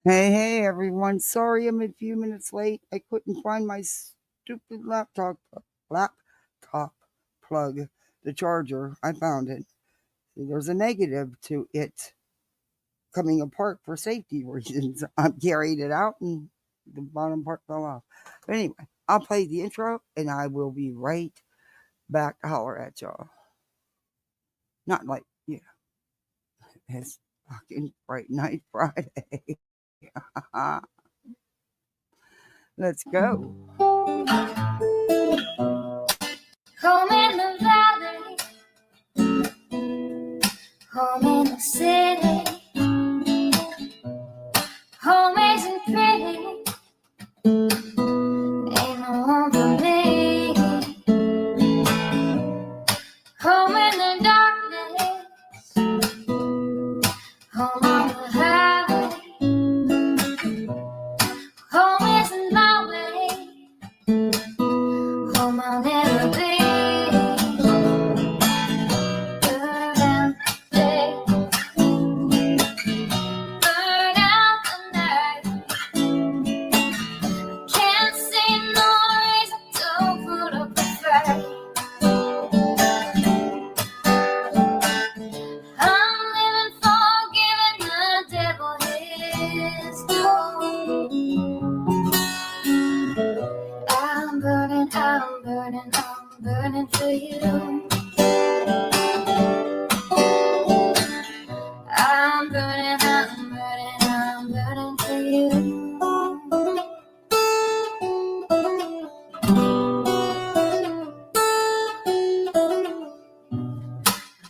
Hey, everyone. Sorry I'm a few minutes late. I couldn't find my stupid laptop plug, the charger. I found it. There's a negative to it coming apart for safety reasons. I carried it out and the bottom part fell off. But anyway, I'll play the intro and I will be right back to holler at y'all. Not like, yeah, it's fucking Fright Night Friday. Let's go. Home in the valley, home in the city, home isn't pretty, ain't no home for me. Home in the darkness, home on the highway, home isn't my way, home I'll never be. I'm burning for you. I'm burning for you.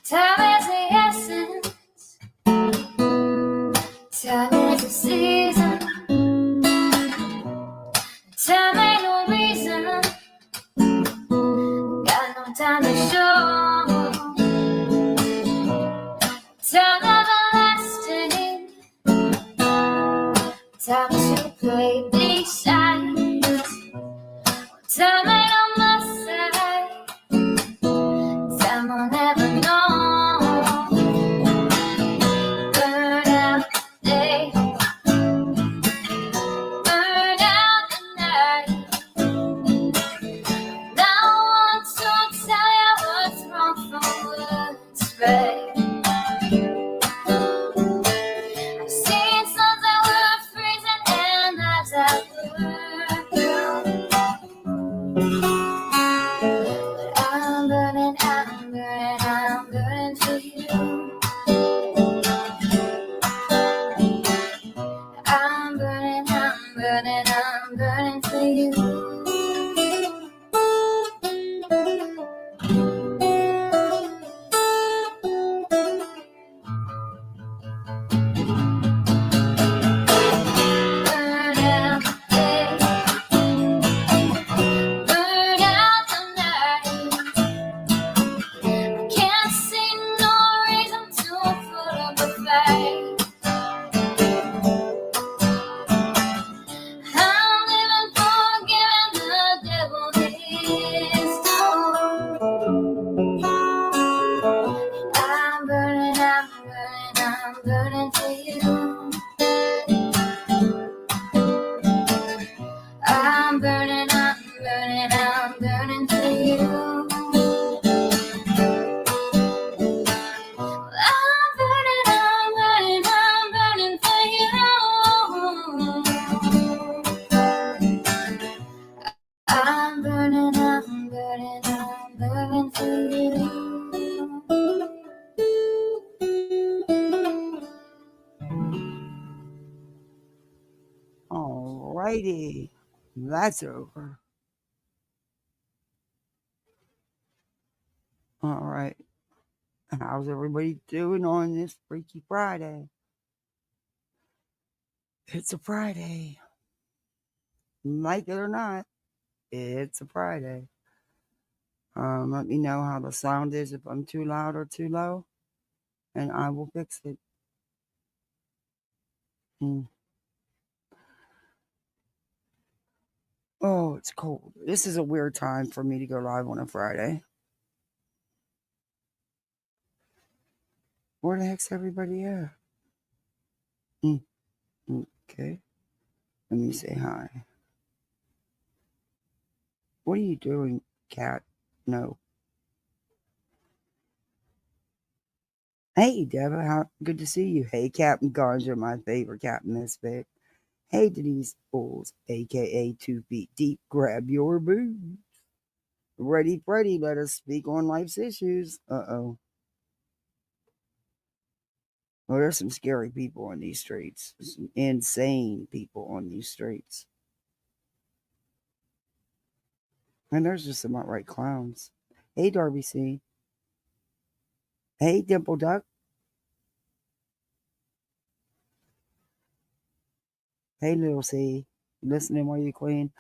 Time is the essence. Time is the season. Time ain't no reason. Got no time to show. Time everlasting. Time to play these sides. Time ain't on my side. Time I'll never know. Burn out the day. Burn out the night. Now I want to tell you what's wrong from what's right. I've seen suns that were freezing and nights that were brown. But I'm burning for you. I'm burning for you. Burn out the day. Burn out the night. Can't see no reason to put up a fight. I'm living for giving the devil his due. I'm burning for you. I'm burning for you. I'm burning for you. I'm burning for you. Alrighty. That's over. All right. How's everybody doing on this Freaky Friday? It's a Friday. Like it or not, it's a Friday. Let me know how the sound is, if I'm too loud or too low, and I will fix it. Oh, it's cold. This is a weird time for me to go live on a Friday. Where the heck's everybody at? Okay. Let me say hi. What are you doing, cat? No. Hey, Deborah, good to see you. Hey, Captain Ganja, my favorite Captain Misfit. Hey, Denise Bulls, aka 2 Feet Deep, grab your boots. Ready, Freddy, let us speak on life's issues. Uh-oh. Well, there's some scary people on these streets. Some insane people on these streets. And there's just some outright clowns. Hey, Darby C. Hey, Dimple Duck. Hey, Little C. Listening while you clean?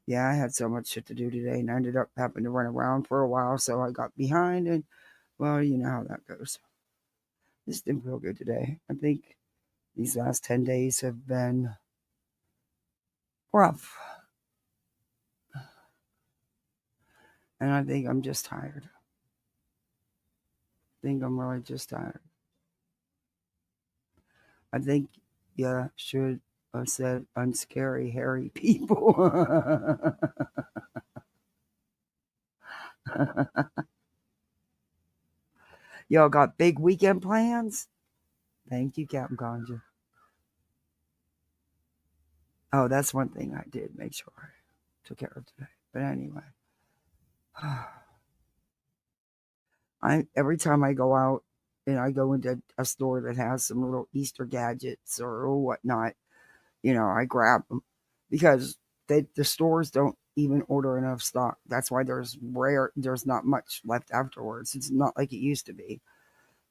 Yeah, I had so much shit to do today, and I ended up having to run around for a while, so I got behind, and, well, you know how that goes. This didn't feel good today. I think these last 10 days have been rough. And I think I'm just tired. I think I'm really just tired. I think, yeah, should have said unscary, hairy people. Y'all got big weekend plans? Thank you, Captain Conjure. Oh, that's one thing I did make sure I took care of today. But anyway, every time I go out and I go into a store that has some little Easter gadgets or whatnot, I grab them because the stores don't even order enough stock. That's why there's not much left afterwards. It's not like it used to be.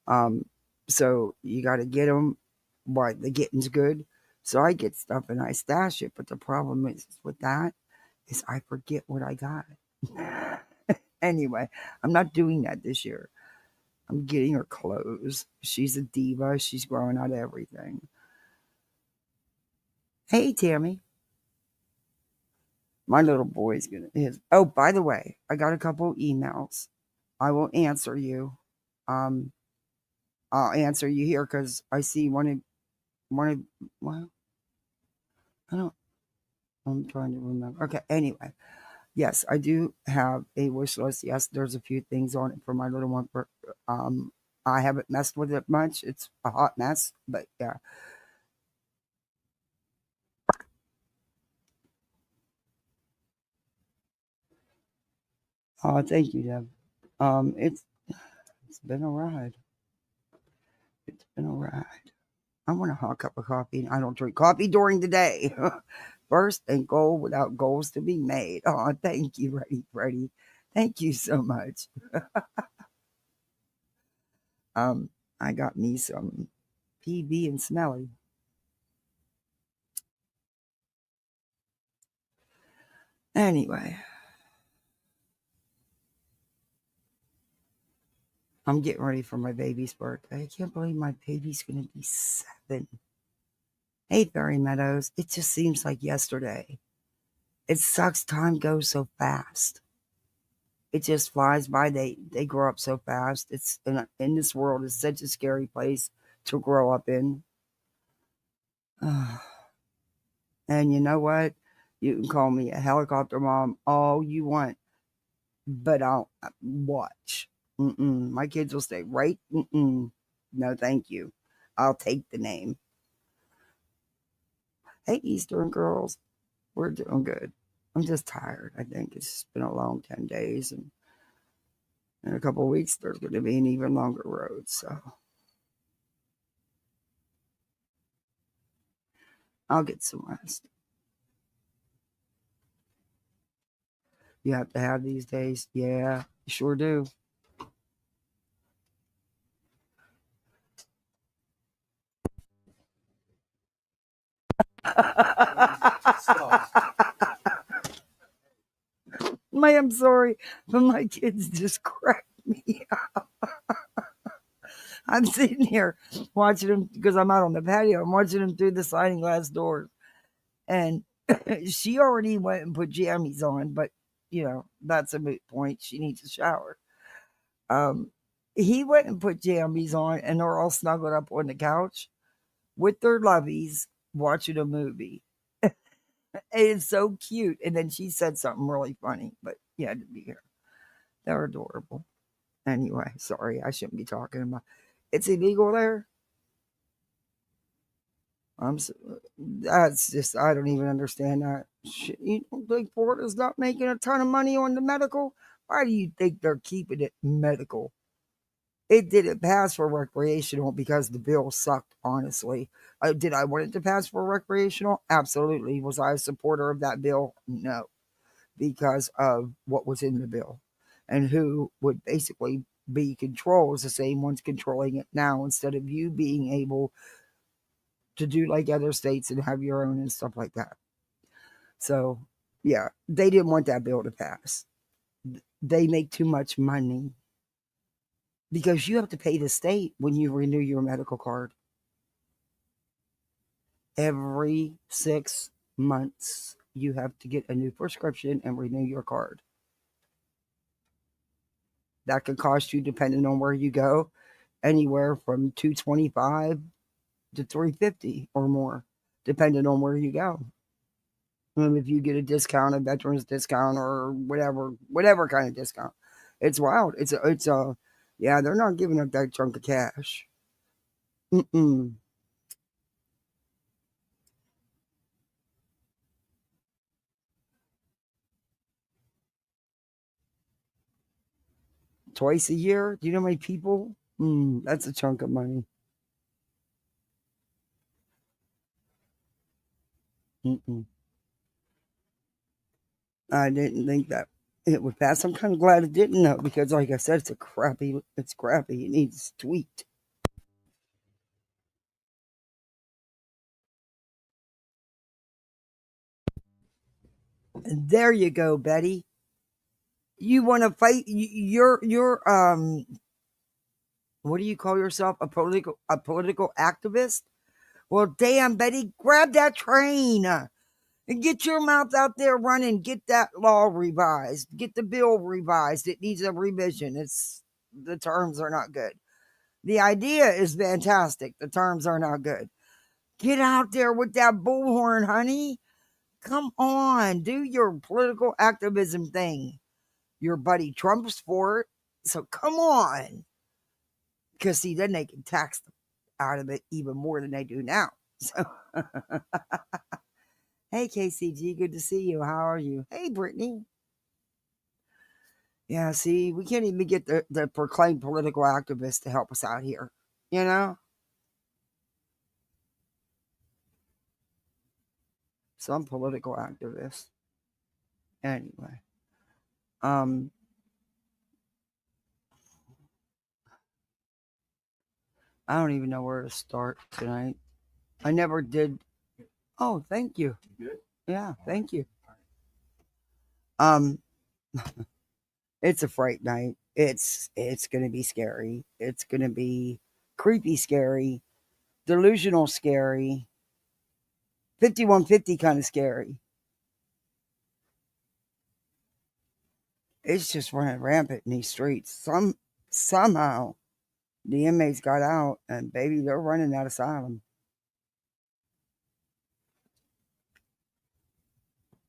Um, so you got to get them while the getting's good. So I get stuff and I stash it. But the problem is with that is I forget what I got. Anyway, I'm not doing that this year. I'm getting her clothes. She's a diva. She's growing out of everything. Hey, Tammy. My little boy's gonna his. Oh, by the way, I got a couple emails. I will answer you. Um, I'll answer you here because I see one of. Well, I don't. I'm trying to remember. Okay. Anyway, yes, I do have a wish list. Yes, there's a few things on it for my little one. Um, I haven't messed with it much. It's a hot mess, but yeah. Oh, thank you, Deb. It's been a ride. It's been a ride. I want a hot cup of coffee. I don't drink coffee during the day. First and goal without goals to be made. Oh, thank you, Ready Freddy. Thank you so much. Um, I got me some PB and Smelly. Anyway, I'm getting ready for my baby's birthday. I can't believe my baby's gonna be 7. Hey, Fairy Meadows. It just seems like yesterday. It sucks. Time goes so fast. It just flies by. They grow up so fast. It's in this world is such a scary place to grow up in. And you know what? You can call me a helicopter mom all you want, but I'll watch. My kids will stay right. No, thank you. I'll take the name. Hey, Eastern girls, we're doing good. I'm just tired. I think it's been a long 10 days, and in a couple of weeks, there's going to be an even longer road. So I'll get some rest. You have to have these days. Yeah, you sure do. I'm sorry, but my kids just crack me up. I'm sitting here watching them because I'm out on the patio. I'm watching them through the sliding glass doors. And she already went and put jammies on, but that's a moot point. She needs a shower. Um, he went and put jammies on, and they're all snuggled up on the couch with their lovies, watching a movie. It's so cute. And then she said something really funny, but you had to be here. They're adorable. Anyway, sorry, I shouldn't be talking about. It's illegal there. I'm. That's just. I don't even understand that. Shit, you don't think Florida's not making a ton of money on the medical? Why do you think they're keeping it medical? It didn't pass for recreational because the bill sucked, honestly. Did I want it to pass for recreational? Absolutely. Was I a supporter of that bill? No, because of what was in the bill and who would basically be controls, the same ones controlling it now, instead of you being able to do like other states and have your own and stuff like that. So, yeah, they didn't want that bill to pass. They make too much money because you have to pay the state when you renew your medical card. Every 6 months, you have to get a new prescription and renew your card. That could cost you, depending on where you go, anywhere from $225 to $350 or more, depending on where you go. If you get a discount, a veterans discount, or whatever kind of discount, it's wild. Yeah, they're not giving up that chunk of cash. Mm-mm. Twice a year? Do you know how many people? That's a chunk of money. Mm-mm. I didn't think that it would pass. I'm kind of glad it didn't, though, because, like I said, it's crappy. It needs tweaked. And there you go, Betty. You want to fight? You're what do you call yourself? A political activist? Well, damn, Betty, grab that train and get your mouth out there running. Get that law revised. Get the bill revised. It needs a revision. The terms are not good. The idea is fantastic. The terms are not good. Get out there with that bullhorn, honey. Come on, do your political activism thing. Your buddy Trump's for it. So come on. Because, see, then they can tax them out of it even more than they do now. So, hey, KCG, good to see you. How are you? Hey, Brittany. Yeah, see, we can't even get the proclaimed political activists to help us out here. You know? Some political activists. Anyway. Um, I don't even know where to start tonight. I never did. Oh, thank you. Good. Yeah, thank you. Um, it's a fright night. It's gonna be scary. It's gonna be creepy scary, delusional scary, 5150 kind of scary. It's just running rampant in these streets. Somehow the inmates got out and baby, they're running that asylum.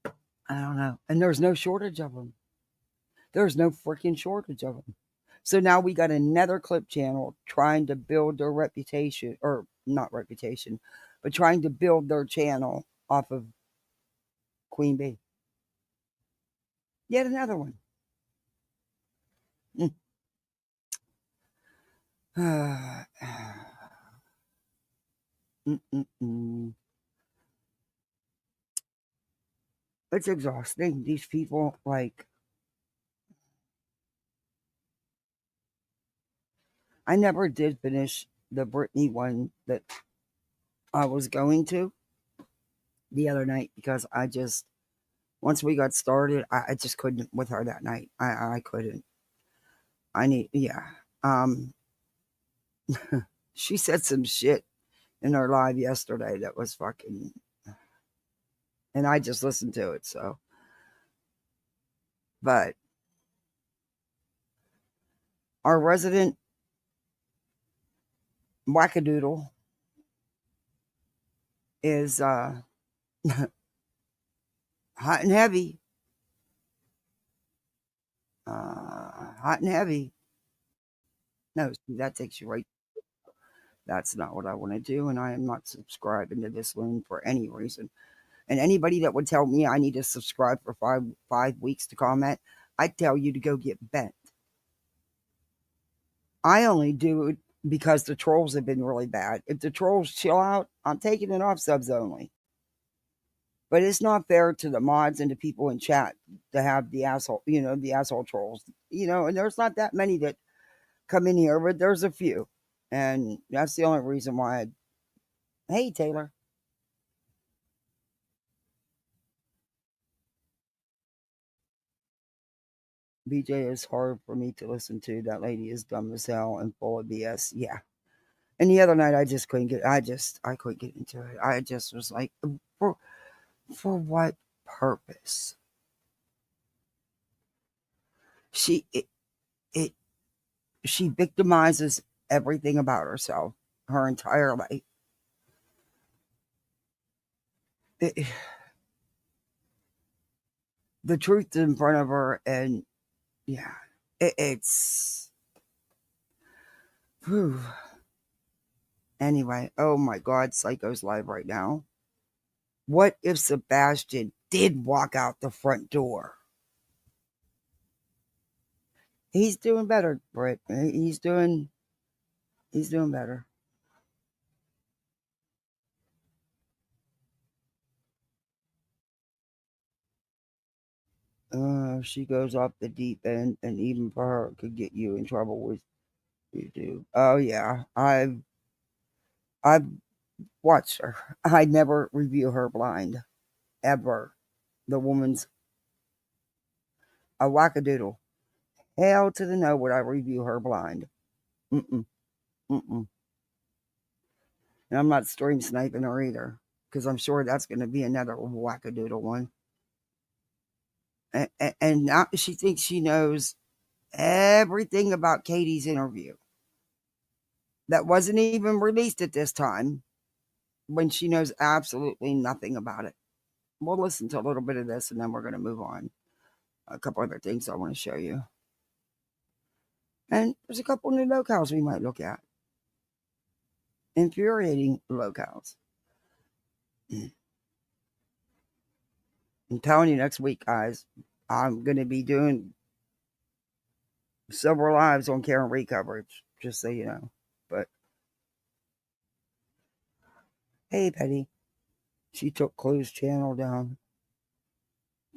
I don't know. And there's no shortage of them. There's no freaking shortage of them. So now we got another clip channel trying to build their reputation, or not reputation, but trying to build their channel off of Queen Bee. Yet another one. It's exhausting. These people, like, I never did finish the Britney one that I was going to the other night because once we got started, I just couldn't with her that night. I couldn't. Yeah. Um, she said some shit in her live yesterday that was fucking, and I just listened to it. So, but our resident wackadoodle is hot and heavy. Hot and heavy. No, see, that takes you right. That's not what I want to do, and I am not subscribing to this loon for any reason. And anybody that would tell me I need to subscribe for five weeks to comment, I'd tell you to go get bent. I only do it because the trolls have been really bad. If the trolls chill out, I'm taking it off subs only. But it's not fair to the mods and the people in chat to have the asshole, the asshole trolls, and there's not that many that come in here, but there's a few. And that's the only reason why hey, Taylor. BJ is hard for me to listen to. That lady is dumb as hell and full of BS. Yeah. And the other night I just couldn't get I couldn't get into it. I just was like, for what purpose? She it she victimizes everything about herself her entire life. It, the truth's in front of her, and yeah, it's whew. Anyway. Oh my God, Psycho's live right now. What if Sebastian did walk out the front door? He's doing better, Britt. He's doing better. She goes off the deep end, and even for her, could get you in trouble with YouTube. Oh yeah, I've watched her. I never review her blind, ever. The woman's a wackadoodle. Hell to the no would I review her blind. Mm-mm, mm-mm. And I'm not stream sniping her either, because I'm sure that's going to be another wackadoodle one. And now she thinks she knows everything about Katie's interview that wasn't even released at this time, when she knows absolutely nothing about it. We'll listen to a little bit of this and then we're going to move on. A couple other things I want to show you. And there's a couple new locales we might look at. Infuriating locales. I'm telling you, next week, guys, I'm going to be doing several lives on Karen Reed coverage, just so you know. But hey, Petty, she took Clue's channel down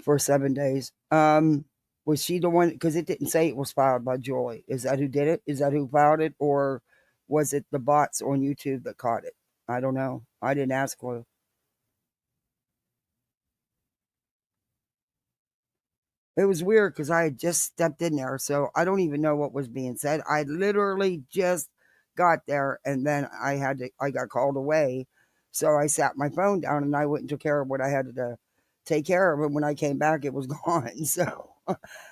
for 7 days. Was she the one? Because it didn't say it was filed by Julie. Is that who did it? Is that who filed it? Or was it the bots on YouTube that caught it? I don't know. I didn't ask Clue. It was weird because I had just stepped in there. So I don't even know what was being said. I literally just got there and then I got called away. So I sat my phone down and I went and took care of what I had to take care of. And when I came back, it was gone. So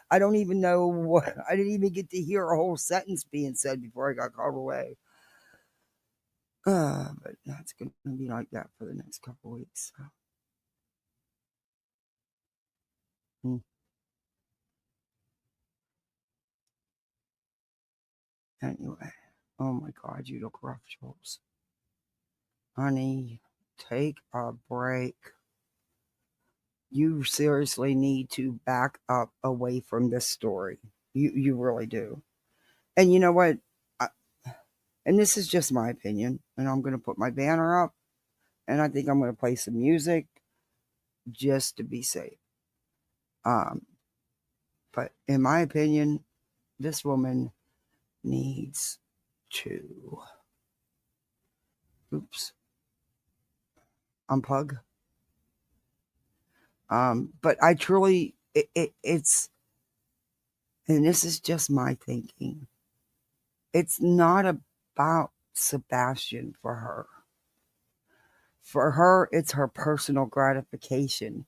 I don't even know what, I didn't even get to hear a whole sentence being said before I got called away. But that's going to be like that for the next couple of weeks. So. Anyway, oh my God, you look rough, Jules. Honey, take a break. You seriously need to back up away from this story. You really do. And you know what? And this is just my opinion. And I'm going to put my banner up. And I think I'm going to play some music just to be safe. But in my opinion, this woman needs to unplug. But I truly, it's, and this is just my thinking. It's not about Sebastian for her. For her, it's her personal gratification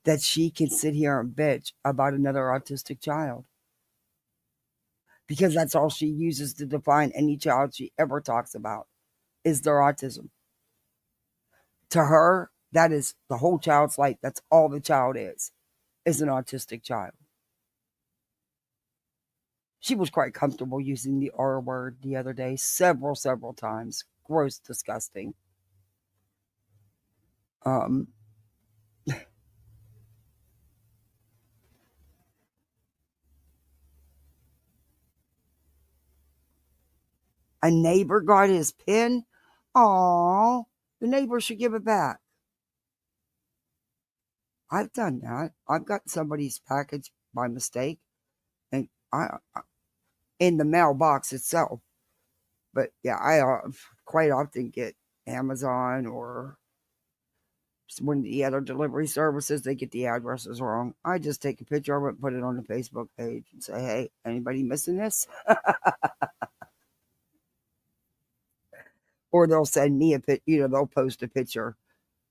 that she can sit here and bitch about another autistic child. Because that's all she uses to define any child she ever talks about is their autism. To her, that is the whole child's life. That's all the child is an autistic child. She was quite comfortable using the R word the other day, several times. Gross, disgusting. A neighbor got his pin. Aw, the neighbor should give it back. I've done that. I've got somebody's package by mistake, and I in the mailbox itself. But yeah, I quite often get Amazon or one of the other delivery services. They get the addresses wrong. I just take a picture of it, put it on the Facebook page, and say, "Hey, anybody missing this?" Or they'll send me a they'll post a picture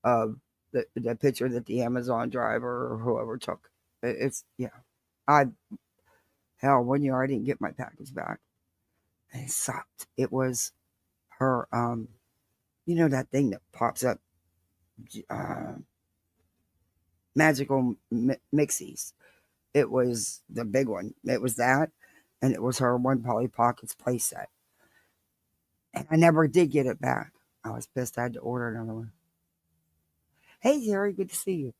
of the picture that the Amazon driver or whoever took. It's one year I didn't get my package back. And it sucked. It was her that thing that pops up, magical mixies. It was the big one. It was that, and it was her One Polly Pockets playset. And I never did get it back. I was pissed. I had to order another one. Hey, Jerry, good to see you.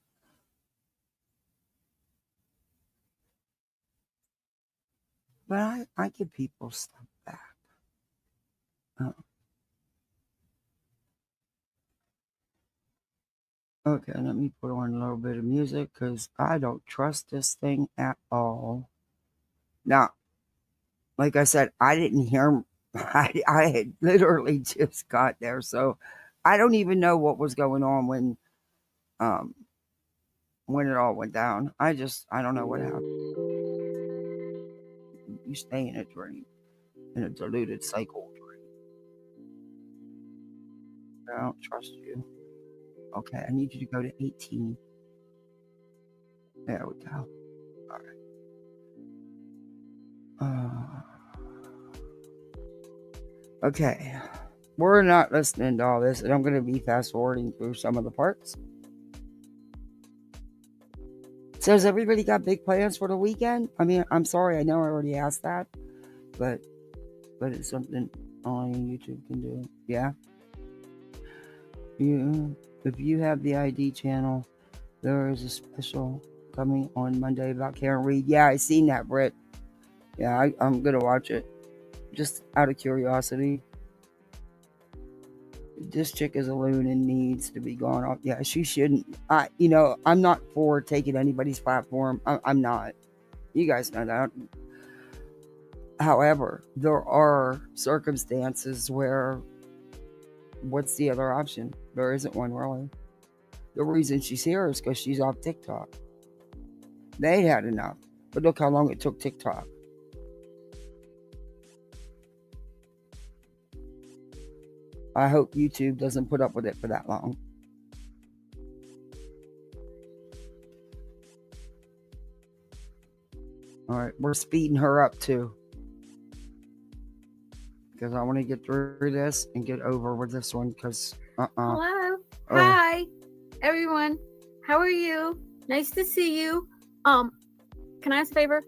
But I give people stuff back. Okay, let me put on a little bit of music because I don't trust this thing at all. Now, like I said, I didn't hear. I had literally just got there, so I don't even know what was going on when it all went down. I don't know what happened. You stay in a dream, in a diluted cycle dream. I don't trust you. Okay, I need you to go to 18. There we go. All right. Okay, we're not listening to all this, and I'm going to be fast forwarding through some of the parts. So has everybody got big plans for the weekend? I mean, I'm sorry, I know I already asked that, but it's something only YouTube can do. Yeah. If you have the ID channel, there is a special coming on Monday about Karen Reed. Yeah, I seen that, Britt. Yeah, I'm gonna watch it, just out of curiosity. This chick is a loon and needs to be gone off. Yeah, she shouldn't. I'm not for taking anybody's platform. I'm not. You guys know that. However, there are circumstances where what's the other option? There isn't one, really. The reason she's here is because she's off TikTok. They had enough. But look how long it took TikTok. I hope YouTube doesn't put up with it for that long. All right, we're speeding her up too, because I want to get through this and get over with this one. Because Hello, hi, everyone. How are you? Nice to see you. Can I ask a favor?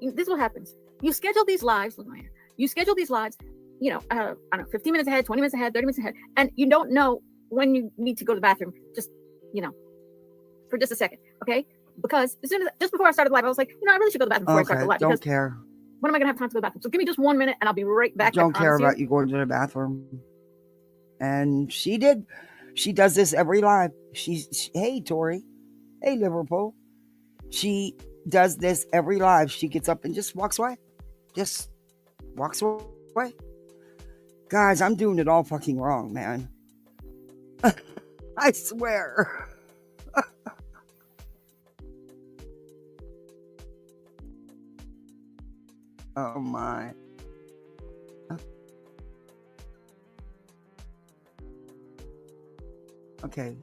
This is what happens. You schedule these lives. Look at my hair. You schedule these lives. I don't know, 15 minutes ahead, 20 minutes ahead, 30 minutes ahead, and you don't know when you need to go to the bathroom. Just, for just a second, okay? Because just before I started the live, I was like, I really should go to the bathroom before I start the live. Don't care. When am I gonna have time to go to the bathroom? So give me just 1 minute, and I'll be right back. Don't care about you going to the bathroom. And she did. She does this every live. Hey, Tori. Hey, Liverpool. She does this every live. She gets up and just walks away. Just walks away. Guys, I'm doing it all fucking wrong, man. I swear. Oh my. Okay.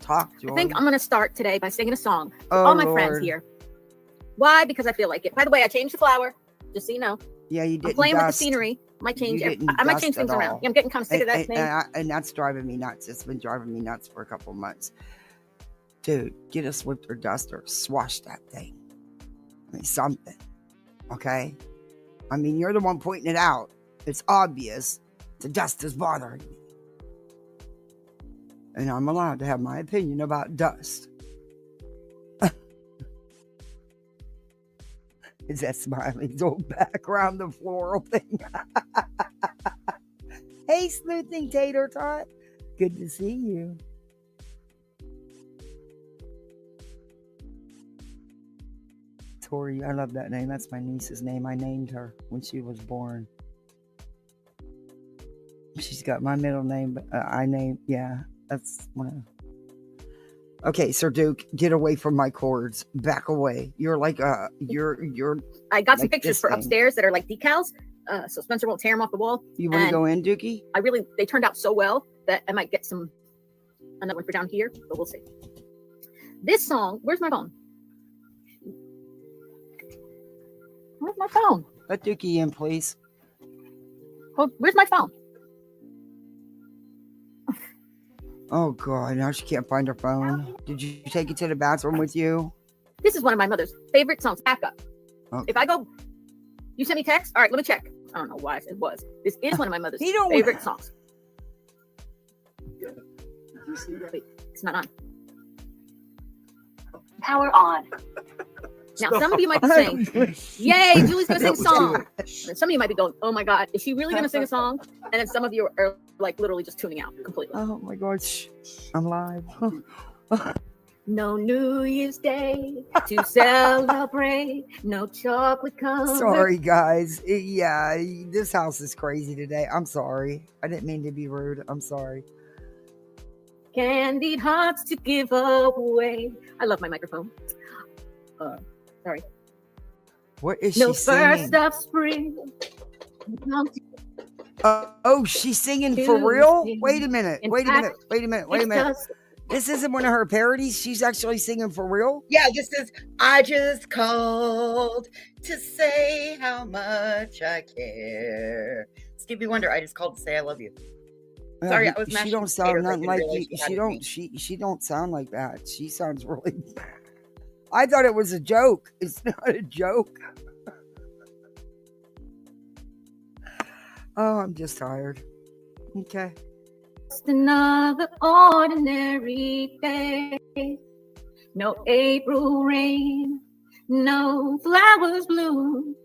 Talk, Joy. I think I'm going to start today by singing a song for all my friends here. Why? Because I feel like it. By the way, I changed the flower, just so you know. Yeah, you did. I'm playing with the scenery. Might change. You didn't I might dust change things at around. all. Yeah, I'm getting kind of sick of that thing. And that's driving me nuts. It's been driving me nuts for a couple of months. Dude, get a Swiffer duster. Swash that thing. I mean, something. Okay? I mean, you're the one pointing it out. It's obvious the dust is bothering me. And I'm allowed to have my opinion about dust. Is that Smiley's old background, the floral thing? Hey, sleuthing tater tot. Good to see you. Tori, I love that name. That's my niece's name. I named her when she was born. She's got my middle name, but I named, yeah, that's one of. Okay, Sir Duke, get away from my cords. Back away. You're like you're. I got some like pictures this for thing. Upstairs that are like decals, so Spencer won't tear them off the wall. You want to And go in, Dookie? they turned out so well that I might get another one for down here, but we'll see. This song, where's my phone? Where's my phone? Let Dookie in, please. Where's my phone? Oh, God, now she can't find her phone. Did you take it to the bathroom with you? This is one of my mother's favorite songs. Back up. Okay. If I go, you sent me text? All right, let me check. I don't know why it was. This is one of my mother's He don't- favorite songs. Wait, it's not on. Power on. Now, some of you might be saying, yay, Julie's going to sing a song. And some of you might be going, oh my God, is she really going to sing a song? And then some of you are like literally just tuning out completely. Oh, my God. Shh. I'm live. No New Year's Day to celebrate. No chocolate covered. Sorry, guys. Yeah, this house is crazy today. I'm sorry. I didn't mean to be rude. I'm sorry. Candied hearts to give away. I love my microphone. Sorry. What is No she singing? first of spring. Oh, she's singing for real? Wait a minute. In Wait a fact, minute. Wait a minute. Wait a It's minute. just This isn't one of her parodies. She's actually singing for real? Yeah, this is I just called to say how much I care. Stevie Wonder, I just called to say I love you. Sorry, I was She mashing don't sound potatoes. I nothing didn't like realize you. you had She it don't. me. She don't sound like that. She sounds really. I thought it was a joke. It's not a joke. Oh, I'm just tired. Okay. just another ordinary day. No April rain. No flowers bloom.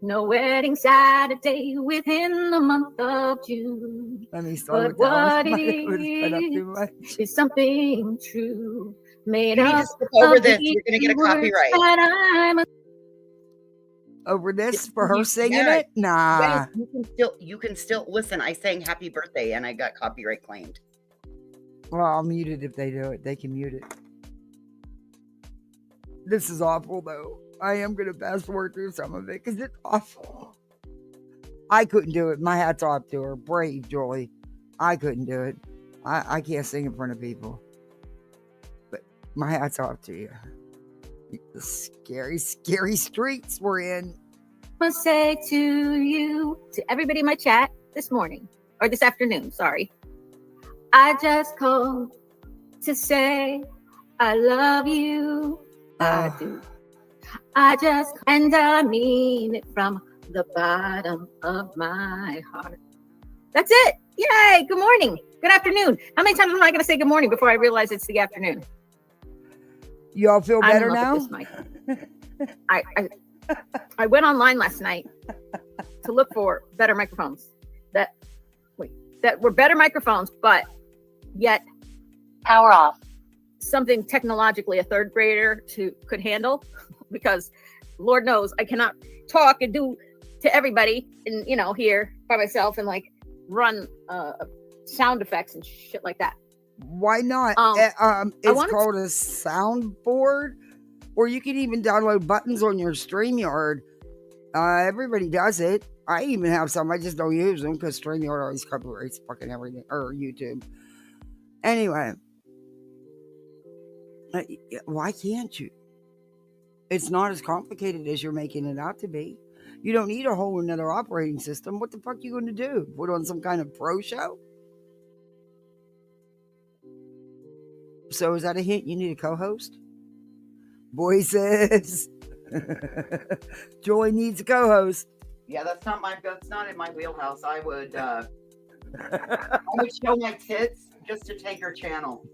No wedding Saturday within the month of June. Let me slow But it down. what My it foot's been up too much. is something true. Made You need to up skip over of this. these You're going to get a words copyright. that I'm Over this for her singing Yeah. it? Nah. Yes, you can still listen. I sang happy birthday and I got copyright claimed. Well, I'll mute it if they do it. They can mute it. This is awful, though. I am going to fast forward through some of it because it's awful. I couldn't do it. My hat's off to her. Brave, Julie. I couldn't do it. I can't sing in front of people. But my hat's off to you. The scary, scary streets we're in. gonna say to you, to everybody in my chat this morning, or this afternoon, sorry. I just called to say I love you. I do. And I mean it from the bottom of my heart. That's it. Yay. Good morning. Good afternoon. How many times am I going to say good morning before I realize it's the afternoon? You all feel better I'm in now? love with this mic. I went online last night to look for better microphones that were better microphones, but yet Power off. something technologically a third grader could handle, because Lord knows I cannot talk and do to everybody and here by myself and like run sound effects and shit like that. Why not? I It's wanted called a soundboard, or you can even download buttons on your StreamYard. Everybody does it. I even have some. I just don't use them because StreamYard always copyrights fucking everything, or YouTube. Anyway, why can't you? It's not as complicated as you're making it out to be. You don't need a whole another operating system. What the fuck you going to do? Put on some kind of pro show? So is that a hint? You need a co-host? Voices. Joy needs a co-host. Yeah, that's not in my wheelhouse. I would show my tits just to take her channel.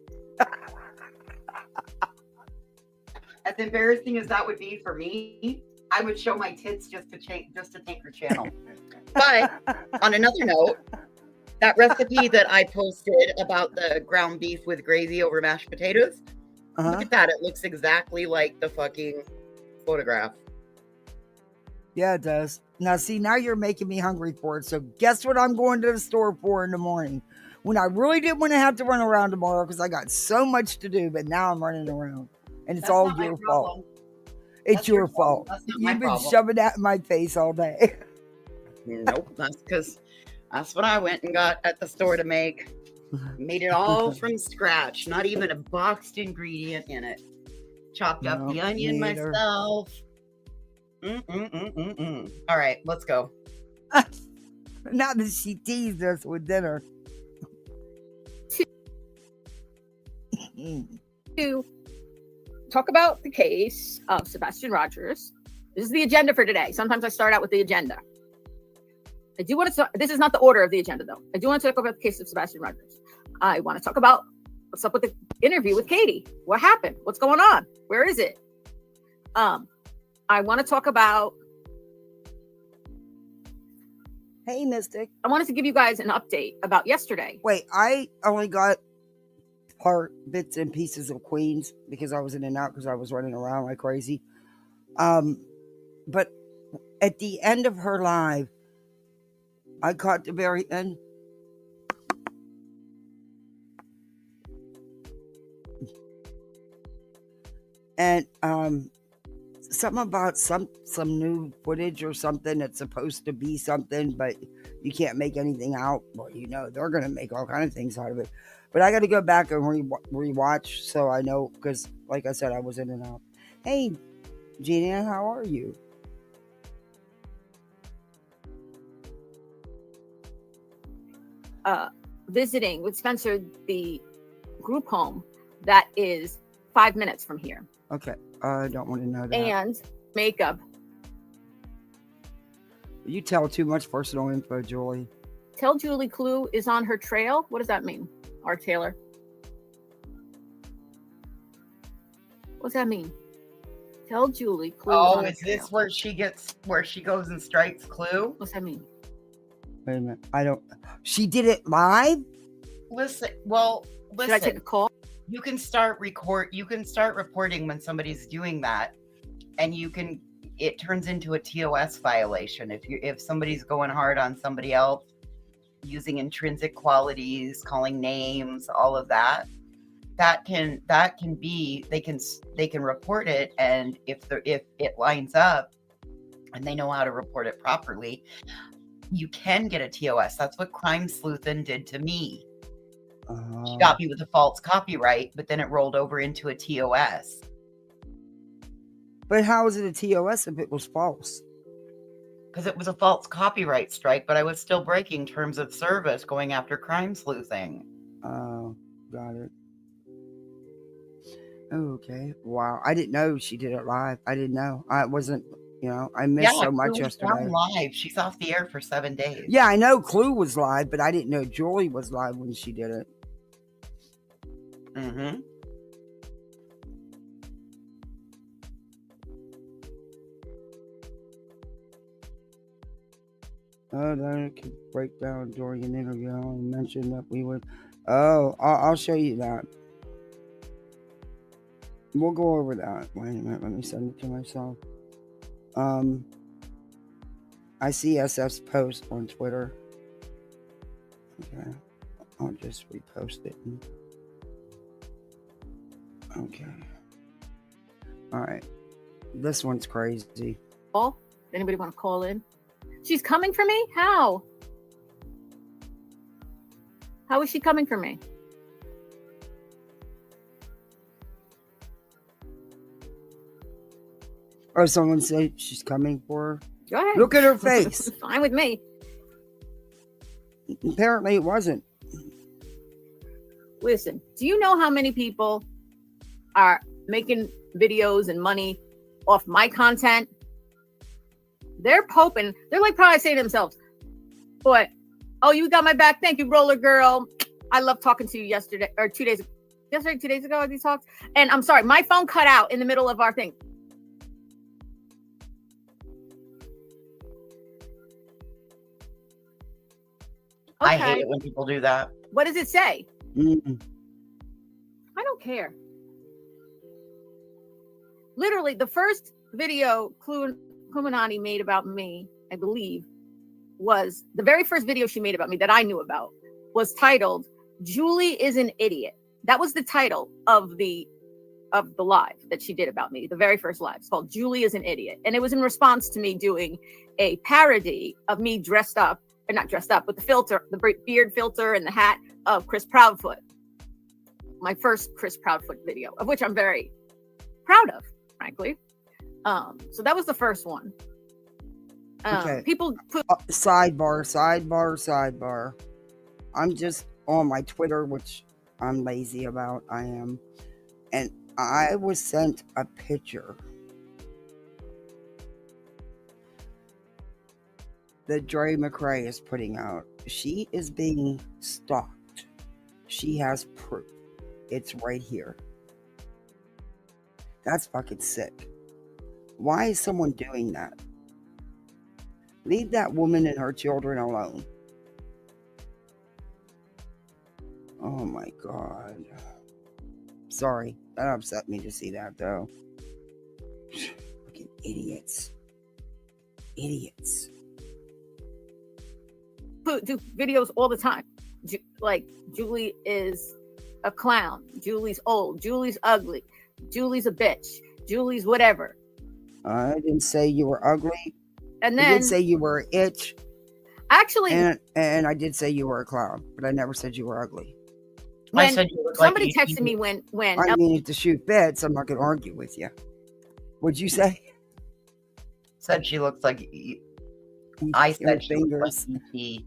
As embarrassing as that would be for me, I would show my tits just to take her channel. But on another note, that recipe that I posted about the ground beef with gravy over mashed potatoes, look at that. It looks exactly like the fucking photograph. Yeah, it does. Now, see, now you're making me hungry for it. So guess what I'm going to the store for in the morning? When I really didn't want to have to run around tomorrow because I got so much to do, but now I'm running around. And it's all your fault. It's your fault. You've been shoving that in my face all day. Nope, that's because that's what I went and got at the store to make. Made it all from scratch. Not even a boxed ingredient in it. Chopped up the onion myself. All right, let's go. Now that she teased us with dinner. To talk about the case of Sebastian Rogers. This is the agenda for today. Sometimes I start out with the agenda. I do want to talk, this is not the order of the agenda though. I do want to talk about the case of Sebastian Rogers. I want to talk about what's up with the interview with Katie. What happened? What's going on? Where is it? I want to talk about. Hey, Mystic. I wanted to give you guys an update about yesterday. Wait, I only got bits and pieces of Queens because I was in and out because I was running around like crazy. But at the end of her live, I caught the very end. And something about some new footage or something that's supposed to be something, but you can't make anything out. Well, you know, they're going to make all kinds of things out of it. But I got to go back and rewatch so I know, because like I said, I was in and out. Hey, Gina, how are you? Visiting with Spencer, the group home that is 5 minutes from here. Okay, I don't want to know that. And makeup. You tell too much personal info, Julie. Tell Julie Clue is on her trail. What does that mean? Art Taylor. What's that mean? Tell Julie Clue. Oh, is this where she goes and strikes Clue? What's that mean? Wait a minute. I don't. She did it live? Listen. Should I take a call? You can start reporting when somebody's doing that, and it turns into a TOS violation if somebody's going hard on somebody else, using intrinsic qualities, calling names, all of that. That can be, they can report it, and if it lines up and they know how to report it properly, you can get a TOS. That's what Crime Sleuthin did to me. She got me with a false copyright, but then it rolled over into a TOS. But how is it a TOS if it was false? Because it was a false copyright strike, but I was still breaking terms of service going after crime sleuthing. Oh, got it. Okay. Wow. I didn't know she did it live. I didn't know. I wasn't, I missed so much yesterday. Live. She's off the air for 7 days. Yeah, I know Clue was live, but I didn't know Julie was live when she did it. Mm-hmm. Oh, that could break down during an interview. I mentioned that we would. Oh, I'll show you that. We'll go over that. Wait a minute. Let me send it to myself. I see SF's post on Twitter. Okay. I'll just repost it. Okay. All right. This one's crazy. Oh, anybody want to call in? She's coming for me? How? How is she coming for me? Oh, someone said she's coming for her? Go ahead. Look at her face. Fine with me. Apparently it wasn't. Listen, do you know how many people are making videos and money off my content? They're hoping, they're like probably saying to themselves, "Boy, oh, you got my back. Thank you, roller girl. I love talking to you yesterday or 2 days ago. Yesterday, 2 days ago, these talks. And I'm sorry, my phone cut out in the middle of our thing. Okay. I hate it when people do that. What does it say? Mm-mm. I don't care. Literally, the first video Kumanani made about me, I believe, was the very first video she made about me that I knew about was titled "Julie is an Idiot." That was the title of the live that she did about me, the very first live. It's called "Julie is an Idiot." And it was in response to me doing a parody of me dressed up, or not dressed up, with the filter, the beard filter and the hat of Chris Proudfoot. My first Chris Proudfoot video, of which I'm very proud of, frankly. So that was the first one. Okay. People put sidebar. I'm just on my Twitter, which I'm lazy about. I am. And I was sent a picture that Dre McRae is putting out. She is being stalked. She has proof. It's right here. That's fucking sick. Why is someone doing that? Leave that woman and her children alone. Oh my God. Sorry, that upset me to see that though. Fucking idiots. Idiots. do videos all the time. Like, Julie is a clown. Julie's old. Julie's ugly. Julie's a bitch. Julie's whatever. I didn't say you were ugly. And I then did say you were an itch. Actually, and I did say you were a clown, but I never said you were ugly. when I said you look somebody like texted me when I mean, to shoot bets, I'm not going to argue with you. What'd you say? said she looks like I said she looks like E.T.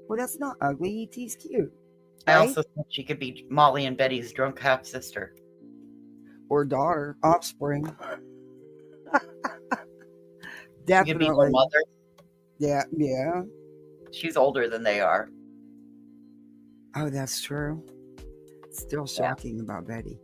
Well, that's not ugly. E.T.'s cute. I Right? also said she could be Molly and Betty's drunk half sister. Or daughter, offspring. She could be Definitely. their mother. Yeah. She's older than they are. Oh, that's true. Still shocking about Betty.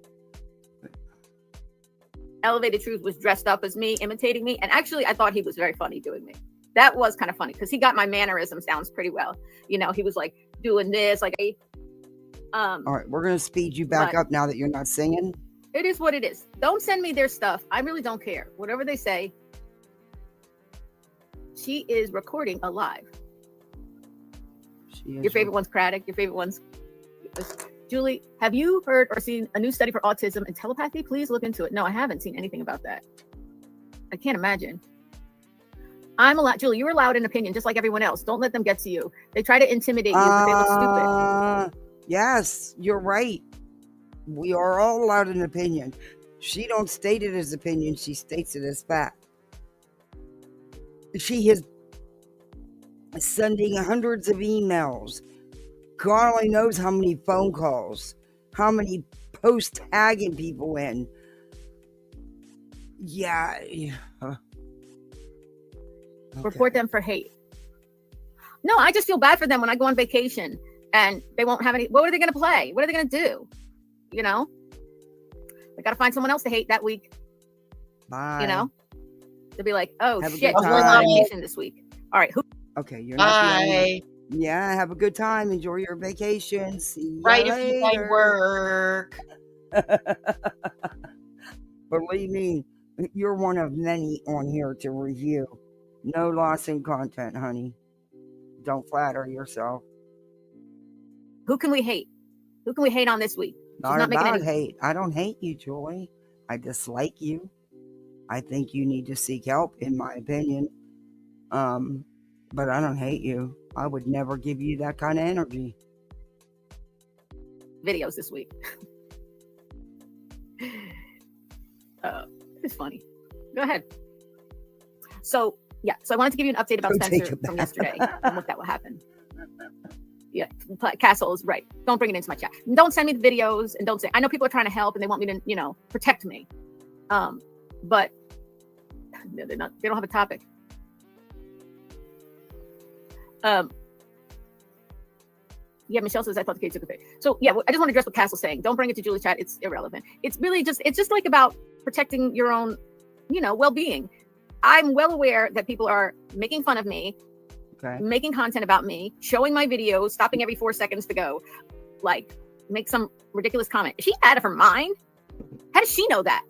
Elevated Truth was dressed up as me, imitating me, and actually I thought he was very funny doing me. That was kind of funny because he got my mannerisms down pretty well. You know, he was like doing this, like All right, we're gonna speed you back up now that you're not singing. It is what it is. Don't send me their stuff. I really don't care. Whatever they say. She is recording a live. Your favorite one's Craddock. Your favorite one's Julie. Have you heard or seen a new study for autism and telepathy? Please look into it. No, I haven't seen anything about that. I can't imagine. I'm allowed, Julie, you're allowed an opinion just like everyone else. Don't let them get to you. They try to intimidate you, but they look stupid. Yes, you're right. We are all allowed an opinion. She don't state it as opinion. She states it as fact. She is sending hundreds of emails. God only knows how many phone calls, how many posts tagging people in. Yeah. Okay. Report them for hate. No, I just feel bad for them when I go on vacation and they won't have any. What are they going to play? What are they going to do? You know, I got to find someone else to hate that week. Bye. You know, they'll be like, oh Have a shit, good you're on time. vacation this week. All right. Okay, you're not the only- Bye. Yeah, have a good time. Enjoy your vacation. See you Right if later. you find work. Believe me, you're one of many on here to review. No loss in content, honey. Don't flatter yourself. Who can we hate? Who can we hate on this week? She's Not making about any- hate. I don't hate you, Joy. I dislike you. I think you need to seek help, in my opinion. But I don't hate you. I would never give you that kind of energy. videos this week. It's funny. Go ahead. So yeah, so I wanted to give you an update about Go take Spencer a from bath. yesterday and what that will happen. Yeah, Castle is right. Don't bring it into my chat. Don't send me the videos, and don't say. I know people are trying to help and they want me to, protect me. But they're not. They don't have a topic. Yeah, Michelle says I thought the kid took a pic. So yeah, I just want to address what Castle's saying. Don't bring it to Julie's chat. It's irrelevant. It's just like about protecting your own, well-being. I'm well aware that people are making fun of me, making content about me, showing my videos, stopping every 4 seconds to go, like, make some ridiculous comment. Is she out of her mind? How does she know that?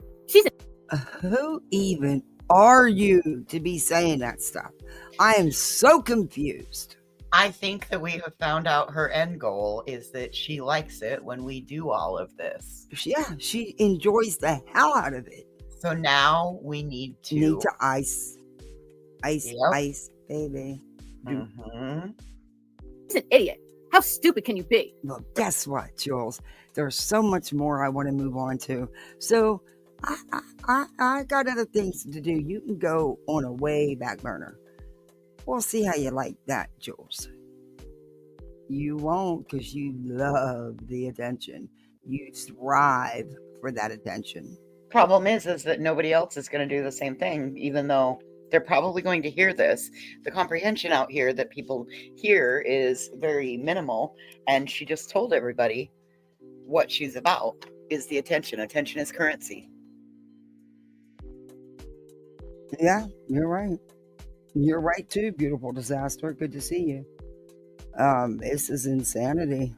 Who even are you to be saying that stuff? I am so confused. I think that we have found out her end goal is that she likes it when we do all of this. Yeah, she enjoys the hell out of it. So now we need to ice, Yep. baby. Mm-hmm. She's an idiot. How stupid can you be? Well, guess what, Jules? There's so much more I want to move on to. So I got other things to do. You can go on a way back burner. We'll see how you like that, Jules. You won't, because you love the attention. You strive for that attention. Problem is that nobody else is going to do the same thing, even though they're probably going to hear this. The comprehension out here that people hear is very minimal, and she just told everybody what she's about is the attention. Attention is currency. Yeah, you're right. You're right too, beautiful disaster. Good to see you. This is insanity.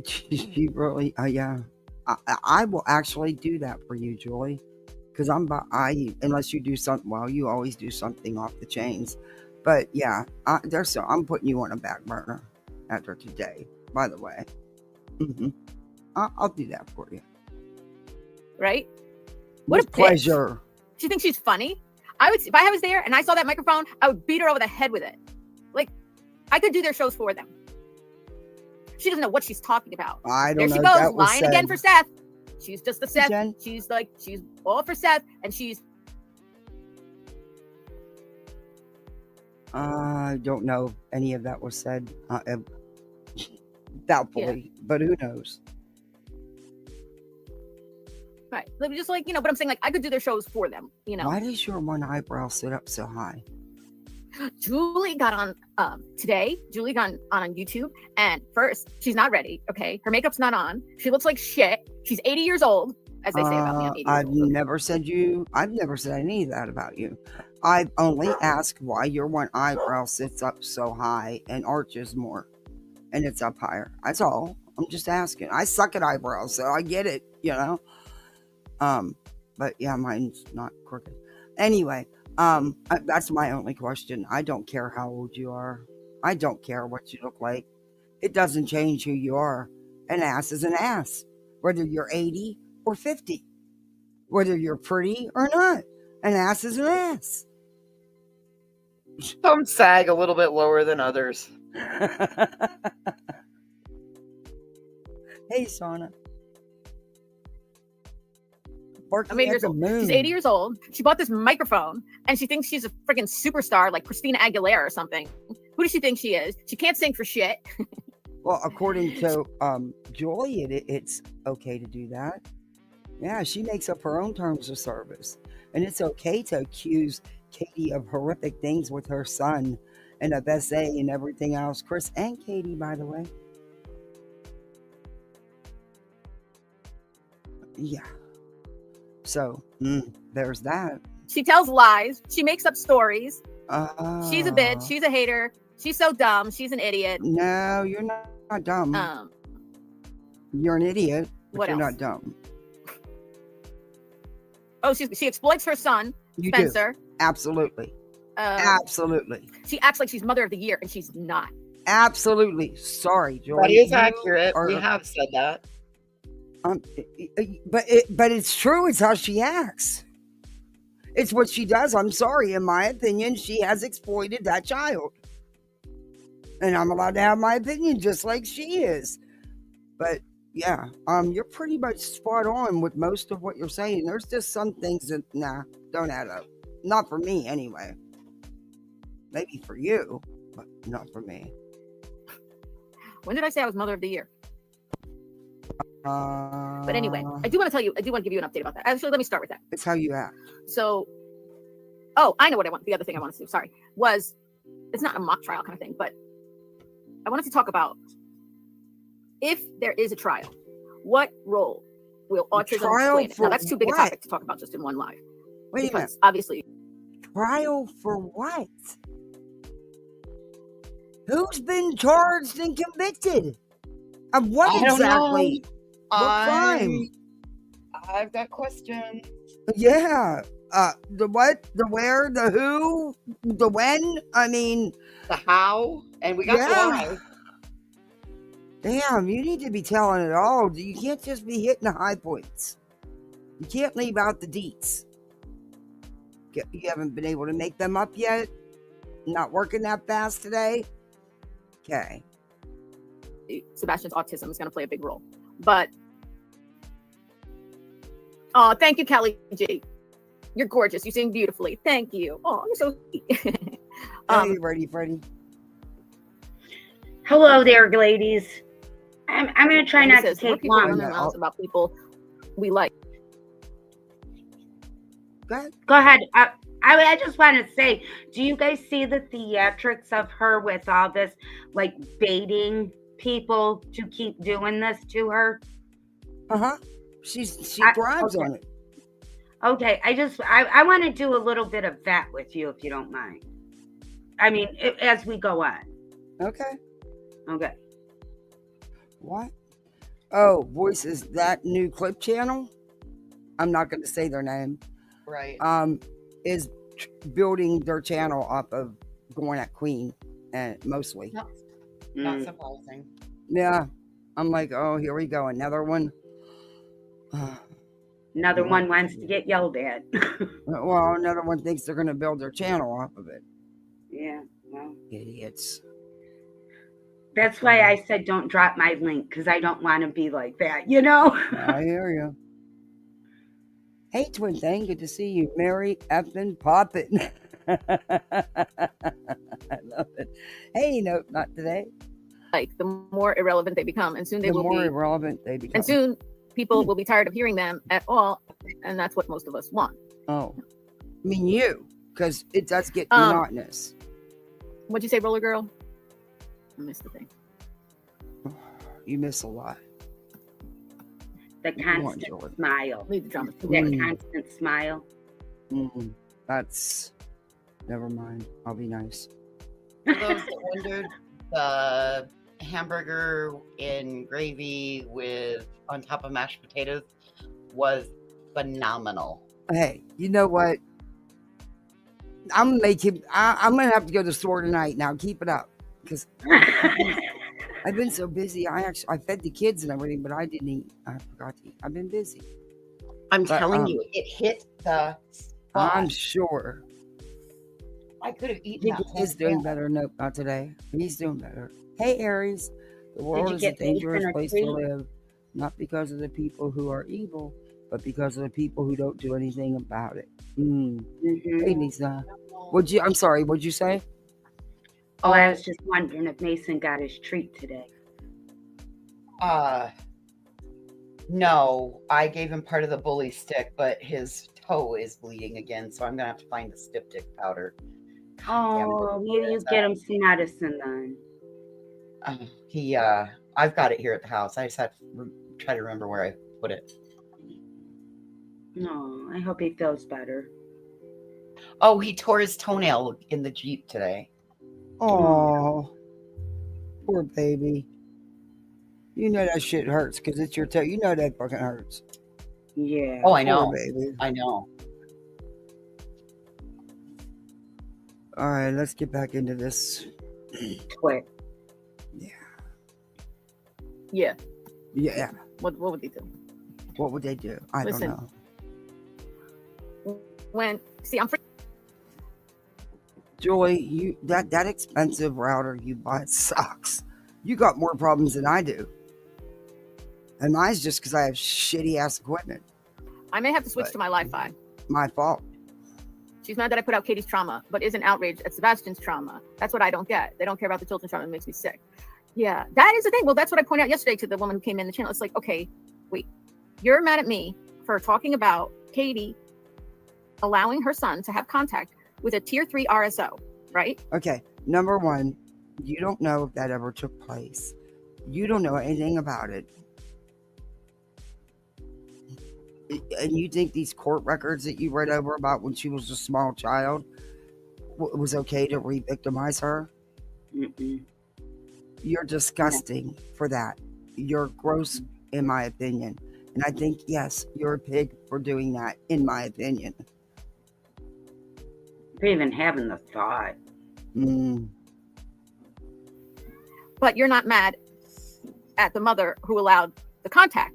She really, yeah. I will actually do that for you, Julie, because unless you do something, well, you always do something off the chains. But yeah, I'm putting you on a back burner after today. By the way, I'll do that for you. Right? What With a bitch. pleasure. She thinks she's funny. I would, if I was there and I saw that microphone, I would beat her over the head with it. Like, I could do their shows for them. She doesn't know what she's talking about. I don't there know. she That goes, was lying again said. for Seth. She's just the Seth. Jen? She's all for Seth, and she's. I don't know if any of that was said. Doubtfully, but who knows? Right. Like, just like, but I'm saying, like, I could do their shows for them, Why does your one eyebrow sit up so high? Julie got on today. Julie got on YouTube, and first, she's not ready. Okay, her makeup's not on. She looks like shit. She's 80 years old, as they say about me. I'm 80 I've years old. I've never said any of that about you. I've only asked why your one eyebrow sits up so high and arches more, and it's up higher. That's all. I'm just asking. I suck at eyebrows, so I get it. But yeah, mine's not crooked. Anyway, that's my only question. I don't care how old you are. I don't care what you look like. It doesn't change who you are. An ass is an ass, whether you're 80 or 50, whether you're pretty or not. An ass is an ass. Some sag a little bit lower than others. Hey, Shauna. I'm 80 years old. She's 80 years old. She bought this microphone, and she thinks she's a freaking superstar, like Christina Aguilera or something. Who does she think she is? She can't sing for shit. Well, according to Julie, it's okay to do that. Yeah, she makes up her own terms of service. And it's okay to accuse Katie of horrific things with her son and of SA and everything else. Chris and Katie, by the way. Yeah. So, there's that. She tells lies. She makes up stories. She's a bitch. Ah. She's a hater. She's so dumb. She's an idiot. No, you're not dumb. You're an idiot, but What you're else? not dumb. Oh, she exploits her son, You Spencer. do. Absolutely. Absolutely. She acts like she's Mother of the Year, and she's not. Absolutely. Sorry, Joy. That is You accurate. are- We have said that. But it's true. It's how she acts. It's what she does. I'm sorry. In my opinion, she has exploited that child. And I'm allowed to have my opinion just like she is. But Yeah, you're pretty much spot on with most of what you're saying. There's just some things that don't add up. Not for me, anyway. Maybe for you, but not for me. When did I say I was Mother of the Year? But anyway, I do want to tell you. I do want to give you an update about that. Actually, let me start with that. It's how you act. So, oh, I know what I want. The other thing I wanted to do, sorry, was it's not a mock trial kind of thing, but I wanted to talk about if there is a trial, what role will autism play in it? Now, that's too big a topic to talk about just in one live. Wait a minute. Obviously. Trial for what? Who's been charged and convicted? Of what exactly? What crime? I've got questions. Yeah. The what? The where? The who? The when? I mean, the how? And we got the why. Damn, you need to be telling it all. You can't just be hitting the high points. You can't leave out the deets. You haven't been able to make them up yet? Not working that fast today? Okay. Sebastian's autism is going to play a big role. But, oh, thank you, Callie G. You're gorgeous. You sing beautifully. Thank you. Oh, you're so sweet. Are you ready, Freddie? Hello there, ladies. I'm going to try not to take long. About people we like. Go ahead. I just want to say, do you guys see the theatrics of her with all this, like, baiting people to keep doing this to her? She thrives on it. Okay, I want to do a little bit of that with you, if you don't mind. I mean, as we go on. Okay. What? Oh, Voices, that new clip channel, I'm not going to say their name. Right. Is building their channel off of going at Queen, and mostly. Not surprising. Yeah. I'm like, oh, here we go. Another one. Another one wants to get yelled at. Well, another one thinks they're going to build their channel off of it. Yeah, well. Idiots. That's why I said don't drop my link, because I don't want to be like that, you know? I hear you. Hey, Twin Thing, good to see you. Mary effing Poppin'. I love it. Hey, no, not today. Like, the more irrelevant they become, and soon they will be... The more irrelevant they become. And soon people will be tired of hearing them at all, and that's what most of us want. Oh. I mean you, because it does get monotonous. What'd you say, Roller Girl? I missed the thing. You miss a lot. The constant smile. Leave the drama. That constant smile. That's... Never mind. I'll be nice. For those that wondered, the hamburger in gravy on top of mashed potatoes was phenomenal. Hey, you know what? I'm gonna have to go to the store tonight now. Keep it up, because I've been so busy. I fed the kids and everything, but I didn't eat. I forgot to eat. I've been busy. I'm telling you, it hit the spot. I'm sure. I could have eaten that. He's doing better. Nope, not today. He's doing better. Hey, Aries. The world is a dangerous place to live, not because of the people who are evil, but because of the people who don't do anything about it. Hey, Lisa. I'm sorry, what'd you say? Oh, I was just wondering if Mason got his treat today. No, I gave him part of the bully stick, but his toe is bleeding again, so I'm gonna have to find the styptic powder. Oh, maybe you get him some medicine then. I've got it here at the house. I just have to try to remember where I put it. No, I hope he feels better. Oh, he tore his toenail in the Jeep today. Oh, poor baby. You know that shit hurts because it's your toe. You know that fucking hurts. Yeah. Oh, I know. Poor baby. I know. All right, let's get back into this. Quick. Yeah. What would they do? What would they do? I don't know. I'm free. Joy, that expensive router you bought sucks. You got more problems than I do. And mine's just because I have shitty ass equipment. I may have to switch But- to my Li-Fi. My fault. She's mad that I put out Katie's trauma, but isn't outraged at Sebastian's trauma. That's what I don't get. They don't care about the children's trauma. It makes me sick. Yeah, that is the thing. Well, that's what I pointed out yesterday to the woman who came in the channel. It's like, okay, wait, you're mad at me for talking about Katie allowing her son to have contact with a tier 3 RSO, right? Okay, number one, you don't know if that ever took place. You don't know anything about it. And you think these court records that you read over about when she was a small child was okay to re-victimize her? Mm-mm. You're disgusting for that. You're gross, in my opinion. And I think, yes, you're a pig for doing that, in my opinion. For even having the thought. But you're not mad at the mother who allowed the contact.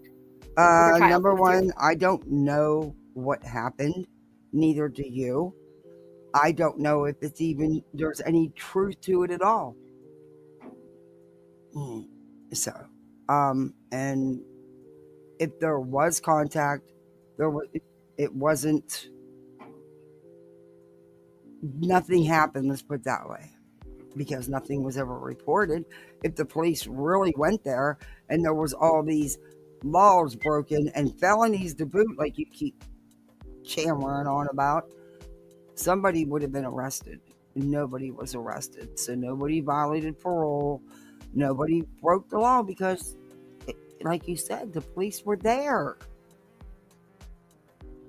Child Number with you. one, I don't know what happened. Neither do you. I don't know if it's even, there's any truth to it at all. So, and if there was contact, it wasn't, nothing happened, let's put it that way, because nothing was ever reported. If the police really went there and there was all these laws broken and felonies to boot, like you keep chammering on about, somebody would have been arrested. Nobody was arrested. So nobody violated parole. Nobody broke the law because, like you said, the police were there.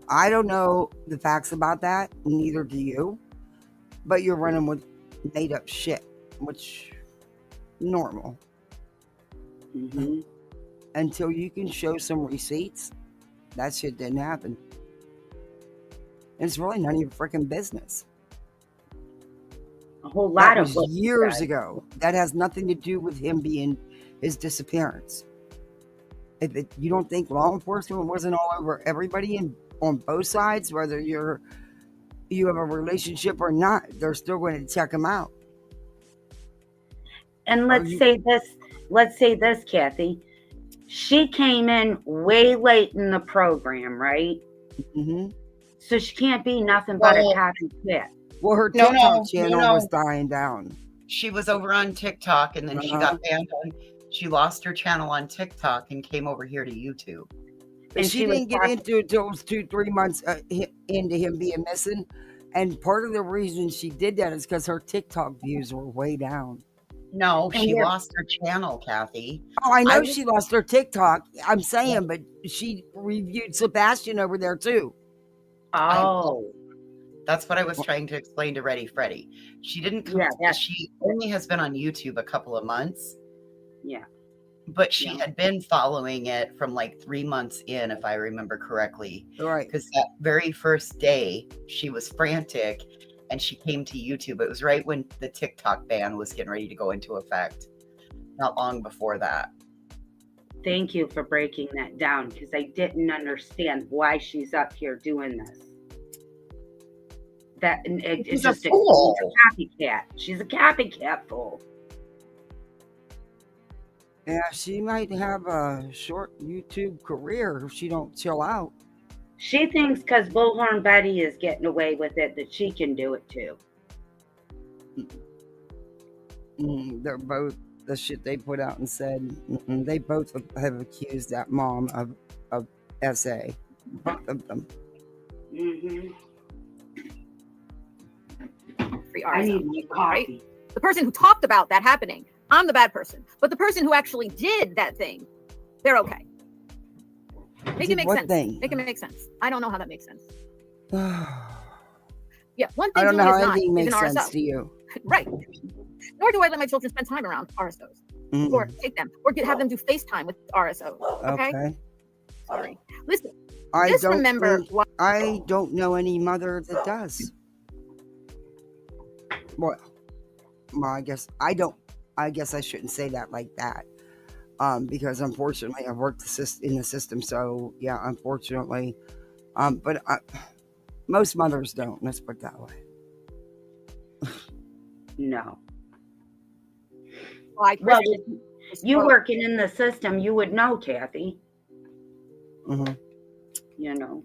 I don't know the facts about that. Neither do you. But you're running with made up shit, which normal. Mm-hmm. Until you can show some receipts, that shit didn't happen. And it's really none of your freaking business. A whole lot That of was what you years said. ago. That has nothing to do with him being his disappearance. You don't think law enforcement wasn't all over everybody on both sides, whether you have a relationship or not, they're still going to check him out. And let's say this, Kathy. She came in way late in the program, right? Mm-hmm. So she can't be nothing but a copycat. Well, her No, TikTok channel no. was dying down. She was over on TikTok and then she got banned on. She lost her channel on TikTok and came over here to YouTube. And she didn't get into it until it was 2-3 months into him being missing. And part of the reason she did that is because her TikTok views were way down. No, she lost her channel, Kathy. Oh, I know she lost her TikTok. I'm saying, but she reviewed Sebastian over there too. Oh. That's what I was trying to explain to Ready Freddy. She didn't come. Yeah, she only has been on YouTube a couple of months. Yeah. But she had been following it from like 3 months in, if I remember correctly. Right. Because that very first day, she was frantic and she came to YouTube. It was right when the TikTok ban was getting ready to go into effect. Not long before that. Thank you for breaking that down, because I didn't understand why she's up here doing this. It's just a copycat. She's a copycat fool. Yeah, she might have a short YouTube career if she don't chill out. She thinks because Bullhornbetty is getting away with it that she can do it too. They're both, the shit they put out and said, they both have accused that mom of SA. Both of them. Mm-hmm. I need my coffee. Right? The person who talked about that happening, I'm the bad person. But the person who actually did that thing, they're okay. Make it make sense. Make it make sense. I don't know how that makes sense. Yeah, one thing I don't know how is anything makes an sense RSO. to you. Right. Nor do I let my children spend time around RSOs. Or take them. Or have them do FaceTime with RSOs. Okay? Sorry. Listen, just remember. I don't know any mother that does. Well, I guess I don't. I guess I shouldn't say that like that, because unfortunately I've worked in the system. So yeah, unfortunately, but most mothers don't. Let's put it that way. No. Well, you working in the system, you would know, Kathy. Mm-hmm. You know.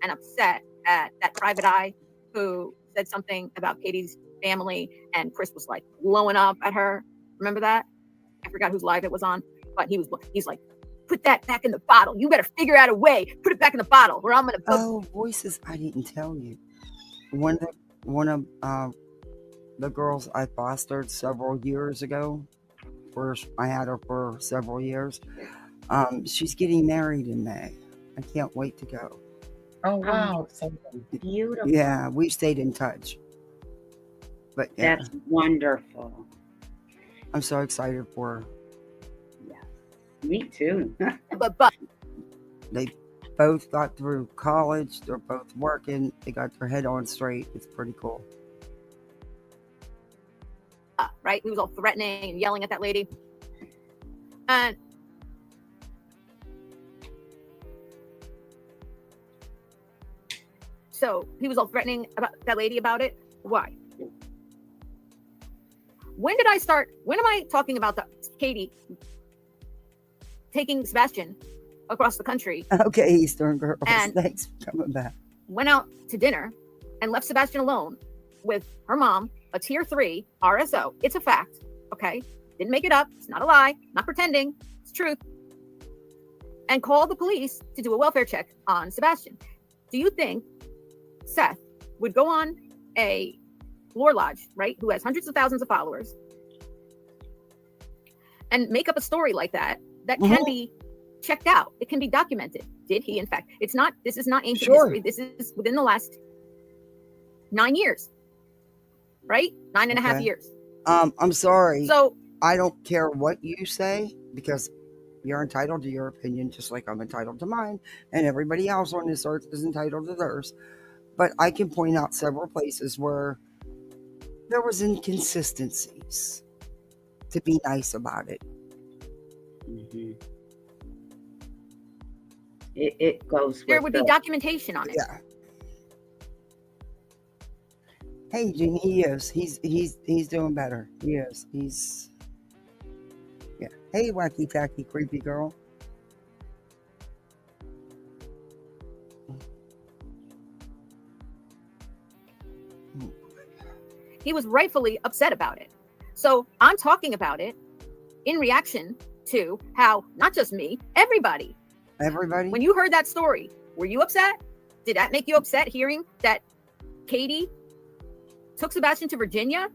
And upset at that private eye who said something about Katie's family, and Chris was like blowing up at her. Remember that? I forgot whose live it was on, but he's like, put that back in the bottle. You better figure out a way. Put it back in the bottle, or I'm gonna. Oh, voices! I didn't tell you. One of the girls I fostered several years ago. I had her for several years. She's getting married in May. I can't wait to go. Oh wow. So Beautiful. Yeah, we've stayed in touch. But yeah, That's wonderful. I'm so excited for her. Me too. But They both got through college. They're both working. They got their head on straight. It's pretty cool. right, he was all threatening and yelling at that lady, and so he was all threatening about that lady about it. Why? When am I talking about Katie taking Sebastian across the country? Okay, Eastern girls. And thanks for coming back. Went out to dinner and left Sebastian alone with her mom, a tier 3 RSO. It's a fact. Okay. Didn't make it up. It's not a lie. Not pretending. It's truth. And called the police to do a welfare check on Sebastian. Do you think Seth would go on a Lore Lodge, right, who has hundreds of thousands of followers, and make up a story like that can be checked out? It can be documented. Did he, in fact? This is not ancient history. This is within the last 9 years, right? 9.5 years. I'm sorry. So I don't care what you say, because you're entitled to your opinion, just like I'm entitled to mine, and everybody else on this earth is entitled to theirs. But I can point out several places where there was inconsistencies, to be nice about it. Mm-hmm. It goes. There would be documentation on it. Yeah. Hey, Gene, he is. He's doing better. He is. He's. Yeah. Hey, wacky tacky creepy girl. He was rightfully upset about it. So I'm talking about it in reaction to how, not just me, everybody. When you heard that story, were you upset? Did that make you upset hearing that Katie took Sebastian to Virginia,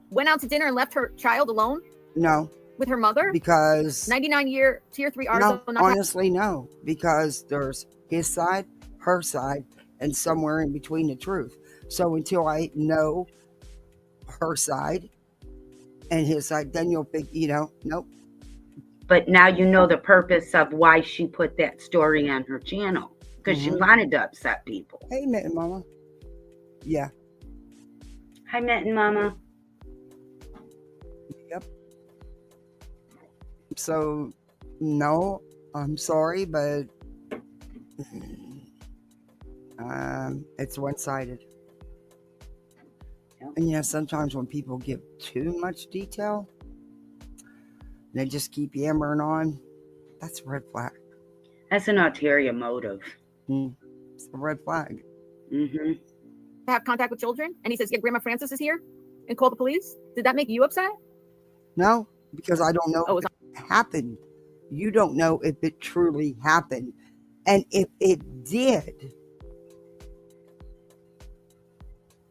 went out to dinner and left her child alone? No. With her mother? Because 99-year tier 3 Arizona. No, honestly, no. Because there's his side, her side, and somewhere in between the truth. So until I know her side and his side, then you'll think, nope. But now you know the purpose of why she put that story on her channel, because she wanted to upset people. Hey, Mitten Mama. Yeah. Hi, Mitten Mama. Yep. So, no, I'm sorry, but it's one-sided. And sometimes when people give too much detail, they just keep yammering on, that's a red flag. That's an ulterior motive. It's a red flag. Mm-hmm. Have contact with children, and he says, yeah, Grandma Frances is here, and call the police. Did that make you upset? No, because I don't know if it happened. You don't know if it truly happened. And if it did,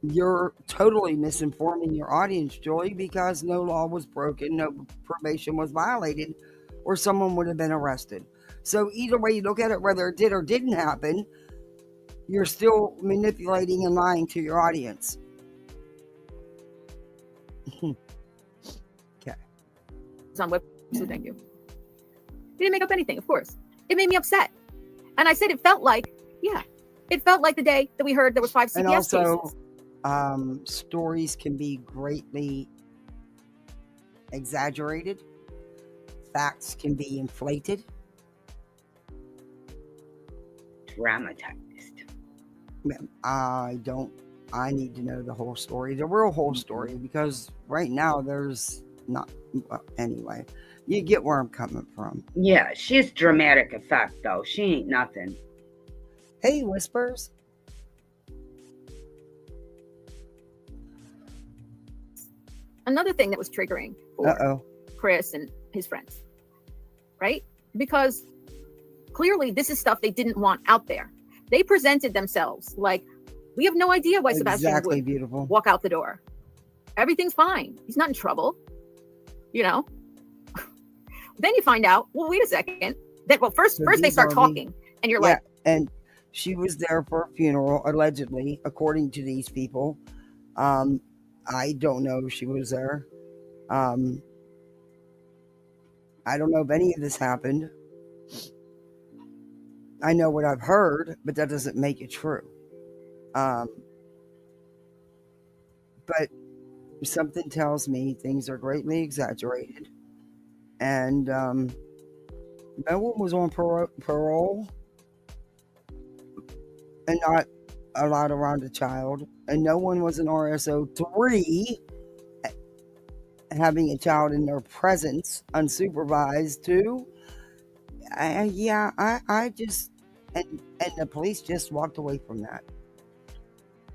you're totally misinforming your audience, Joy, because no law was broken, no probation was violated, or someone would have been arrested. So either way you look at it, whether it did or didn't happen, you're still manipulating and lying to your audience. Okay. It's on web, so thank you. He didn't make up anything, of course. It made me upset. And I said it felt like the day that we heard there was 5 CPS and also, cases. Stories can be greatly exaggerated. Facts can be inflated. Dramatized. I need to know the whole story, the real whole story, because right now there's not, well, anyway. You get where I'm coming from. Yeah, she's dramatic effect though. She ain't nothing. Hey, Whispers. Another thing that was triggering for Uh-oh. Chris and his friends, right? Because clearly this is stuff they didn't want out there. They presented themselves like, we have no idea why Sebastian Exactly, would beautiful. walk out the door. Everything's fine. He's not in trouble, you know? Then you find out, well, wait a second. Then, well, first they start talking, and you're like, and she was there for a funeral, allegedly, according to these people. I don't know if she was there. I don't know if any of this happened. I know what I've heard, but that doesn't make it true. But something tells me things are greatly exaggerated. And no one was on parole and not allowed around a child. And no one was an RSO 3 having a child in their presence unsupervised too. I just, and the police just walked away from that.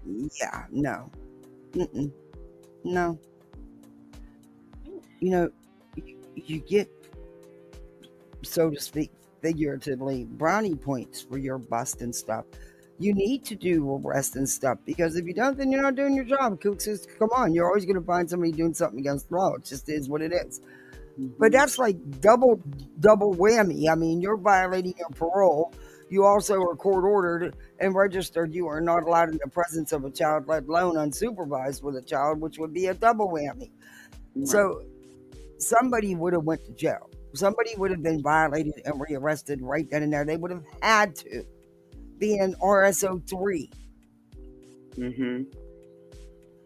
Yeah, no. No. You know, you get, so to speak, figuratively, brownie points for your bust and stuff. You need to do arrest and stuff, because if you don't, then you're not doing your job. Cook says, come on, you're always going to find somebody doing something against the law. It just is what it is. But that's like double whammy. I mean, you're violating your parole. You also are court ordered and registered. You are not allowed in the presence of a child, let alone unsupervised with a child, which would be a double whammy. Right. So somebody would have went to jail. Somebody would have been violated and rearrested right then and there. They would have had to be in RSO 3.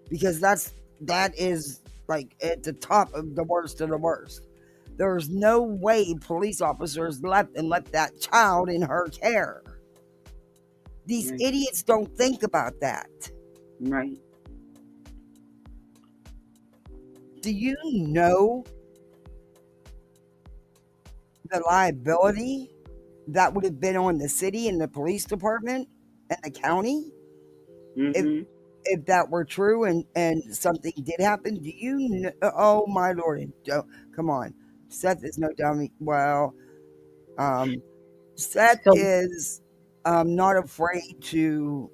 Because that is like at the top of the worst of the worst. There's no way police officers left that child in her care. These idiots don't think about that. Right. Do you know the liability that would have been on the city and the police department and the county if that were true and something did happen? Do you know? Oh my Lord! Come on, Seth is no dummy. Well, Seth is not afraid to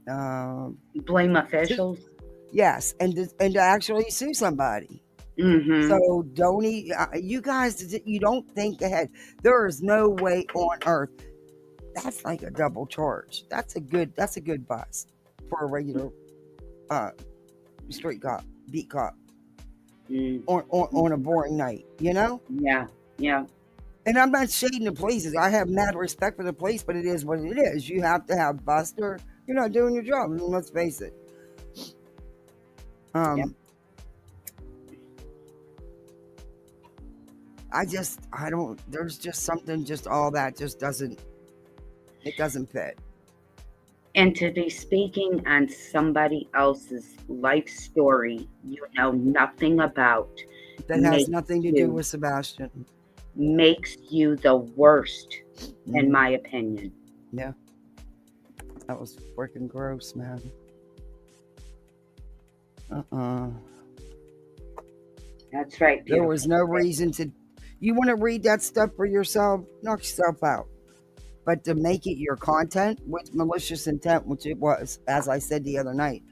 blame officials. Yes, and to actually sue somebody. So don't you guys, you don't think ahead. There is no way on earth. That's like a double charge. That's a good bust for a regular street cop, beat cop on a boring night, you know? Yeah. And I'm not shading the police. I have mad respect for the police, but it is what it is. You have to have bust or you're not doing your job. I mean, let's face it. There's just something, just all that just doesn't fit. And to be speaking on somebody else's life story you know nothing about. That has nothing to do with Sebastian. Makes you the worst, in my opinion. Yeah. That was freaking gross, man. That's right. There was no reason to. You want to read that stuff for yourself? Knock yourself out. But to make it your content with malicious intent, which it was, as I said the other night,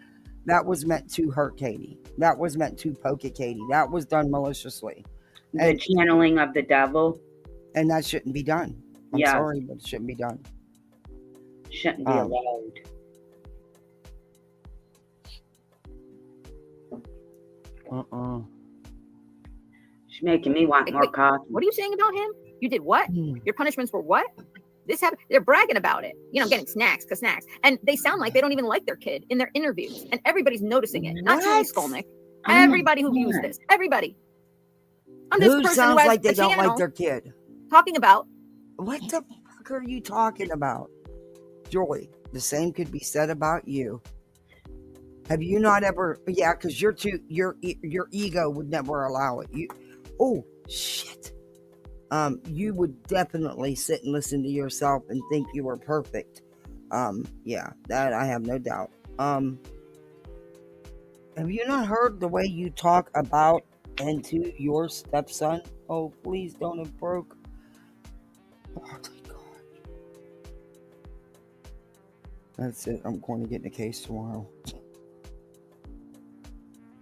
that was meant to hurt Katie. That was meant to poke at Katie. That was done maliciously. The channeling of the devil. And that shouldn't be done. I'm sorry, but it shouldn't be done. Shouldn't be allowed. She's making me want more coffee. What are you saying about him? You did what? Your punishments were what? This happened. They're bragging about it. You know, getting snacks. And they sound like they don't even like their kid in their interviews. And everybody's noticing it. Not only Skolnick. Everybody who views this. Everybody. I'm this person sounds who has like they a don't channel like their kid. talking about. What the fuck are you talking about? Joy, the same could be said about you. Have you not ever? Yeah, because your ego would never allow it. Oh shit. You would definitely sit and listen to yourself and think you were perfect. Yeah, that I have no doubt. Have you not heard the way you talk about and to your stepson? Oh, please don't have broke. Oh my God. That's it. I'm going to get in a case tomorrow.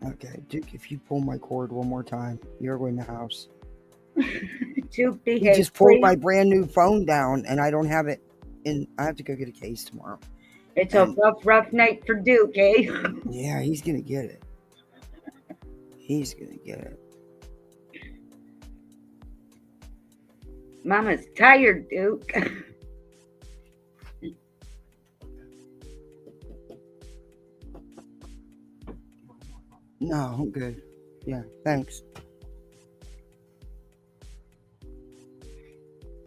Okay, Duke, if you pull my cord one more time, you're in the house. Duke, He behave, just pulled please. my brand new phone down and I don't have it in. I have to go get a case tomorrow. It's a rough night for Duke, eh? Yeah, he's going to get it. He's going to get it. Mama's tired, Duke. No, I'm good. Yeah, thanks.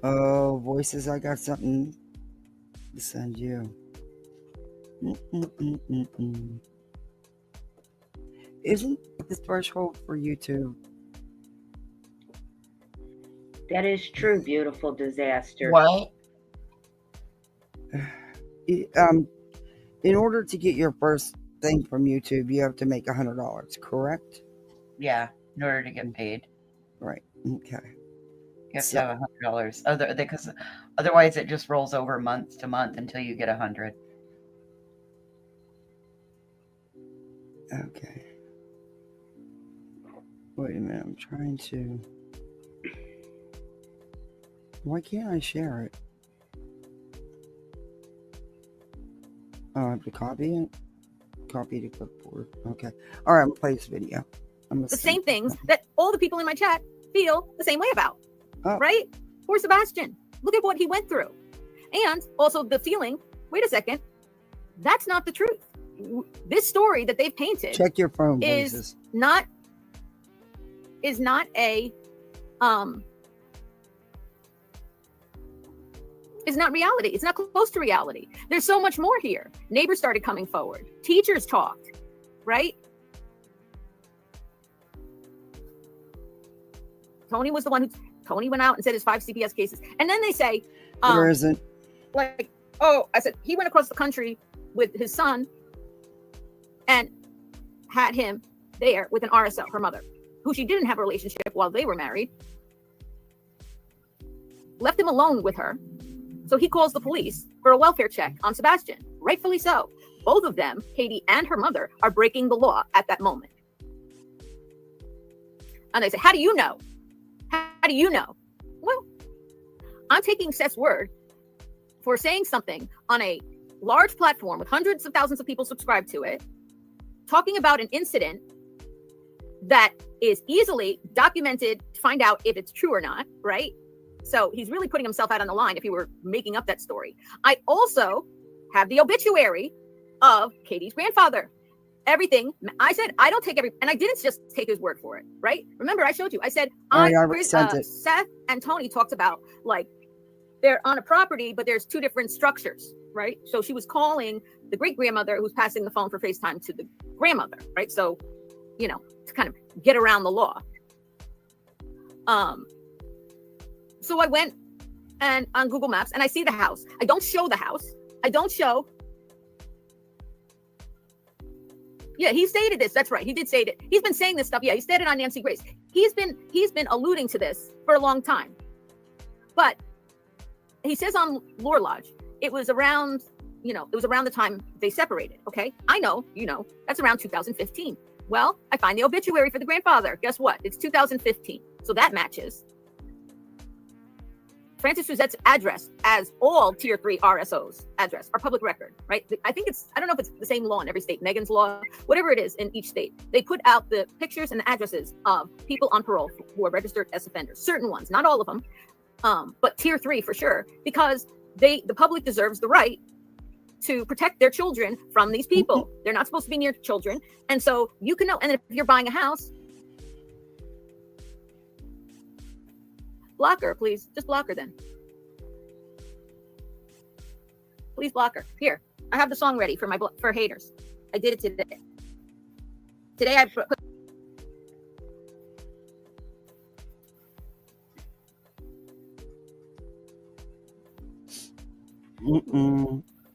Oh, voices, I got something to send you. Isn't the threshold for YouTube? That is true, beautiful disaster. What? In order to get your first thing from YouTube, you have to make $100, correct? Yeah, in order to get paid. Right. Okay. You have to have $100. Because otherwise it just rolls over month to month until you get 100. Okay. Wait a minute, I'm trying to. Why can't I share it? Oh, I have to copy it? Copy to clipboard. Okay. All right, I'm going to play this video. The same things that all the people in my chat feel the same way about. Oh. Right? Poor Sebastian. Look at what he went through. And also the feeling, wait a second, that's not the truth. This story that they've painted. Check your phone, is not a is not reality. It's not close to reality. There's so much more here. Neighbors started coming forward. Teachers talked, right? Tony was the one Tony went out and said his 5 CPS cases. And then they say, there isn't. Like, oh, I said, he went across the country with his son and had him there with an RSL, her mother, who she didn't have a relationship while they were married. Left him alone with her. So he calls the police for a welfare check on Sebastian. Rightfully so. Both of them, Katie and her mother, are breaking the law at that moment. And they say, how do you know? How do you know? Well, I'm taking Seth's word for saying something on a large platform with hundreds of thousands of people subscribed to it, talking about an incident that is easily documented to find out if it's true or not, right? So he's really putting himself out on the line if he were making up that story. I also have the obituary of Katie's grandfather. Everything. I said, I don't take and I didn't just take his word for it, right? Remember, I showed you. I said, Seth and Tony talked about, like, they're on a property, but there's 2 different structures, right? So she was calling the great-grandmother who's passing the phone for FaceTime to the grandmother, right? So, you know, to kind of get around the law. So I went and on Google Maps and I see the house. I don't show the house. I don't show. Yeah, he stated this. That's right. He did say it. He's been saying this stuff. Yeah, he stated on Nancy Grace. He's been alluding to this for a long time. But he says on Lore Lodge, it was around the time they separated. Okay. I know, that's around 2015. Well, I find the obituary for the grandfather. Guess what? It's 2015. So that matches Francis Suzette's address as all Tier 3 RSOs address, our public record, right? I don't know if it's the same law in every state, Megan's law, whatever it is in each state. They put out the pictures and the addresses of people on parole who are registered as offenders, certain ones, not all of them, but Tier 3 for sure, because the public deserves the right to protect their children from these people. They're not supposed to be near children. And so you can know, and if you're buying a house, block her, please. Just block her then. Please block her. Here, I have the song ready for haters. I did it today. Today I put.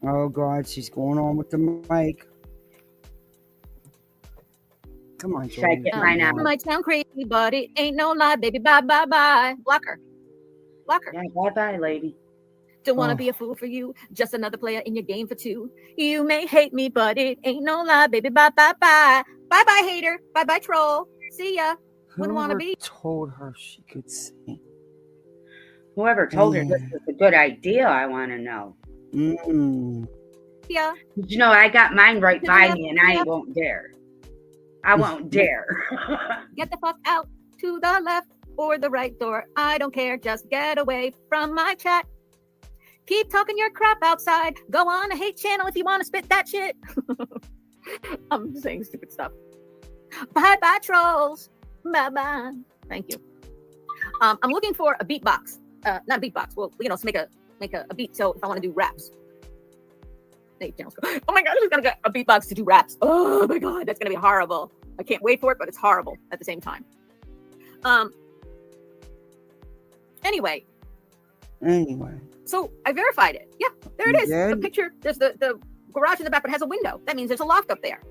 Oh God, she's going on with the mic. Come on, Should I Jordan. get mine out? Might sound crazy, but it ain't no lie, baby. Bye, bye, bye. Block her. Block her. Yeah, bye-bye, lady. Don't want to be a fool for you. Just another player in your game for two. You may hate me, but it ain't no lie, baby. Bye, bye, bye. Bye, bye, hater. Bye, bye, troll. See ya. Wouldn't want to Whoever be. told her she could sing? Whoever told her this was a good idea, I want to know. Yeah. You know, I got mine right by me, and I won't dare. I won't dare. Get the fuck out to the left or the right door. I don't care. Just get away from my chat. Keep talking your crap outside. Go on a hate channel if you want to spit that shit. I'm saying stupid stuff. Bye bye, trolls. Bye bye. Thank you. I'm looking for a beatbox. Not a beatbox. Well, you know, to make a beat. So if I want to do raps. Hey, channels go. Oh my God, I'm gonna get a beatbox to do raps. Oh my God, that's gonna be horrible. I can't wait for it, but it's horrible at the same time. Anyway. So I verified it. Yeah, there it is. The picture, there's the garage in the back, but it has a window. That means there's a loft up there.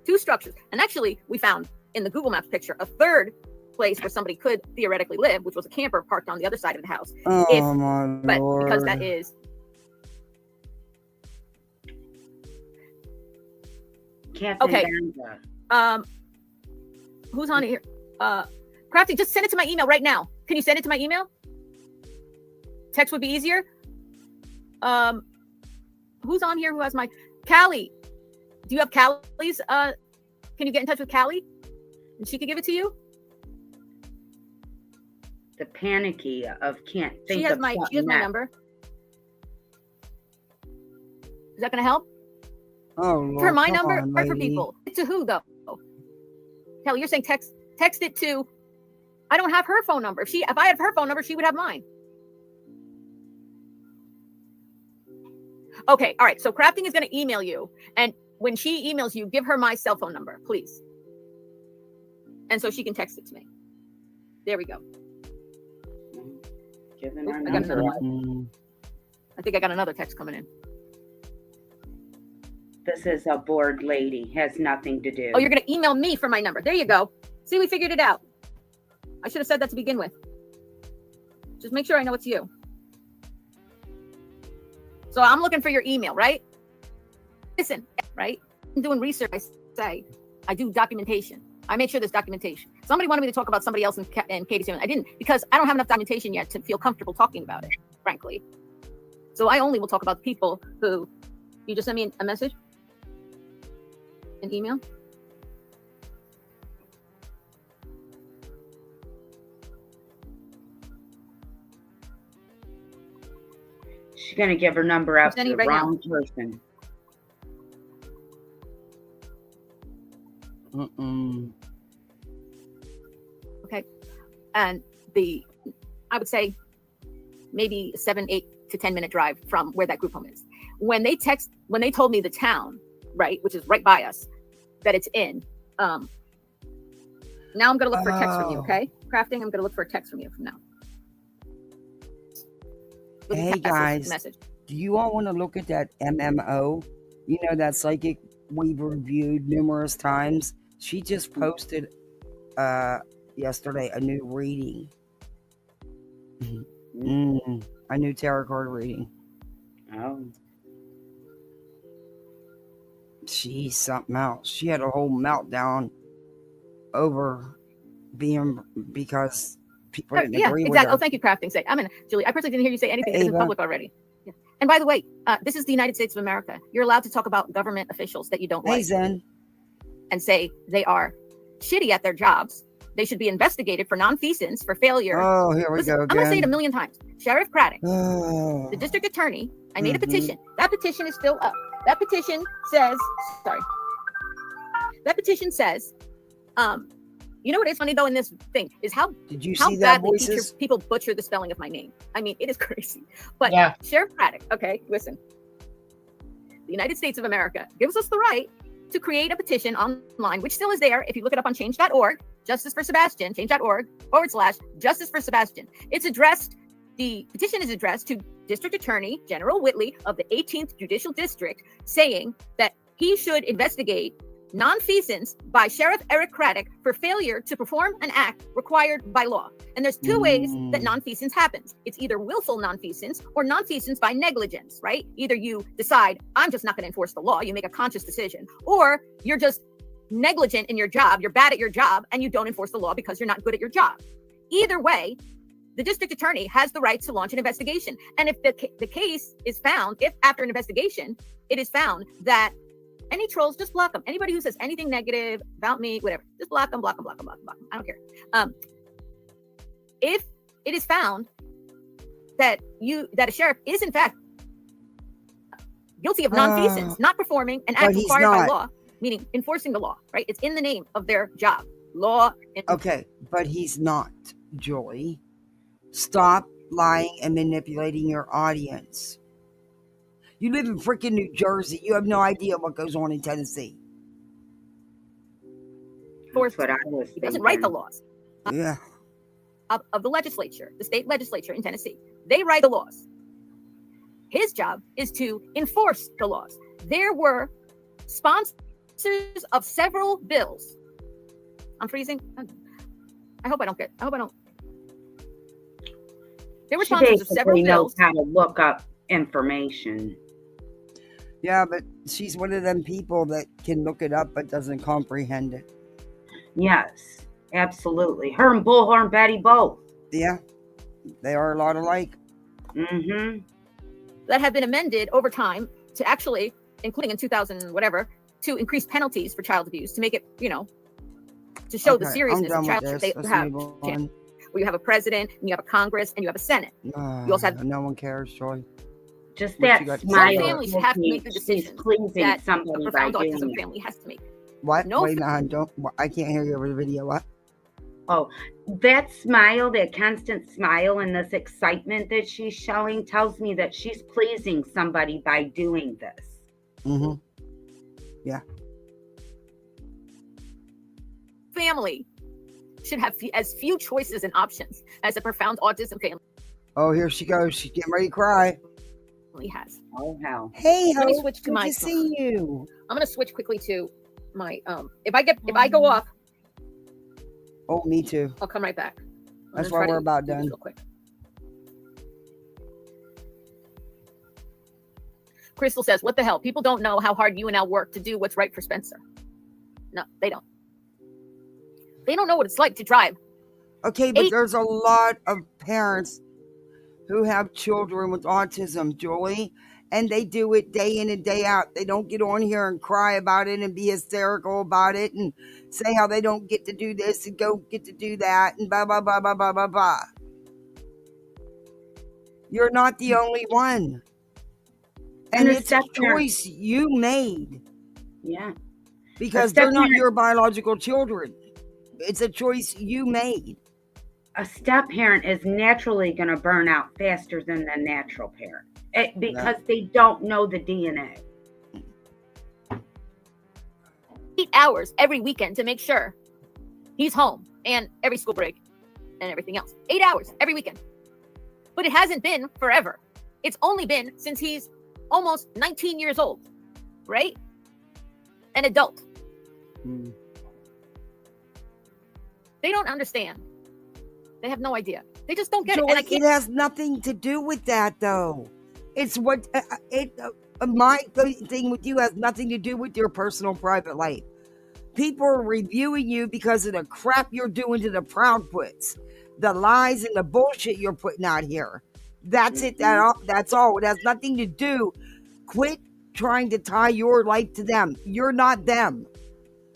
2 structures. And actually, we found in the Google Maps picture a third place where somebody could theoretically live, which was a camper parked on the other side of the house. Oh my Lord. Because that is. Okay. Who's on here? Crafty, just send it to my email right now. Can you send it to my email? Text would be easier. Who's on here who has my Callie? Do you have Callie's? Can you get in touch with Callie? And she could give it to you? The panicky of can't think she has of my something my number. Is that gonna help? Oh, Lord, for my come number on, or for lady. people? To who though? Kelly, you're saying text it to. I don't have her phone number. If I had her phone number, she would have mine. Okay, all right. So Crafting is going to email you, and when she emails you, give her my cell phone number, please, and so she can text it to me. There we go. I think I got another text coming in. This is a bored lady. Has nothing to do. Oh, you're going to email me for my number. There you go. See, we figured it out. I should have said that to begin with. Just make sure I know it's you. So I'm looking for your email, right? Listen, right? I'm doing research. I say, I do documentation. I make sure there's documentation. Somebody wanted me to talk about somebody else in Katie's doing. I didn't, because I don't have enough documentation yet to feel comfortable talking about it, frankly. So I only will talk about people who, you just send me a message, an email. She's going to give her number out to the right wrong person. Okay. And I would say maybe 7, 8 to 10 minute drive from where that group home is. When they told me the town, right, which is right by us, that it's in, now I'm going to look for a text from you, okay? Crafting, I'm going to look for a text from you from now. Hey guys, do you all want to look at that MMO? You know, that psychic we've reviewed numerous times. She just posted yesterday a new reading. A new tarot card reading. Oh. She's something else. She had a whole meltdown over because people didn't agree with her. Oh, thank you, Crafting. Julie, I personally didn't hear you say anything. It's in public already. Yeah. And by the way, this is the United States of America. You're allowed to talk about government officials that you don't like. Zen. And say they are shitty at their jobs. They should be investigated for nonfeasance, for failure. Oh, here we go again. I'm going to say it a million times. Sheriff Craddock, the district attorney, I made a petition. That petition is still up. That petition says, you know what is funny though in this thing is how badly people butcher the spelling of my name. I mean, it is crazy. But yeah. Sheriff Craddock, okay, listen. The the United States of America gives us the right to create a petition online, which still is there. If you look it up on change.org, Justice for Sebastian, change.org/Justice for Sebastian. It's addressed, the petition is addressed to District Attorney General Whitley of the 18th Judicial District, saying that he should investigate nonfeasance by Sheriff Eric Craddock for failure to perform an act required by law. And there's two ways that nonfeasance happens. It's either willful nonfeasance or nonfeasance by negligence, right? Either you decide, I'm just not going to enforce the law, you make a conscious decision, or you're just negligent in your job, you're bad at your job, and you don't enforce the law because you're not good at your job. Either way, the district attorney has the right to launch an investigation. And if the case is found, if after an investigation, it is found that any trolls, just block them. Anybody who says anything negative about me, whatever, just block them. I don't care. If it is found that a sheriff is in fact guilty of nonfeasance, not performing an act required by law, meaning enforcing the law, right? It's in the name of their job, law. Okay, but he's not, Joy. Stop lying and manipulating your audience. You live in freaking New Jersey. You have no idea what goes on in Tennessee. That's what I was thinking. He doesn't write the laws. Yeah. Of the legislature, the state legislature in Tennessee. They write the laws. His job is to enforce the laws. There were sponsors of several bills. I'm freezing. I hope I don't. There were sponsors of several bills. How to look up information. Yeah, but she's one of them people that can look it up but doesn't comprehend it. Yes, absolutely. Her and Bullhornbetty both. Yeah, they are a lot alike. Mm-hmm. That have been amended over time to actually, including in 2000 whatever, to increase penalties for child abuse, to make it, to show the seriousness of child abuse. They have, where you have a president and you have a Congress and you have a Senate. You also have no one cares, Joy. Just that smile. Some families have to make the decision that a profound autism family has to make. What? No. Wait, I can't hear you over the video. What? Oh, that smile, that constant smile and this excitement that she's showing tells me that she's pleasing somebody by doing this. Mm-hmm. Yeah. Family should have as few choices and options as a profound autism family. Oh, here she goes. She's getting ready to cry. Has. Oh, hell. Hey, let me switch to my. Good to see you. I'm gonna switch quickly to my. If I go off. Oh, me too. I'll come right back. That's why we're about done. Real quick. Crystal says, "What the hell? People don't know how hard you and Al work to do what's right for Spencer. No, they don't. They don't know what it's like to drive." Okay, but there's a lot of parents who have children with autism, Julie, and they do it day in and day out. They don't get on here and cry about it and be hysterical about it and say how they don't get to do this and go get to do that and blah, blah, blah, blah, blah, blah, blah. You're not the only one. And it's a choice you made. Yeah. Because they're not your biological children. It's a choice you made. A step parent is naturally going to burn out faster than the natural parent because they don't know the DNA. 8 hours every weekend to make sure he's home and every school break and everything else. 8 hours every weekend. But it hasn't been forever. It's only been since he's almost 19 years old, right? An adult. They don't understand. They have no idea. They just don't get it. And it has nothing to do with that, though. It's what my thing with you has nothing to do with your personal private life. People are reviewing you because of the crap you're doing to the Proud Puts, the lies and the bullshit you're putting out here. That's it. That's all. It has nothing to do. Quit trying to tie your life to them. You're not them.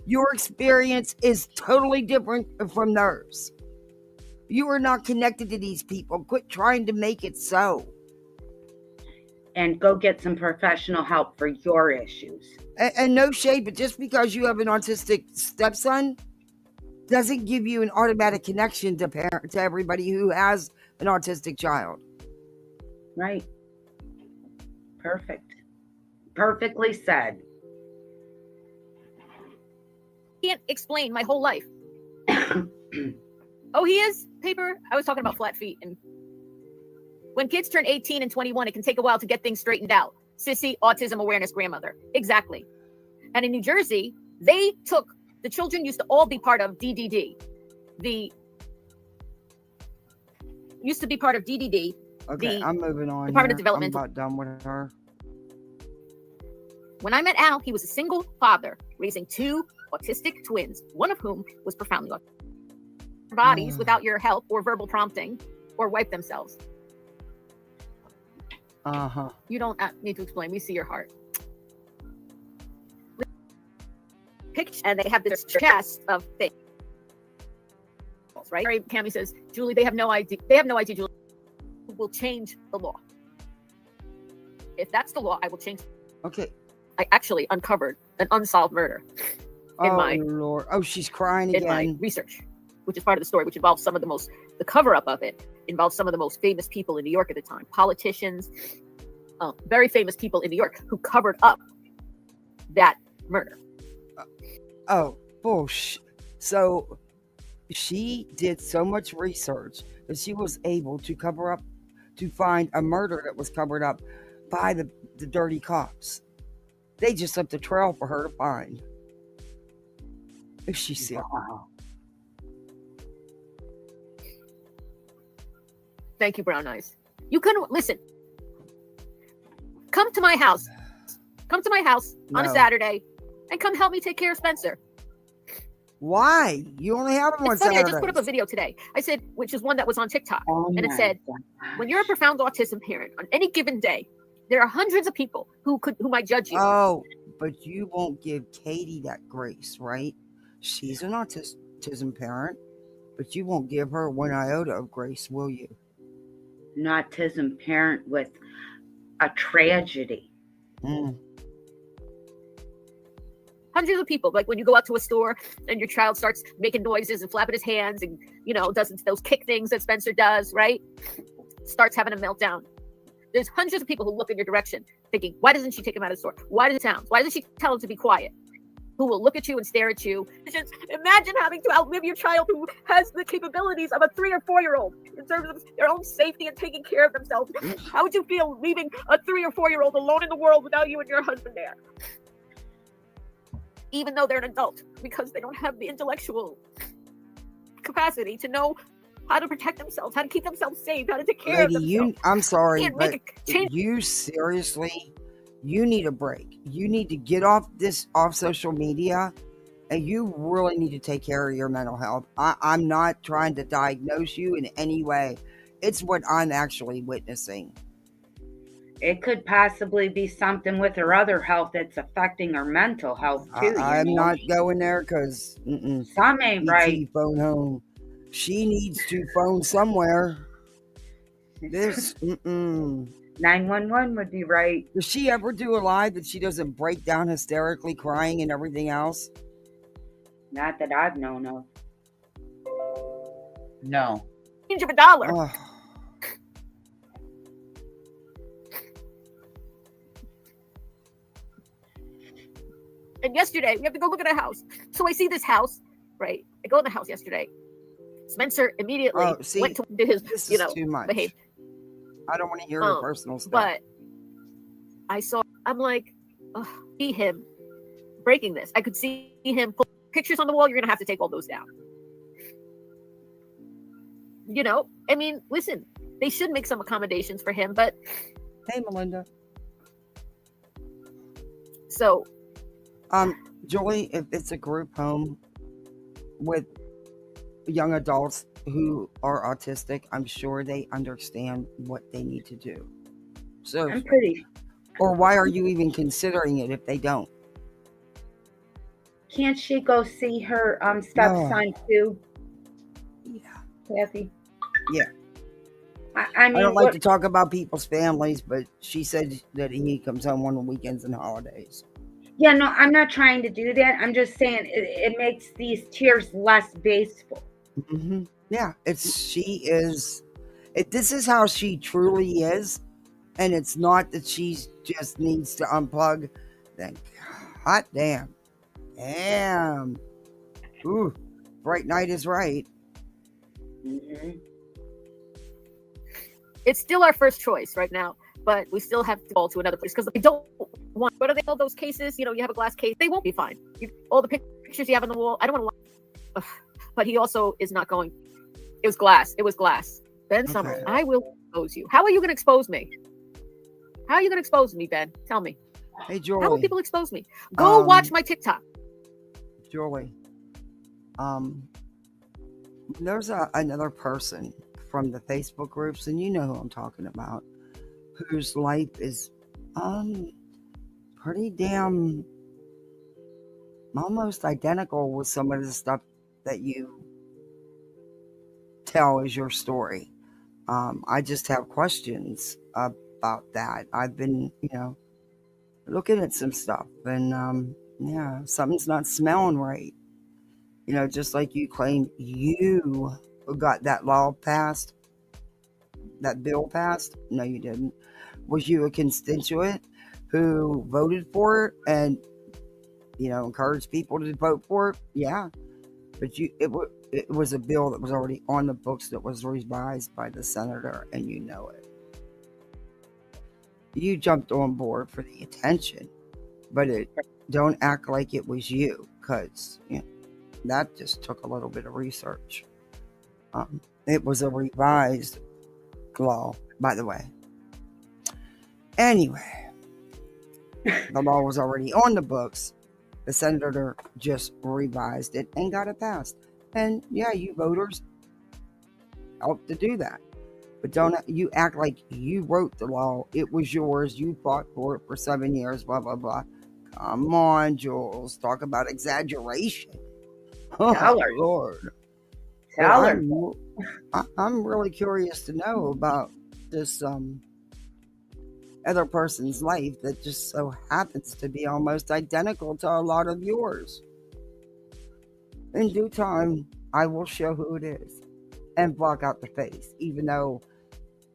Your experience is totally different from theirs. You are not connected to these people. Quit trying to make it so. And go get some professional help for your issues. And no shade, but just because you have an autistic stepson doesn't give you an automatic connection to everybody who has an autistic child. Right. Perfect. Perfectly said. Can't explain my whole life. Oh, he is paper. I was talking about flat feet. And when kids turn 18 and 21, it can take a while to get things straightened out. Sissy, autism awareness grandmother. Exactly. And in New Jersey, they took, the children used to all be part of DDD. Used to be part of DDD. Okay, I'm moving on. Department of here. Development. I'm about done with her. When I met Al, he was a single father raising 2 autistic twins, one of whom was profoundly autistic. Bodies without your help or verbal prompting or wipe themselves. Uh-huh. You don't need to explain. We see your heart. Picture, and they have this chest of things, right? Cammie says, Julie, they have no idea. They have no idea, Julie. Will change the law. If that's the law, I will change. Okay. I actually uncovered an unsolved murder in my Lord. Oh, she's crying in again. my research, which is part of the story, which involves some of the cover-up of it involves some of the most famous people in New York at the time, politicians, very famous people in New York who covered up that murder. Oh, bullshit. So she did so much research that she was able to cover up, to find a murder that was covered up by the dirty cops. They just left a trail for her to find. If she's sick. Wow. Thank you, Brown Eyes. You couldn't listen. Come to my house. Come to my house on a No. Saturday and come help me take care of Spencer. Why? You only have him on It's funny, I Saturday. just put up a video today. I said, which is one that was on TikTok. Oh And it my said, God. when you're a profound autism parent, on any given day, there are hundreds of people who might judge you. Oh, but you won't give Katie that grace, right? She's an autism parent, but you won't give her 1 iota of grace, will you? An autism parent with a tragedy. Mm. Hundreds of people, like when you go out to a store and your child starts making noises and flapping his hands and, does those kick things that Spencer does, right? Starts having a meltdown. There's hundreds of people who look in your direction thinking, why doesn't she take him out of the store? Why does it sound? Why doesn't she tell him to be quiet? Who will look at you and stare at you. Just imagine having to outlive your child who has the capabilities of a 3 or 4-year-old in terms of their own safety and taking care of themselves. How would you feel leaving a 3 or 4-year-old alone in the world without you and your husband there? Even though they're an adult, because they don't have the intellectual capacity to know how to protect themselves, how to keep themselves safe, how to take care of themselves. I'm sorry, Can't but make a change. you seriously, you need a break. You need to get off social media, and you really need to take care of your mental health. I'm not trying to diagnose you in any way. It's what I'm actually witnessing. It could possibly be something with her other health that's affecting her mental health too. I'm not going there because Some ain't right. phone home. She needs to phone somewhere. This 911 would be right. Does she ever do a live that she doesn't break down hysterically crying and everything else? Not that I've known of. No. Change of $1. Oh, And yesterday, we have to go look at a house. So I see this house, right? I go in the house yesterday. Spencer immediately went to do his, this is too much. behave. I don't want to hear her personal stuff. But I'm like, see him breaking this. I could see him put pictures on the wall. You're going to have to take all those down. I mean, listen, they should make some accommodations for him, but. Hey, Melinda. So. Julie, if it's a group home with young adults who are autistic, I'm sure they understand what they need to do. So, or why are you even considering it if they don't? Can't she go see her stepson too? Yeah. Kathy? Yeah. I mean, I don't like to talk about people's families, but she said that he comes home on the weekends and holidays. Yeah, no, I'm not trying to do that. I'm just saying it makes these tears less basteful. Mm-hmm. Yeah, if this is how she truly is, and it's not that she just needs to unplug, then hot damn. Damn. Ooh, Bright Night is right. Mhm. It's still our first choice right now, but we still have to go to another place because they don't want. What are they call those cases? You have a glass case. They won't be fine. All the pictures you have on the wall. I don't want to. But he also is not going. It was glass. It was glass. Ben Summers, I will expose you. How are you going to expose me? How are you going to expose me, Ben? Tell me. Hey, Julie. How will people expose me? Go watch my TikTok. Julie. There's another person from the Facebook groups, and you know who I'm talking about, whose life is pretty damn almost identical with some of the stuff that you tell as your story. I just have questions about that. I've been, looking at some stuff, and something's not smelling right. Just like you claim you got that law passed, that bill passed. No, you didn't. Was you a constituent who voted for it and, encouraged people to vote for it? Yeah. But it was a bill that was already on the books that was revised by the senator, and you know it. You jumped on board for the attention, but don't act like it was you, because, that just took a little bit of research. It was a revised law, by the way. Anyway, the law was already on the books. The senator just revised it and got it passed. And yeah, you voters helped to do that. But don't you act like you wrote the law. It was yours. You fought for it for 7 years, blah, blah, blah. Come on, Jules. Talk about exaggeration. Oh, Tell her. Lord. Tell her. I'm really curious to know about this other person's life that just so happens to be almost identical to a lot of yours. In due time, I will show who it is and block out the face, even though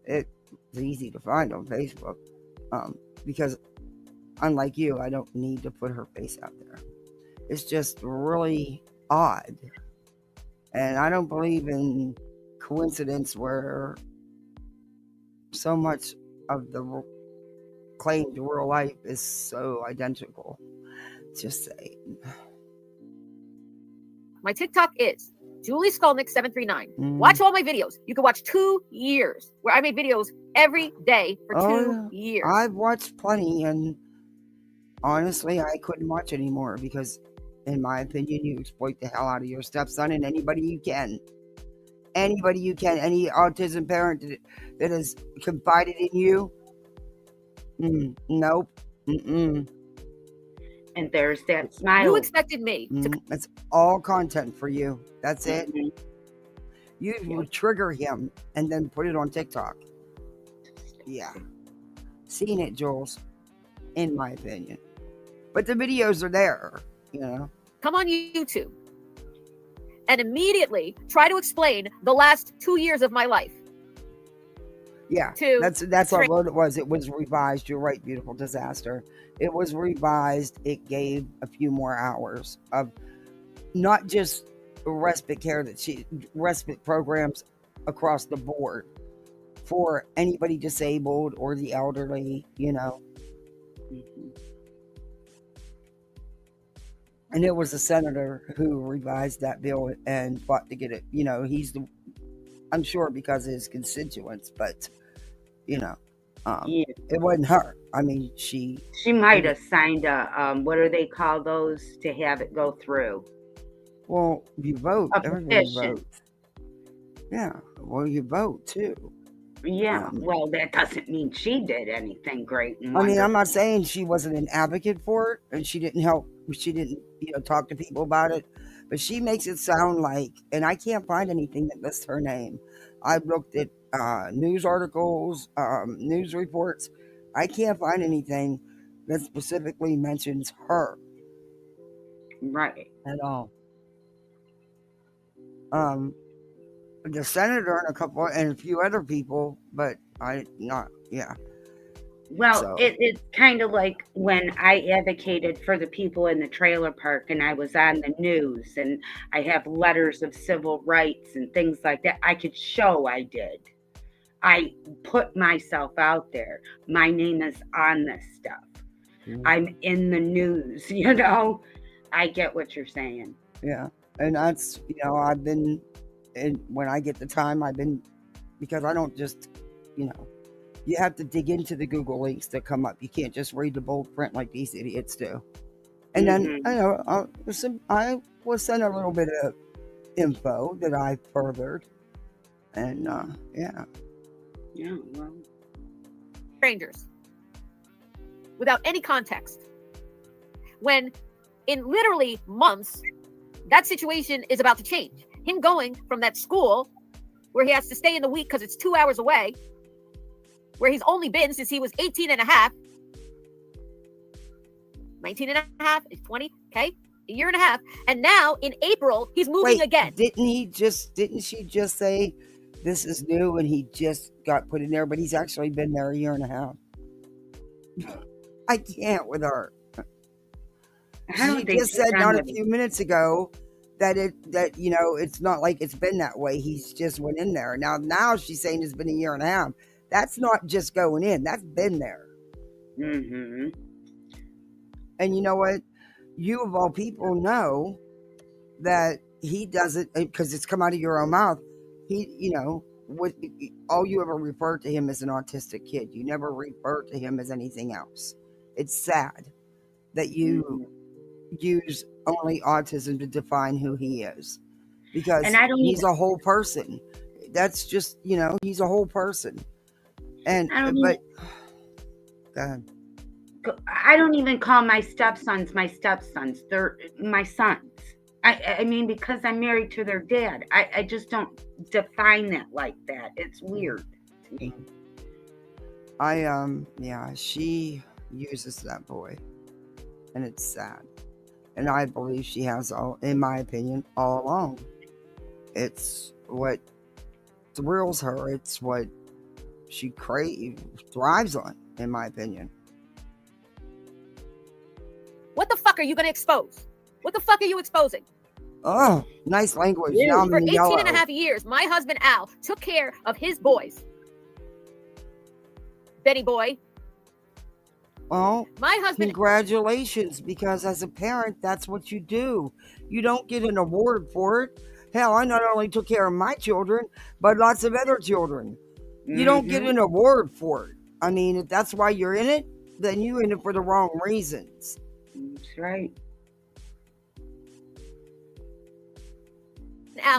it's easy to find on Facebook. Because unlike you, I don't need to put her face out there. It's just really odd. And I don't believe in coincidence where so much of the claimed real life is so identical. Just saying. My TikTok is Julie Skolnick 739. Watch all my videos. You can watch 2 years where I made videos every day for 2 years. I've watched plenty, and honestly, I couldn't watch anymore because, in my opinion, you exploit the hell out of your stepson and anybody you can. Anybody you can. Any autism parent that has confided in you. Nope. Mm-mm. And there's that Smiley. You expected me to. That's all content for you. That's it. You would trigger him and then put it on TikTok. Yeah. Seen it, Jules. In my opinion. But the videos are there, Come on YouTube and immediately try to explain the last 2 years of my life. Yeah, that's what it was. It was revised. You're right, beautiful disaster. It was revised. It gave a few more hours of not just respite care, respite programs across the board for anybody disabled or the elderly, And it was a senator who revised that bill and fought to get it. I'm sure because of his constituents, but it wasn't her. I mean, she might have signed a what do they call those to have it go through? Well, you vote. Everybody votes. Yeah. Well, you vote too. Yeah. Well, that doesn't mean she did anything great. I mean, I'm not saying she wasn't an advocate for it, and she didn't help. She didn't, talk to people about it. But she makes it sound like, and I can't find anything that lists her name. I've looked at news articles, news reports. I can't find anything that specifically mentions her. Right. At all. The senator and a few other people, but yeah. Well, So it's kind of like when I advocated for the people in the trailer park and I was on the news and I have letters of civil rights and things like that. I could show I did. I put myself out there. My name is on this stuff. I'm in the news, you know? I get what you're saying. yeah, and that's, I've been, and when I get the time, because I don't just, you have to dig into the Google links that come up. You can't just read the bold print like these idiots do. And then, I was sent a little bit of info that I furthered. And, yeah. Yeah, well. Strangers. Without any context. When in literally months, that situation is about to change. Him going from that school where he has to stay in the week because it's 2 hours away, where he's only been since he was 18 and a half, 19 and a half, 20, okay? A year and a half. And now in April, he's moving again. Didn't she just say this is new and he just got put in there, but he's actually been there a year and a half? I can't with her. She just said not a few minutes ago that it's not like it's been that way. He's just went in there. Now she's saying it's been a year and a half. That's not just going in. That's been there. Mm-hmm. And you know what? You of all people know that he doesn't, because it's come out of your own mouth. He, all you ever referred to him as an autistic kid. You never referred to him as anything else. It's sad that you use only autism to define who he is, because he's a whole person. That's just, he's a whole person. And go ahead. I don't even call my stepsons my stepsons. They're my sons. I mean, because I'm married to their dad. I just don't define that like that. It's weird to me. She uses that boy, and it's sad. And I believe she has, in my opinion, all along. It's what thrills her. It's what she thrives on, in my opinion. What the fuck are you going to expose? What the fuck are you exposing? Oh, nice language. Now for 18 and a half years, my husband Al took care of his boys. Benny boy. Well, my husband. Congratulations, because as a parent, that's what you do. You don't get an award for it. Hell, I not only took care of my children, but lots of other children. You don't get an award for it. I mean, if that's why you're in it, then you're in it for the wrong reasons. That's right.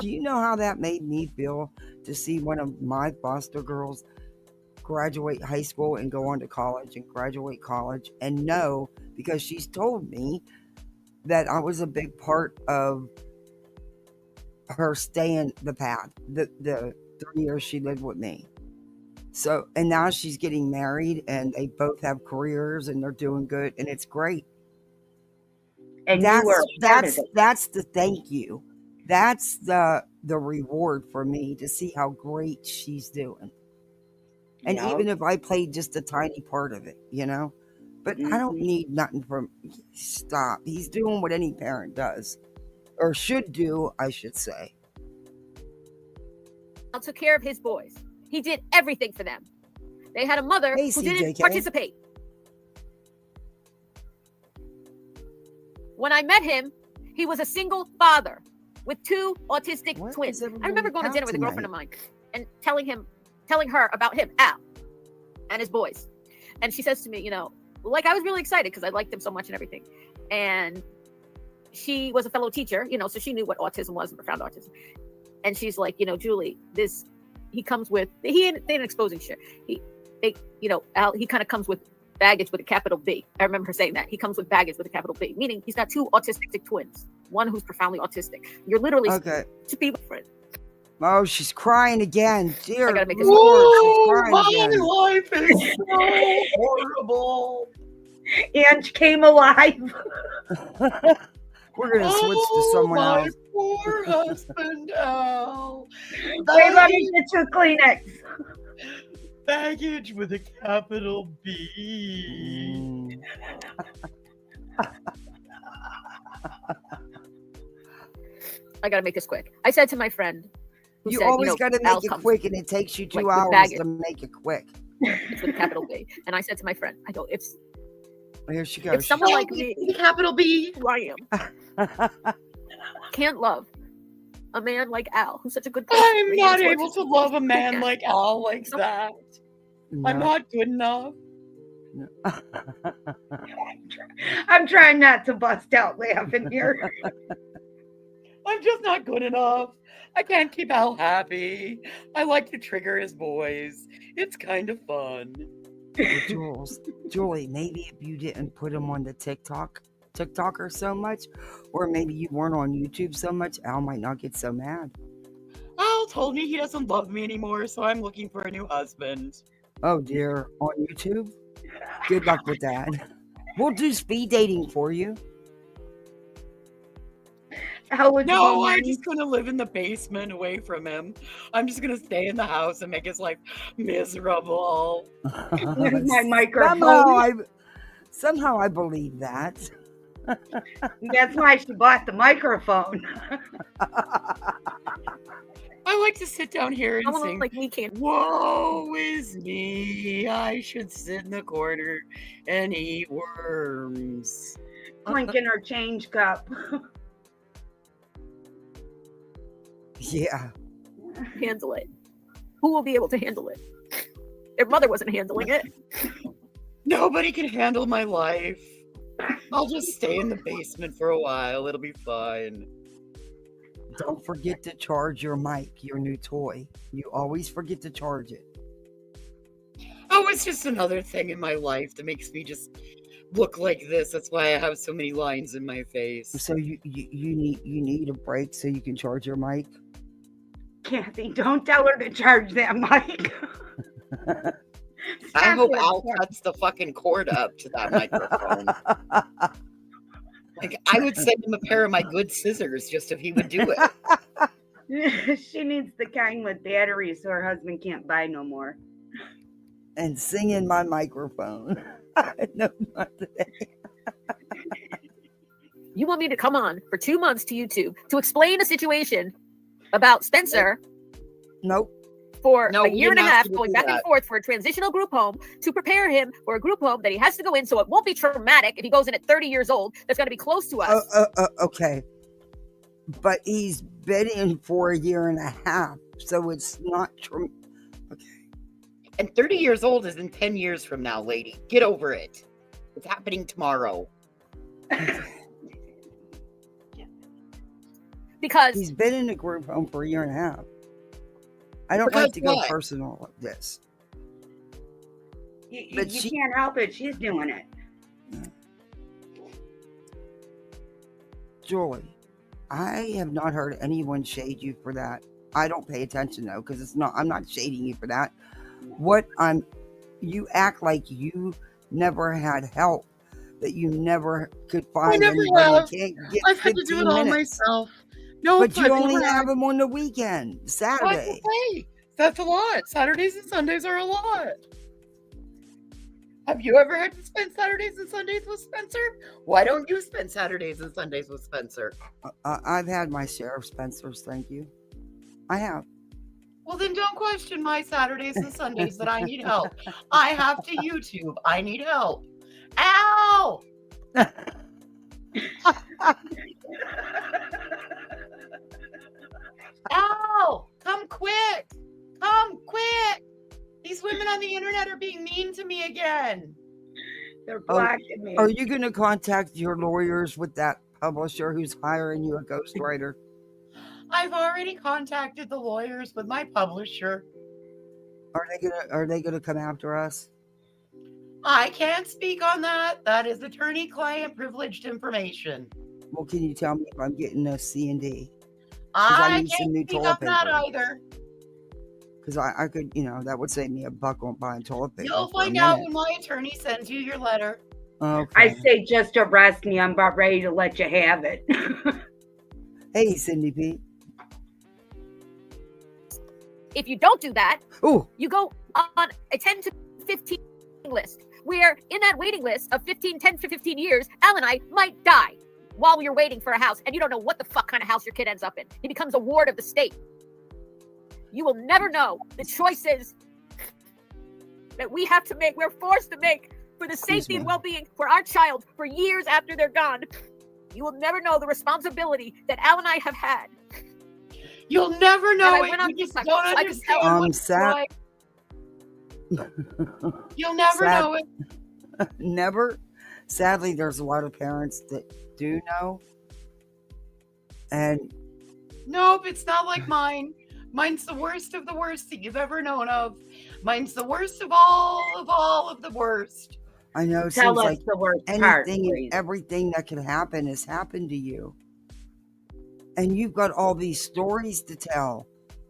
Do you know how that made me feel to see one of my foster girls graduate high school and go on to college and graduate college, and know, because she's told me that I was a big part of her staying the path, the 3 years she lived with me. So, and now she's getting married and they both have careers and they're doing good, and it's great. And that's the thank you. That's the reward for me, to see how great she's doing. And even if I played just a tiny part of it, but I don't need nothing from, stop. He's doing what any parent does, or should do, I should say. Al took care of his boys. He did everything for them. They had a mother who didn't participate. When I met him, he was a single father with 2 autistic twins. I remember going to dinner with a girlfriend of mine and telling her about him, Al, and his boys. And she says to me, I was really excited because I liked him so much and everything. And she was a fellow teacher, so she knew what autism was and profound autism. And she's like, Julie, he comes with, they ain't exposing shit. Al, he kind of comes with baggage with a capital B. I remember her saying that. He comes with baggage with a capital B, meaning he's got 2 autistic twins, one who's profoundly autistic. You're literally to be with friend. Oh, she's crying again. Dear I gotta make this Lord, my life is so horrible. And came alive. We're gonna switch to someone else. My poor husband, Al. Wait, let me get you a Kleenex. Baggage with a capital B. I gotta make this quick. I said to my friend, who You said, always got to make Al it comes quick, and it takes you 2 like, with hours baggage. to make it quick. It's with a capital B. And I said to my friend, I go, if Here she goes. someone like me, Capital B. who I am, can't love a man like Al, who's such a good person. I'm not That's what able to love a man Yeah. like Al like that. I'm No. not good enough. I'm trying not to bust out laughing here. I'm just not good enough. I can't keep Al happy. I like to trigger his boys. It's kind of fun. Well, Julie, maybe if you didn't put him on the TikToker so much, or maybe you weren't on YouTube so much, Al might not get so mad. Al told me he doesn't love me anymore, so I'm looking for a new husband. Oh dear, on YouTube? Good luck with that. We'll do speed dating for you. How would No, you I'm just gonna live in the basement away from him. I'm just gonna stay in the house and make his life miserable. my microphone? Somehow I believe that. That's why she bought the microphone. I like to sit down here and Someone sing. like me can't. Woe is me, I should sit in the corner and eat worms. Clinking her change cup. Yeah. handle it. Who will be able to handle it? Their mother wasn't handling it. Nobody can handle my life. I'll just stay in the basement for a while. It'll be fine. Don't forget to charge your mic, your new toy. You always forget to charge it. Oh, it's just another thing in my life that makes me just look like this. That's why I have so many lines in my face. So you need a break so you can charge your mic. Kathy, don't tell her to charge that mic. I hope Al cuts the fucking cord up to that microphone. Like, I would send him a pair of my good scissors just if he would do it. She needs the kind with batteries so her husband can't buy no more. And sing in my microphone. No, not today. You want me to come on for 2 months to YouTube to explain a situation about Spencer Nope. for No, a we year and a didn't ask half, you to going do back and that. forth for a transitional group home to prepare him for a group home that he has to go in so it won't be traumatic if he goes in at 30 years old. That's going to be close to us. Okay. But he's been in for a year and a half, so it's not true. Okay. And 30 years old is in 10 years from now, lady. Get over it. It's happening tomorrow. Because He's been in a group home for a year and a half. I don't Because like to go what? personal with this. You But she- can't help it. She's doing it. Julie, I have not heard anyone shade you for that. I don't pay attention though, because I'm not shading you for that. You act like you never had help, that you never could find never anybody have. who can't get I've had to do 15 it all minutes. myself. No, But you only have them on the weekend, Saturday. Hey, that's a lot. Saturdays and Sundays are a lot. Have you ever had to spend Saturdays and Sundays with Spencer? Why don't you spend Saturdays and Sundays with Spencer? I've had my share of Spencers, thank you. I have. Well, then don't question my Saturdays and Sundays that I need help. I have to YouTube. I need help. Ow! Ow! Come quick! Come quick! These women on the internet are being mean to me again. They're blocking me. Are you going to contact your lawyers with that publisher who's hiring you a ghostwriter? I've already contacted the lawyers with my publisher. Are they gonna come after us? I can't speak on that. That is attorney-client privileged information. Well, can you tell me if I'm getting a C&D? I need some can't new speak toilet on that paper. either. Because I could, that would save me $1 on buying toilet paper. You'll for a find out minute. when my attorney sends you your letter. Okay. I say just arrest me. I'm about ready to let you have it. Hey, Cindy Pete. if you don't do that, Oh, you go on a 10 to 15 list, where in that waiting list of 10 to 15 years, Al and I might die while you're waiting for a house, and you don't know what the fuck kind of house your kid ends up in. He becomes a ward of the state. You will never know the choices that we have to make, we're forced to make for the safety and well-being for our child for years after they're gone. You will never know the resresponsibility that Al and I have had. You'll never know And I it. went on You just TikTok, don't so I can tell understand you what it's like. You'll never Sad- know it. Never. Sadly, there's a lot of parents that do know. And Nope, it's not like mine. Mine's the worst of the worst that you've ever known of. Mine's the worst of all of the worst. I know it Tell seems us like the worst part, anything please. and everything that can happen has happened to you. And you've got all these stories to tell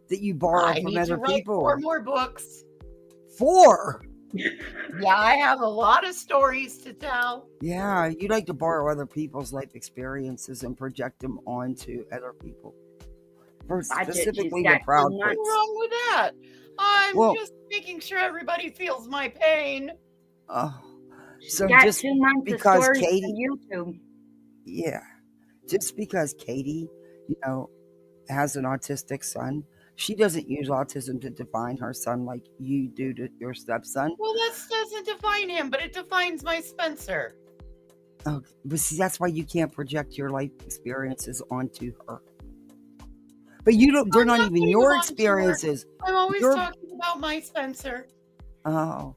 that you borrow I from need to other write people. 4 more books. 4? Yeah, I have a lot of stories to tell. Yeah, you like to borrow other people's life experiences and project them onto other people. For I did, specifically she's the got proud too much. Prince. What's wrong with that? I'm Well- just making sure everybody feels my pain. Oh, so Got just 2 months because of stories Katie- on YouTube. yeah, just because Katie, has an autistic son, she doesn't use autism to define her son like you do to your stepson. Well, that doesn't define him, but it defines my Spencer. Okay, but see, that's why you can't project your life experiences onto her. But you don't. They're I'm not not even putting your them onto her. experiences. I'm always You're- talking about my Spencer. Oh,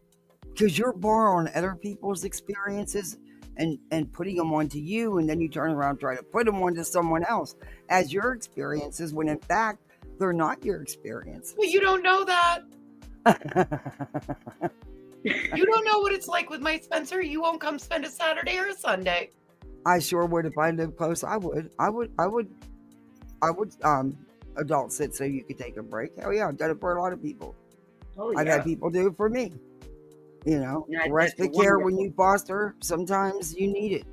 because you're borrowing other people's experiences and putting them onto you, and then you turn around and try to put them onto someone else as your experiences, when in fact they're not your experiences. But you don't know that. You don't know what it's like with my Spencer. You won't come spend a Saturday or a Sunday. I sure would if I lived close. I would adult sit so you could take a break. Hell yeah, I've done it for a lot of people. Oh, I've yeah. had people do it for me. Yeah, Respite that's care when wonderful. you foster, sometimes you need it.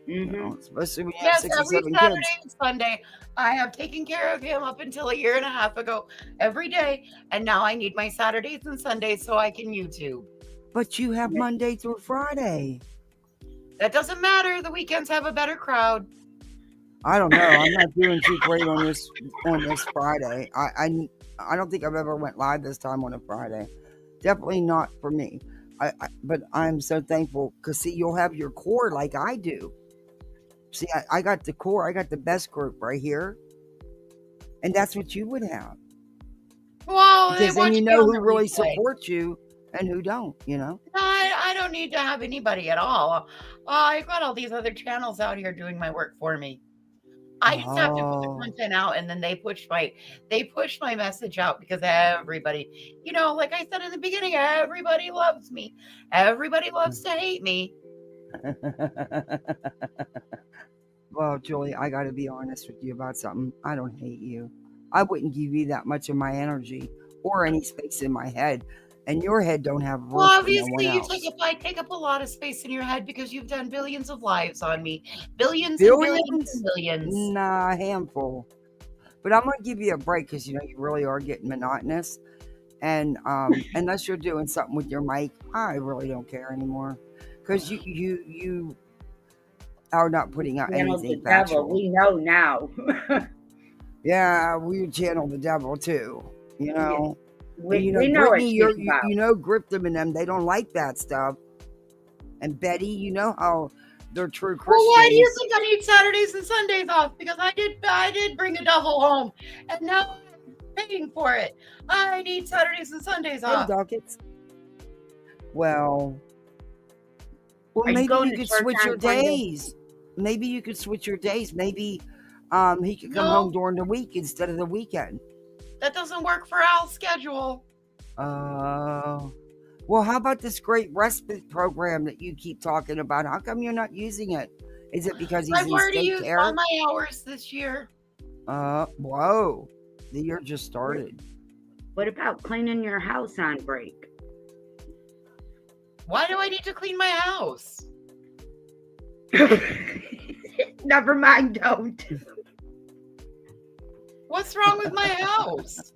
Mhm. Especially when you have Yes, 6 or every 7 Saturday kids. and Sunday. I have taken care of him up until a year and a half ago every day. And now I need my Saturdays and Sundays so I can YouTube. But you have Yeah. Monday through Friday. That doesn't matter. The weekends have a better crowd. I don't know. I'm not doing too great on this Friday. I don't think I've ever went live this time on a Friday. Definitely not for me. But I'm so thankful because see, you'll have your core like I do. See, I got the core. I got the best group right here, and that's what you would have. Well, they Because then want you to know be on who the really replay. supports you and who don't. No, I don't need to have anybody at all. I've got all these other channels out here doing my work for me. I just have to put the Oh. content out, and then they push my message out because everybody, like I said in the beginning, everybody loves me. Everybody loves to hate me. Well, Julie, I got to be honest with you about something. I don't hate you. I wouldn't give you that much of my energy or any space in my head, and your head don't have room Well, for no obviously, one else. I take up a lot of space in your head because you've done billions of lives on me, billions and billions and billions. Nah, a handful. But I'm gonna give you a break because you really are getting monotonous, and unless you're doing something with your mic, I really don't care anymore because you are not putting out Channel the anything devil. factual. We know now. Yeah, we channel the devil too. We And know Grifney, what she's about. Grifney and them, they don't like that stuff. And Betty, you know how they're true Christians. Well, why do you think I need Saturdays and Sundays off? Because I did bring a devil home, and now I'm paying for it. I need Saturdays and Sundays Hey, off. Duckets. Well, Are you maybe going you to could church switch on your Sunday? days. Maybe you could switch your days. Maybe he could come No. home during the week instead of the weekend. That doesn't work for Al's schedule. Well, how about this great respite program that you keep talking about? How come you're not using it? Is it because he's I've in already state used care? all my hours this year. Whoa. The year just started. What about cleaning your house on break? Why do I need to clean my house? Never mind, don't. What's wrong with my house?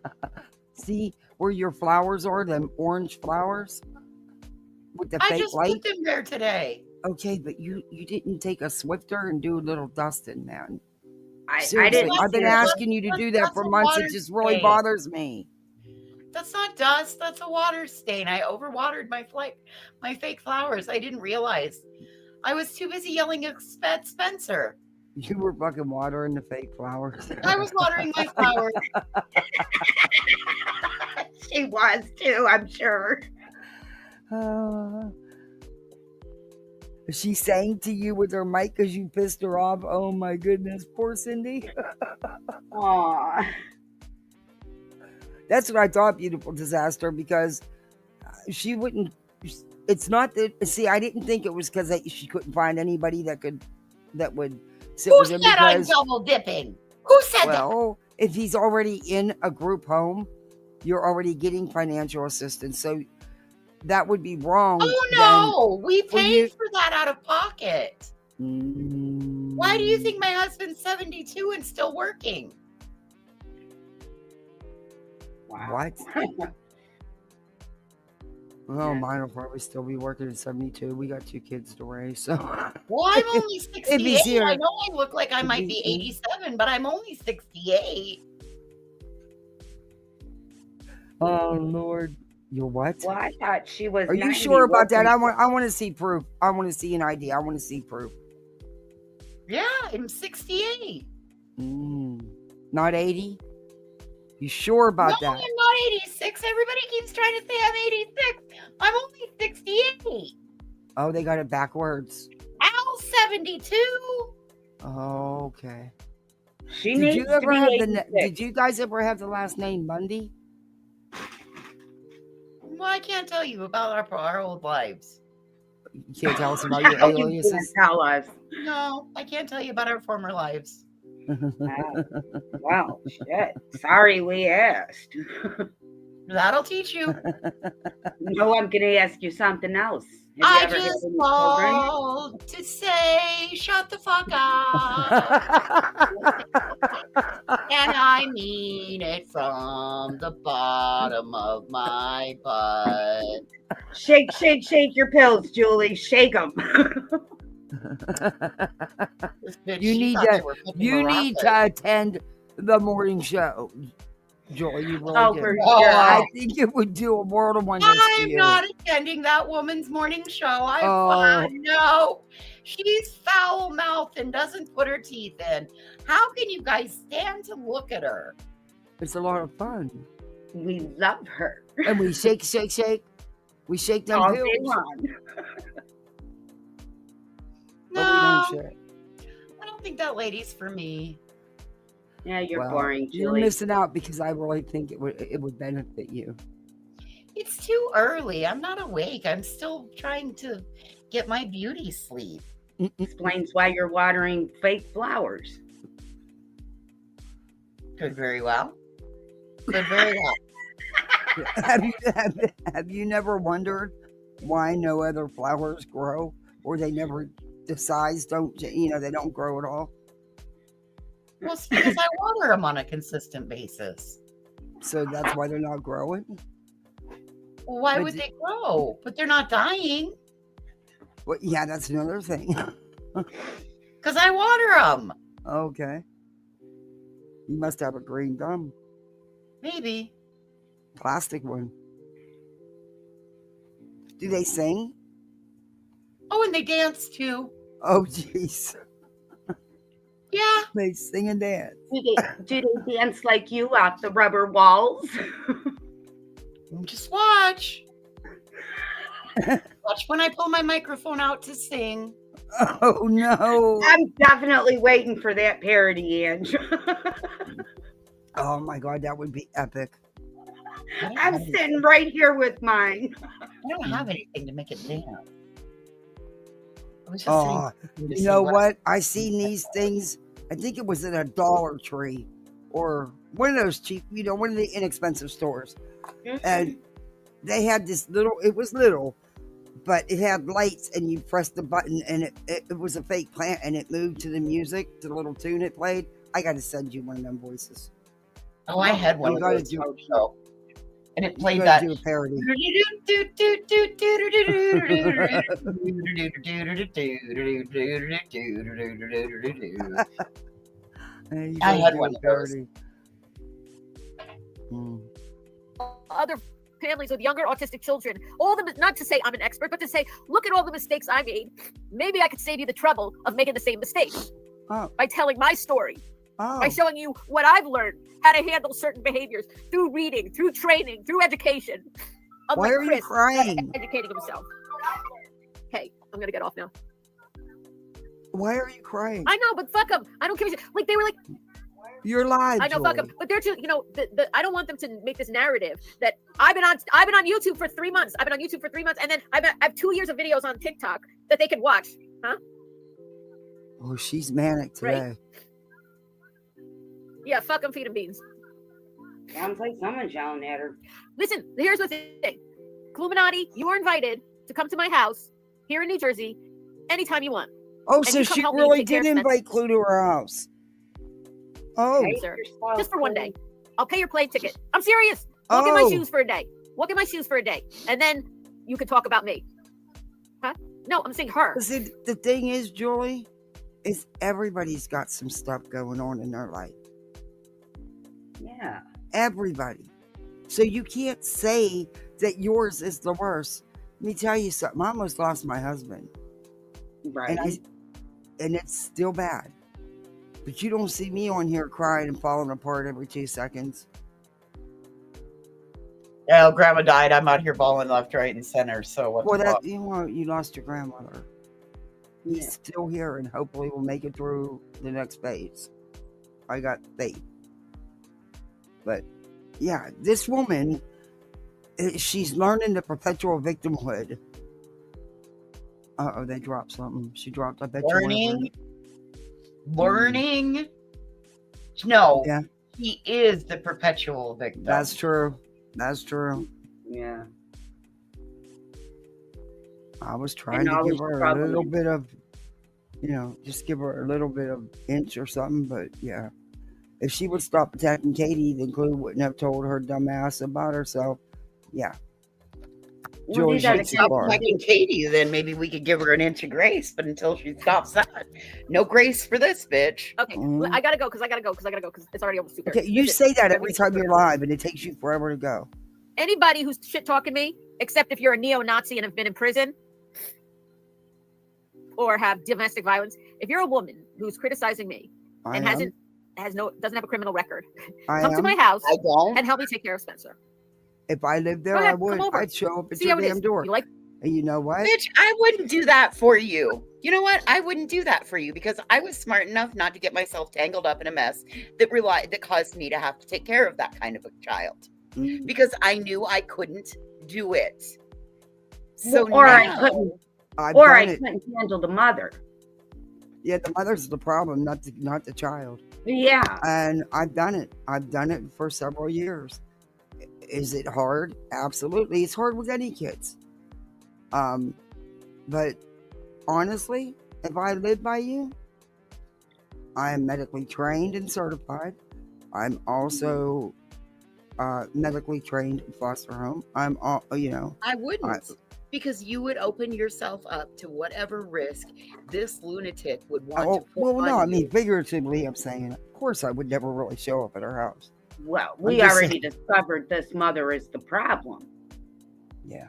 See, where your flowers are, them orange flowers with the I fake just light? put them there today. Okay, but you didn't take a Swifter and do a little dusting, man. I Seriously, didn't I've been do it. asking you to do that That's for a months. It water just really stain. bothers me. That's not dust. That's a water stain. I overwatered my fake flowers. I didn't realize. I was too busy yelling at Spencer. You were fucking watering the fake flowers. I was watering my flowers. She was too, I'm sure. She sang to you with her mic because you pissed her off. Oh my goodness, poor Cindy. Aw. That's what I thought, beautiful disaster, because she wouldn't. It's not that. See, I didn't think it was because she couldn't find anybody that would sit Who with said him. I'm double dipping? Who said that? Well, if he's already in a group home, you're already getting financial assistance, so that would be wrong. Oh no, we paid for that out of pocket. Then, Why do you think my husband's 72 and still working? What? Well, mine will probably still be working at 72. We got 2 kids to raise, so. Well, I'm only 68. easier. I know I look like I might be 87, but I'm only 68. Oh Lord, you're what? Well, I thought she was. Are you 90 sure about that? working- I want to see proof. I want to see an ID. I want to see proof. Yeah, I'm 68. Not 80. You sure about No, that? I'm not 86. Everybody keeps trying to say I'm 86. I'm only 68. Oh, they got it backwards. Al's 72. Oh, okay. She needs to be 86. Did you guys ever have the last name Bundy? Well, I can't tell you about our old lives. You can't tell us about your You can't aliases. tell us. No, I can't tell you about our former lives. Well, shit. Sorry we asked. That'll teach you. No, I'm going to ask you something else. Have you I ever had just any children? called to say, shut the fuck up. And I mean it from the bottom of my butt. Shake, shake, shake your pills, Julie. Shake them. This bitch, You she need thought to- they were fucking You need Moroccan. to attend the morning show, Joy. You really Oh, do. for Oh, sure. I think it would do a world of wonders to I'm you. not attending that woman's morning show. Oh. No. She's foul mouthed and doesn't put her teeth in. How can you guys stand to look at her? It's a lot of fun. We love her. And we shake, shake, shake. We shake them All pills. day long. But No, we don't shake. I don't think that lady's for me. Yeah, you're Well, boring, You're Julie. missing out because I really think it would benefit you. It's too early. I'm not awake. I'm still trying to get my beauty sleep. Explains why you're watering fake flowers. Could very well. Could very well. have you never wondered why no other flowers grow, or they never, the size don't, they don't grow at all? Well, it's because I water them on a consistent basis. So that's why they're not growing? Well, why But would they grow? But they're not dying Well, yeah, that's another thing. because I water them. Okay. You must have a green thumb. Maybe. Plastic one. Do they sing? Oh, and they dance too. Oh, jeez. Yeah. They sing and dance. Do they dance like you off the rubber walls? Just watch. Watch when I pull my microphone out to sing. Oh, no. I'm definitely waiting for that parody, Ange. Oh, my God. That would be epic. I'm sitting right here with mine. I don't have anything to make it dance. I was just Oh, sitting to you see know what? I seen these things. I think it was at a Dollar Tree or one of those cheap, one of the inexpensive stores. And they had this little, it was little, but it had lights, and you pressed the button, and it was a fake plant, and it moved to the music, to the little tune it played. I got to send you one of them voices. Oh, I had one You of gotta those do too. And it She's played gonna that. do a parody. And you I gotta had do one a of those. parody. Mm. Other families with younger autistic children, all the, not to say I'm an expert, but to say, look at all the mistakes I made. Maybe I could save you the trouble of making the same mistakes Oh, by telling my story, by oh, showing you what I've learned, how to handle certain behaviors through reading, through training, through education. why Unlike are you Chris, crying? educating himself. Hey, I'm gonna get off now. Why are you crying? I know, but fuck them. I don't care. Like they were like, You're live, I know, fuck Julie. them. But they're too, you know, I don't want them to make this narrative that I've been on YouTube for 3 months. I've been on YouTube for 3 months, and then I have 2 years of videos on TikTok that they can watch. Huh? Oh, she's manic today. Right. Yeah, fuck them, feed them beans. Sounds like someone's yelling at her. Listen, here's the thing. Illuminati, you are invited to come to my house here in New Jersey anytime you want. Oh, And so you come she help me really take care did of invite Clue to her house. Oh, Hey, sir. yourself, Just for one Chloe. day. I'll pay your plane ticket. I'm serious. Walk in my Oh. shoes for a day. Walk in my shoes for a day. And then you can talk about me. Huh? No, I'm saying her. see, the thing is, Julie, is everybody's got some stuff going on in their life. Yeah. Everybody. So you can't say that yours is the worst. Let me tell you something. I almost lost my husband. Right. And it's still bad. But you don't see me on here crying and falling apart every 2 seconds. Well, Grandma died. I'm out here bawling left, right, and center. So what? Well, the fuck? you lost your grandmother. He's Yeah. still here, and hopefully we'll make it through the next phase. I got faith. But yeah, this woman, she's learning the perpetual victimhood. Uh-oh, they dropped something. She dropped, I bet Learning. Learning. No. Yeah. He is the perpetual victim. That's true. That's true. Yeah. I was trying And to always give her a struggling. little bit of, just give her a little bit of inch or something. But yeah, if she would stop attacking Katie, then Clue wouldn't have told her dumb ass about herself. Yeah. Well, Julie, these are the shakes Stop the bar. attacking Katie, then maybe we could give her an inch of grace. But until she stops that, no grace for this bitch. Okay, Mhm. I gotta go because it's already almost 2:30. Okay, you Listen, say that every time you're live, and it takes you forever to go. anybody who's shit talking me, except if you're a neo-Nazi and have been in prison or have domestic violence, if you're a woman who's criticizing me I and am. doesn't have a criminal record, I come to am. my house I don't. and help me take care of Spencer. If I lived there, Go ahead, I would. come over. I'd show up at See your how it damn is. door. You like? And you know what? Bitch, I wouldn't do that for you. You know what? I wouldn't do that for you because I was smart enough not to get myself tangled up in a mess that caused me to have to take care of that kind of a child Mm. because I knew I couldn't do it. So Or I now- couldn't. I've Or done I it. couldn't handle the mother. Yeah, the mother's the problem, not the child. Yeah. And I've done it. I've done it for several years. Is it hard? Absolutely. It's hard with any kids. But honestly, if I live by you, I am medically trained and certified. I'm also medically trained in foster home. I'm all, I wouldn't because you would open yourself up to whatever risk this lunatic would want to put well, no, on I mean, you. figuratively, I'm saying, of course, I would never really show up at her house. Well, I'm we just already discovered this mother is the problem. Yeah.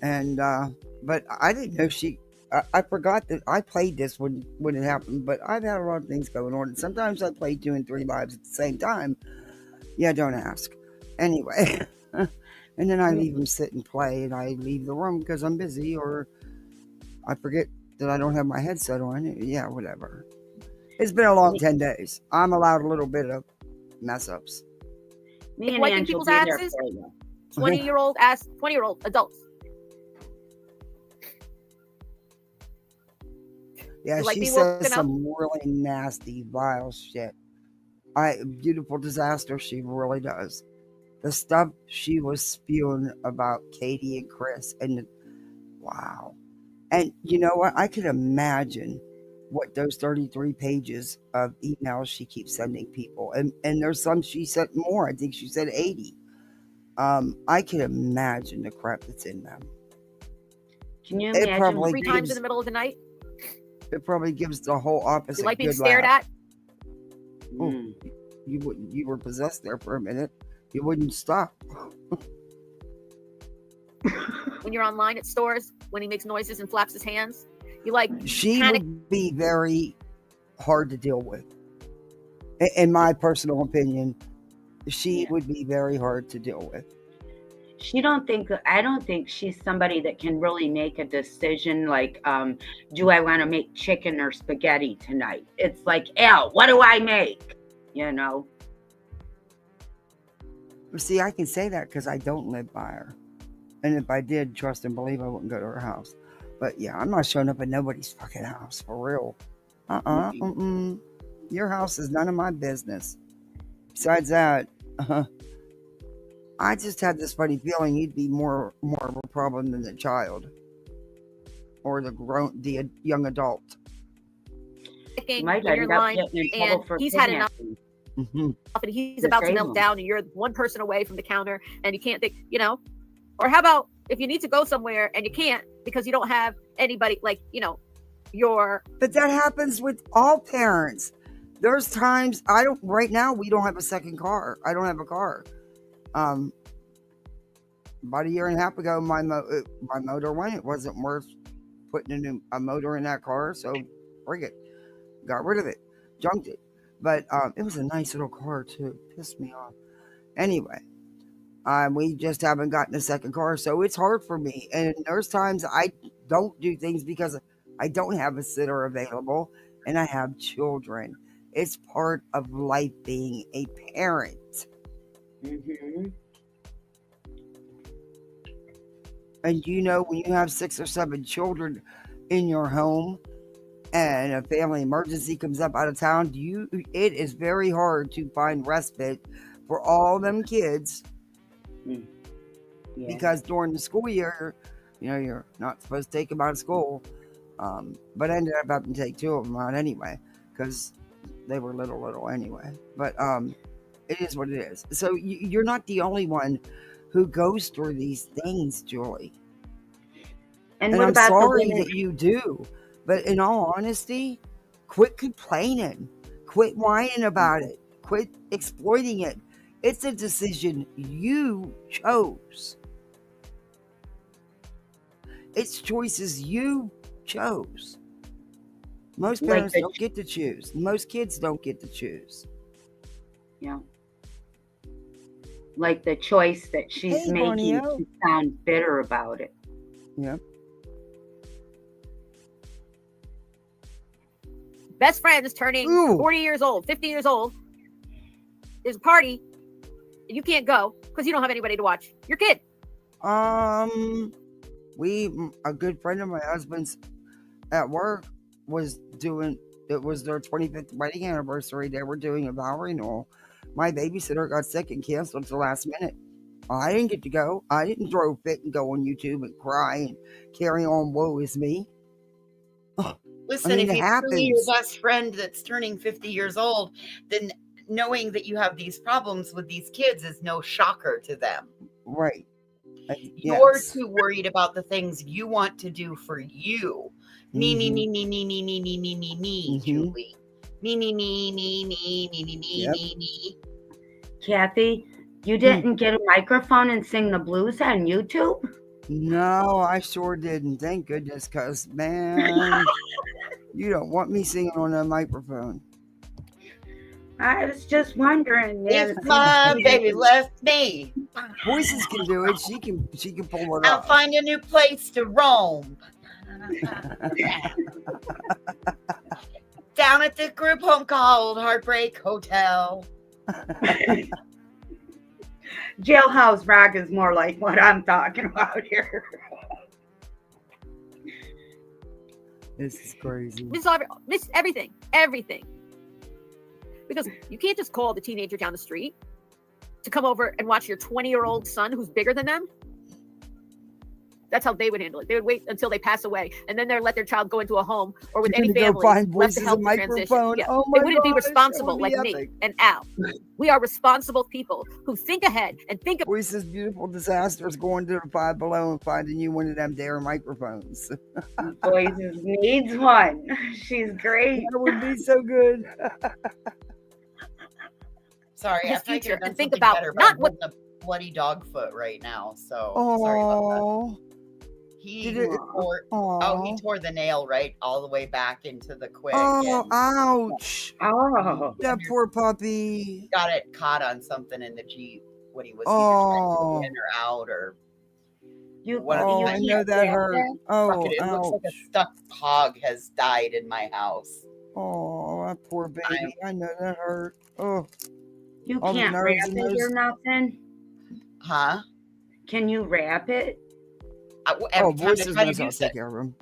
And, but I didn't know I forgot that I played this when it happened, but I've had a lot of things going on. And sometimes I play 2 and 3 lives at the same time. Yeah, don't ask. Anyway. And then I leave them sit and play, and I leave the room because I'm busy, or I forget that I don't have my headset on. Yeah, whatever. It's been a long 10 days. I'm allowed a little bit of mess ups. Me and Wiping Ange will people's be there asses? for you. 20-year-old adults. Yeah, You like she me says woken up? some really nasty, vile shit. Beautiful disaster, she really does. The stuff she was spewing about Katie and Chris, and wow. And you know what? I could imagine what those 33 pages of emails she keeps sending people. And there's some she sent more. I think she said 80. I can imagine the crap that's in them. Can you It imagine? probably 3 times gives- in the middle of the night. It probably gives the whole opposite. You like being good stared laugh. at. Mm. You wouldn't. You were possessed there for a minute. You wouldn't stop. When you're online at stores, when he makes noises and flaps his hands, you like She panic. would be very hard to deal with. In my personal opinion, she would be very hard to deal with. I don't think she's somebody that can really make a decision like, do I want to make chicken or spaghetti tonight? It's like, Al, what do I make? You know? See, I can say that because I don't live by her. And if I did, trust and believe, I wouldn't go to her house. But yeah, I'm not showing up at nobody's fucking house, for real. Your house is none of my business. Besides that, I just had this funny feeling you'd be more of a problem than the child. Or the young adult. You might when you're end in up line getting in trouble and for he's had enough kidnapping. and he's The about to same melt one. down and you're one person away from the counter and you can't think, you know? Or how about if you need to go somewhere and you can't because you don't have anybody, like, you know, your... But that happens with all parents. There's times right now we don't have a second car. I don't have a car. About a year and a half ago, my motor went. It wasn't worth putting a motor in that car, so bring it. Got rid of it. Junked it. But it was a nice little car too. Pissed me off. Anyway, we just haven't gotten a second car, so it's hard for me. And there's times I don't do things because I don't have a sitter available, and I have children. It's part of life being a parent. Mm-hmm. And you know, when you have 6 or 7 children in your home and a family emergency comes up out of town, it is very hard to find respite for all them kids. Yeah. Because during the school year, you know, you're not supposed to take them out of school. But I ended up having to take 2 of them out anyway because they were little anyway. But it is what it is. So you're not the only one who goes through these things, Julie. And And what I'm about sorry the women? that you do. But in all honesty, quit complaining. Quit whining about it. Quit exploiting it. It's a decision you chose. It's choices you chose. Most Like parents the- don't get to choose. Most kids don't get to choose. Yeah. Like the choice that she's Hey, making Borneo. to sound bitter about it. Yeah. best friend is turning Ooh. 40 years old, 50 years old. There's a party, and you can't go because you don't have anybody to watch your kid. A good friend of my husband's at work was doing, it was their 25th wedding anniversary. They were doing a vow renewal. My babysitter got sick and canceled at the last minute. I didn't get to go. I didn't throw a fit and go on YouTube and cry and carry on, woe is me. Listen, I mean, if it it's really your happens. best friend that's turning 50 years old, then knowing that you have these problems with these kids is no shocker to them. Right. You're Yes. too worried about the things you want to do for you. Me, me, me, me, me, me, me, me, me, me, me, Mhm. Julie. Me, me, me, me, me, me, me, me, Yep. me. Kathy, you didn't get a microphone and sing the blues on YouTube? No, I sure didn't. Thank goodness, because, man, you don't want me singing on a microphone. I was just wondering. If my baby left me, Voices can do it. She can pull it I'll off. find a new place to roam. Down at the group home called Heartbreak Hotel. Jailhouse rock is more like what I'm talking about here. This is crazy. Miss everything. Because you can't just call the teenager down the street to come over and watch your 20-year-old son who's bigger than them. That's how they would handle it. They would wait until they pass away, and then they'd let their child go into a home or with You're any gonna go family find left to voices help and the transition. microphone. Yeah. Oh They my wouldn't be gosh, that responsible would be like me epic. and Al, We are responsible people who think ahead and think of Voices beautiful disasters going to the Five Below and finding you one of them dare microphones. Voices needs one. She's great. That would be so good. Sorry, his I feel like future you're and think about better, not what a bloody dog foot right now. So sorry about that. Oh, He Did it- tore, he tore the nail right all the way back into the quick. oh, and ouch. Oh, That poor puppy. got it caught on something in the Jeep when he was either Oh. trying to get in or out, or you, What- Oh, you I can't know that wrap hurt. that? Oh, fucking, it looks like a ouch. stuck hog has died in my house. Oh, that poor baby. I know that hurt. Oh, You all the can't nerves wrap in it or those- nothing. Huh? Can you wrap it? oh, Every time I voices try to knows do how to something, take care of him.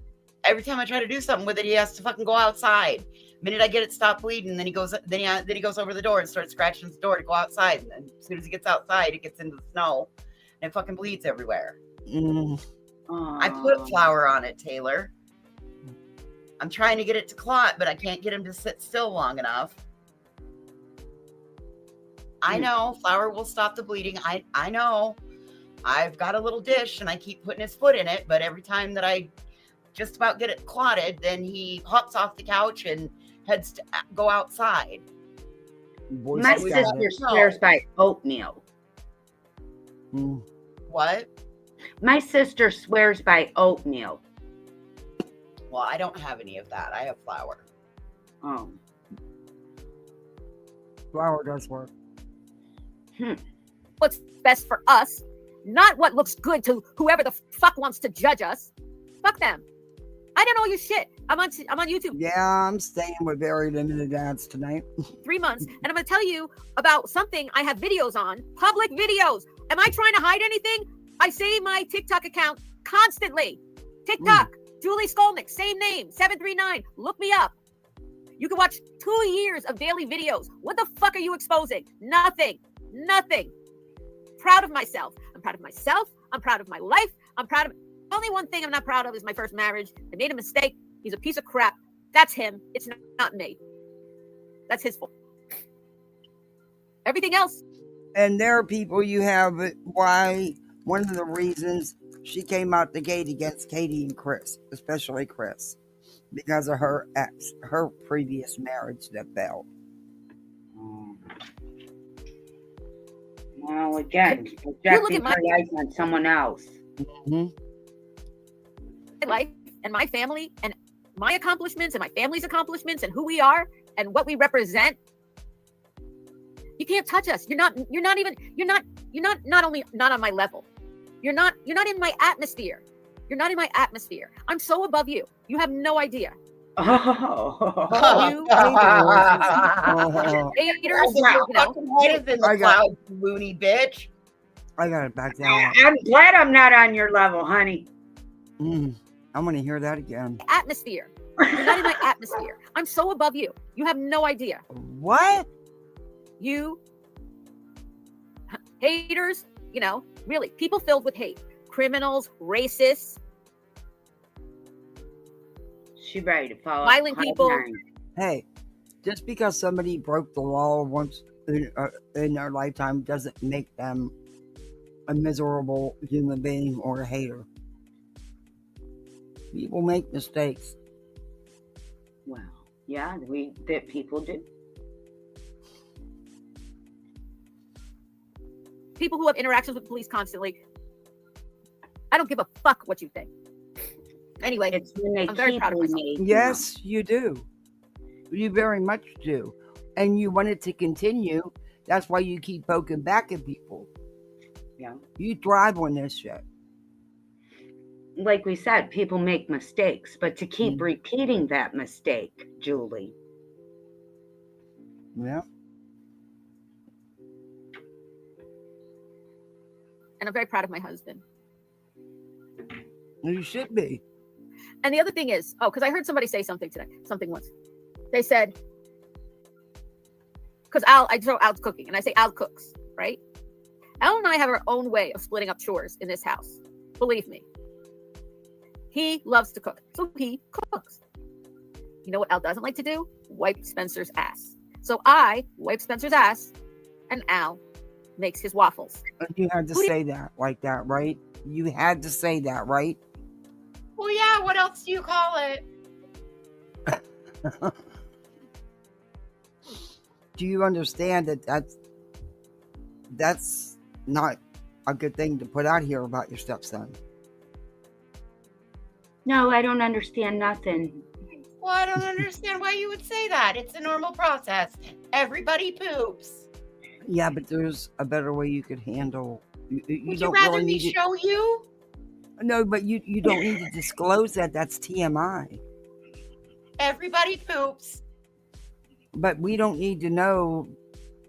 every time I try to do something with it, he has to fucking go outside. The minute I get it stopped bleeding, then he goes over the door and starts scratching the door to go outside. And then as soon as he gets outside, it gets into the snow and it fucking bleeds everywhere. Mm. I put flour on it, Taylor. I'm trying to get it to clot, but I can't get him to sit still long enough. I know flour will stop the bleeding. I know. I've got a little dish and I keep putting his foot in it, but every time that I just about get it clotted, then he hops off the couch and heads to go outside. Voices My got sister it. swears by oatmeal. Mm. What? My sister swears by oatmeal. Well, I don't have any of that. I have flour. Oh. Flour does work. what's best for us, not what looks good to whoever the fuck wants to judge us. Fuck them. I don't know your shit. I'm on YouTube Yeah, I'm staying with very limited ads tonight. 3 months, and I'm going to tell you about something I have videos on, public videos. Am I trying to hide anything? I say my TikTok account constantly. TikTok, Julie Skolnick, same name, 739. Look me up. You can watch 2 years of daily videos. What the fuck are you exposing? Nothing. Proud of myself. I'm proud of myself. I'm proud of my life. I'm proud of... Only one thing I'm not proud of is my first marriage. I made a mistake. He's a piece of crap. That's him. It's not me. That's his fault. Everything else. And there are people you have why one of the reasons she came out the gate against Katie and Chris, especially Chris, because of her previous marriage that failed. Well, again, look projecting at my- her life on someone else. Mm-hmm. My life and my family and my accomplishments and my family's accomplishments and who we are and what we represent. You can't touch us. You're not only not on my level. You're not in my atmosphere. You're not in my atmosphere. I'm so above you. You have no idea. Oh. You Oh, haters, Your you know, fucking head is in the I got- clouds, you loony bitch. I got it back down. I'm glad I'm not on your level, honey. I'm going to hear that again. atmosphere. You're not in my atmosphere. I'm so above you. You have no idea. What? You haters, you know, really, people filled with hate, criminals, racists, She ready to fall. Violent hard people. nine. Hey, just because somebody broke the law once in their lifetime doesn't make them a miserable human being or a hater. People make mistakes. Well, yeah, that people do. people who have interactions with police constantly. I don't give a fuck what you think. Anyway, It's when they I'm very keep proud of myself. making Yes, you do. You very much do. And you want it to continue. That's why you keep poking back at people. Yeah. You thrive on this shit. Like we said, people make mistakes, but to keep Mm. repeating that mistake, Julie. Yeah. and I'm very proud of my husband. You should be. And the other thing is, because I heard somebody say something once. They said, because I throw Al's cooking, and I say Al cooks, right? Al and I have our own way of splitting up chores in this house. Believe me. He loves to cook, so he cooks. You know what Al doesn't like to do? Wipe Spencer's ass. So I wipe Spencer's ass and Al makes his waffles. You had to say that like that, right? You had to say that, right? Well, yeah, what else do you call it? Do you understand that that's not a good thing to put out here about your stepson? No, I don't understand nothing. Well, I don't understand why you would say that. It's a normal process. Everybody poops. Yeah, but there's a better way you could handle. You Would you don't rather really me need show you? No, but you don't need to disclose that. That's TMI. Everybody poops. But we don't need to know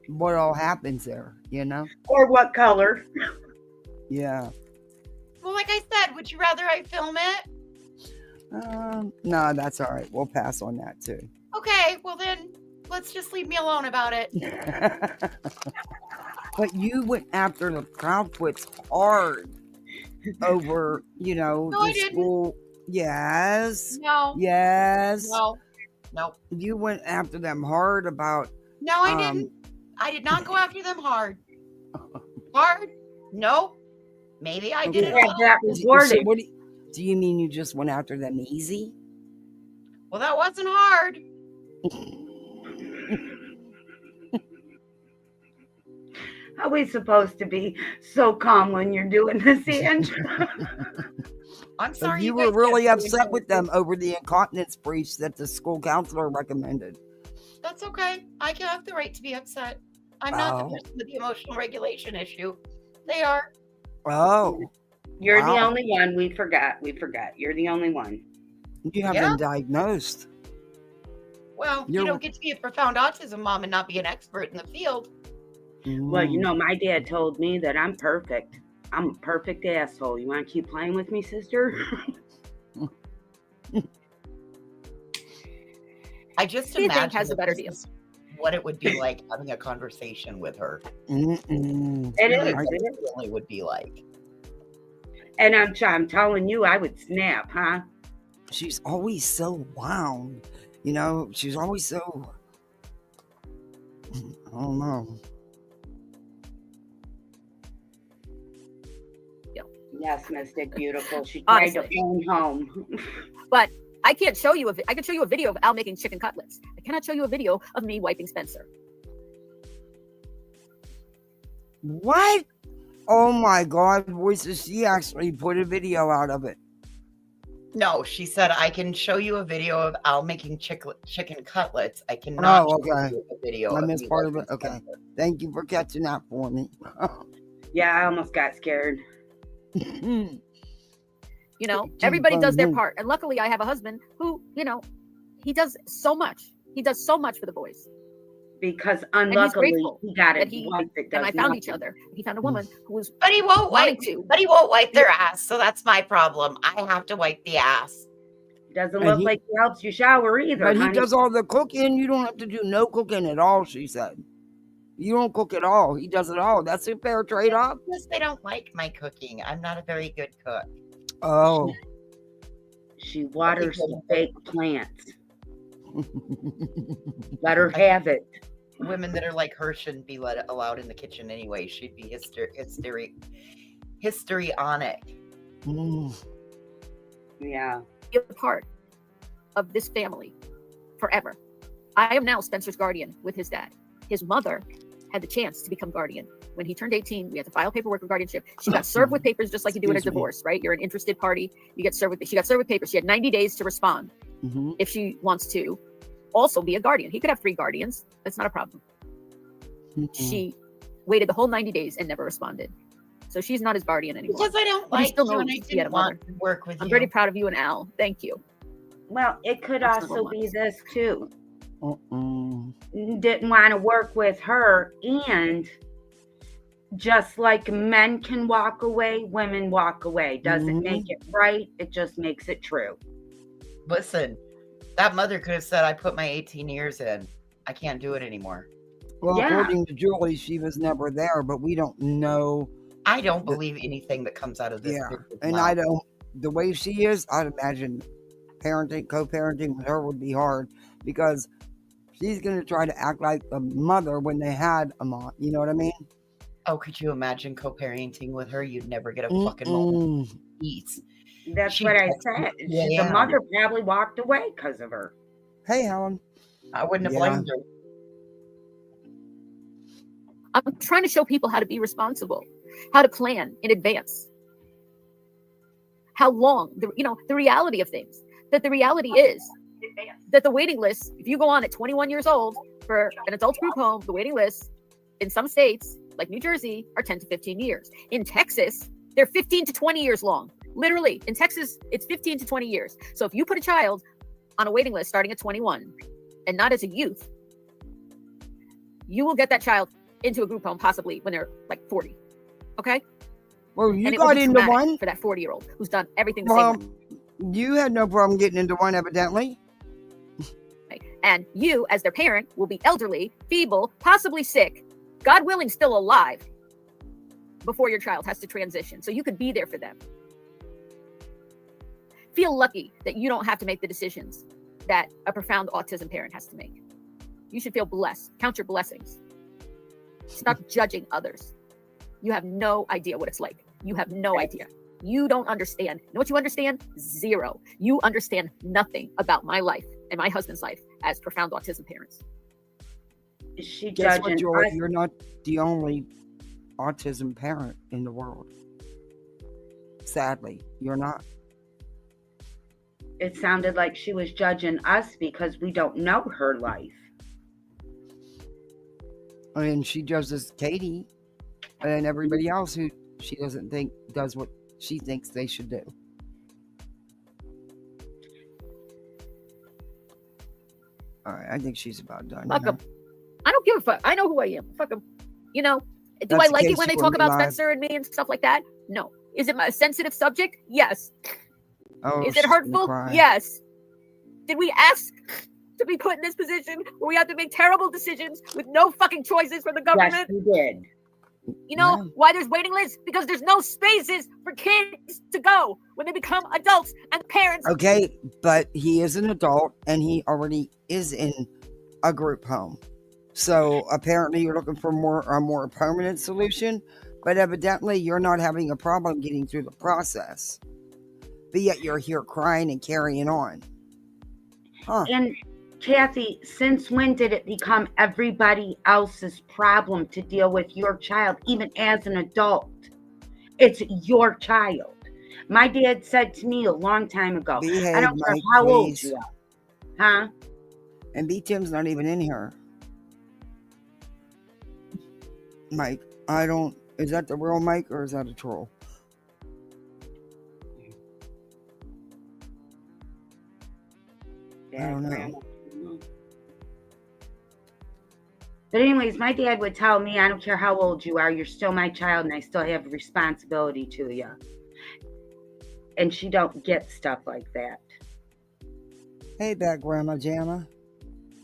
what all happens there, you know? Or what color? Yeah. Well, like I said, would you rather I film it? No, that's all right. We'll pass on that too. Okay, well then, let's just leave me alone about it. But you went after the Proudfoots hard over, No, the I didn't. school. Yes. No. Yes. No. No. You went after them hard about. No, I didn't. I did not go after them hard. Hard? No. Maybe I did it. Yeah, that was worded. What do you mean you just went after them easy? Well, that wasn't hard. How are we supposed to be so calm when you're doing this, Andrew? I'm So sorry. you guys were really kept doing upset that. with them over the incontinence breach that the school counselor recommended. That's okay. I can have the right to be upset. I'm not the Oh. person with the emotional regulation issue. They are. Oh, You're the Wow. only one. We forgot. You're the only one. you have Yeah. been diagnosed. Well, you You're- don't get to be a profound autism mom and not be an expert in the field. Well, Mm. my dad told me that I'm perfect. I'm a perfect asshole. You want to keep playing with me, sister? I just He think imagine has a that better this deal. is what it would be like having a conversation with her. Mm-mm. It Really, is. what It it is. really would be like. And I'm telling you, I would snap, huh? She's always so wound. She's always so. I don't know. Yes, Mystic, beautiful. She tried to Honestly. phone home. But I can't show you I can show you a video of Al making chicken cutlets. I cannot show you a video of me wiping Spencer. What? Oh my God, voices! She actually put a video out of it. No, she said, I can show you a video of Al making chicken cutlets. I cannot Oh, show okay. you a video I of missed me part of wiping it. Okay. Spencer. Thank you for catching that for me. Yeah, I almost got scared. Everybody does their Mhm. part. And luckily I have a husband who, he does so much. He does so much for the boys. Because unluckily, grateful he got a that he wife that does And I found nothing. each other. He found a woman who was But he won't wanting wipe. to. But he won't wipe their ass, so that's my problem. I have to wipe the ass. Doesn't And look he- like he helps you shower either, But he honey. does all the cooking. You don't have to do no cooking at all, she said. You don't cook at all. He does it all. That's a fair trade-off. Because they don't like my cooking. I'm not a very good cook. Oh. She waters the fake plants. Let her have it. Women that are like her shouldn't be allowed in the kitchen anyway. She'd be histrionic. Mm. Yeah. be a part of this family forever. I am now Spencer's guardian with his dad. His mother had the chance to become guardian. When he turned 18, we had to file paperwork for guardianship. She got served with papers just like you do in a Excuse me. divorce, right? You're an interested party. She got served with papers. She had 90 days to respond Mhm. if she wants to also be a guardian. He could have 3 guardians. That's not a problem. Mhm. She waited the whole 90 days and never responded. So she's not his guardian anymore. Because I don't But he like still you and I knows he had a didn't want to work with I'm you. very proud of you and Al. Thank you. Well, it could That's also number be one. this too. Mm-mm. Didn't want to work with her, and just like men can walk away, women walk away. Doesn't Mhm. make it right. It just makes it true. Listen, that mother could have said, I put my 18 years in. I can't do it anymore. Well, Yeah. according to Julie, she was never there, but we don't know. I don't believe anything that comes out of this. Yeah, bitch's and mouth. I don't. The way she is, I'd imagine co-parenting with her would be hard because She's going to try to act like a mother when they had a mom. You know what I mean? Oh, could you imagine co-parenting with her? You'd never get a fucking moment of peace. That's She'd what I text said. me The 2 a.m. mother probably walked away because of her. Hey, Helen. I wouldn't have Yeah. blamed her. I'm trying to show people how to be responsible, how to plan in advance, how long, the reality of things. That the reality is that the waiting list, if you go on at 21 years old for an adult group home, the waiting lists in some states, like New Jersey, are 10 to 15 years. In Texas, they're 15 to 20 years long. Literally, in Texas, it's 15 to 20 years. So if you put a child on a waiting list starting at 21 and not as a youth, you will get that child into a group home possibly when they're like 40. Okay? Well, you And it will got be into traumatic one. for that 40-year-old who's done everything the Well, same way. you had no problem getting into one, evidently. And you, as their parent, will be elderly, feeble, possibly sick, God willing, still alive before your child has to transition. So you could be there for them. Feel lucky that you don't have to make the decisions that a profound autism parent has to make. You should feel blessed. Count your blessings. Stop judging others. You have no idea what it's like. You have no idea. You don't understand. You know what you understand? Zero. You understand nothing about my life and my husband's life as profound autism parents. Is she Guess what, judging Joel? us? You're not the only autism parent in the world. Sadly, you're not. It sounded like she was judging us because we don't know her life. I mean, she judges Katie and everybody else who she doesn't think does what she thinks they should do. All right, I think she's about done. Fuck here. 'em. I don't give a fuck. I know who I am. Fuck 'em. Do That's I the like case it when they you talk wouldn't about lie. Spencer and me and stuff like that? No. Is it a sensitive subject? Yes. Oh, Is she's it gonna hurtful? cry. Yes. Did we ask to be put in this position where we have to make terrible decisions with no fucking choices from the government? Yes, we did. You know Yeah. why there's waiting lists? Because there's no spaces for kids to go when they become adults and parents. Okay, but he is an adult and he already is in a group home. So apparently you're looking for a more permanent solution, but evidently you're not having a problem getting through the process. But yet you're here crying and carrying on. Huh. And Kathy, since when did it become everybody else's problem to deal with your child, even as an adult? It's your child. My dad said to me a long time ago, Behave, I don't care Mike, how old please. you are. Huh? And B. Tim's not even in here. Mike, is that the real Mike or is that a troll? I don't know. But anyways, my dad would tell me, I don't care how old you are, you're still my child and I still have a responsibility to you. And she don't get stuff like that. Hey back, Grandma Jamma.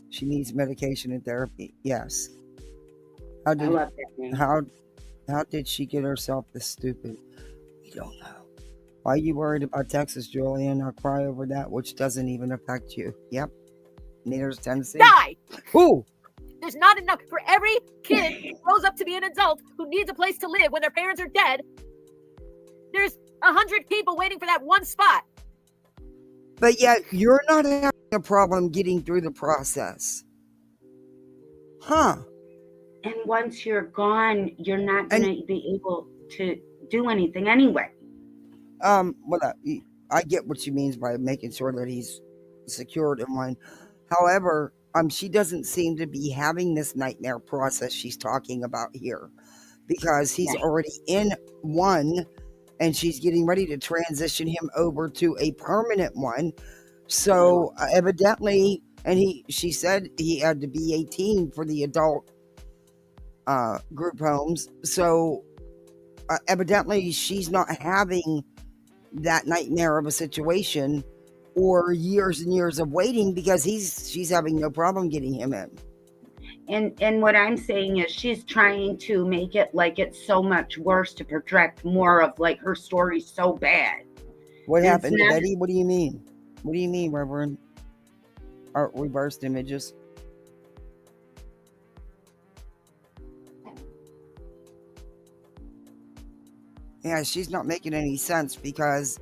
She needs medication and therapy. Yes. I love that name. How did she get herself this stupid? We don't know. Why are you worried about Texas, Julian? I'll cry over that, which doesn't even affect you. Yep. Neither does Tennessee. Die! Ooh. There's not enough for every kid who grows up to be an adult who needs a place to live when their parents are dead. There's 100 people waiting for that one spot. But yet, you're not having a problem getting through the process. Huh. And once you're gone, you're not going to be able to do anything anyway. Well, I get what she means by making sure that he's secured in one. However, she doesn't seem to be having this nightmare process she's talking about here, because he's already in one and she's getting ready to transition him over to a permanent one. So evidently, and she said he had to be 18 for the adult group homes. So evidently she's not having that nightmare of a situation or years and years of waiting, because she's having no problem getting him in. And what I'm saying is she's trying to make it like it's so much worse to project more of like her story so bad. What happened to Betty? What do you mean? What do you mean, Reverend? Reversed images? Yeah, she's not making any sense, because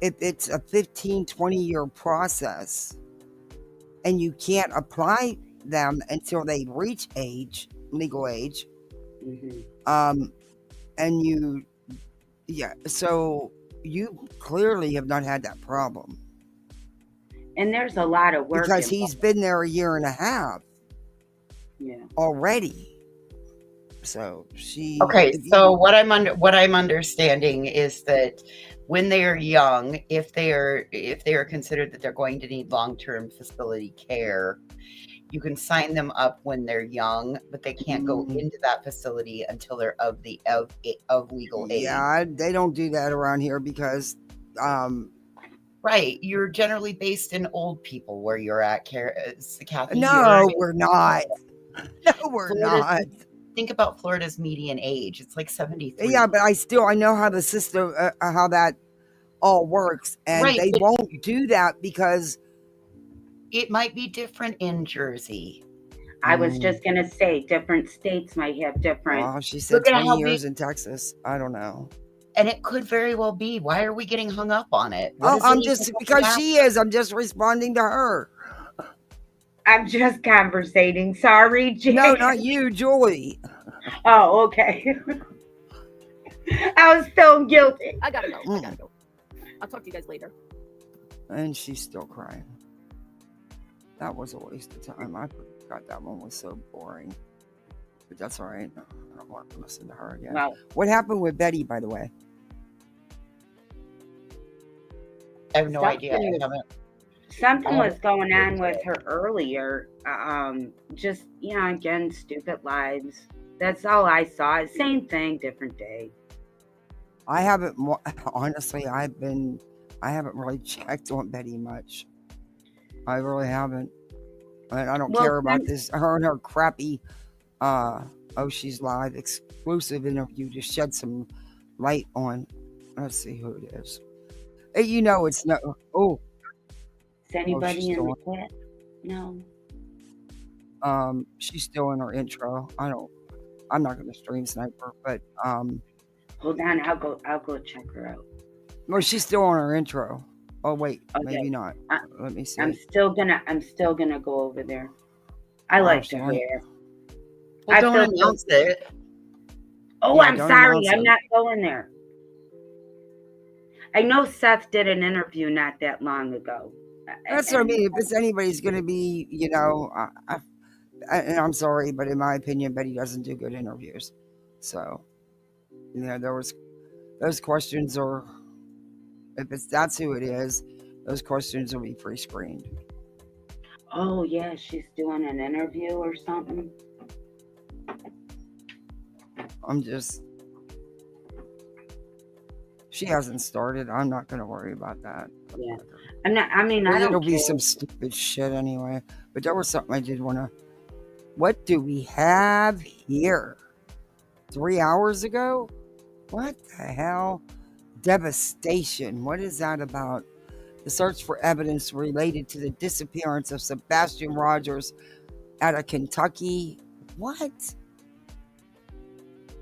if it's a 15, 20-year process and you can't apply them until they reach legal age, and so you clearly have not had that problem. And there's a lot of work because he's involved. been there a year and a half already. So Okay, so what I'm understanding is that when they are young, if they are considered that they're going to need long-term facility care, you can sign them up when they're young, but they can't go into that facility until they're of legal age. Yeah, they don't do that around here because right, you're generally based in old people where you're at, Kathy. No, we're not. No, we're not. Think about Florida's median age. It's like 73. Yeah, but I know how the system, how that all works. And right, they won't do that because it might be different in Jersey. I was just going to say, different states might have different. Well, she said 20 years in Texas. I don't know. And it could very well be. Why are we getting hung up on it? I'm just, because she is. I'm just responding to her. I'm just conversating. Sorry, Jay. No, not you, Julie. Oh, okay. I was so guilty. I gotta go. I'll talk to you guys later. And she's still crying. That was a waste of time. I forgot that one was so boring. But that's all right. I don't want to listen to her again. Wow. What happened with Betty, by the way? I have no idea. Something was going on with her earlier. Just, again, stupid lives. That's all I saw. Same thing, different day. I haven't, honestly, I haven't really checked on Betty much. I really haven't. I don't care about this. Her and her crappy, She's Live exclusive interview to shed some light on. Let's see who it is. It's no. Oh. Is anybody in the chat? No. She's still in her intro. I'm not going to stream sniper, but hold on, I'll go check her out. Well, she's still on her intro. Oh wait, maybe not. Let me see. I'm still gonna go over there. I like her hair. Well, don't announce it. Oh, yeah, I'm sorry. I'm not going there. I know Seth did an interview not that long ago. That's what I mean. If it's anybody's going to be, and I'm sorry, but in my opinion, Betty doesn't do good interviews. So, those questions are, if that's who it is, those questions will be pre-screened. Oh, yeah, she's doing an interview or something. She hasn't started. I'm not going to worry about that. Yeah. It'll be some stupid shit anyway. But there was something I did want to. What do we have here? 3 hours ago? What the hell? Devastation. What is that about? The search for evidence related to the disappearance of Sebastian Rogers out of Kentucky. What?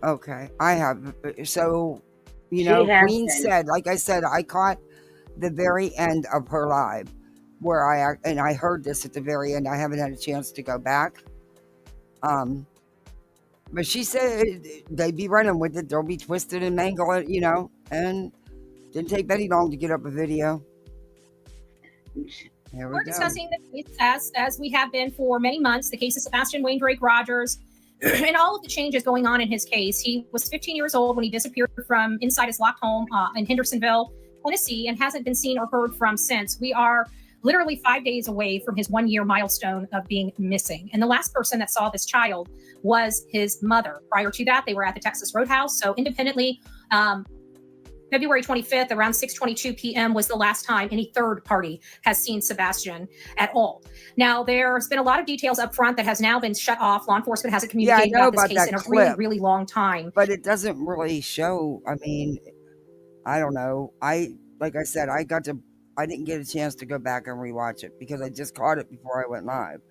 Okay. I have. So, Queen said, like I said, I caught the very end of her live where I heard this at the very end. I haven't had a chance to go back. But she said they'd be running with it. They'll be twisted and mangled, and didn't take Betty long to get up a video. We're discussing the case as we have been for many months, the case of Sebastian Wayne Drake Rogers and all of the changes going on in his case. He was 15 years old when he disappeared from inside his locked home in Hendersonville, Tennessee, and hasn't been seen or heard from since. We are literally 5 days away from his 1-year milestone of being missing. And the last person that saw this child was his mother. Prior to that, they were at the Texas Roadhouse. So independently, February 25th, around 6:22 p.m. was the last time any third party has seen Sebastian at all. Now, there's been a lot of details up front that has now been shut off. Law enforcement hasn't communicated about this case in a really, really long time. But it doesn't really show. I mean, I don't know. Like I said, I didn't get a chance to go back and rewatch it because I just caught it before I went live.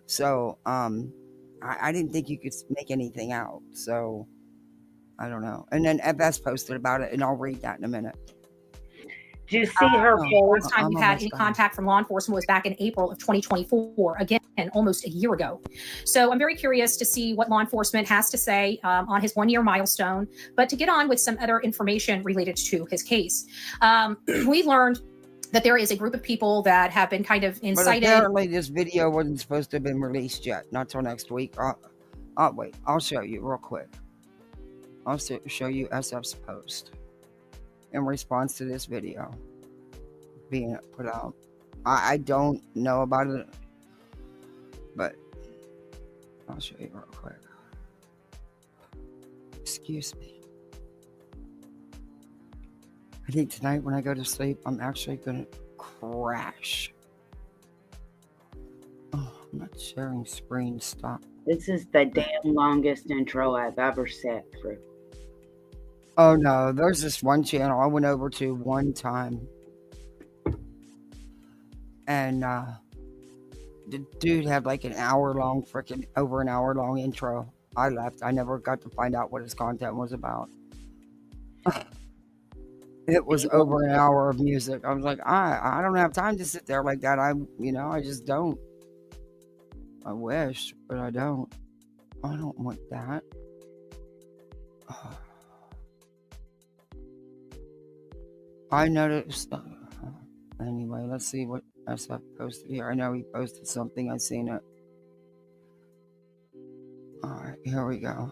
So, I didn't think you could make anything out. So, I don't know. And then FS posted about it, and I'll read that in a minute. Do you see her post? Last time we had any contact from law enforcement was back in April of 2024, again, almost a year ago. So I'm very curious to see what law enforcement has to say on his 1-year milestone. But to get on with some other information related to his case, we learned that there is a group of people that have been kind of incited. But apparently this video wasn't supposed to have been released yet, not till next week. Wait, I'll show you real quick. I'll show you SF's post in response to this video being put out. I don't know about it, but I'll show you real quick. Excuse me. I think tonight when I go to sleep, I'm actually gonna crash. Oh, I'm not sharing screen. Stop. This is the damn longest intro I've ever sat through. Oh no, there's this one channel I went over to one time, and the dude had like over an hour long intro. I left. I never got to find out what his content was about. It was over an hour of music. I was like, I don't have time to sit there like that. I just don't. I wish, but I don't. I don't want that. I noticed. Anyway, let's see what SF posted here. I know he posted something. I seen it. All right, here we go.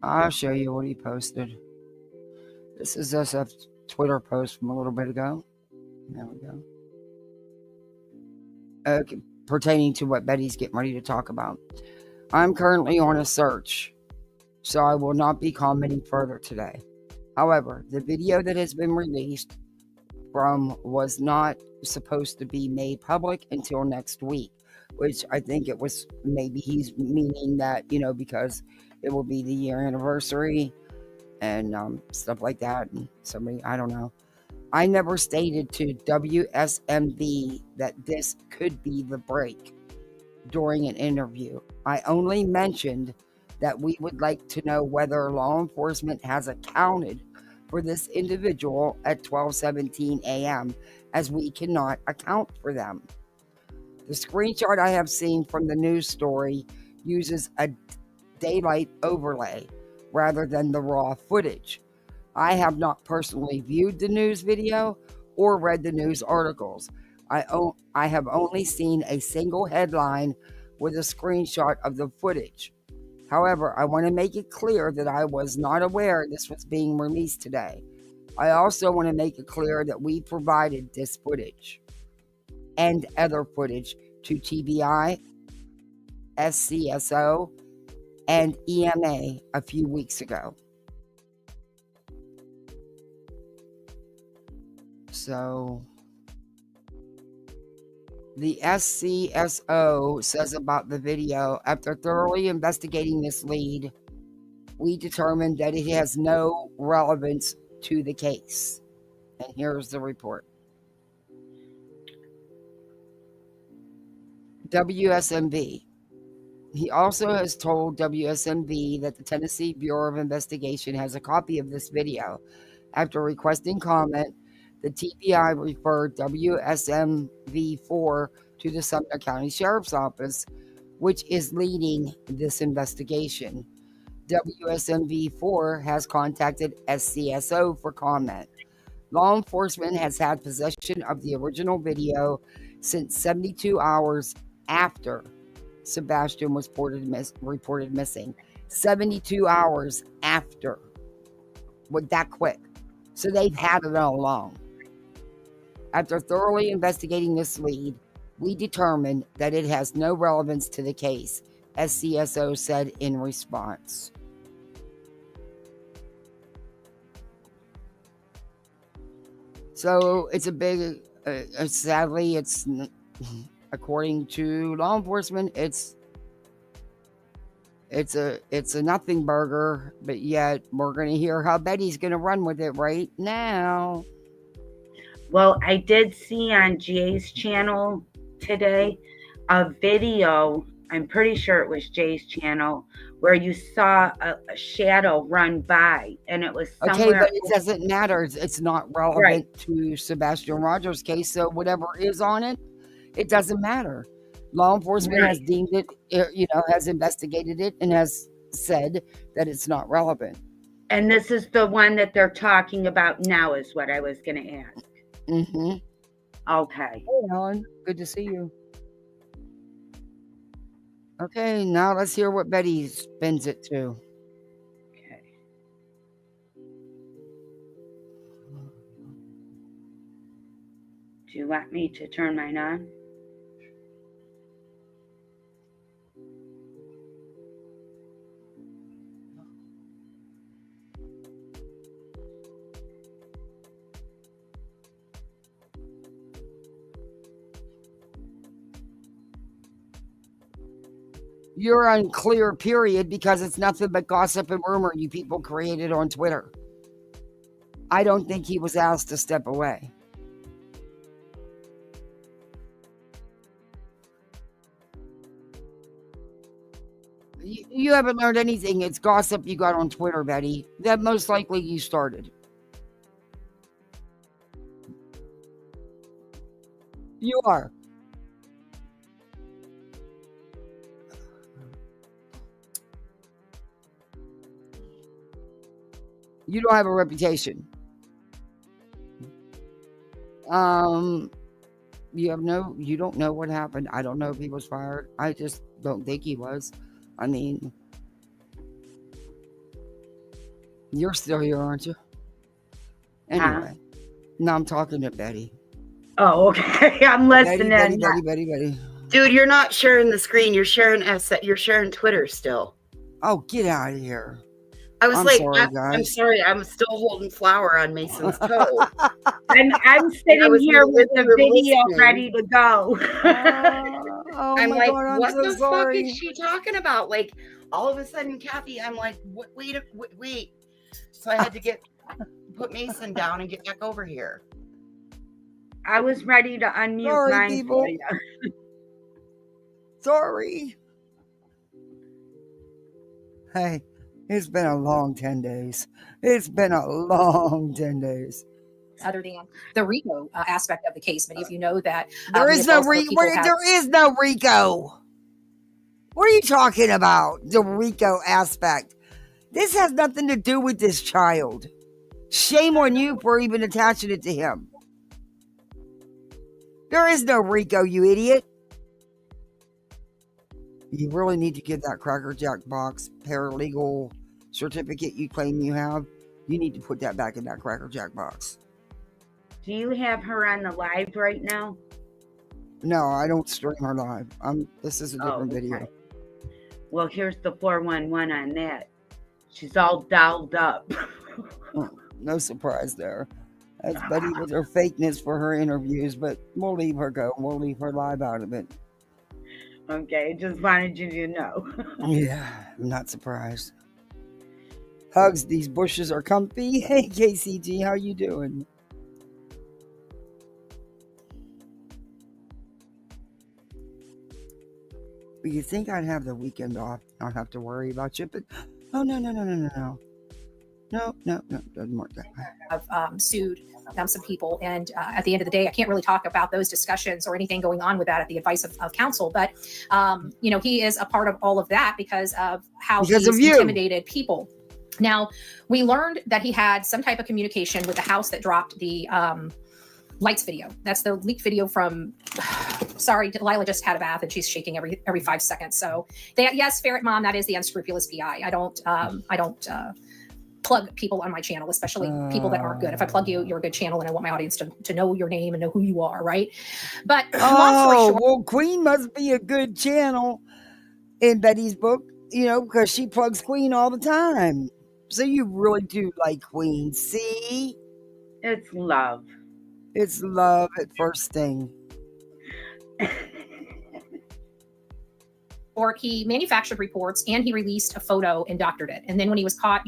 I'll show you what he posted. This is SF's Twitter post from a little bit ago. There we go. Okay, pertaining to what Betty's getting ready to talk about. I'm currently on a search, so I will not be commenting further today. However, the video that has been released was not supposed to be made public until next week, which I think it was, maybe he's meaning that, because it will be the year anniversary and stuff like that. And I don't know. I never stated to WSMV that this could be the break during an interview. I only mentioned that we would like to know whether law enforcement has accounted for this individual at 12:17 a.m., as we cannot account for them. The screenshot I have seen from the news story uses a daylight overlay rather than the raw footage. I have not personally viewed the news video or read the news articles. I have only seen a single headline with a screenshot of the footage. However, I want to make it clear that I was not aware this was being released today. I also want to make it clear that we provided this footage and other footage to TBI, SCSO, and EMA a few weeks ago. So the SCSO says about the video, after thoroughly investigating this lead, we determined that it has no relevance to the case. And here's the report. WSMV. He also has told WSMV that the Tennessee Bureau of Investigation has a copy of this video. After requesting comment, the TBI referred WSMV4 to the Sumner County Sheriff's Office, which is leading this investigation. WSMV4 has contacted SCSO for comment. Law enforcement has had possession of the original video since 72 hours after Sebastian was reported missing. 72 hours after. What, that quick? So they've had it all along. After thoroughly investigating this lead, we determined that it has no relevance to the case, SCSO said in response. So it's a big, sadly, it's, according to law enforcement, it's a nothing burger, but yet we're going to hear how Betty's going to run with it right now. Well, I did see on GA's channel today a video I'm pretty sure it was Jay's channel, where you saw a shadow run by, and it was Okay, somewhere. but it doesn't matter. It's not relevant to Sebastian Rogers' case. So whatever is on it, it doesn't matter. Law enforcement has deemed it, has investigated it and has said that it's not relevant. And this is the one that they're talking about now, is what I was going to ask. Mm-hmm. Okay. Hey, Helen. Good to see you. Okay, now let's hear what Betty spins it to. Okay. Do you want me to turn mine on? You're unclear, period, because it's nothing but gossip and rumor you people created on Twitter. I don't think he was asked to step away. You haven't learned anything. It's gossip you got on Twitter, Betty. That most likely you started. You are. You don't have a reputation. You don't know what happened. I don't know if he was fired. I just don't think he was. I mean, you're still here, aren't you? Anyway, now I'm talking to Betty. Oh, okay. I'm listening. Betty. Dude, you're not sharing the screen. You're sharing Twitter still. Oh, get out of here. I'm sorry. I'm still holding flour on Mason's toe. I'm sitting here with the video ready to go. I'm like, what the fuck is she talking about? Like, all of a sudden, Kathy, I'm like, wait. So I had to put Mason down and get back over here. I was ready to unmute mine. People. Sorry. Hey, it's been a long 10 days. Other than the RICO aspect of the case, many of you know that there is no RICO. What are you talking about? The RICO aspect. This has nothing to do with this child. Shame on you for even attaching it to him. There is no RICO, you idiot. You really need to get that Cracker Jack box paralegal certificate you claim you have. You need to put that back in that Cracker Jack box. Do you have her on the live right now? No, I don't stream her live. This is a different video. Well, here's the 411 on that. She's all dolled up. No surprise there. That's Betty with her fakeness for her interviews, but we'll leave her go. We'll leave her live out of it. Okay, just wanted you to know. Yeah, I'm not surprised. Hugs, these bushes are comfy. Hey, KCG, how you doing? You think I'd have the weekend off, not have to worry about you, but no. No, doesn't work that way. I've sued some people, and at the end of the day, I can't really talk about those discussions or anything going on with that at the advice of counsel. But he is a part of all of that because of how he's intimidated people. Now, we learned that he had some type of communication with the house that dropped the lights video. That's the leaked video from. Sorry, Delilah just had a bath and she's shaking every 5 seconds. So yes, Ferret Mom, that is the unscrupulous PI. I don't plug people on my channel, especially people that aren't good. If I plug you, you're a good channel, and I want my audience to know your name and know who you are, right? But long story short, well, Queen must be a good channel in Betty's book, because she plugs Queen all the time. So you really do like Queen. See? It's love. It's love at first sting. he manufactured reports and he released a photo and doctored it. And then when he was caught,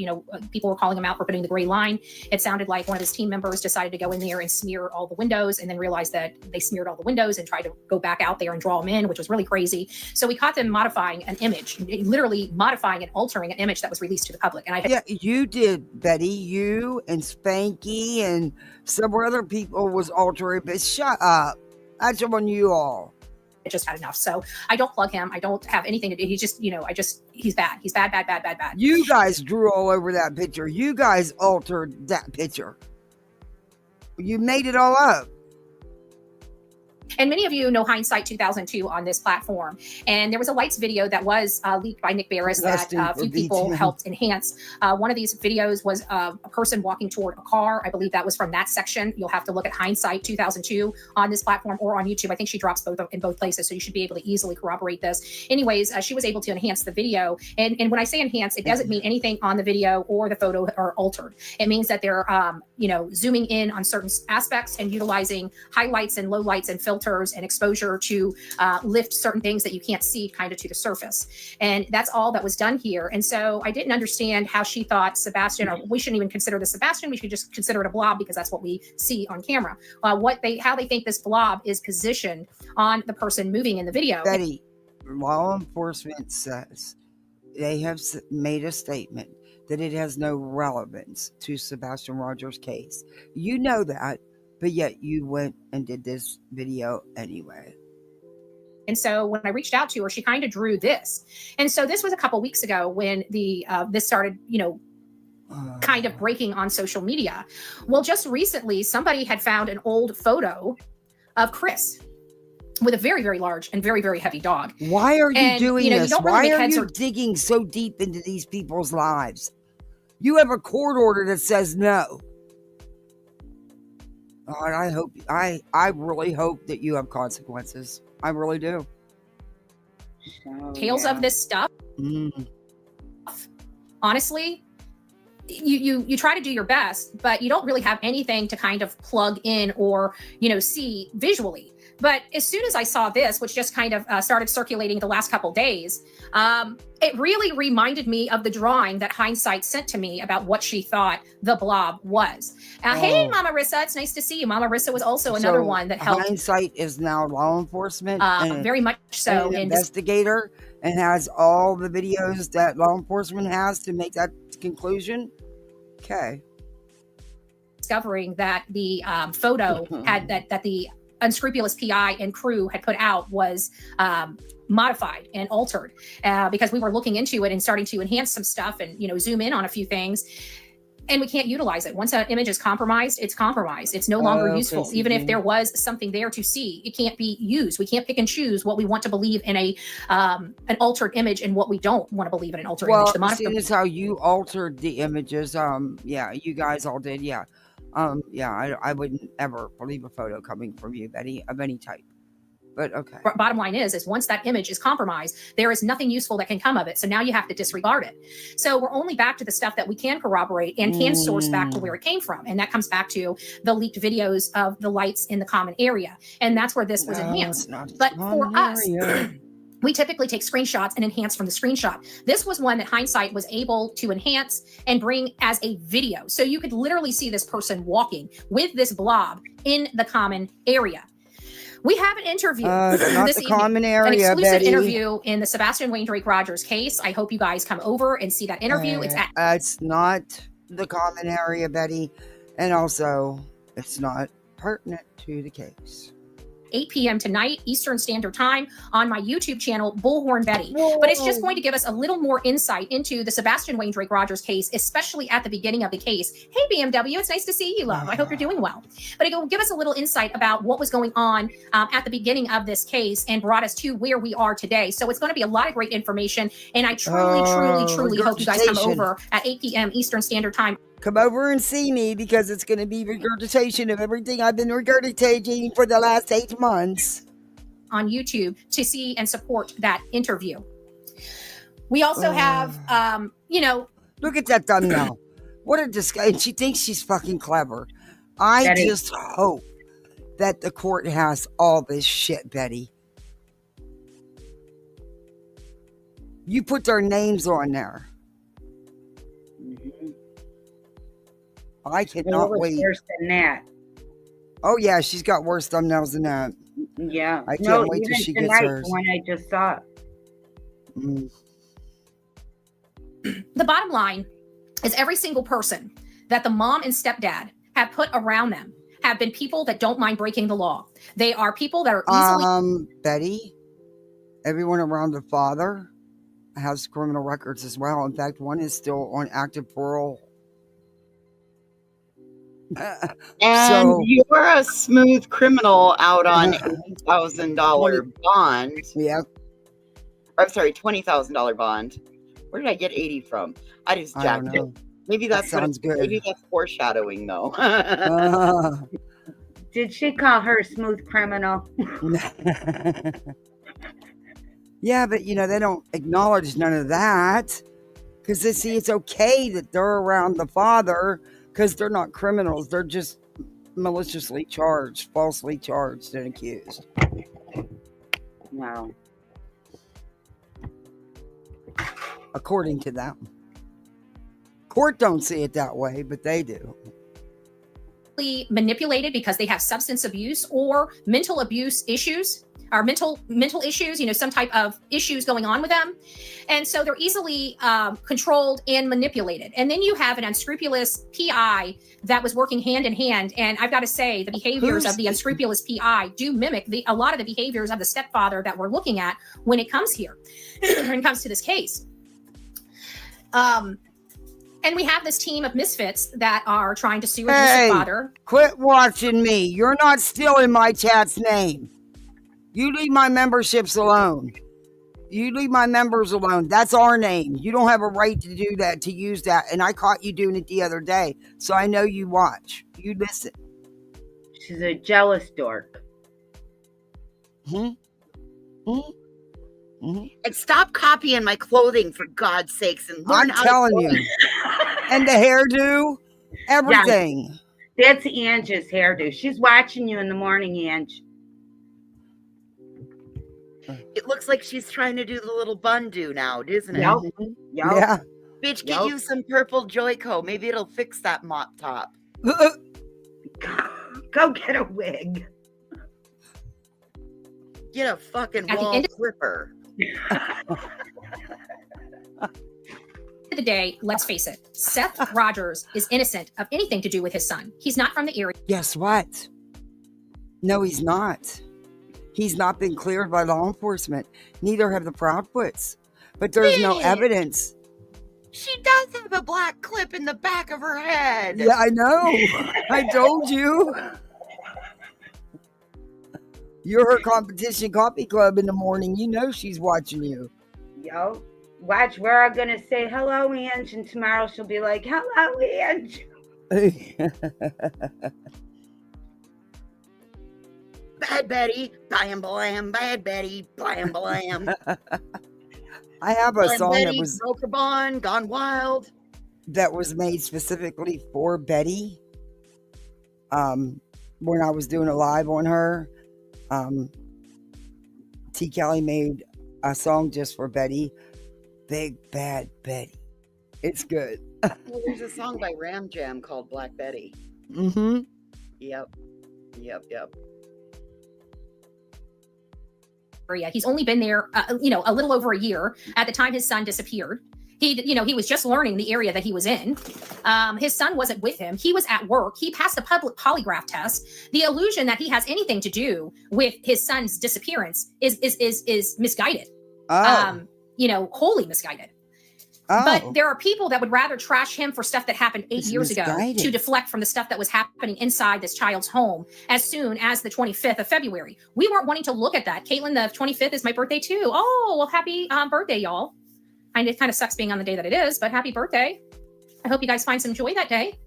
people were calling him out for putting the gray line. It sounded like one of his team members decided to go in there and smear all the windows, and then realized that they smeared all the windows and tried to go back out there and draw them in, which was really crazy. So we caught them modifying an image, literally modifying and altering an image that was released to the public. And yeah, you did, Betty. You and Spanky and several other people was altering, but shut up. That's on you all. Just had enough. So I don't plug him. I don't have anything to do. He's just, he's bad. He's bad. You guys drew all over that picture. You guys altered that picture. You made it all up. And many of you know Hindsight 2002 on this platform. And there was a lights video that was leaked by Nick Barris that a few people helped enhance. One of these videos was a person walking toward a car. I believe that was from that section. You'll have to look at Hindsight 2002 on this platform or on YouTube. I think she drops both in both places, so you should be able to easily corroborate this. Anyways, she was able to enhance the video. And when I say enhance, it doesn't mean anything on the video or the photo are altered. It means that they're, zooming in on certain aspects and utilizing highlights and lowlights and filters and exposure to lift certain things that you can't see kind of to the surface. And that's all that was done here. And so I didn't understand how she thought Sebastian, or we shouldn't even consider this Sebastian, we should just consider it a blob because that's what we see on camera. How they think this blob is positioned on the person moving in the video. Betty, law enforcement says they have made a statement that it has no relevance to Sebastian Rogers' case. You know that. But yet you went and did this video anyway. And so when I reached out to her, she kind of drew this. And so this was a couple weeks ago when this started, kind of breaking on social media. Well, just recently, somebody had found an old photo of Chris with a very, very large and very, very heavy dog. Why are you doing this? Why are you or digging so deep into these people's lives? You have a court order that says no. God, I really hope that you have consequences. I really do. Tales of this stuff. Honestly, you try to do your best, but you don't really have anything to kind of plug in or, see visually. But as soon as I saw this, which just kind of started circulating the last couple days, it really reminded me of the drawing that Hindsight sent to me about what she thought the blob was. Hey, Mama Rissa, it's nice to see you. Mama Rissa was also another one that helped. Hindsight is now law enforcement. Very much so. An investigator and has all the videos that law enforcement has to make that conclusion. Okay. Discovering that the photo had that the unscrupulous PI and crew had put out was modified and altered because we were looking into it and starting to enhance some stuff and zoom in on a few things, and we can't utilize it. Once an image is compromised, it's compromised. It's no longer useful. Even if there was something there to see, it can't be used. We can't pick and choose what we want to believe in an altered image and what we don't want to believe in an altered image. Well, seeing as how you altered the images, you guys all did, I wouldn't ever believe a photo coming from you, Betty, of any type. But okay. Bottom line is once that image is compromised, there is nothing useful that can come of it. So now you have to disregard it. So we're only back to the stuff that we can corroborate and can source back to where it came from. And that comes back to the leaked videos of the lights in the common area. And that's where this was enhanced. But for us, we typically take screenshots and enhance from the screenshot. This was one that Hindsight was able to enhance and bring as a video. So you could literally see this person walking with this blob in the common area. We have an interview this evening, common area, an exclusive Betty. interview in the Sebastian Wayne Rogers case. I hope you guys come over and see that interview. It's not the common area, Betty, and also it's not pertinent to the case. 8 p.m. tonight, Eastern Standard Time, on my YouTube channel, Bullhornbetty. But it's just going to give us a little more insight into the Sebastian Wayne Rogers case, especially at the beginning of the case. Hey, BMW, it's nice to see you, love. I hope you're doing well. But it will give us a little insight about what was going on at the beginning of this case and brought us to where we are today. So it's going to be a lot of great information. And I truly hope you guys come over at 8 p.m. Eastern Standard Time. Come over and see me because it's going to be regurgitation of everything I've been regurgitating for the last 8 months. On YouTube to see and support that interview. We also have, Look at that thumbnail. What a disgust. And she thinks she's fucking clever. I just hope that the court has all this shit, Betty. You put their names on there. Mhm. I It cannot was wait. worse than that. Oh yeah, she's got worse thumbnails than that. Yeah. I No, can't wait till even she gets tonight, hers. the one I just saw. Mm. The bottom line is every single person that the mom and stepdad have put around them have been people that don't mind breaking the law. They are people that are easily Betty, everyone around the father has criminal records as well. In fact, one is still on active parole. And So- you're a smooth criminal out on $80,000 bond. Yeah, I'm sorry, $20,000 bond. Where did I get 80 from? I just I jacked don't it. know. Maybe That that's what sounds good. Maybe that's foreshadowing, though. Did she call her a smooth criminal? Yeah, but they don't acknowledge none of that because they see it's okay that they're around the father because they're not criminals. They're just maliciously charged, falsely charged and accused. Wow. According to them. Court don't see it that way, but they do. manipulated because they have substance abuse or mental abuse issues or mental issues, some type of issues going on with them. And so they're easily controlled and manipulated. And then you have an unscrupulous PI that was working hand in hand. And I've got to say, the behaviors of the unscrupulous PI do mimic a lot of the behaviors of the stepfather that we're looking at when it comes here, when it comes to this case. And we have this team of misfits that are trying to sue a stepfather. Quit watching me. You're not stealing my chat's name. You leave my memberships alone. You leave my members alone. That's our name. You don't have a right to do that, to use that. And I caught you doing it the other day. So I know you watch. You listen. She's a jealous dork. Hmm? Hmm? Mm-hmm. And stop copying my clothing, for God's sakes, and learn I'm telling you. And the hairdo, everything. Yeah, that's Angie's hairdo. She's watching you in the morning, Ange. It looks like she's trying to do the little bun do now, doesn't it? Yep. Yeah. Bitch, get you some purple Joico. Maybe it'll fix that mop top. Go get a wig. Get a fucking At the wall end of- clipper. Of the day, let's face it, Seth Rogers is innocent of anything to do with his son. He's not from the area. Guess what? No, he's not. He's not been cleared by law enforcement. Neither have the Proudfoots. But there's no evidence. She does have a black clip in the back of her head. Yeah, I know. I told you. You're her competition coffee club in the morning. You know she's watching you. Yo, watch, we're all gonna say hello, Ange, and tomorrow she'll be like, hello, Ange. Bad Betty, blam blam, bad Betty, blam blam. I have a Blam song Betty, that was broke her bond, gone wild. made specifically for Betty. When I was doing a live on her, T. Kelly made a song just for Betty. Big Bad Betty. It's good. Well, there's a song by Ram Jam called Black Betty. Mm-hmm. Yep. He's only been there, a little over a year. At the time his son disappeared, he was just learning the area that he was in. His son wasn't with him. He was at work. He passed the public polygraph test. The illusion that he has anything to do with his son's disappearance is misguided. Oh. Wholly misguided. Oh. But there are people that would rather trash him for stuff that happened 8 years ago to deflect from the stuff that was happening inside this child's home as soon as the 25th of February. We weren't wanting to look at that. Caitlin, the 25th is my birthday too. Oh, well, happy birthday, y'all. And it kind of sucks being on the day that it is, but happy birthday. I hope you guys find some joy that day.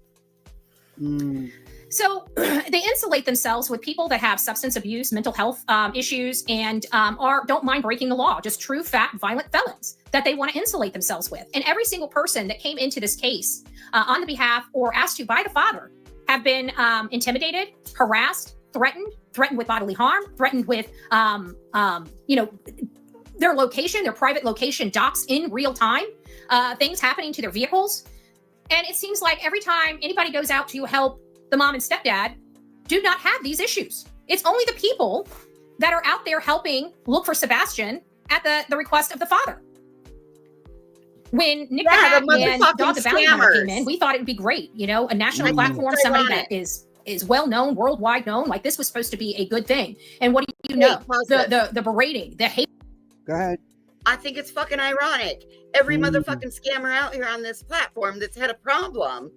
So they insulate themselves with people that have substance abuse, mental health issues, and don't mind breaking the law, just true, fat, violent felons that they want to insulate themselves with. And every single person that came into this case on the behalf or asked to by the father have been intimidated, harassed, threatened with bodily harm, threatened with, their location, their private location docs in real time, things happening to their vehicles. And it seems like every time anybody goes out to help the mom and stepdad, do not have these issues. It's only the people that are out there helping look for Sebastian at the request of the father. When Nick the Hat and Dog the Bounty Hunter came in, we thought it would be great. You know, a national platform, somebody that is well known, worldwide known. Like, this was supposed to be a good thing. And what do you know? The berating, the hate. Go ahead. I think it's fucking ironic. Every motherfucking scammer out here on this platform that's had a problem,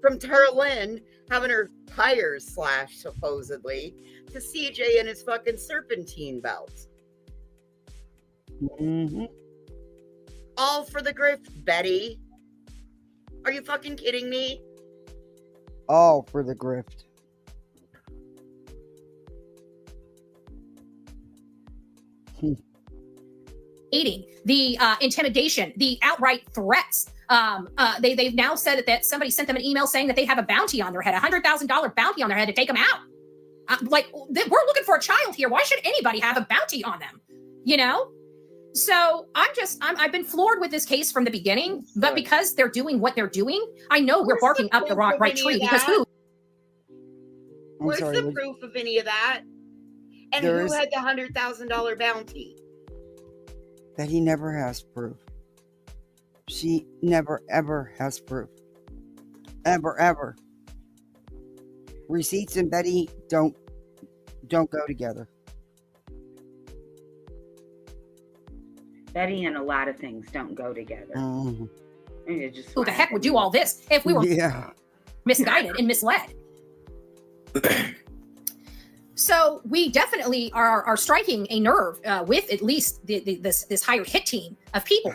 from Tara Lynn having her tires slashed supposedly, to CJ and his fucking serpentine belt. All for the grift, Betty. Are you fucking kidding me? All for the grift. The intimidation, the outright threats. They've now said that somebody sent them an email saying that they have a bounty on their head, $100,000 bounty on their head to take them out. Like, we're looking for a child here. Why should anybody have a bounty on them? You know? So I've been floored with this case from the beginning, but because they're doing what they're doing, I know we're barking up the right tree. Because who? Where's the proof of any of that? And who had the $100,000 bounty? That he never has proof. She never, ever has proof. Ever, ever. Receipts and Betty don't go together. Betty and a lot of things don't go together. Mm-hmm. Who the heck would do all this if we were misguided and misled? So we definitely are striking a nerve with at least this hired hit team of people.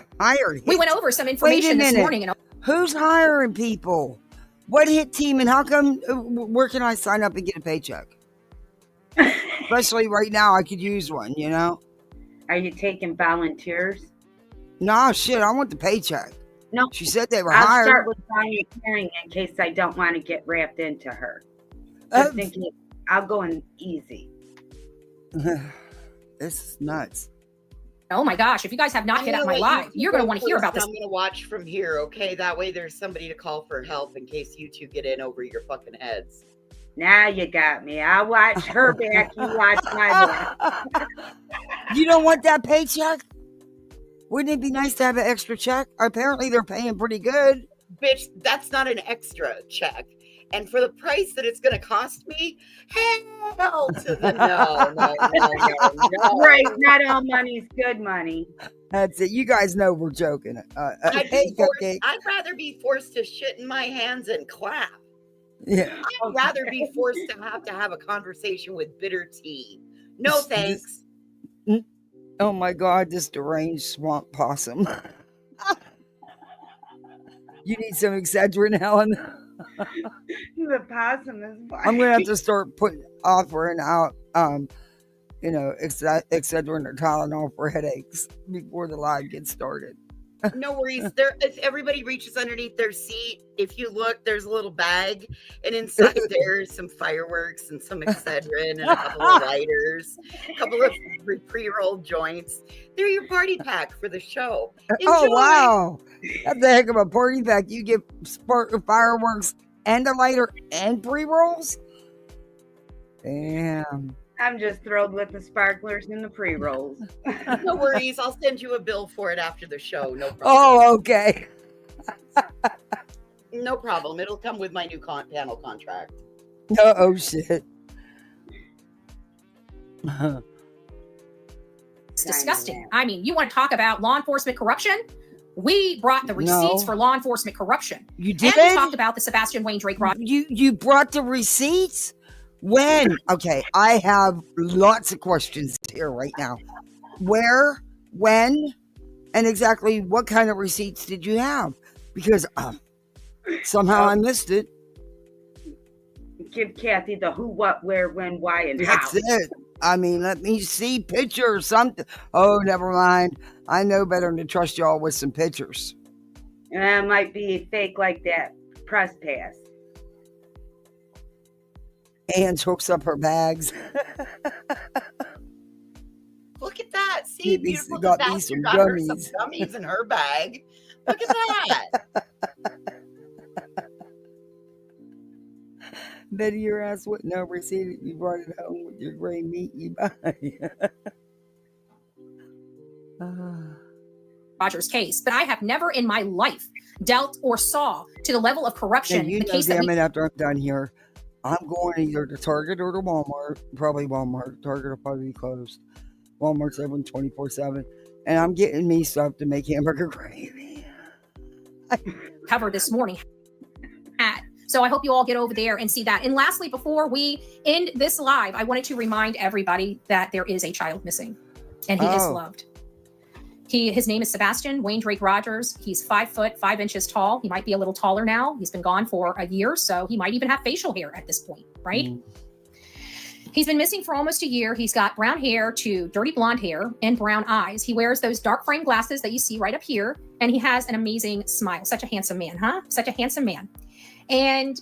We went over some information this morning. Who's hiring people? What hit team, and how come? Where can I sign up and get a paycheck? Especially right now, I could use one. You know. Are you taking volunteers? Nah, shit. I want the paycheck. No, she said they were I'll hired. start with volunteering in case I don't want to get wrapped into her. Thinking I'll go in easy. This is nuts. Oh my gosh, if you guys have not hit up my live, you're going to want to hear about this. I'm going to watch from here, okay? That way there's somebody to call for help in case you two get in over your fucking heads. Now you got me. I'll watch her back. You watch my back. You don't want that paycheck? Wouldn't it be nice to have an extra check? Apparently they're paying pretty good. Bitch, that's not an extra check. And for the price that it's going to cost me, hell to the no. Right, not all money's good money. That's it. You guys know we're joking. I'd rather be forced to shit in my hands and clap. Yeah. I'd rather be forced to have a conversation with bitter tea. No thanks. Oh my God, this deranged swamp possum. You need some Excedrin, Helen? The possum is fine. I'm going to have to start offering out, Excedrin or Tylenol for headaches before the live gets started. No worries. If everybody reaches underneath their seat, if you look, there's a little bag, and inside there's some fireworks and some Excedrin and a couple of lighters, a couple of pre-rolled joints. They're your party pack for the show. Enjoy. Oh, wow. That's a heck of a party pack. You get fireworks and a lighter and pre-rolls? Damn. I'm just thrilled with the sparklers and the pre-rolls. No worries. I'll send you a bill for it after the show. No problem. Oh, okay. No problem. It'll come with my new panel contract. Oh, shit. It's disgusting. I mean, you want to talk about law enforcement corruption? We brought the receipts for law enforcement corruption. You did? And we talked about the Sebastian Wayne Drake Rogers. You brought the receipts? When? Okay, I have lots of questions here right now. Where, when, and exactly what kind of receipts did you have? Because somehow I missed it. Give Kathy the who, what, where, when, why, and how. That's it. I mean, let me see pictures, something. Oh, never mind. I know better than to trust y'all with some pictures. It might be fake like that press pass. Ange hooks up her bags. Look at that. See? See, me beautiful got me Sebastian some got her some gummies. gummies in her bag. Look at that. Betty, your ass wouldn't know receipt it. You brought it home with your gray meat you buy. Rogers case, but I have never in my life dealt or saw to the level of And corruption you the know, case that damn we it, after I'm done here, I'm going either to Target or to Walmart. Probably Walmart. Target will probably be closed. Walmart's open 24/7. And I'm getting me stuff to make hamburger gravy. covered this morning had. So I hope you all get over there and see that. And lastly, before we end this live, I wanted to remind everybody that there is a child missing and he is loved. His name is Sebastian Wayne Drake Rogers. He's 5 foot 5 inches tall. He might be a little taller now. He's been gone for a year, so he might even have facial hair at this point, right? He's been missing for almost a year. He's got brown hair to dirty blonde hair and brown eyes. He wears those dark frame glasses that you see right up here, and he has an amazing smile. Such a handsome man, huh? Such a handsome man. And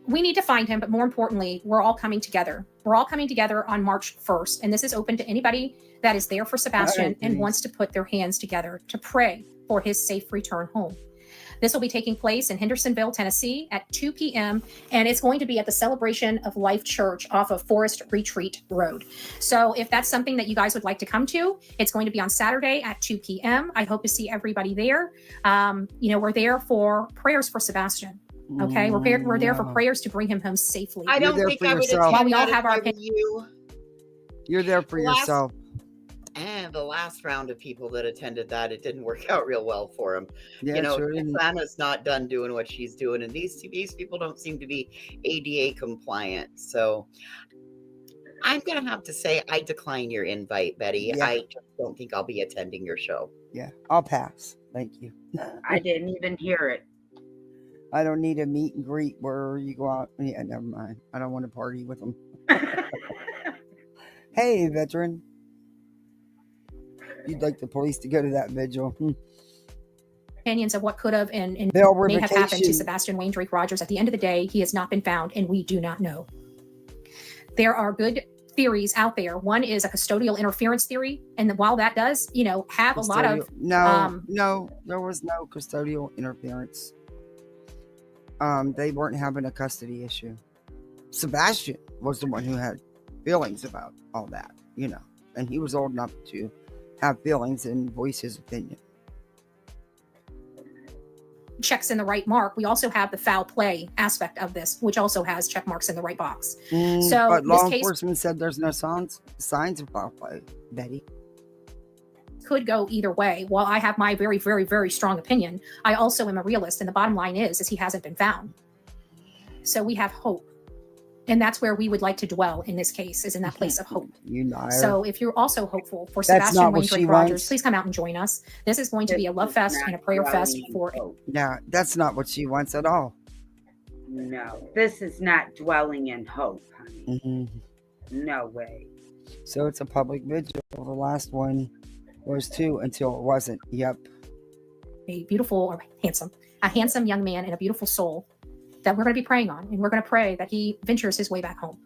we need to find him, but more importantly, we're all coming together. We're all coming together on March 1st, and this is open to anybody that is there for Sebastian and wants to put their hands together to pray for his safe return home. This will be taking place in Hendersonville, Tennessee at 2 p.m. and it's going to be at the Celebration of Life Church off of Forest Retreat Road. So if that's something that you guys would like to come to, it's going to be on Saturday at 2 p.m. I hope to see everybody there. We're there for prayers for Sebastian. Okay, we're there for prayers to bring him home safely. I don't think I would yourself. attend We all that have if our I were you. You're there for yourself. And the last round of people that attended that, it didn't work out real well for him. Yeah, You know, sure didn't. Savannah's not done doing what she's doing, and these people don't seem to be ADA compliant. So I'm going to have to say I decline your invite, Betty. Yeah. I just don't think I'll be attending your show. Yeah, I'll pass. Thank you. I didn't even hear it. I don't need a meet and greet where you go out. Yeah, never mind. I don't want to party with them. Hey, veteran. You'd like the police to go to that vigil. Opinions of what could have and They'll may have happened to vacation. Sebastian Wayne Drake Rogers. At the end of the day, he has not been found and we do not know. There are good theories out there. One is a custodial interference theory. And while that does, have a lot of... No, there was no custodial interference. They weren't having a custody issue. Sebastian was the one who had feelings about all that, and he was old enough to have feelings and voice his opinion. Checks in the right mark. We also have the foul play aspect of this, which also has check marks in the right box. But law enforcement said there's no signs of foul play, Betty. Could go either way. While I have my very, very, very strong opinion, I also am a realist. And the bottom line is he hasn't been found. So we have hope. And that's where we would like to dwell in this case, is in that place of hope. So if you're also hopeful for Sebastian Wayne Drake Rogers, please come out and join us. This is going to be a love fest and a prayer fest for... No, that's not what she wants at all. No, this is not dwelling in hope, honey. No way. So it's a public vigil. The last one was 2 until it wasn't. Yep. A handsome young man and a beautiful soul that we're going to be praying on, and we're going to pray that he ventures his way back home.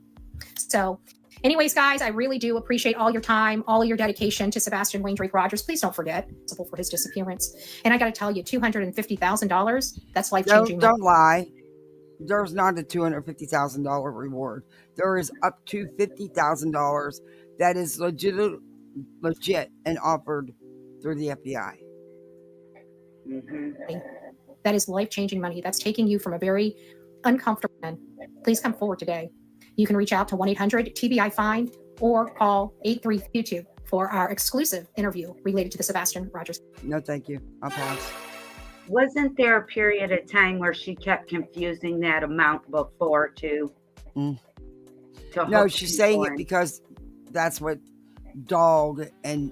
So anyways, guys, I really do appreciate all your time, all of your dedication to Sebastian Wayne Drake Rogers. Please don't forget for his disappearance. And I got to tell you, $250,000, that's life-changing. Don't lie. There's not a $250,000 reward. There is up to $50,000 that is legit and offered through the FBI. That is life-changing money. That's taking you from a very uncomfortable end. Please come forward today. You can reach out to 1-800-TBI-FIND or call 8322 for our exclusive interview related to the Sebastian Rogers. No, thank you. I'll pass. Wasn't there a period of time where she kept confusing that amount before too? No, she's saying it because that's what Dog and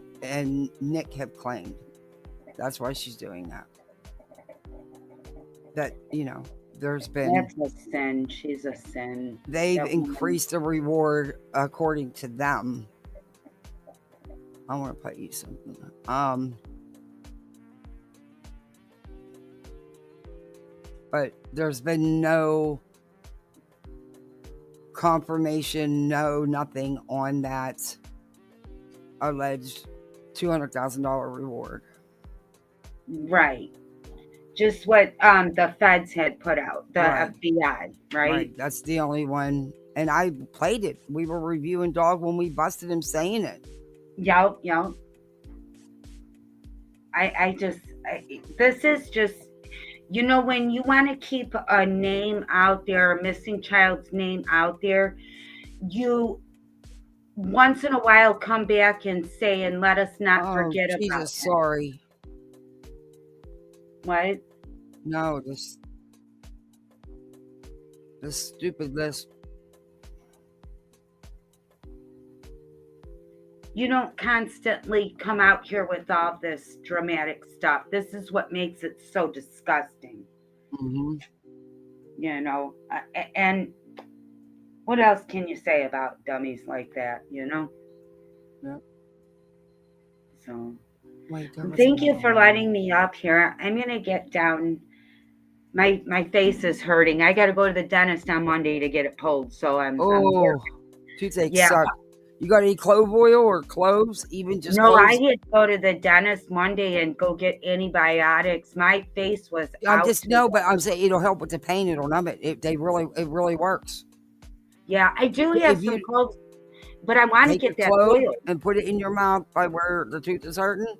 Nick have claimed. That's why she's doing that. That, there's been... That's a sin. She's a sin. They've increased the reward according to them. I want to play you something. But there's been no confirmation, nothing on that alleged $200,000 reward. Right. Just what the feds had put out, the Right. FBI, right? That's the only one. And I played it. We were reviewing Dog when we busted him saying it. Yep. This is just, you know, when you want to keep a name out there, a missing child's name out there, you once in a while come back and say, and let us not forget about it. Jesus, sorry. What? No, this stupid list. You don't constantly come out here with all this dramatic stuff. This is what makes it so disgusting. Mm-hmm. You know, and what else can you say about dummies like that, you know? Yep. So, Wait, thank you for letting me up here. I'm going to get down. My face is hurting. I got to go to the dentist on Monday to get it pulled. So I'm toothache yeah. suck. You got any clove oil or cloves? Even just no, cloves? I had to go to the dentist Monday and go get antibiotics. My face was out. But I'm saying it'll help with the pain. It'll numb it. It really works. Yeah, I do have some cloves, but I want to get that oil and put it in your mouth by where the tooth is hurting.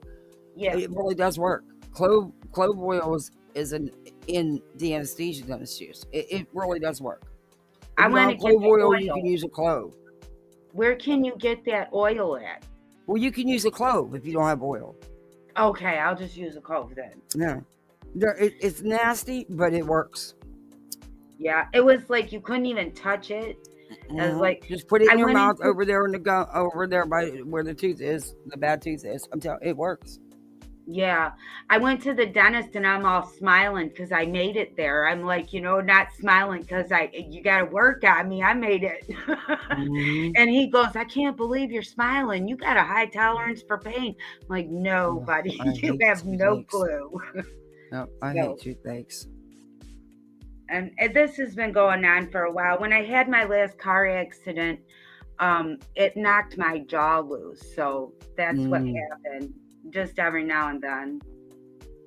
Yeah, it really does work. Clove oil is in the anesthesia dentist use. It really does work. I want to get clove oil. You can use a clove. Where can you get that oil at? Well, you can use a clove if you don't have oil. Okay, I'll just use a clove then. Yeah. It's nasty, but it works. Yeah, it was like you couldn't even touch it. I was like, just put it in your mouth over there in the gum, over there by where the tooth is, the bad tooth is. I'm telling you, it works. Yeah, I went to the dentist and I'm all smiling because I made it there. I'm like, you know, not smiling because you got to work on me. I made it. Mm-hmm. And he goes, I can't believe you're smiling. You got a high tolerance for pain. I'm like, no, buddy, you have no clue. No, I hate toothaches. And this has been going on for a while. When I had my last car accident, it knocked my jaw loose. So that's what happened. Just every now and then.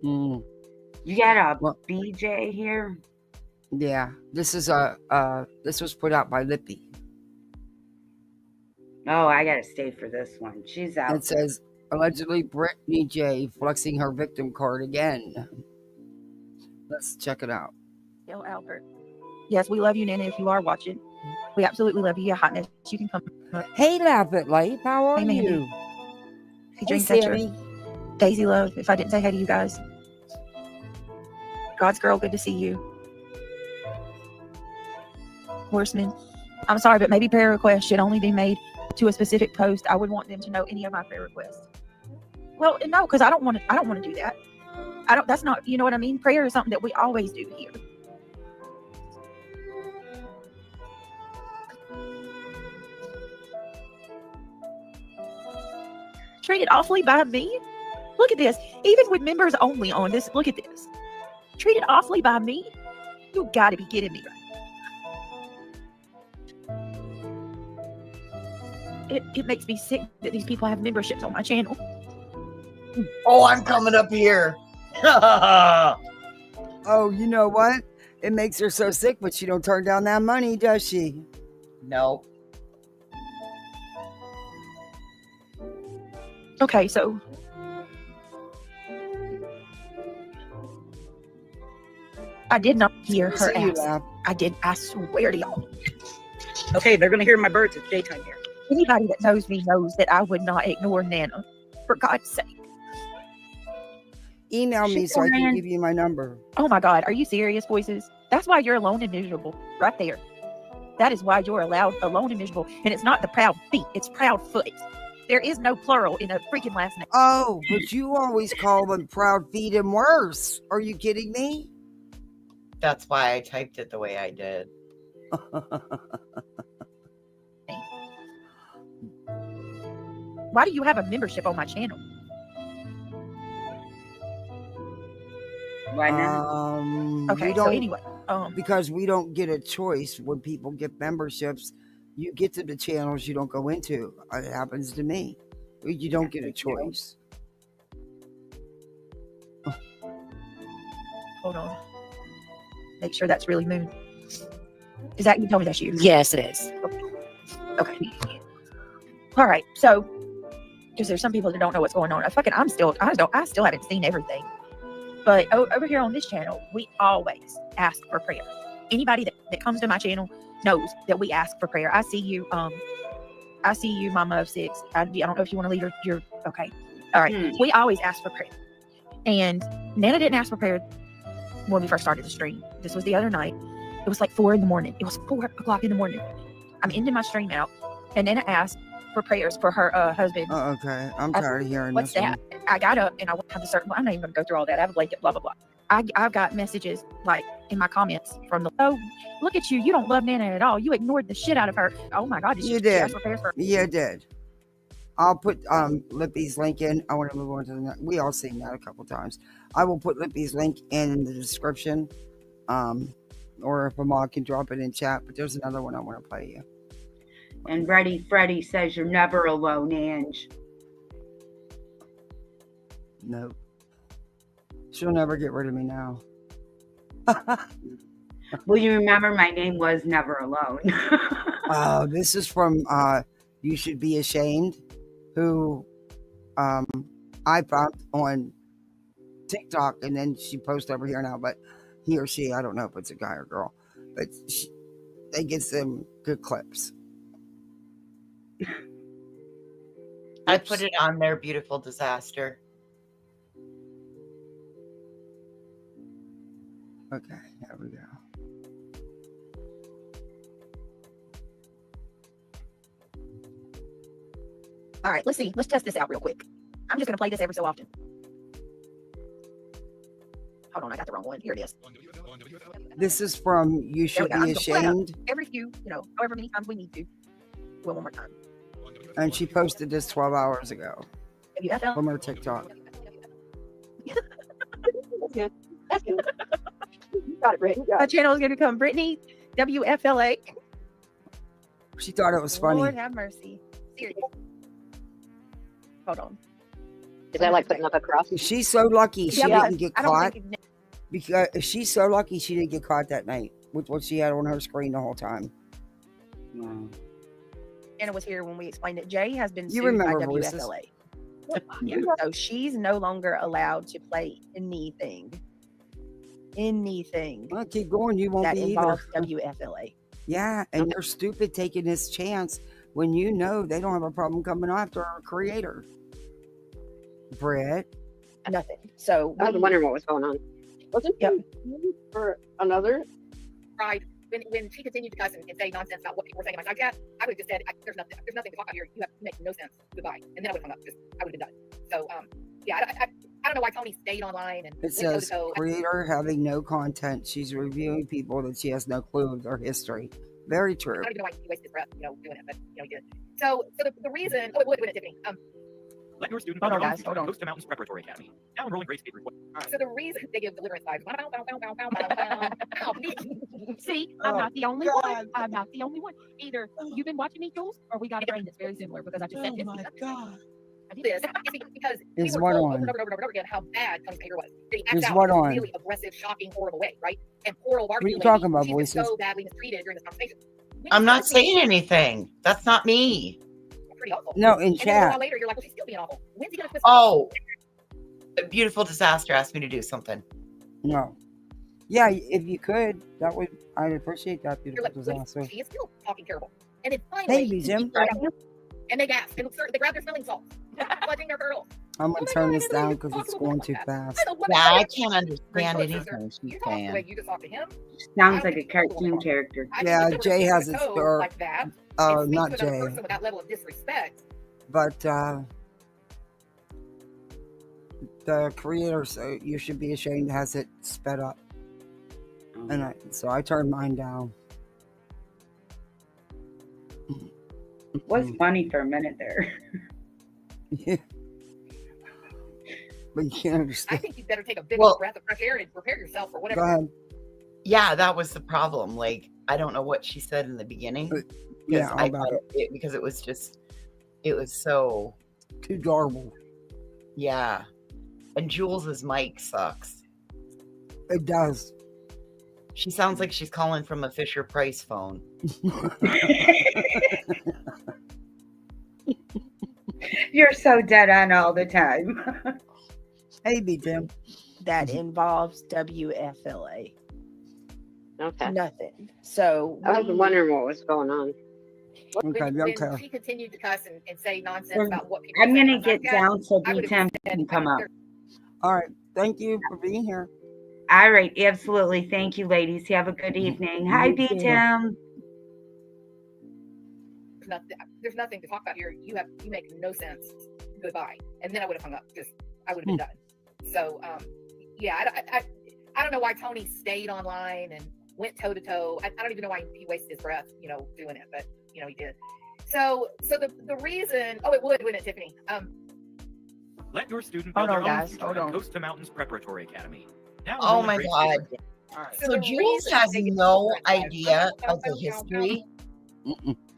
You got a BJ here? Yeah, this is this was put out by Lippy. Oh, I gotta stay for this one. She's out. It says allegedly Brittany J flexing her victim card again. Let's check it out. Yo, Albert. Yes, we love you, Nana. If you are watching, we absolutely love you. Yeah, hotness. You can come. Hey, Laugh It Life. How are Mandy. you? Hey, Dreamcatcher. Daisy Love. If I didn't say hey to you guys, God's girl. Good to see you. Horseman. I'm sorry, but maybe prayer requests should only be made to a specific post. I would want them to know any of my prayer requests. Well, no, because I don't want to do that. That's not, you know what I mean? Prayer is something that we always do here. Treated awfully by me? Look at this. Even with members only on this, look at this. Treated awfully by me? You gotta be kidding me. It makes me sick that these people have memberships on my channel. Oh, I'm coming up here. Oh, you know what? It makes her so sick, but she don't turn down that money, does she? No. Okay, so I did not hear her ask. I swear to y'all. Okay, they're gonna hear my birds. It's daytime here. Anybody that knows me knows that I would not ignore Nana. For God's sake. Email me so I can give you my number. Oh my God, are you serious, voices? That's why you're alone and miserable, right there. That is why you're alone and miserable. And it's not the proud feet, it's proud foot. There is no plural in a freaking last name. Oh, but you always call them proud feet and worse. Are you kidding me? That's why I typed it the way I did. Why do you have a membership on my channel? Why not? Okay, so anyway. Because we don't get a choice when people get memberships. You get to the channels you don't go into. It happens to me. You don't get a choice. Hold on. Make sure that's really Moon. Is that, you told me that's you? Yes, it is. Okay. All right. So, because there's some people that don't know what's going on. I still haven't seen everything. But over here on this channel, we always ask for prayer. Anybody that comes to my channel knows that we ask for prayer. I see you, Mama of 6. I don't know if you want to leave your okay. All right. We always ask for prayer. And Nana didn't ask for prayer when we first started the stream. This was the other night. It was like 4 in the morning. It was 4 o'clock in the morning. I'm ending my stream out, and Nana asked for prayers for her husband. Oh, okay. I'm tired of hearing What's this that? I got up and I went to the certain. I'm not even going to go through all that. I have a blanket. Blah blah blah. I've got messages like in my comments from the look at you. You don't love Nana at all. You ignored the shit out of her. Oh my God! You did. Ask for prayers for her? You did. I'll put Lippy's link in. I want to move on to the next. We all seen that a couple times. I will put Lippy's link in the description. Or if a mod can drop it in chat. But there's another one I want to play you. And Ready Freddy says you're never alone, Ange. No. She'll never get rid of me now. Well, you remember my name was Never Alone. This is from You Should Be Ashamed, who I found on TikTok, and then she posts over here now, but he or she, I don't know if it's a guy or girl, but they get some good clips. I put it on there, Beautiful Disaster. Okay, there we go. All right, let's see. Let's test this out real quick. I'm just going to play this every so often. Hold on, I got the wrong one. Here it is. This is from You Should Be Ashamed. Every few, however many times we need to. Do it one more time. And she posted this 12 hours ago WFL? from her TikTok. That's good. That's good. Got it, Brittany. My channel is going to become Brittany WFLA. She thought it was funny. Lord have mercy. Seriously. Hold on. Is that like putting up a cross? She's so lucky she didn't get I don't caught. think Because she's so lucky she didn't get caught that night with what she had on her screen the whole time. Wow. Anna was here when we explained it. Jay has been You sued by remember voices. WFLA. Yeah, so she's no longer allowed to play anything Well, keep going. You won't that be either. involves WFLA. Yeah, and you're stupid taking this chance when you know they don't have a problem coming after our creator. Brett. Nothing. So I was wondering what was going on. Wasn't for another? Right. When she continued to cuss and say nonsense about what people were saying in my side chat, I would have just said, there's nothing to talk about here. You make no sense. Goodbye. And then I would have hung up. I would have been done. So, I don't know why Tony stayed online. And It says, creator having no content. She's reviewing people that she has no clue of their history. Very true. I don't even know why he wasted his breath, doing it, but, he did. So the reason, wait, Tiffany. Let your student Hold on, guys. Hold on. Coast to Mountains Preparatory Academy. Now enrolling grade paper. So the reason they give deliverance vibes. See, I'm not the only one. I'm not the only one. Either you've been watching me, Jules, or we got a brain that's very similar because I just said this. Oh my God. I did this because Is we what were told on? over and over again how bad Tony's behavior was. That he Is acted out what in a on? really aggressive, shocking, horrible way, right? And poor old Barbie What are you lady, talking about, she's been voices? so badly mistreated during this conversation. I'm not saying anything. That's not me. Pretty awful. No, in And then a chat. while later, you're like, well, she's still being awful. When's he gonna twist? Oh, Beautiful Disaster asked me to do something. No. Yeah, if you could, I'd appreciate that. You're Beautiful like, disaster. she is still talking terrible. And then finally, Baby, Jim. and they gasp and they grab their smelling salts, clutching their pearls. I'm going to turn this down because it's going too fast. Yeah, I can't understand anything she's You talk the way saying. you just talk to him. Sounds like a cartoon character. Yeah, Jay has it. Or, like that. not Jay. With that level of disrespect. But the creator, so You Should Be Ashamed, has it sped up. And so I turned mine down. Was funny for a minute there. Yeah. But you can't I understand. think you better take a big breath of fresh air and prepare yourself for whatever. Go ahead. Yeah, that was the problem. Like, I don't know what she said in the beginning. Yeah, I thought because it was so Too garbled. Yeah. And Jules's mic sucks. It does. She sounds like she's calling from a Fisher Price phone. You're so dead on all the time. Hey, B Tim. That involves WFLA. Okay. Nothing. So I was wondering what was going on. Okay, When she continued to cuss and say nonsense about what people I'm say going to on get Snapchat, down so I would've B10 said, can come up. All right. Thank you for being here. All right. Absolutely. Thank you, ladies. Have a good evening. Hi, You too. B10. There's nothing to talk about here. You make no sense. Goodbye. And then I would have hung up because I would have been done. So yeah, I don't know why Tony stayed online and went toe to toe. I don't even know why he wasted his breath, doing it, but he did. So the reason, it would, wouldn't it, Tiffany? Let your student Hold build on, their own guys. future Hold at on. Coast to Mountains Preparatory Academy. Now Oh enroll in my grades God. K-8. all right. So the Jules reason has they get no different idea vibes- of the history.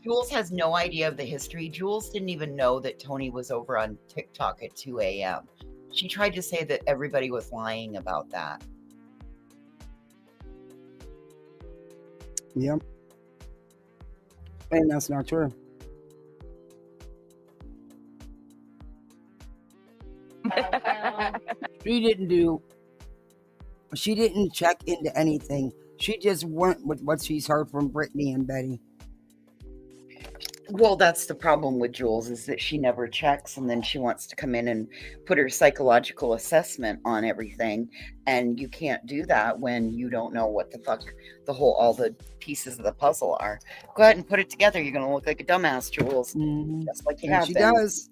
Jules has no idea of the history. Jules didn't even know that Tony was over on TikTok at 2 a.m. She tried to say that everybody was lying about that. Yep. And that's not true. She didn't check into anything. She just went with what she's heard from Brittany and Betty. Well, that's the problem with Jules, is that she never checks, and then she wants to come in and put her psychological assessment on everything. And you can't do that when you don't know what the fuck all the pieces of the puzzle are. Go ahead and put it together. You're going to look like a dumbass, Jules. Just like you And have she been. does.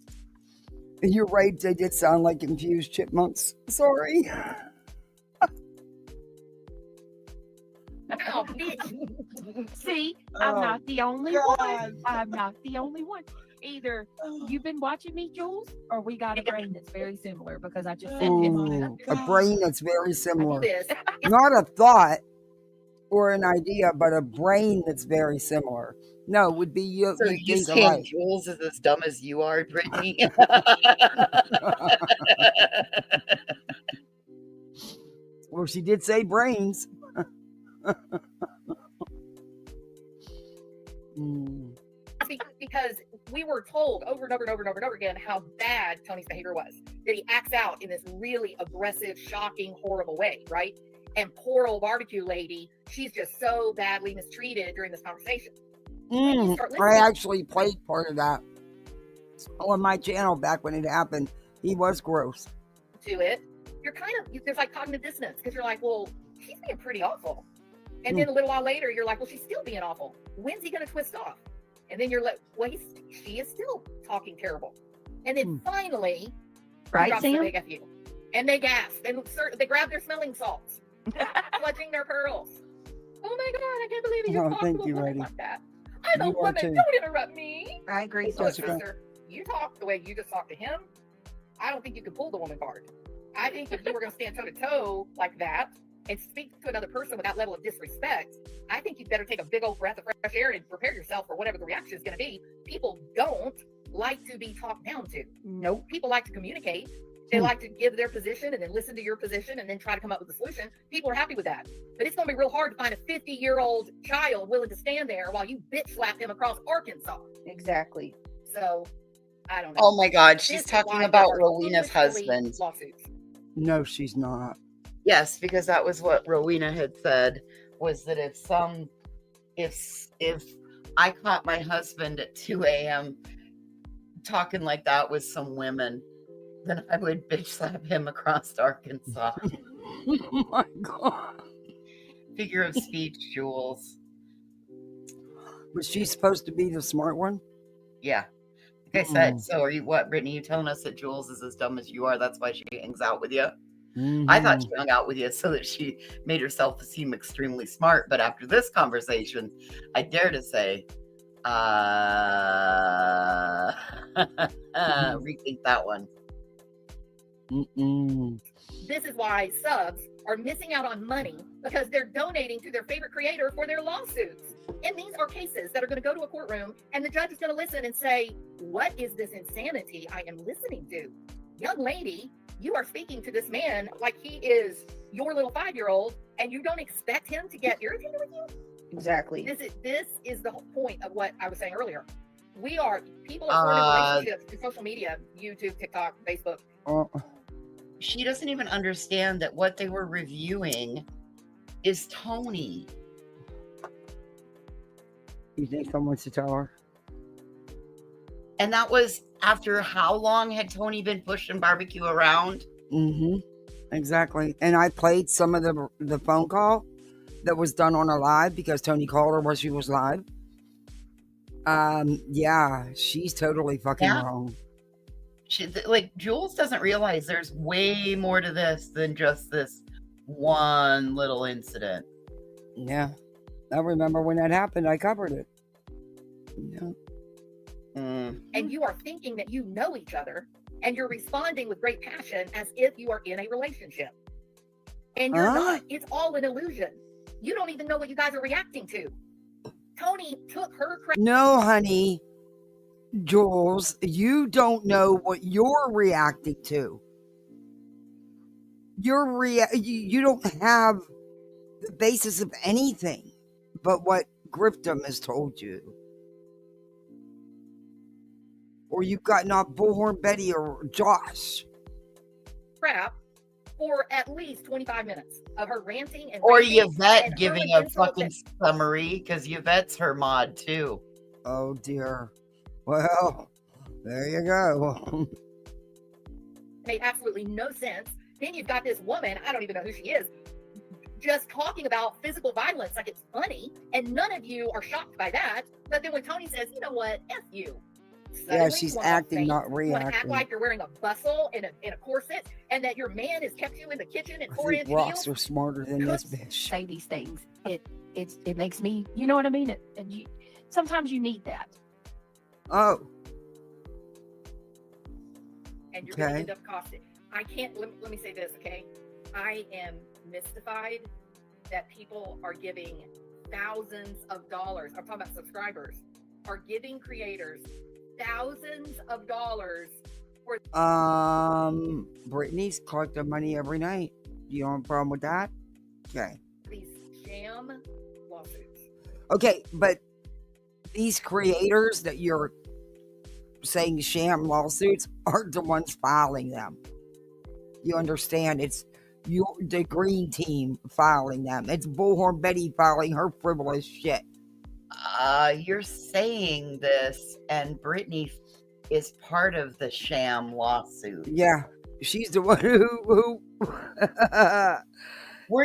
You're right, they did sound like confused chipmunks. Sorry. Oh, bitch. See, I'm not the only one. I'm not the only one. Either you've been watching me, Jules, or we got a brain that's very similar because I just said Ooh, a brain that's very similar. This. Not a thought or an idea, but a brain that's very similar. No, it would be you. So You you think saying alike. Jules is as dumb as you are, Brittany? Well, she did say brains. Because we were told over and over and over and over and over again how bad Tony's behavior was. That he acts out in this really aggressive, shocking, horrible way, right? And poor old barbecue lady, she's just so badly mistreated during this conversation. I actually played part of that on my channel back when it happened. He was gross. To it, you're kind of, there's like cognitive dissonance because you're like, well, she's being pretty awful. And then a little while later, you're like, well, she's still being awful. When's he going to twist off? And then you're like, well, she is still talking terrible. And then finally, Right, drops Sam? the big F you. And they gasp. And they grab their smelling salts, clutching their pearls. Oh my God, I can't believe you're talking to a woman like that. I'm a woman, don't interrupt me. I agree, Look, Jessica. sister, you talk the way you just talked to him. I don't think you can pull the woman card. I think if you were going to stand toe to toe like that and speak to another person with that level of disrespect, I think you'd better take a big old breath of fresh air and prepare yourself for whatever the reaction is going to be. People don't like to be talked down to. Nope. People like to communicate. They like to give their position and then listen to your position and then try to come up with a solution. People are happy with that. But it's going to be real hard to find a 50-year-old child willing to stand there while you bitch slap him across Arkansas. Exactly. So, I don't know. Oh my God, she's This is talking why about there are Rowena's foolishly husband. lawsuits. No, she's not. Yes, because that was what Rowena had said, was that if I caught my husband at 2 a.m. talking like that with some women, then I would bitch slap him across Arkansas. Oh my God. Figure of speech, Jules. Was she supposed to be the smart one? Yeah. Like I said, so are you what, Brittany? You telling us that Jules is as dumb as you are? That's why she hangs out with you? I thought she hung out with you so that she made herself seem extremely smart. But after this conversation, I dare to say, rethink that one. This is why subs are missing out on money because they're donating to their favorite creator for their lawsuits. And these are cases that are going to go to a courtroom, and the judge is going to listen and say, what is this insanity I am listening to? Young lady, you are speaking to this man like he is your little 5-year-old, and you don't expect him to get irritated with you? Exactly. This is the whole point of what I was saying earlier. People are forming relationships through social media, YouTube, TikTok, Facebook. She doesn't even understand that what they were reviewing is Tony. You think someone should tell her? And that was after how long had Tony been pushing barbecue around? Mm-hmm. Exactly. And I played some of the phone call that was done on a live because Tony called her while she was live. Yeah, she's totally fucking wrong. Jules doesn't realize there's way more to this than just this one little incident. Yeah. I remember when that happened, I covered it. Yeah. And you are thinking that you know each other, and you're responding with great passion as if you are in a relationship. And you're not. It's all an illusion. You don't even know what you guys are reacting to. Tony took her credit. No, honey. Jules, you don't know what you're reacting to. You don't have the basis of anything but what Grifney has told you. Or you've got not Bullhornbetty or Josh. Crap for at least 25 minutes of her ranting and or raving Yvette and giving hurling a insults fucking at- summary because Yvette's her mod too. Oh dear. Well, there you go. made absolutely no sense. Then you've got this woman, I don't even know who she is, just talking about physical violence like it's funny, and none of you are shocked by that. But then when Tony says, you know what, F you. Yeah, she's acting, not You want to act reacting. like you're wearing a bustle and a corset, and that your man has kept you in the kitchen in I 4-inch think rocks heels. are smarter than this bitch. Say these things. It makes me, you know what I mean? Sometimes you need that. Oh, And you're going to okay. end up costing. I can't, let me say this, okay? I am mystified that people are giving thousands of dollars. I'm talking about subscribers, are giving creators thousands of dollars for Brittany's collecting money every night. Do you have a problem with that? Okay. these sham lawsuits. Okay, but these creators that you're saying sham lawsuits aren't the ones filing them. You understand? It's the green team filing them. It's Bullhornbetty filing her frivolous shit. You're saying this, and Brittany is part of the sham lawsuit. Yeah, she's the one who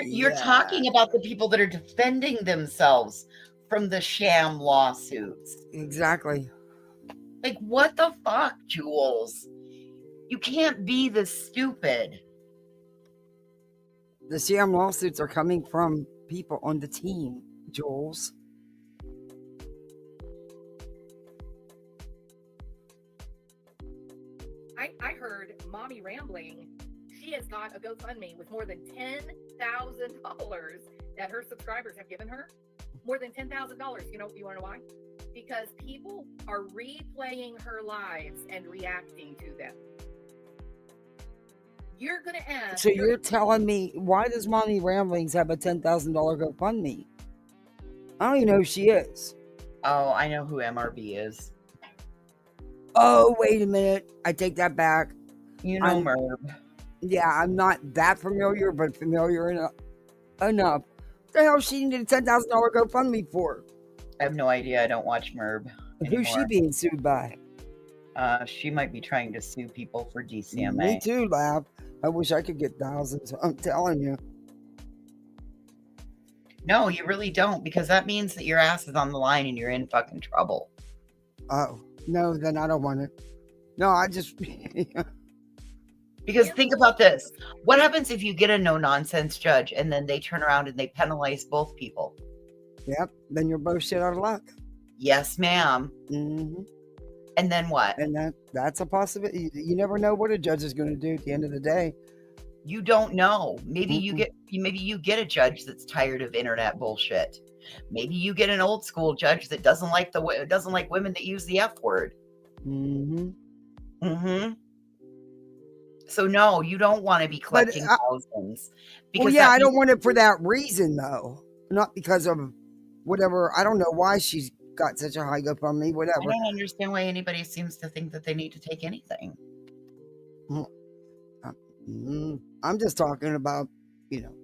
You're talking about the people that are defending themselves from the sham lawsuits. Exactly. Like, what the fuck, Jules? You can't be this stupid. The sham lawsuits are coming from people on the team, Jules. I heard Mommy Rambling, she has got a GoFundMe with more than $10,000 that her subscribers have given her. More than $10,000. You want to know why? Because people are replaying her lives and reacting to them. You're going to ask. So you're telling me, why does Mommy Ramblings have a $10,000 GoFundMe? I don't even know who she is. Oh, I know who MRB is. Oh, wait a minute. I take that back. You know Merb. Yeah, I'm not that familiar, but familiar enough. What the hell she needed a $10,000 GoFundMe for? I have no idea. I don't watch Merb anymore. Who's she being sued by? She might be trying to sue people for DCMA. Me too, Lab. I wish I could get thousands. I'm telling you. No, you really don't, because that means that your ass is on the line and you're in fucking trouble. Oh, no, then I don't want it. No, I just... Because think about this. What happens if you get a no-nonsense judge and then they turn around and they penalize both people? Yep, then you're both shit out of luck. Yes, ma'am. Mm-hmm. And then what? And that's a possibility. You never know what a judge is going to do at the end of the day. You don't know. Maybe you get a judge that's tired of internet bullshit. Maybe you get an old school judge that doesn't like women that use the F word. So no, you don't want to be collecting thousands. Well, yeah, I don't want it for that reason, though. Not because of whatever. I don't know why she's got such a high GoFundMe, whatever. I don't understand why anybody seems to think that they need to take anything. I'm just talking about,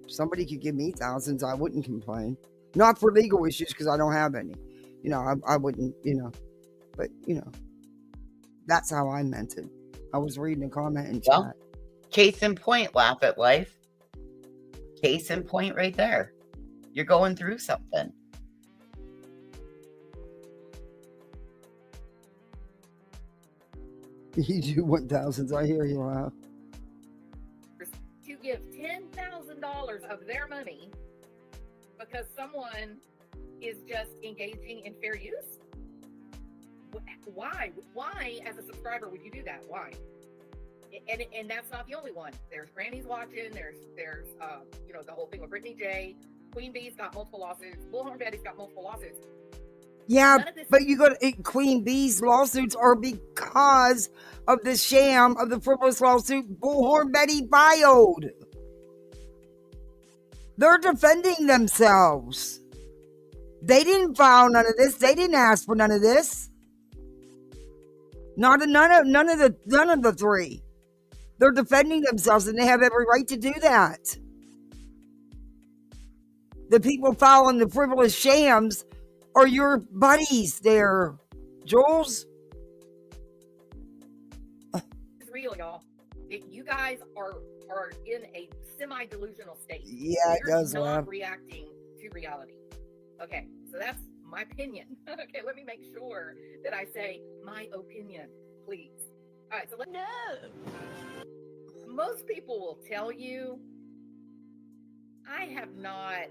somebody could give me thousands, I wouldn't complain. Not for legal issues, because I don't have any. I wouldn't, but, that's how I meant it. I was reading a comment in chat. Case in point, laugh at life. Case in point right there. You're going through something. You do want thousands. I hear you, laugh. To give $10,000 of their money because someone is just engaging in fair use? Why? Why, as a subscriber, would you do that? Why? And that's not the only one. There's Granny's watching. There's the whole thing with Brittany J. Queen Bee's got multiple lawsuits. Bullhornbetty's got multiple lawsuits. Yeah, but you got Queen Bee's lawsuits are because of the sham of the frivolous lawsuit Bullhornbetty filed. They're defending themselves. They didn't file none of this. They didn't ask for none of this. None of the three. They're defending themselves, and they have every right to do that. The people filing the frivolous shams are your buddies there, Jules. It's real, y'all. You guys are in a semi-delusional state. Yeah, it does. You're not reacting to reality. Okay, so that's my opinion. Okay, let me make sure that I say my opinion, please. All right, so most people will tell you, I have not.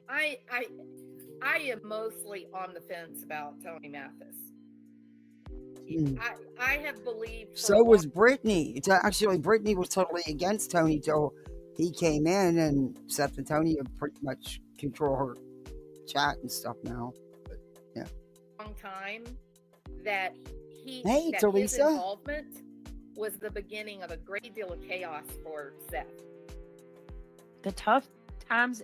I am mostly on the fence about Tony Mathis. I have believed. So was Brittany. It's actually Brittany was totally against Tony till he came in, and Seth and Tony have pretty much control her chat and stuff now. But yeah, long time that his involvement was the beginning of a great deal of chaos for Seth. The tough times,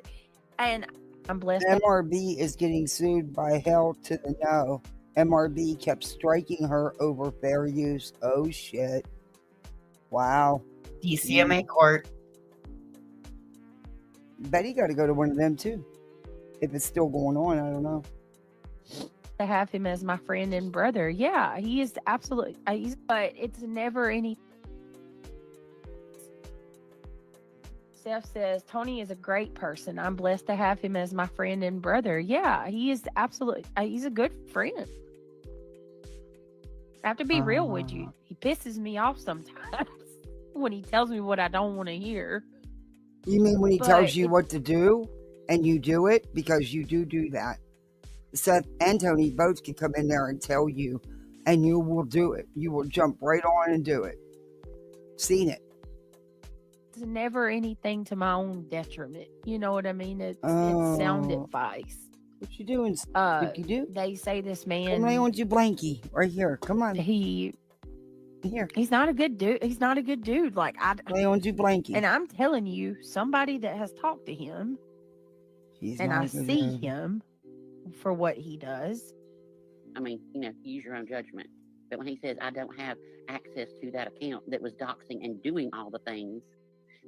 and I'm blessed. MRB is getting sued by Hell to the No. MRB kept striking her over fair use. Oh shit! Wow. DCMA court. Betty got to go to one of them too. If it's still going on, I don't know. To have him as my friend and brother, yeah, he is absolutely. But it's never any. Steph says Tony is a great person. I'm blessed to have him as my friend and brother. Yeah, he is absolutely. He's a good friend. I have to be real with you. He pisses me off sometimes when he tells me what I don't want to hear. You mean when he tells you what to do and you do it? Because you do that. Seth and Tony both can come in there and tell you, and you will do it. You will jump right on and do it. Seen it. It's never anything to my own detriment. You know what I mean? It's sound advice. What you doing? What you do? They say this man. Come lay on your blankie right here. Come on. Here. He's not a good dude. He's not a good dude. Like lay on your blankie. And I'm telling you, somebody that has talked to him, and I see him for what he does. I mean, use your own judgment. But when he says, I don't have access to that account that was doxing and doing all the things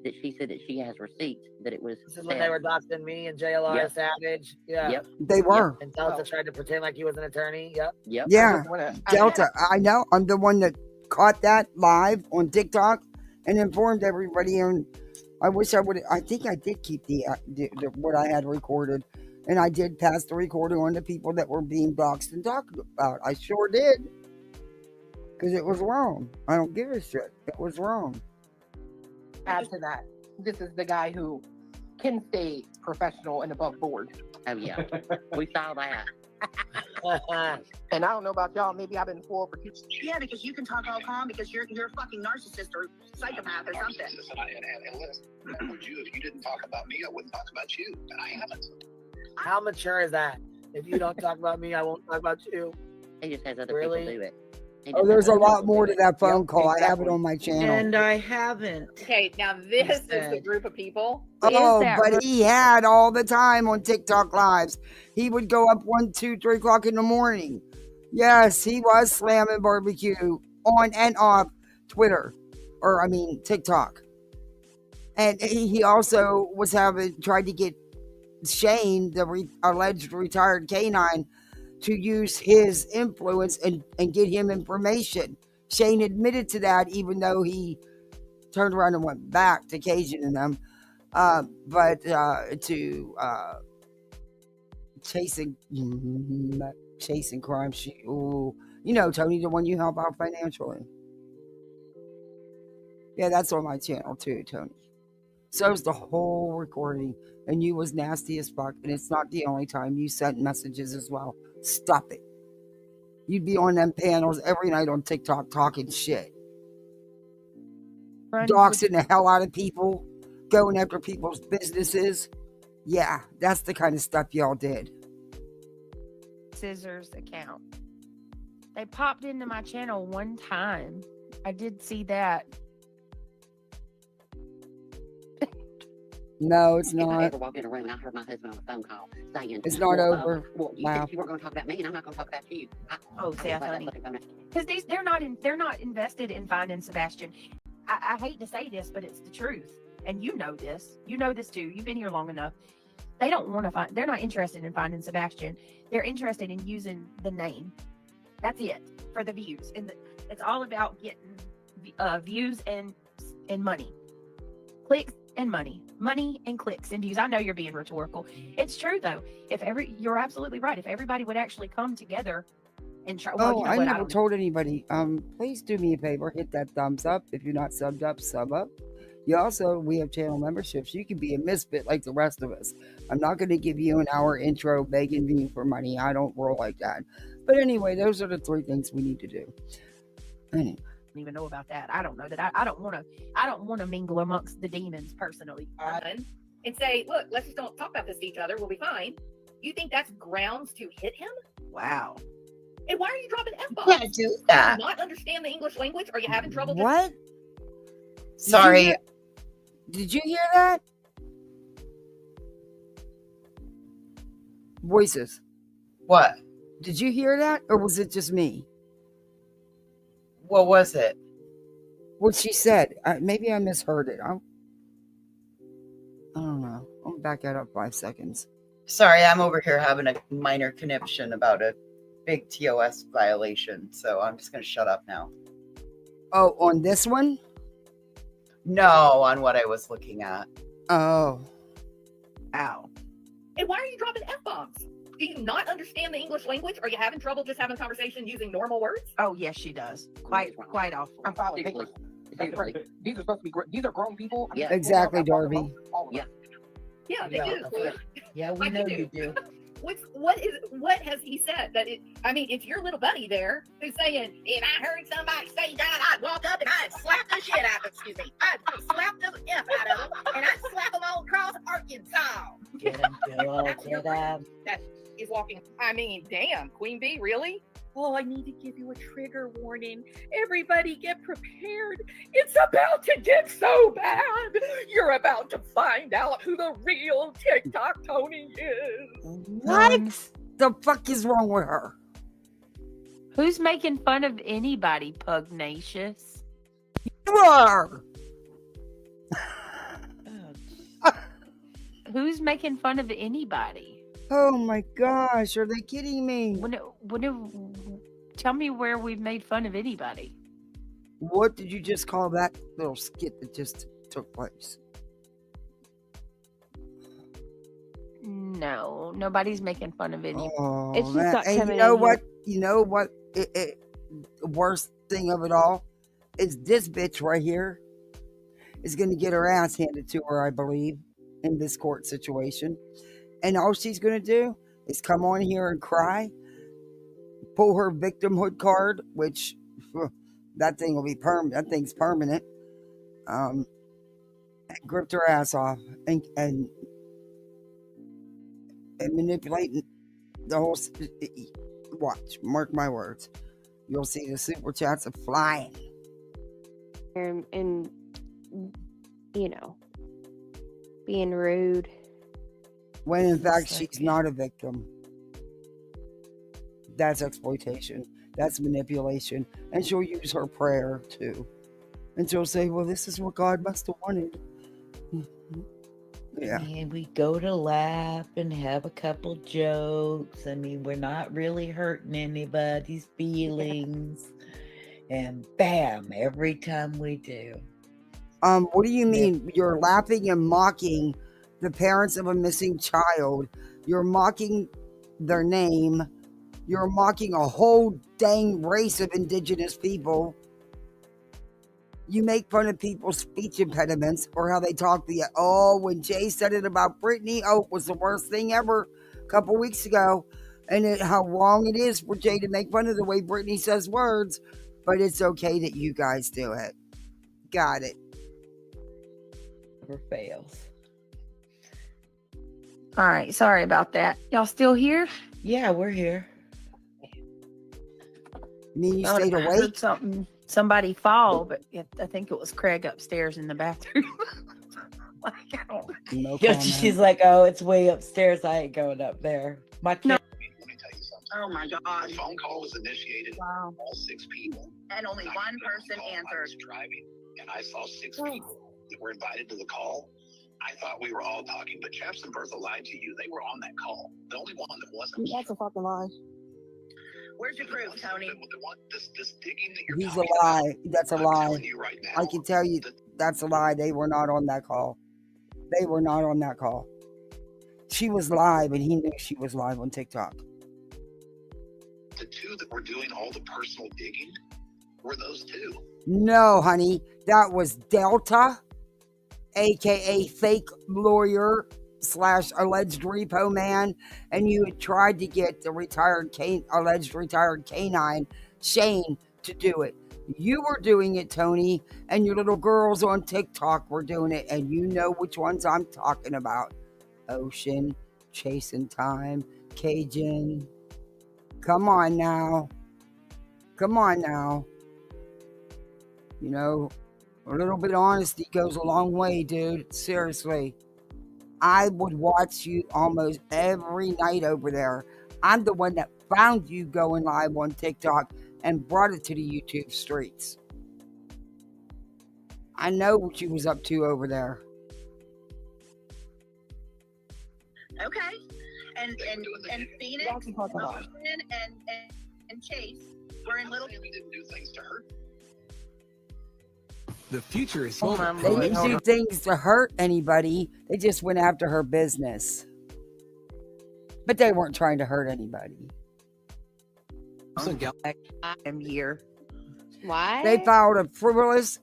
that she said that she has receipts, that it was. This is when they were doxing me and JLR Savage. Yeah. Yep. They were. And Delta tried to pretend like he was an attorney. Yep. Yeah. Delta. I know. I'm the one that caught that live on TikTok and informed everybody. And I wish I would. I think I did keep the what I had recorded. And I did pass the recording on to people that were being doxed and talked about. I sure did. Because it was wrong. I don't give a shit. It was wrong. Add to that, this is the guy who can stay professional and above board. Oh, yeah. We saw that. And I don't know about y'all. Maybe I've been spoiled for kids. Yeah, because you can talk all calm because you're a fucking narcissist or psychopath or something. And listen, if you didn't talk about me, I wouldn't talk about you, and I haven't. How mature is that? If you don't talk about me, I won't talk about you. He just has other Really? people do it. Oh, there's a lot more to that phone call. I have it on my channel. And I haven't. Okay, now this is the group of people. Oh, but he had all the time on TikTok lives. He would go up 1, 2, 3 o'clock in the morning. Yes, he was slamming barbecue on and off Twitter, TikTok. And he also was tried to get Shane, the alleged retired canine, to use his influence and get him information. Shane admitted to that, even though he turned around and went back to Cajun and them. But to chasing crime. Tony, the one you help out financially. Yeah, that's on my channel too, Tony. So's the whole recording, and you was nasty as fuck, and it's not the only time you sent messages as well. Stop it. You'd be on them panels every night on TikTok talking shit. Doxing the hell out of people, going after people's businesses. Yeah, that's the kind of stuff y'all did. Scissors account. They popped into my channel one time. I did see that. No, it's If I not. ever walk in a room and I heard my husband on the phone call saying, It's not over. Well, you Wow. said you weren't going to talk about me, and I'm not going to talk about you. See, that's funny. Because they're not invested in finding Sebastian. I hate to say this, but it's the truth. And you know this. You know this too. You've been here long enough. They don't want to find. They're not interested in finding Sebastian. They're interested in using the name. That's it for the views. And it's all about getting views and money, clicks and money and clicks and views. I know you're being rhetorical. It's true though. You're absolutely right. If everybody would actually come together and try. Well, I never told anybody. Please do me a favor. Hit that thumbs up. If you're not subbed up, sub up. We have channel memberships. You can be a misfit like the rest of us. I'm not going to give you an hour intro begging me for money. I don't roll like that. But anyway, those are the 3 things we need to do. Anyway. Even know about that. I don't know that. I don't want to mingle amongst the demons personally. And say, look, let's just don't talk about this to each other. We'll be fine. You think that's grounds to hit him? Wow. And why are you dropping F-bombs? Yeah, do that. Do you not understand the English language? Are you having trouble? What? Sorry. Did you hear that? Voices. What? Did you hear that? Or was it just me? What was it? What she said. Maybe I misheard it. I don't know. I'll back that up 5 seconds. Sorry, I'm over here having a minor conniption about a big TOS violation, so I'm just going to shut up now. Oh, on this one? No, on what I was looking at. Oh. Ow. And why are you dropping F-bombs? Do you not understand the English language? Are you having trouble just having conversation using normal words? Oh, yes, she does. Quite often. I'm filing papers. These are supposed to be. These are grown people. Yeah. Exactly, Darby. Yeah. Yeah, they do. Yeah, we know you do. What has he said? If your little buddy there who's saying, if I heard somebody say that, I'd walk up and I'd slap the shit out of them. I'd slap the F out of them and I'd slap them all across Arkansas. Get him, Joel. Get him. That is walking. Damn, Queen Bee, really? Oh, I need to give you a trigger warning. Everybody get prepared. It's about to get so bad. You're about to find out who the real TikTok Tony is. What the fuck is wrong with her? Who's making fun of anybody, Pugnacious? You are. Who's making fun of anybody? Oh my gosh, are they kidding me? Tell me where we've made fun of anybody. What did you just call that little skit that just took place? No, nobody's making fun of anybody. Oh, it's just not and coming you know in what? here. You know what? The worst thing of it all is this bitch right here is going to get her ass handed to her, I believe, in this court situation. And all she's going to do is come on here and cry, pull her victimhood card, which that thing will be permanent. That thing's permanent. And gripped her ass off and manipulating the whole. Watch, mark my words. You'll see the super chats are flying. And you know, being rude. When in fact she's not a victim. That's exploitation. That's manipulation. And she'll use her prayer too. And she'll say, well, this is what God must have wanted. Yeah. And we go to laugh and have a couple jokes. I mean, we're not really hurting anybody's feelings. And bam, every time we do. What do you mean? You're laughing and mocking the parents of a missing child. You're mocking their name. You're mocking a whole dang race of indigenous people. You make fun of people's speech impediments or how they talk to you. Oh, when Jay said it about Brittany, it was the worst thing ever a couple weeks ago. And how wrong it is for Jay to make fun of the way Brittany says words. But it's okay that you guys do it. Got it. Never fails. All right, sorry about that. Y'all still here? Yeah, we're here. You mean you I stayed awake? Heard somebody fall, but I think it was Craig upstairs in the bathroom. Like, I don't. No Yeah, comment. she's like, oh, it's way upstairs. I ain't going up there. My kid. Let me tell you something. Oh my God. The phone call was initiated. Wow. All 6 people. And only When I one got the person call, I answered. was driving, and I saw 6 people that were invited to the call. I thought we were all talking, but Chaps and Bertha lied to you. They were on that call. The only one that wasn't. That's a fucking lie. Where's your proof, Tony? This digging that you're He's a talking lie. That's a I'm lie. telling you right now, I can tell you that's a lie. They were not on that call. They were not on that call. She was live, and he knew she was live on TikTok. the 2 that were doing all the personal digging were those 2. No, honey. That was Delta, a.k.a. fake lawyer / alleged repo man, and you had tried to get the alleged retired canine, Shane, to do it. You were doing it, Tony, and your little girls on TikTok were doing it, and you know which ones I'm talking about. Ocean, Chasing Time, Cajun. Come on now. Come on now. You know, a little bit of honesty goes a long way, dude. Seriously. I would watch you almost every night over there. I'm the one that found you going live on TikTok and brought it to the YouTube streets. I know what you was up to over there. Okay. And Phoenix, Ocean, and Chase were in little. We didn't do things to hurt. The future is They didn't do things to hurt anybody. They just went after her business. But they weren't trying to hurt anybody. I'm here. Why? They filed a frivolous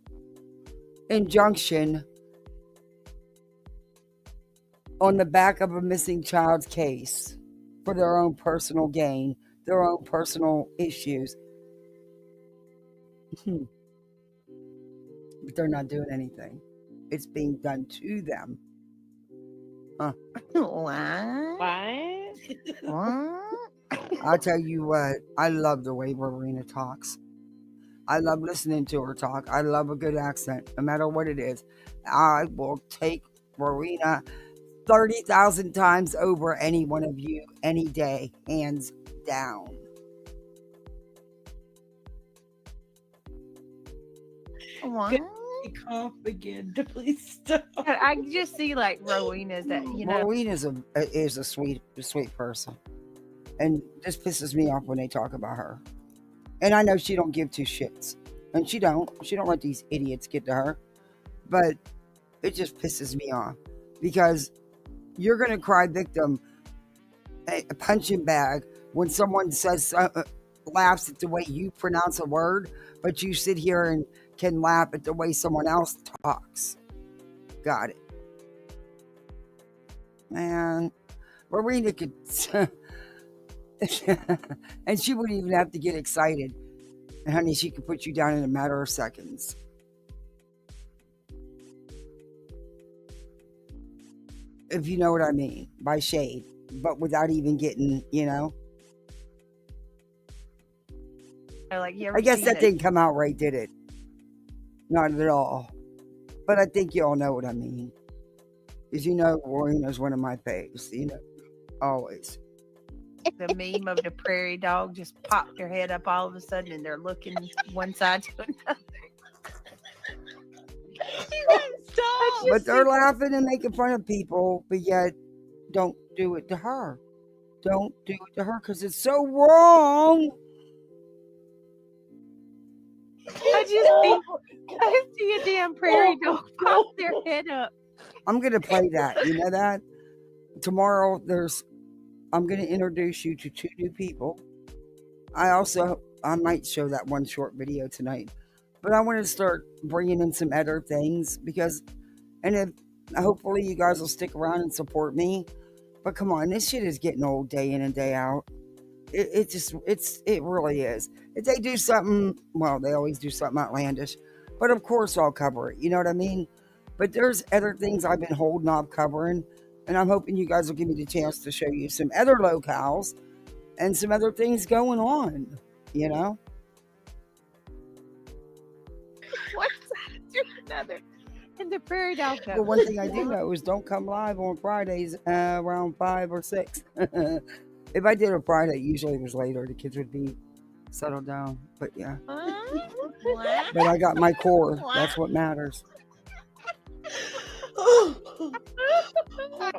injunction on the back of a missing child's case for their own personal gain, their own personal issues. But they're not doing anything. It's being done to them. Huh. Why? I'll tell you what, I love the way Rowena talks. I love listening to her talk. I love a good accent, no matter what it is. I will take Rowena 30,000 times over any one of you any day, hands down. Cough again. Please stop. I just see like Rowena's that, you know. Rowena is a sweet person. And this pisses me off when they talk about her. And I know she don't give 2 shits. And she don't let these idiots get to her. But it just pisses me off. Because you're going to cry victim, a punching bag, when someone says, laughs at the way you pronounce a word, but you sit here and can laugh at the way someone else talks. Got it. Man, Marina could, and she wouldn't even have to get excited. And honey, she could put you down in a matter of seconds. If you know what I mean by shade, but without even getting, Like, you I guess that didn't come out right, did it? Not at all. But I think you all know what I mean. Because Marina's one of my faves, always. the meme of the prairie dog just popped their head up all of a sudden and they're looking one side to another. Stop. But they're laughing and making fun of people, but yet don't do it to her. Don't do it to her because it's so wrong. I see a damn prairie dog pop their head up. I'm going to play that. You know that? Tomorrow, I'm going to introduce you to 2 new people. I might show that one short video tonight. But I want to start bringing in some other things hopefully you guys will stick around and support me. But come on, this shit is getting old day in and day out. It really is. If they do something, well, they always do something outlandish. But of course I'll cover it. You know what I mean? But there's other things I've been holding off covering. And I'm hoping you guys will give me the chance to show you some other locales and some other things going on, What's that to another? And the prairie dog. Well, one thing I do know is don't come live on Fridays around 5 or 6. If I did a Friday, usually it was later. The kids would be settled down. But yeah. But I got my core. That's what matters. Don't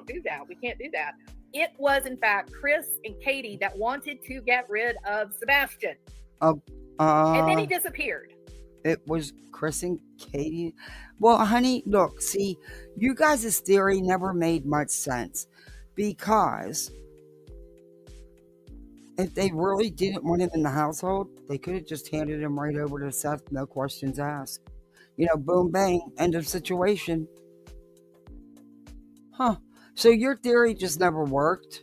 do that. We can't do that. It was, in fact, Chris and Katie that wanted to get rid of Sebastian. And then he disappeared. It was Chris and Katie. Well, honey, look, see, you guys' theory never made much sense. Because if they really didn't want him in the household, they could have just handed him right over to Seth, no questions asked. Boom, bang, end of situation. Huh. So your theory just never worked?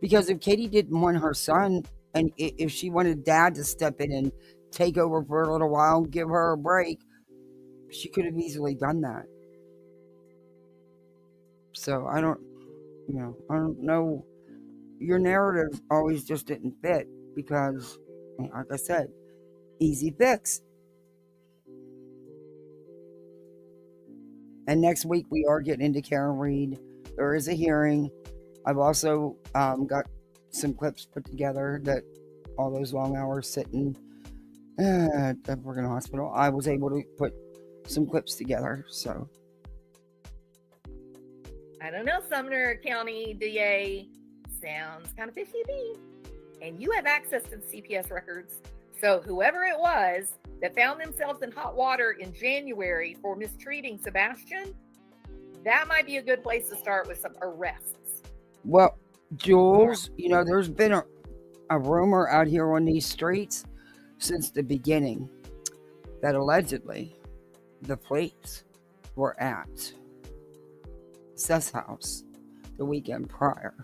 Because if Katie didn't want her son, and if she wanted dad to step in and take over for a little while and give her a break, she could have easily done that. So I don't know. Your narrative always just didn't fit because, like I said, easy fix. And next week we are getting into Karen Reed. There is a hearing. I've also got some clips put together that all those long hours sitting at the Bergen Hospital, I was able to put some clips together. So I don't know, Sumner County DA sounds kind of fishy to me. And you have access to the CPS records. So whoever it was that found themselves in hot water in January for mistreating Sebastian, that might be a good place to start with some arrests. Well, Jules, there's been a rumor out here on these streets since the beginning that allegedly the police were at Seth's house the weekend prior.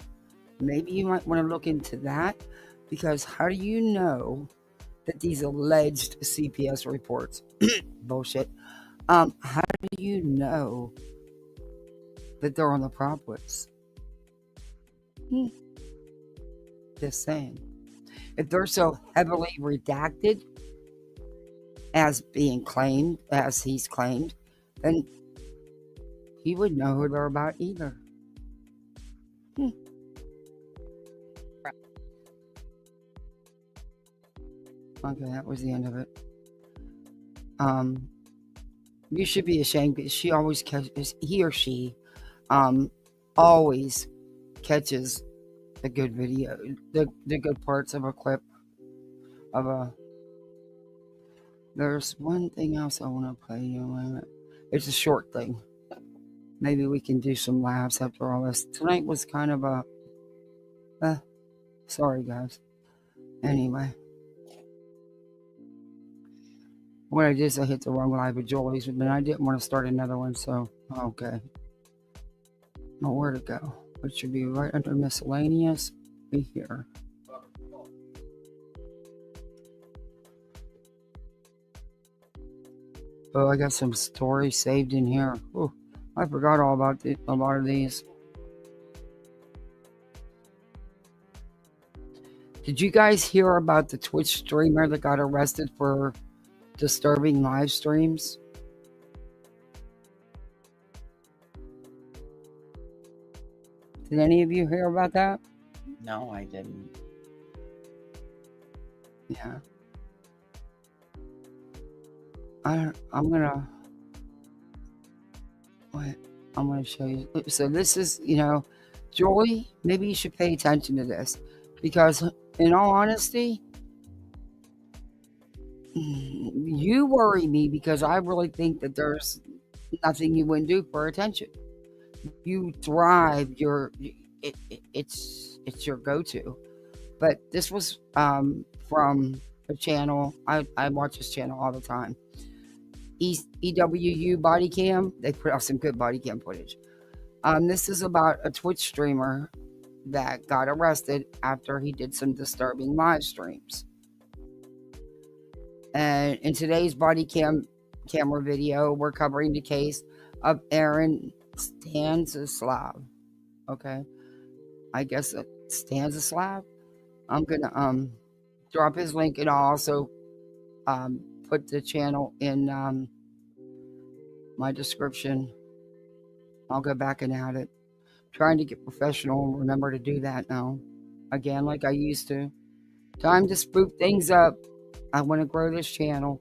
Maybe you might want to look into that, because how do you know that these alleged CPS reports, bullshit, how do you know that they're on the prop list? Just saying. If they're so heavily redacted as being claimed, as he's claimed, then he wouldn't know who they're about either. Okay, that was the end of it. You should be ashamed, because she always catches, he or she always catches the good video, the good parts of a clip of a. There's one thing else I want to play you. It's a short thing. Maybe we can do some laughs after all this. Tonight was kind of a. Sorry, guys. Anyway. What I did is I hit the wrong live with Julie's, but I didn't want to start another one, so okay. Well, where'd it go? It should be right under miscellaneous. Be here. Oh, I got some stories saved in here. Oh, I forgot all about a lot of these. Did you guys hear about the Twitch streamer that got arrested for disturbing live streams? Did any of you hear about that? No, I didn't. Yeah. I'm gonna show you. So this is, Joey, maybe you should pay attention to this, because in all honesty, you worry me, because I really think that there's nothing you wouldn't do for attention. You thrive. It's your go-to. But this was from a channel. I watch this channel all the time. EWU body cam. They put out some good body cam footage. This is about a Twitch streamer that got arrested after he did some disturbing live streams. And in today's body camera video, we're covering the case of Aaron Stanislav. Okay, I guess Stanislav. I'm gonna drop his link, and I'll also put the channel in my description. I'll go back and add it. Trying to get professional and remember to do that now. Again, like I used to. Time to spook things up. I want to grow this channel.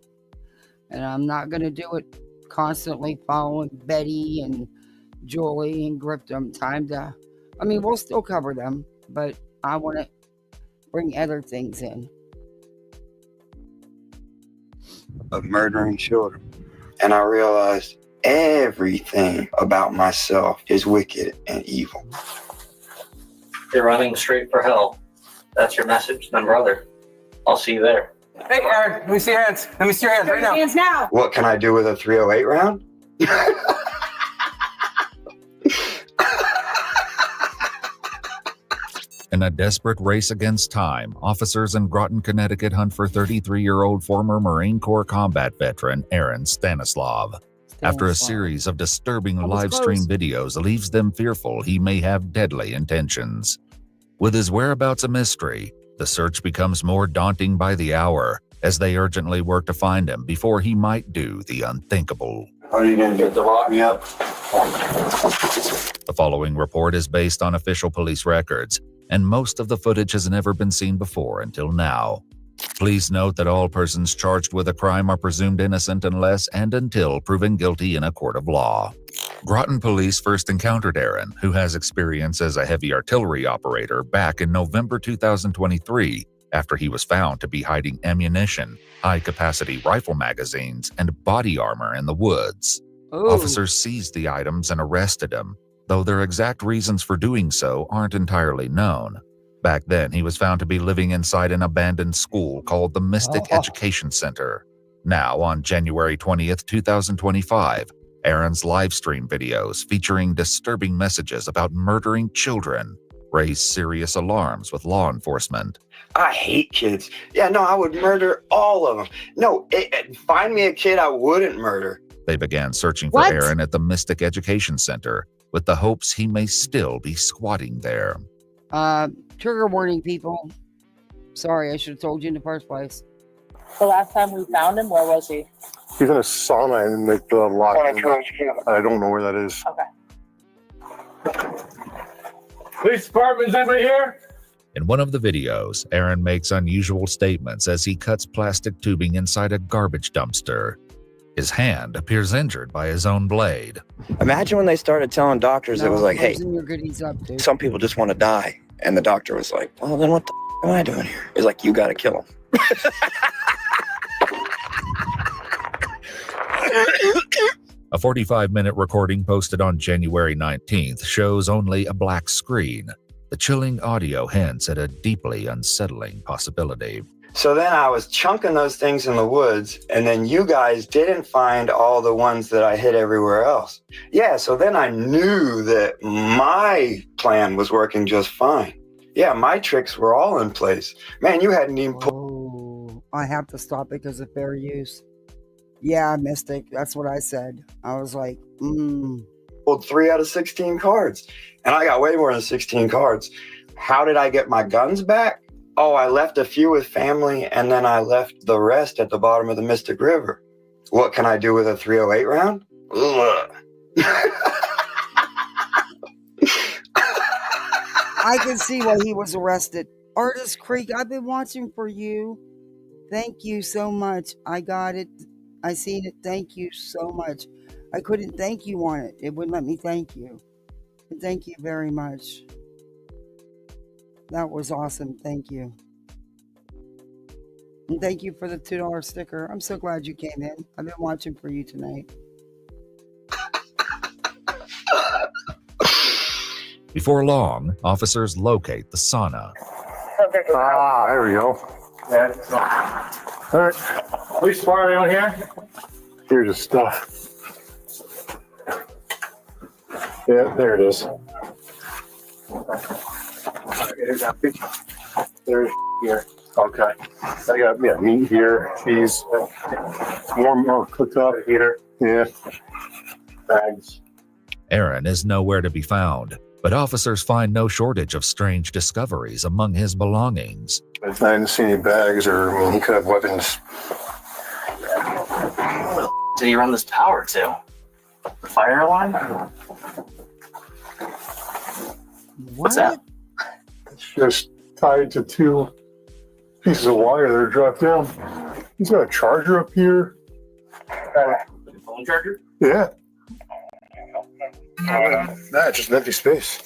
And I'm not going to do it constantly following Betty and Julie and Grifney. We'll still cover them, but I want to bring other things in. Of murdering children. And I realized everything about myself is wicked and evil. You're running straight for hell. That's your message, then brother. I'll see you there. Hey, Aaron, let me see your hands. Let me see your hands right now. Hands now. What can I do with a 308 round? In a desperate race against time, officers in Groton, Connecticut hunt for 33-year-old former Marine Corps combat veteran Aaron Stanislav. After a series of disturbing live stream videos leaves them fearful he may have deadly intentions. With his whereabouts a mystery, the search becomes more daunting by the hour as they urgently work to find him before he might do the unthinkable. How are you going to get to lock me up? The following report is based on official police records, and most of the footage has never been seen before until now. Please note that all persons charged with a crime are presumed innocent unless and until proven guilty in a court of law. Groton police first encountered Aaron, who has experience as a heavy artillery operator, back in November 2023, after he was found to be hiding ammunition, high-capacity rifle magazines, and body armor in the woods. Ooh. Officers seized the items and arrested him, though their exact reasons for doing so aren't entirely known. Back then, he was found to be living inside an abandoned school called the Mystic Education Center. Now, on January 20th, 2025, Aaron's livestream videos featuring disturbing messages about murdering children raised serious alarms with law enforcement. I hate kids. Yeah, no, I would murder all of them. No, find me a kid I wouldn't murder. They began searching for Aaron at the Mystic Education Center with the hopes he may still be squatting there. Trigger warning, people. Sorry, I should have told you in the first place. The last time we found him, where was he? He's in a sauna and they locked him. I don't know where that is. Okay. Police department, is anybody here? In one of the videos, Aaron makes unusual statements as he cuts plastic tubing inside a garbage dumpster. His hand appears injured by his own blade. Imagine when they started telling doctors it was like, hey, Your goodies up, dude. some people just want to die. And the doctor was like, well, then what the am I doing here? It's like, you got to kill him. A 45-minute recording posted on January 19th shows only a black screen. The chilling audio hints at a deeply unsettling possibility. So then I was chunking those things in the woods, and then you guys didn't find all the ones that I hid everywhere else. Yeah, so then I knew that my plan was working just fine. Yeah, my tricks were all in place. Man, you hadn't even Oh, I have to stop because of fair use. Yeah, Mystic, that's what I said. I was like, pulled 3 out of 16 cards, and I got way more than 16 cards. How did I get my guns back? Oh, I left a few with family, and then I left the rest at the bottom of the Mystic River. What can I do with a 308 round? Ugh. I can see why he was arrested. Artist Creek, I've been watching for you. Thank you so much. I got it. I seen it. Thank you so much. I couldn't thank you on it. It wouldn't let me thank you. But thank you very much. That was awesome. Thank you. And thank you for the $2 sticker. I'm so glad you came in. I've been watching for you tonight. Before long, officers locate the sauna. Ah, there we go. Yeah. All right. Police department anyone here? Here's the stuff. Yeah, there it is. There's here. Okay. I got meat here, cheese, warm or cooked up heater. Yeah. Bags. Aaron is nowhere to be found, but officers find no shortage of strange discoveries among his belongings. I didn't see any bags, or he could have weapons. Did he run this power to? The fire alarm? What's that? It's just tied to 2 pieces of wire that are dropped down. He's got a charger up here. Phone charger? Yeah. Nah, just an empty space.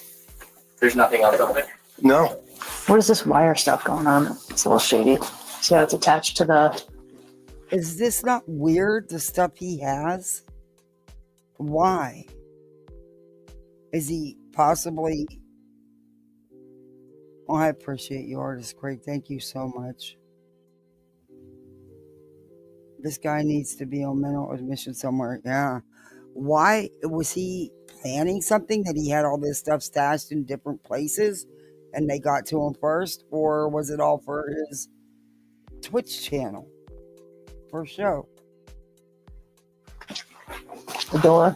There's nothing else up there? No. What is this wire stuff going on? It's a little shady. So it's attached to the... Is this not weird, the stuff he has? Why? Is he possibly... Oh, I appreciate you, Artist Craig. Thank you so much. This guy needs to be on mental admission somewhere. Yeah. Why? Was he planning something that he had all this stuff stashed in different places and they got to him first? Or was it all for his Twitch channel? For show? The door.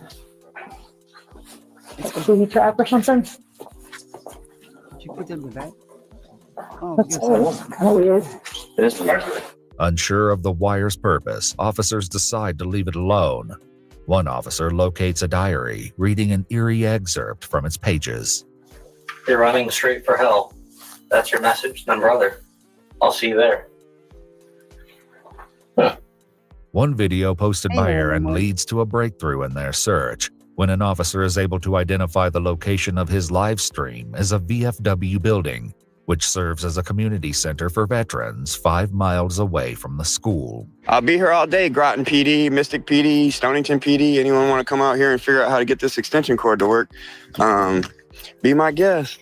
It's a booby trap or something. Did you put them in the bag? Oh, That's kind of weird. It is weird. Unsure of the wire's purpose, officers decide to leave it alone. One officer locates a diary, reading an eerie excerpt from its pages. You're running straight for hell. That's your message, then brother. I'll see you there. One video posted by Aaron leads to a breakthrough in their search, when an officer is able to identify the location of his live stream as a VFW building, which serves as a community center for veterans 5 miles away from the school. I'll be here all day. Groton PD, Mystic PD, Stonington PD. Anyone want to come out here and figure out how to get this extension cord to work? Be my guest.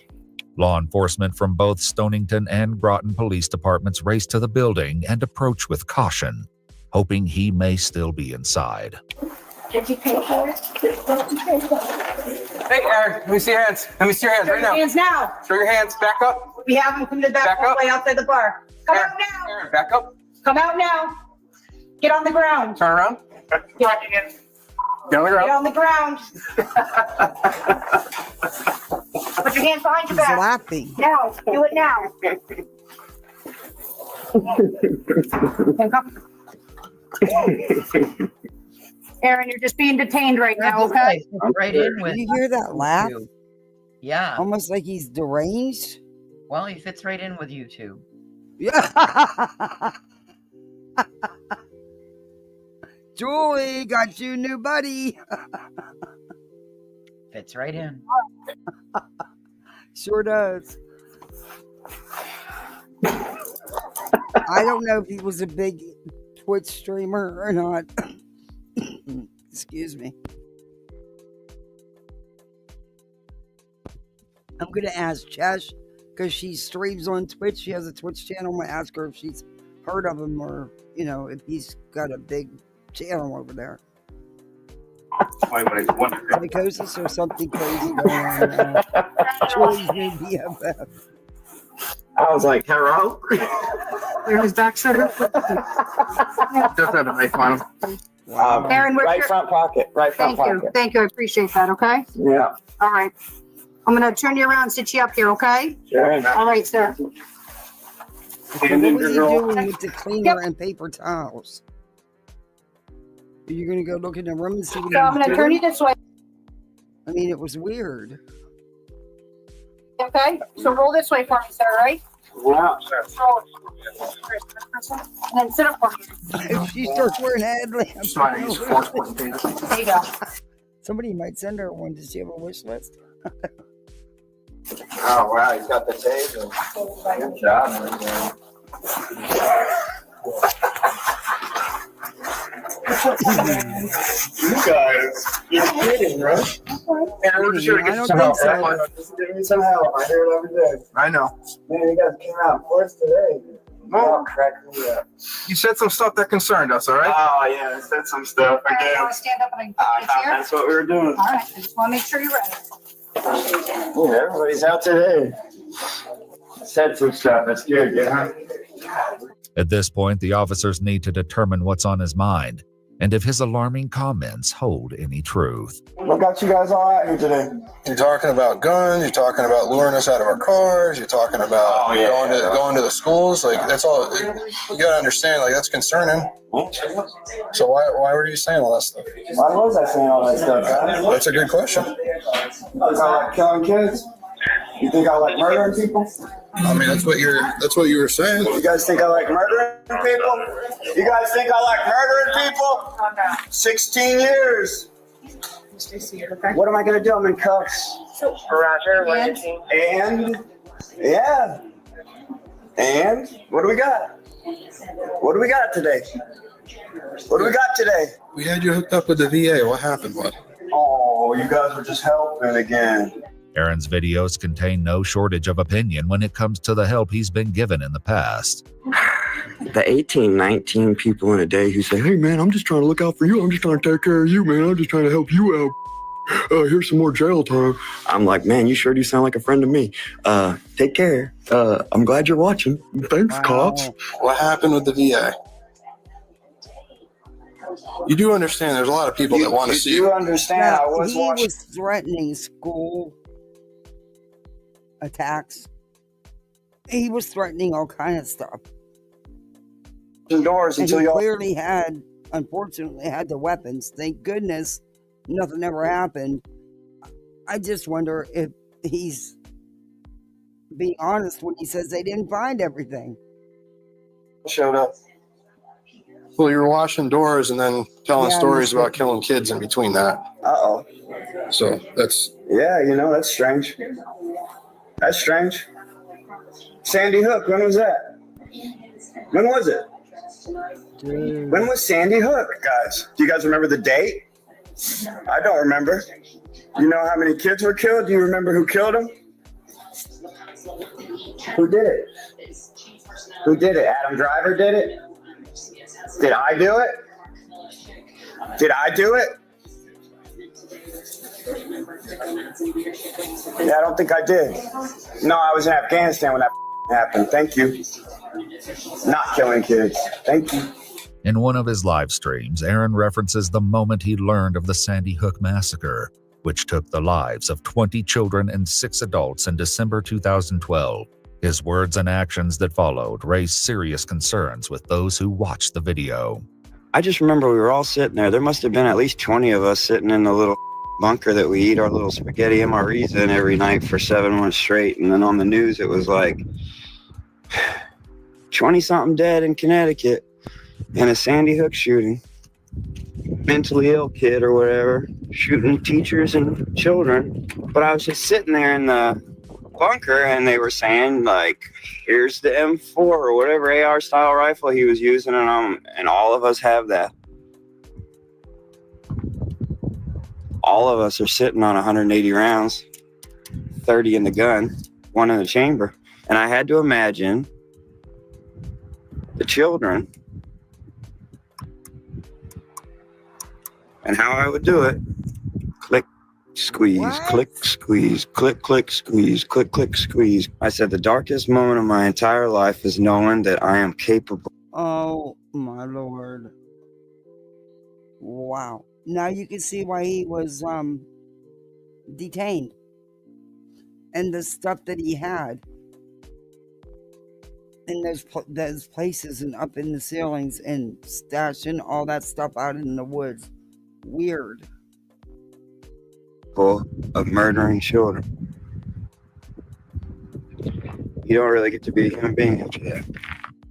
Law enforcement from both Stonington and Groton police departments race to the building and approach with caution, hoping he may still be inside. Did you pay for it? Hey, Aaron, let me see your hands. Let me see your hands right now. Hands now. Show your hands. Back up. We have them come to the back all the way outside the bar. Come out now. Aaron, back up. Come out now. Get on the ground. Turn around. Get Get on the ground. on the ground. Put your hands behind your He's back. laughing. Now. Do it now. Aaron, you're just being detained right now, okay? Right in with. Did you hear that laugh? Yeah. Almost like he's deranged. Well, he fits right in with YouTube. Yeah. Julie, got you a new buddy. Fits right in. Sure does. I don't know if he was a big Twitch streamer or not. Excuse me. I'm going to ask Chesh because she streams on Twitch. She has a Twitch channel. I'm going to ask her if she's heard of him, or if he's got a big channel over there. Psychosis or something crazy going on. Troy's new BFF. I was like, hello? Clear his back center. Just have a knife on him. Aaron, where's Right your- front pocket. Right front Thank you. pocket. Thank you. I appreciate that. Okay. Yeah. All right. I'm going to turn you around and sit you up here. Okay. Sure. All right, sir. So what was he doing with the cleaner and paper towels? Are you going to go look in the room and see what So I'm he going was to turn you doing? this way. I mean, it was weird. Okay. So roll this way for me, sir. All right. Yeah. Roll. And then sit up for me. If she starts wearing headlamps, There you go. somebody might send her one. Does she have a wish list? Oh, wow. He's got the taser. Good job, man. You guys, you're kidding, right? And we're just here to get I you don't some help, think so. right? Just give me some help. I hear it every day. I know. Man, you guys came out first today. Oh, crack me up. You said some stuff that concerned us, all right? Oh, yeah. I said some stuff. All right, you Again. want to stand up and I can put you here? That's what we were doing. All right. I just want to make sure you're ready. Yeah, everybody's out today. Said some stuff. That's good, yeah. At this point, the officers need to determine what's on his mind and if his alarming comments hold any truth. What got you guys all out here today? You're talking about guns. You're talking about luring us out of our cars. You're talking about going to the schools. Like that's all. You gotta understand. Like that's concerning. So why were you saying all that stuff? Why was I saying all that stuff? That's a good question. Because I like killing kids. You think I like murdering people? I mean, that's what you were saying. You guys think I like murdering people? You guys think I like murdering people? 16 years. What am I gonna do? I'm in cuffs. Roger. And yeah. And what do we got? What do we got today? What do we got today? We had you hooked up with the VA. What happened, bud? Oh, you guys were just helping again. Aaron's videos contain no shortage of opinion when it comes to the help he's been given in the past. The 18, 19 people in a day who say, hey, man, I'm just trying to look out for you. I'm just trying to take care of you, man. I'm just trying to help you out. Here's some more jail time. I'm like, man, you sure do sound like a friend to me. Take care. I'm glad you're watching. Thanks, cops. What happened with the VA? You do understand there's a lot of people that want to see. You do understand. I Now, was he watching. was threatening school attacks. He was threatening all kind of stuff. Doors And until he y'all. clearly had, unfortunately, had the weapons. Thank goodness nothing ever happened. I just wonder if he's being honest when he says they didn't find everything. Showed up. Well, you were washing doors and then telling Yeah, stories I about killing kids in between that. Uh-oh. So that's. Yeah, that's strange. That's strange. Sandy Hook, when was that? When was it? When was Sandy Hook, guys? Do you guys remember the date? I don't remember. You know how many kids were killed? Do you remember who killed them? Who did it? Who did it? Adam Driver did it? Did I do it? Did I do it? Yeah, I don't think I did. No, I was in Afghanistan when that happened. Thank you. Not killing kids. Thank you. In one of his live streams, Aaron references the moment he learned of the Sandy Hook massacre, which took the lives of 20 children and 6 adults in December 2012. His words and actions that followed raised serious concerns with those who watched the video. I just remember we were all sitting there. There must have been at least 20 of us sitting in the little bunker that we eat our little spaghetti MREs in every night for 7 months straight. And then on the news, it was like 20-something dead in Connecticut in a Sandy Hook shooting. Mentally ill kid or whatever, shooting teachers and children. But I was just sitting there in the bunker and they were saying, like, here's the M4 or whatever AR style rifle he was using, and all of us have that. All of us are sitting on 180 rounds, 30 in the gun, 1 in the chamber. And I had to imagine the children. And how I would do it, click, squeeze, click, squeeze, click, click, squeeze, click, click, squeeze. I said the darkest moment of my entire life is knowing that I am capable. Oh my Lord. Wow. Now you can see why he was detained. And the stuff that he had in those places and up in the ceilings and stashing all that stuff out in the woods. Weird. Of murdering children. You don't really get to be a human being after that.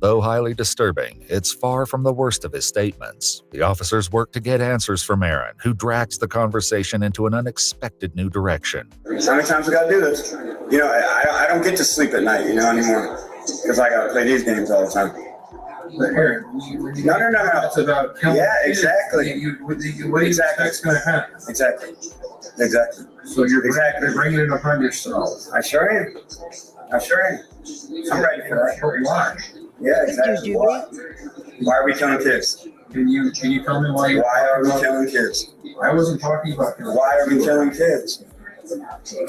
Though highly disturbing, it's far from the worst of his statements. The officers work to get answers from Aaron, who drags the conversation into an unexpected new direction. How many times we gotta do this? You know, I don't get to sleep at night, anymore. Because I gotta play these games all the time. No. It's about killing kids. Exactly. What do you expect's going to happen? Exactly. So you're bringing it upon yourself. I sure am. I'm ready for that. But why? Yeah, exactly. Why are we killing kids? Can you tell me why? Why are we killing kids? I wasn't talking about killing. Why are we killing kids?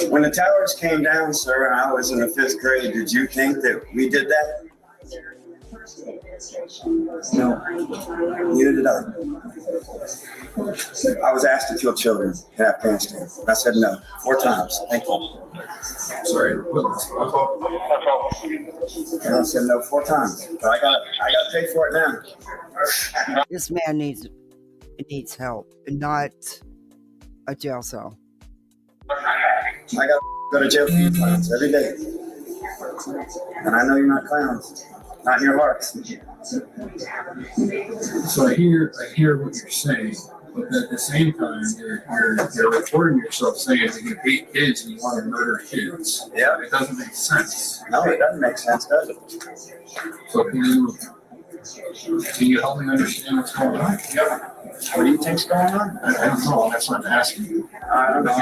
When the towers came down, sir, and I was in the 5th grade, did you think that we did that? No. Neither did I. I was asked to kill children in Afghanistan. I said no 4 times. Thank you. Sorry. And I said no 4 times. But I got to pay for it now. This man needs help, and not a jail cell. I got to go to jail for you clowns every day. And I know you're not clowns. Not in your hearts. So I hear what you're saying, but at the same time, you're recording yourself saying that you hate kids and you want to murder kids. Yeah. It doesn't make sense. No, it doesn't make sense, does it? So can you help me understand what's going on? Yeah. What do you think's going on? I don't know. That's what I'm asking you. But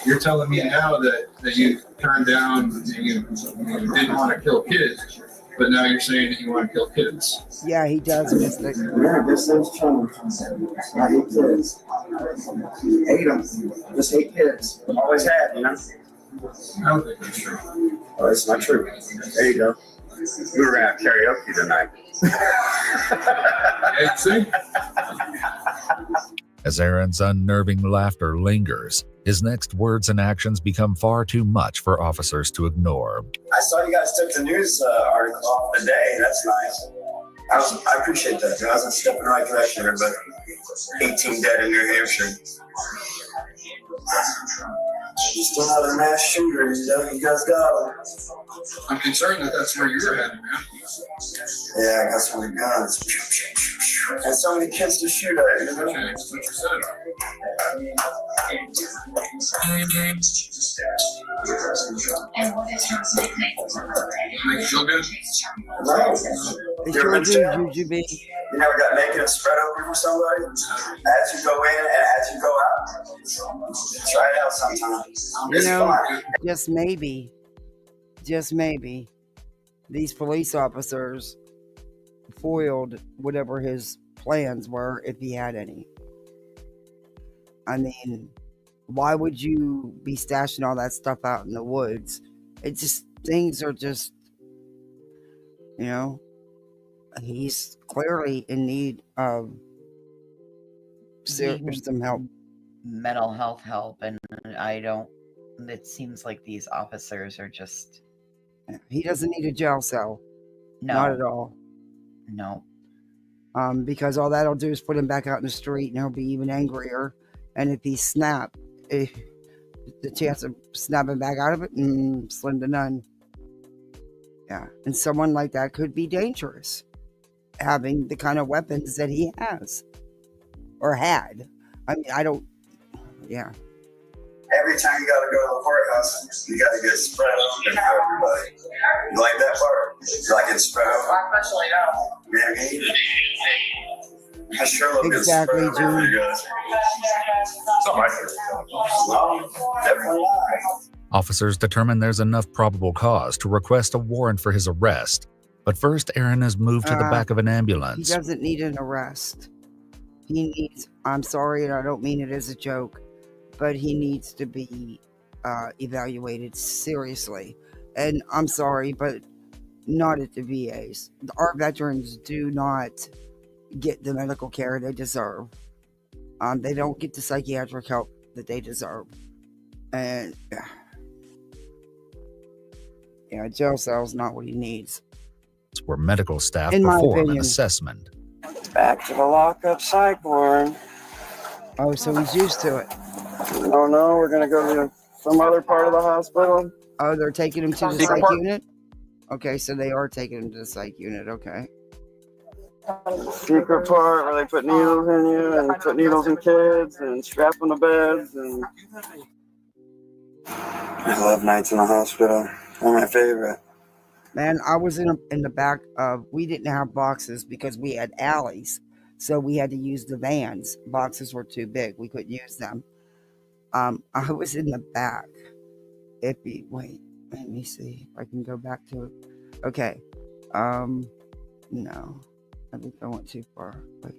you're telling me now that you turned down, you didn't want to kill kids. But now you're saying that you want to kill kids. Yeah, he does. Yeah, this thing's changed. I hate kids. Hate them. Just hate kids. Always have, I don't think that's true. Oh, it's not true. There you go. We were going to have karaoke tonight. See? As Aaron's unnerving laughter lingers, his next words and actions become far too much for officers to ignore. I saw you guys took the news article off the day. That's nice. I appreciate that. I was a step in the right direction here, but 18 dead in New Hampshire. Still another mass shooter. You guys got him. I'm concerned that that's where you're headed, man. Yeah, I got so many guns. And so many kids to shoot at. Okay, that's what you said. Make you feel good? No. You never got naked and spread open for somebody? As you go in and as you go out? Try it out sometime. It's fun. just maybe, these police officers foiled whatever his plans were, if he had any. I mean, why would you be stashing all that stuff out in the woods? It just, things are just, he's clearly in need of some help. Mental health help, and it seems like these officers are just... He doesn't need a jail cell. No. Not at all. No. Because all that'll do is put him back out in the street, and he'll be even angrier. And if he the chance of snapping back out of it, slim to none. Yeah, and someone like that could be dangerous, having the kind of weapons that he has or had. I mean, yeah. Every time you gotta go to the courthouse, you gotta get spread open for everybody. You like that part? You like it spread open? I personally don't. Yeah, I sure love getting spread open for you guys. No, definitely not. Officers determine there's enough probable cause to request a warrant for his arrest. But first, Aaron is moved to the back of an He ambulance. doesn't need an arrest. He needs, I'm sorry, and I don't mean it as a joke, but he needs to be evaluated seriously. And I'm sorry, but not at the VAs. Our veterans do not get the medical care they deserve. They don't get the psychiatric help that they deserve. And yeah, jail cell's not what he needs. Where medical staff In my perform an opinion. assessment. Back to the lockup psych ward. Oh, so he's used to it. No, we're gonna go to some other part of the hospital. Oh, they're taking him to the Secret psych part? unit? Okay, so they are taking him to the psych unit. Okay. Secret part where they put needles in you and put needles in kids and strap them to beds. And I love nights in the hospital. They're my favorite. Man, I was in the back of, we didn't have boxes because we had alleys. So we had to use the vans. Boxes were too big. We couldn't use them. I was in the back. Wait, let me see if I can go back to it. Okay. No. I think I went too far. Wait.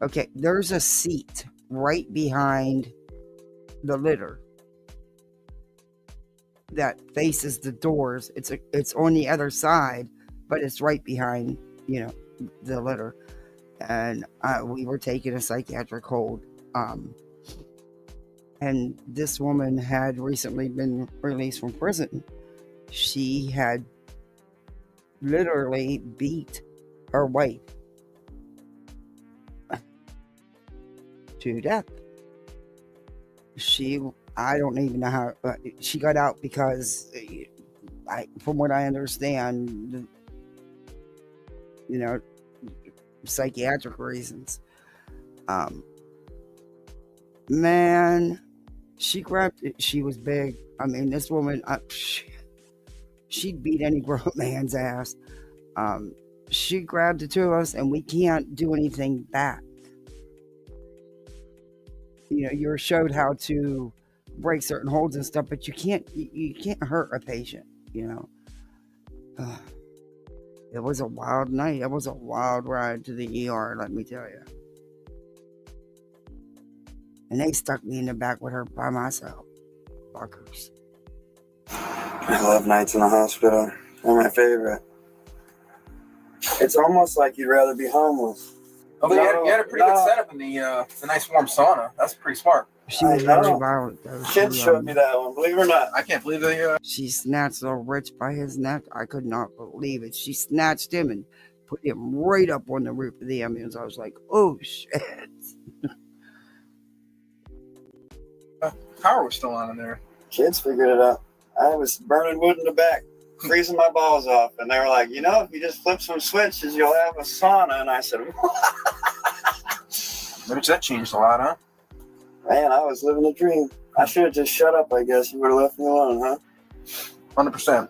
Okay, there's a seat right behind the litter that faces the doors. It's on the other side, but it's right behind, the litter. And we were taking a psychiatric hold. And this woman had recently been released from prison. She had literally beat her wife to death. I don't even know how she got out because, from what I understand, psychiatric reasons. Man, she grabbed it. She was big. I mean, this woman, she'd beat any grown man's ass. She grabbed the two of us, and we can't do anything back. You're showed how to break certain holds and stuff, but you can't hurt a patient. It was a wild night. It was a wild ride to the ER, let me tell you. And they stuck me in the back with her by myself. Fuckers. I love nights in the hospital. They're my favorite. It's almost like you'd rather be homeless. Although you had a pretty good setup in the nice warm sauna. That's pretty smart. She was very violent, though. Kids showed me that one, believe it or not. I can't believe that. She snatched little Rich by his neck. I could not believe it. She snatched him and put him right up on the roof of the ambulance. I was like, oh, shit. Power was still on in there. Kids figured it out. I was burning wood in the back, freezing my balls off. And they were like, if you just flip some switches, you'll have a sauna. And I said, Maybe that changed a lot, huh? Man, I was living a dream. I should have just shut up, I guess. You would have left me alone, huh? 100%.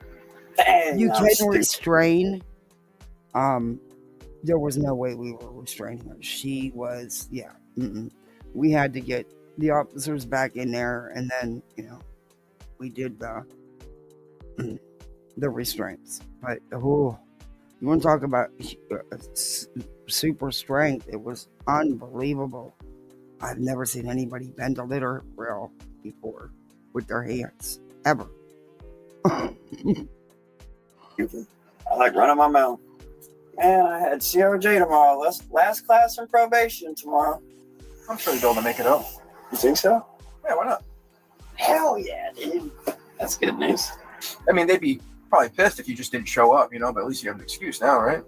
Dang, You I'm can stupid. restrain. There was no way we were restraining her. She was, we had to get the officers back in there, and then, we did the restraints. But, you want to talk about super strength? It was unbelievable. I've never seen anybody bend a litter rail before with their hands, ever. I like running my mouth. Man, I had CRJ tomorrow. Last class in probation tomorrow. I'm sure you'll be able to make it up. You think so? Yeah, why not? Hell yeah, dude. That's good news. I mean, they'd be probably pissed if you just didn't show up, but at least you have an excuse now, right?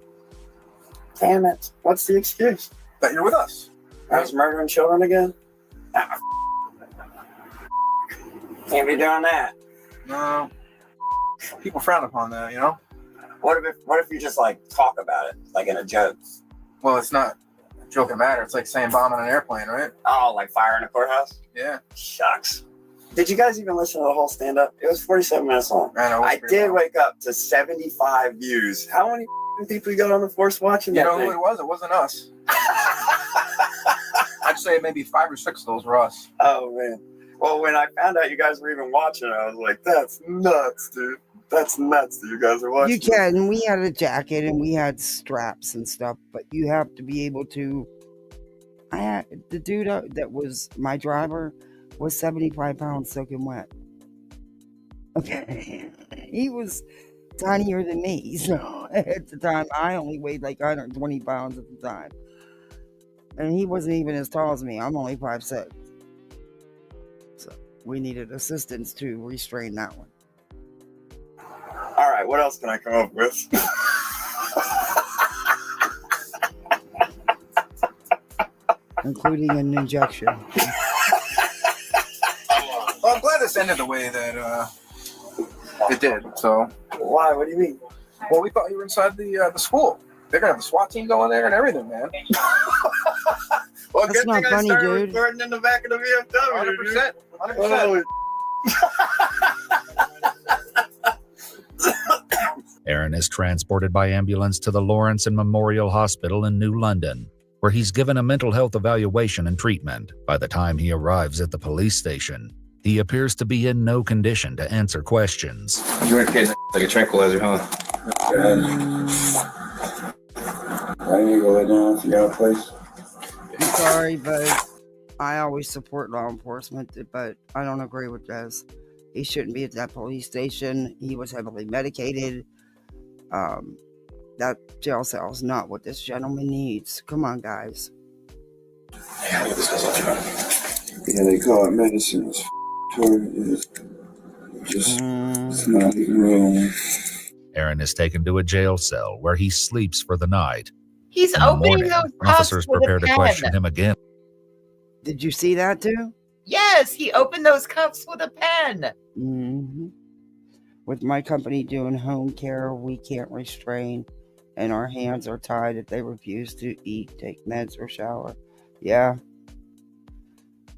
Damn it. What's the excuse? That you're with us. I was murdering children again? Can't be doing that. No. People frown upon that, What if you just talk about it, in a joke? Well, it's not a joking matter. It's like saying bombing an airplane, right? Oh, like fire in a courthouse? Yeah. Shucks. Did you guys even listen to the whole stand-up? It was 47 minutes long. I know. I did wake up to 75 views. How many people you got on the force watching that You know thing? who it was? It wasn't us. I'd say maybe 5 or 6 of those were us. Oh, man. Well, when I found out you guys were even watching it, I was like, that's nuts, dude. That's nuts that you guys are watching. You can. We had a jacket and we had straps and stuff, but you have to be able to. The dude that was my driver was 75 pounds soaking wet. Okay. He was tinier than me. So at the time, I only weighed like 120 pounds at the time. And he wasn't even as tall as me. I'm only 5'6". So we needed assistance to restrain that one. All right, what else can I come up with? Including an injection. Well, I'm glad this ended the way that it did. So Why? What do you mean? well, we thought you were inside the school. They're gonna have the SWAT team going there and everything, man. Well, That's good not thing funny, I started dude. recording in the back of the VFW. 100%. 100%. Aaron is transported by ambulance to the Lawrence and Memorial Hospital in New London, where he's given a mental health evaluation and treatment. By the time he arrives at the police station, he appears to be in no condition to answer questions. You went getting like a tranquilizer, huh? I need to go lay down if you got a place. I'm sorry, but I always support law enforcement, but I don't agree with this. He shouldn't be at that police station. He was heavily medicated. That jail cell is not what this gentleman needs. Come on, guys. Yeah, they call it medicine. It's it's not even real. Aaron is taken to a jail cell where he sleeps for the night. He's In the opening morning, those cuffs officers with prepare a to pen. question him again. Did you see that too? Yes, he opened those cuffs with a pen. Mm-hmm. With my company doing home care, we can't restrain, and our hands are tied if they refuse to eat, take meds, or shower. Yeah.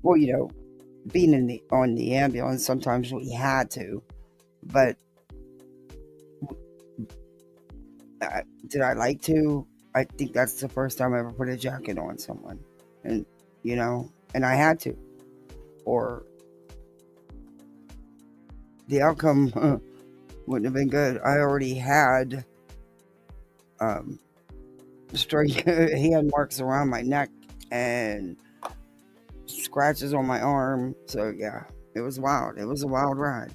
Well, you know, being on the ambulance, sometimes we had to, but did I like to? I think that's the first time I ever put a jacket on someone, and you know, and I had to, or the outcome wouldn't have been good. I already had straight hand marks around my neck and scratches on my arm. So yeah, it was wild. It was a wild ride.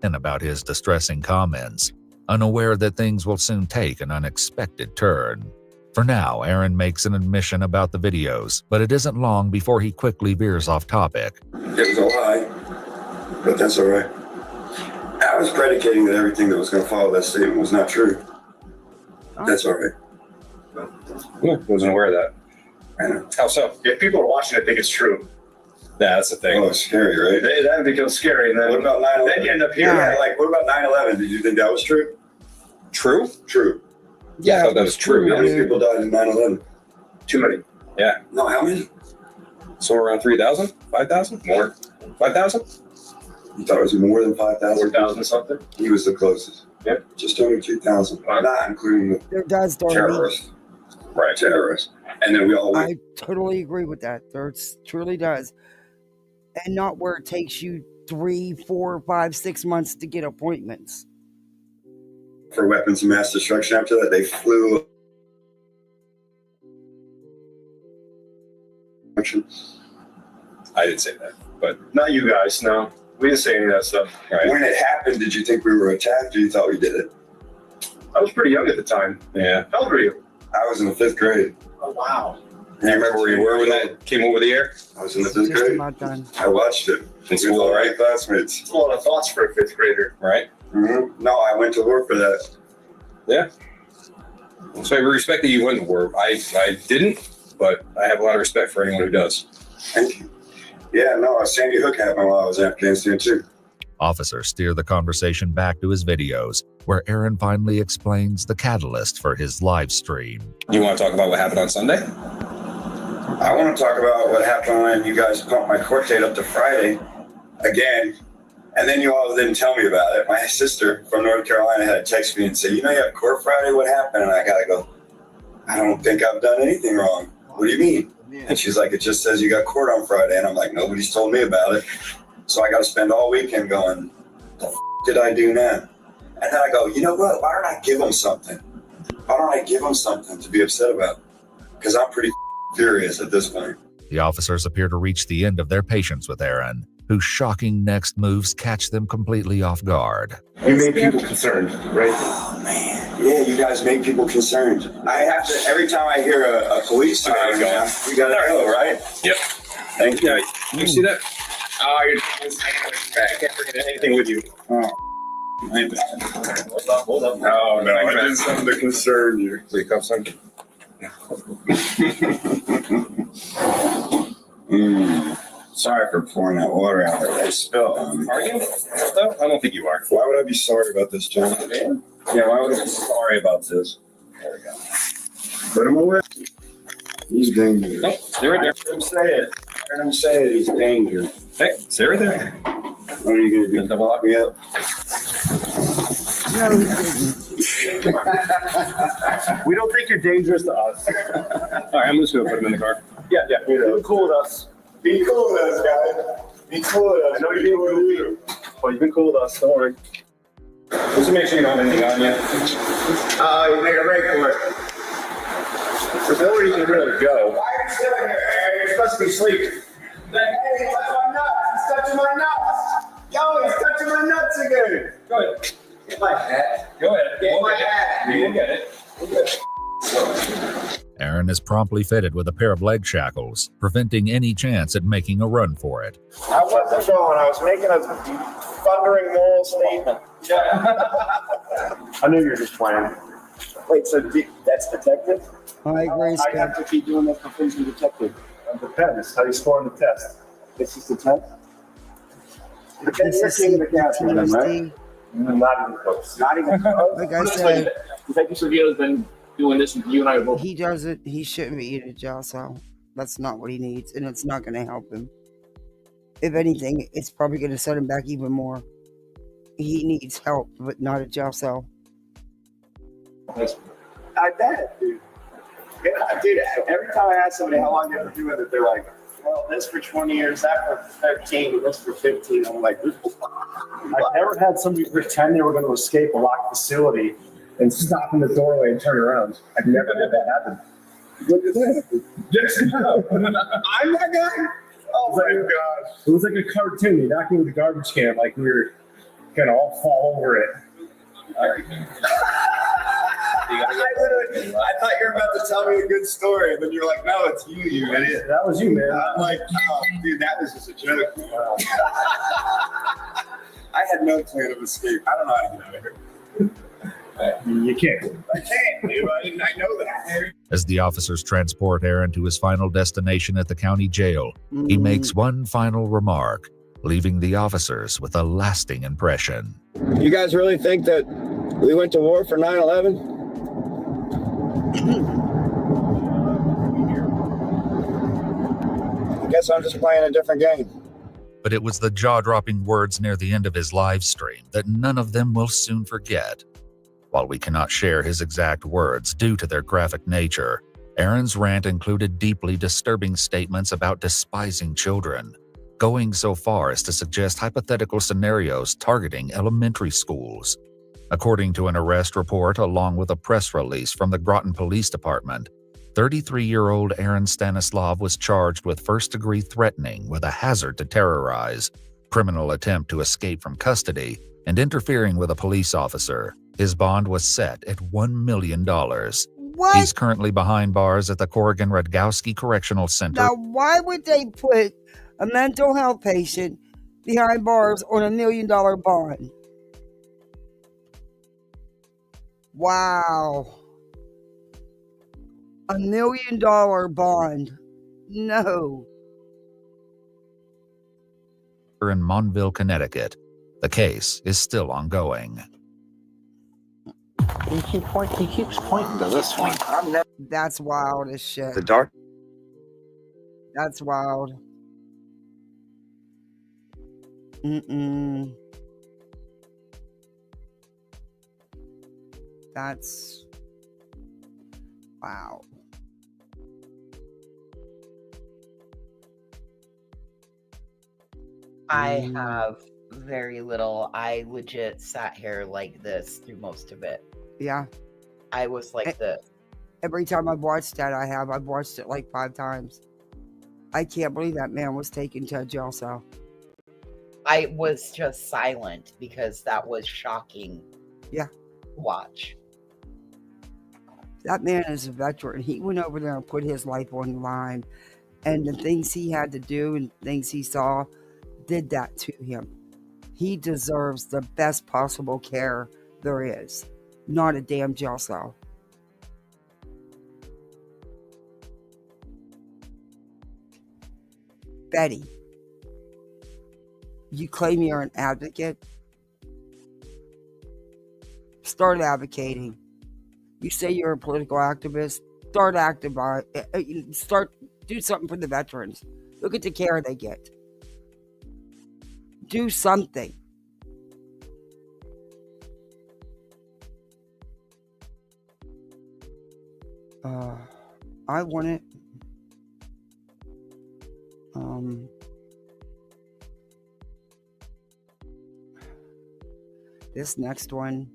And about his distressing comments, unaware that things will soon take an unexpected turn. For now, Aaron makes an admission about the videos, but it isn't long before he quickly veers off topic. It was a lie, but that's all right. I was predicating that everything that was going to follow that statement was not true. That's all right. Wasn't aware of that. I know. How so? If people are watching it, think it's true. Yeah, that's the thing. Oh, it's scary, right? That becomes scary. And then What about 9/11? Then you end up here. Yeah, like, what about 9/11? Did you think that was true? True? True. Yeah, I thought that was true. How many people died in 9/11? Too many. Yeah. No, how many? Somewhere around 3,000? 5,000? More? 5,000? You thought it was more than 5,000? 4,000 something? He was the closest. Yep. Just under 2,000. Not including the There does, Darby. terrorists. Right, terrorists. And then we all went. I totally agree with that. There truly does. And not where it takes you 3, 4, 5, 6 months to get appointments. For weapons of mass destruction after that. They flew. I didn't say that. But not you guys, no. We didn't say any of that stuff. Right. When it happened, did you think we were attacked or you thought we did it? I was pretty young at the time. Yeah. How old were you? I was in the 5th grade. Oh, wow. You remember where you were when that came over the air? I was in the 5th grade. I watched it. In school, all right? Classmates. It's a lot of thoughts for a 5th grader, right? Mm-hmm. No, I went to war for that. Yeah. So I respect that you went to war. I didn't, but I have a lot of respect for anyone who does. Thank you. Yeah, no, Sandy Hook happened while I was in Afghanistan too. Officers steer the conversation back to his videos, where Aaron finally explains the catalyst for his live stream. You want to talk about what happened on Sunday? I want to talk about what happened when you guys bumped my court date up to Friday again, and then you all didn't tell me about it. My sister from North Carolina had to text me and say, you know, you have court Friday, what happened? And I got to go, I don't think I've done anything wrong. What do you mean? And she's like, it just says you got court on Friday. And I'm like, nobody's told me about it. So I got to spend all weekend going, the f*** did I do now? And then I go, you know what? Why don't I give him something? Why don't I give him something to be upset about? Because I'm pretty furious at this point. The officers appear to reach the end of their patience with Aaron, whose shocking next moves catch them completely off guard. You made people concerned, right? Oh, man. Yeah, you guys make people concerned. I have to, every time I hear a police siren, we got to go, right? Yep. Thank you. You see that? Oh, I can't bring anything with you. Oh, my bad. Hold up. Oh, no, I did something to concern you. So you come something? Sorry for pouring that water out that I spilled on me. Are you? No, I don't think you are. Why would I be sorry about this, John? Yeah, why would I be sorry about this? There we go. Put him away. He's dangerous. Oh, stay right there. Let him say it. Let him say it. He's dangerous. Hey, stay right there. What are you going to do? Double lock me up? No, he didn't. We don't think you're dangerous to us. All right, I'm just going to put him in the car. Yeah. Be cool with us. Be cool with us, guys. Be cool with us. I know you're being cool with you. Well, you've been cool with us. Don't worry. Just to make sure you don't have anything on you. You make a break for it. There's nowhere you can really go. Why are you sitting here? You're supposed to be sleeping. Hey, he's touching my nuts. He's touching my nuts. Yo, he's touching my nuts again. Go ahead. Get my hat. Go ahead. Get my hat. You will get it. We'll get it. Aaron is promptly fitted with a pair of leg shackles, preventing any chance at making a run for it. I wasn't going. I was making a thundering moral statement. I knew you were just playing. Wait, so that's detective? I agree, I have to keep doing that for prison detective. It depends. How you score on the test. This is the test? You're king of the castle, then, right? Not even close. Not even close? Like I said, Detective Seville's been doing this, and you and I both. he does it. He shouldn't be in a jail cell. That's not what he needs, and it's not going to help him. If anything, it's probably going to set him back even more. He needs help, but not a jail cell. I bet, dude. Yeah, dude, every time I ask somebody how long you ever do with it, they're like, well, this for 20 years, that for 13, this for 15. I'm like, I've never had somebody pretend they were going to escape a locked facility and stop in the doorway and turn around. I've never had that happen. When did that happen? Just now. I'm that guy? Oh my God. It was like a cartoon. You knocked me with a garbage can, like we were going to all fall over it. I thought you were about to tell me a good story, and then you're like, no, it's you, you idiot. That was you, man. I'm like, oh, dude, that was just a joke. I had no plan of escape. I don't know how to get out of here. You can't. I can't, dude. I know that. As the officers transport Aaron to his final destination at the county jail, he makes one final remark, leaving the officers with a lasting impression. You guys really think that we went to war for 9/11? I guess I'm just playing a different game. But it was the jaw-dropping words near the end of his live stream that none of them will soon forget. While we cannot share his exact words due to their graphic nature, Aaron's rant included deeply disturbing statements about despising children, going so far as to suggest hypothetical scenarios targeting elementary schools. According to an arrest report along with a press release from the Groton Police Department, 33-year-old Aaron Stanislav was charged with first-degree threatening with a hazard to terrorize, criminal attempt to escape from custody, and interfering with a police officer. His bond was set at $1 million. What? He's currently behind bars at the Corrigan-Radgowski Correctional Center. Now, why would they put a mental health patient behind bars on $1 million bond? Wow. $1 million bond. No. In Monville, Connecticut. The case is still ongoing. He keeps pointing to this one. That's wild as shit. The dark. That's wild. That's wow. I have very little, I legit sat here like this through most of it. Yeah. I was like this. Every time I've watched that, I've watched it like 5 times. I can't believe that man was taken to a jail cell. I was just silent because that was shocking. Yeah. To watch. That man is a veteran. He went over there and put his life on the line. And the things he had to do and things he saw did that to him. He deserves the best possible care there is. Not a damn jail cell. Betty, you claim you're an advocate? Start advocating. You say you're a political activist? Do something for the veterans. Look at the care they get. Do something. I want it. This next one,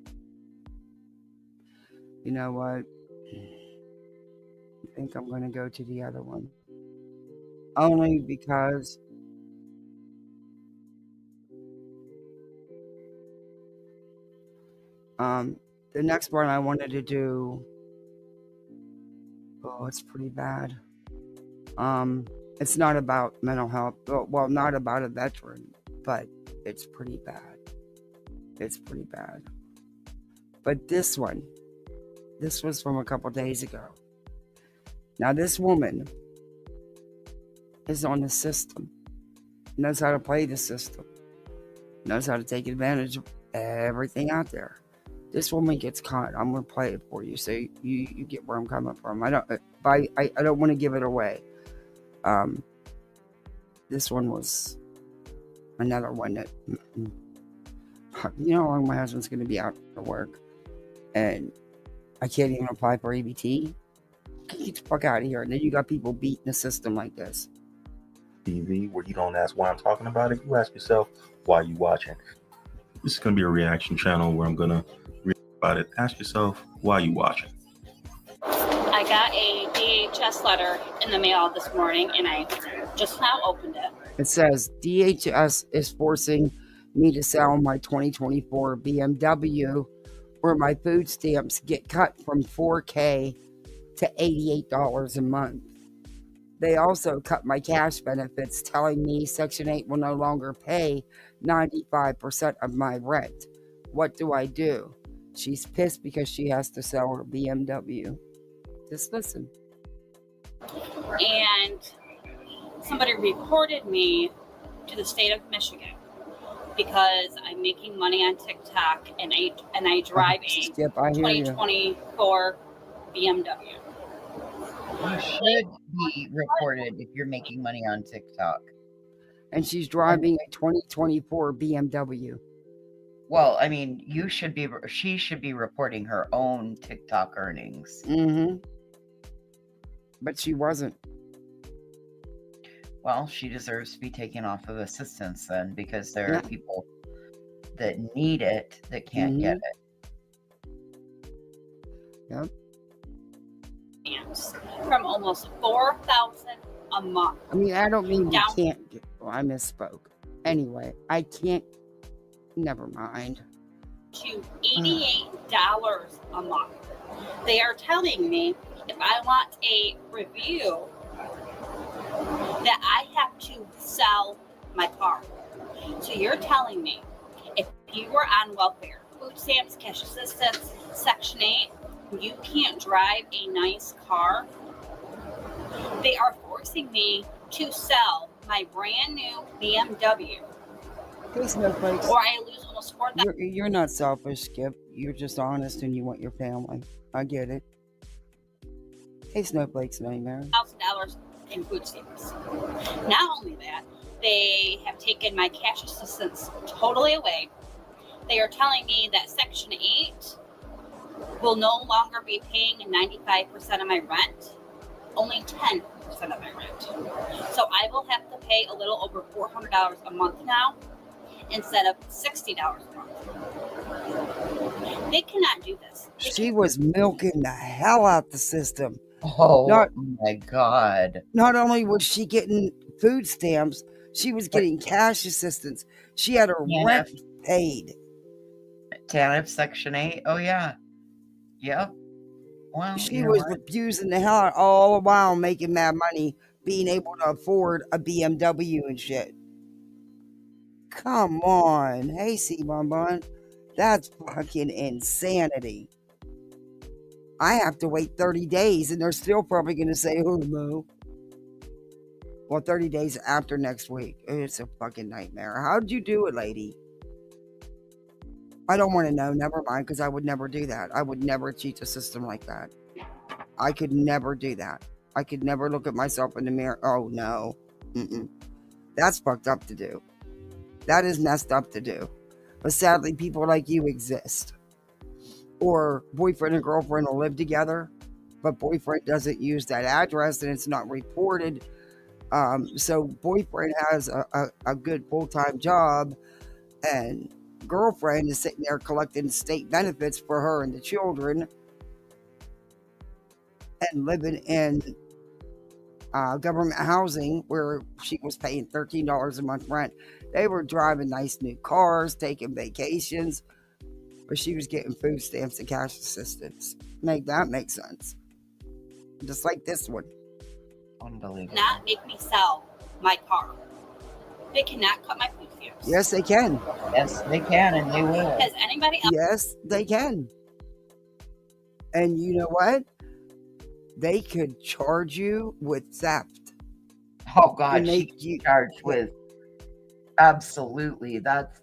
you know what? I think I'm going to go to the other one. Only because the next one I wanted to do, it's pretty bad. It's not about mental health. Well, not about a veteran, but it's pretty bad. It's pretty bad. But this was from a couple days ago. Now, this woman is on the system, knows how to play the system, knows how to take advantage of everything out there. This woman gets caught. I'm going to play it for you so you get where I'm coming from. I don't want to give it away. This one was another one that, you know how long my husband's going to be out of work, and I can't even apply for ABT. Get the fuck out of here. And then you got people beating the system like this. TV, where you don't ask why I'm talking about it, you ask yourself why you watching. This is going to be a reaction channel where I'm going to read about it. Ask yourself why you watching. I got a DHS letter in the mail this morning, and I just now opened it. It says, DHS is forcing me to sell my 2024 BMW, where my food stamps get cut from $4K to $88 a month. They also cut my cash benefits, telling me Section 8 will no longer pay 95% of my rent. What do I do? She's pissed because she has to sell her BMW. Just listen. And somebody reported me to the state of Michigan because I'm making money on TikTok and I drive a 2024 BMW. You should be reported if you're making money on TikTok. And she's driving a 2024 BMW. Well, I mean, she should be reporting her own TikTok earnings. Mm-hmm. But she wasn't. Well, she deserves to be taken off of assistance then, because there are people that need it that can't get it. Yep. From almost 4,000 a month. I mean, I don't mean you can't get. Well, I misspoke. Anyway, I can't. Never mind. To $88 a month. They are telling me if I want a review that I have to sell my car. So you're telling me if you were on welfare, food stamps, cash assistance, Section 8, you can't drive a nice car? They are forcing me to sell my brand new BMW. Hey, Snowflakes. Or I lose almost $4,000. You're not selfish, Skip. You're just honest and you want your family. I get it. Hey, Snowflakes Nightmare. In food stamps. Not only that, they have taken my cash assistance totally away. They are telling me that Section 8 will no longer be paying 95% of my rent, only 10% of my rent. So I will have to pay a little over $400 a month now. instead of $60 a month. They cannot do this. She was milking the hell out the system. Oh my God. Not only was she getting food stamps, she was getting cash assistance. She had her rent paid. TANF Section 8. Oh, yeah. Yep. Well, She was abusing the hell out all the while making mad money, being able to afford a BMW and shit. Come on. Hey, C-Bon-Bon. That's fucking insanity. I have to wait 30 days and they're still probably going to say, oh, no. Well, 30 days after next week. It's a fucking nightmare. How'd you do it, lady? I don't want to know. Never mind, because I would never do that. I would never cheat the system like that. I could never do that. I could never look at myself in the mirror. Oh, no. That's fucked up to do. That is messed up to do. But sadly, people like you exist. Or boyfriend and girlfriend will live together, but boyfriend doesn't use that address and it's not reported. So boyfriend has a good full-time job and girlfriend is sitting there collecting state benefits for her and the children and living in government housing where she was paying $13 a month rent. They were driving nice new cars, taking vacations, but she was getting food stamps and cash assistance. Make that make sense. Just like this one. Unbelievable. Not make me sell my car. They cannot cut my food stamps. Yes, they can. Yes, they can, and they will. Has anybody else? Yes, they can. And you know what? They could charge you with theft. Oh, God, And she you charged with. Absolutely. That's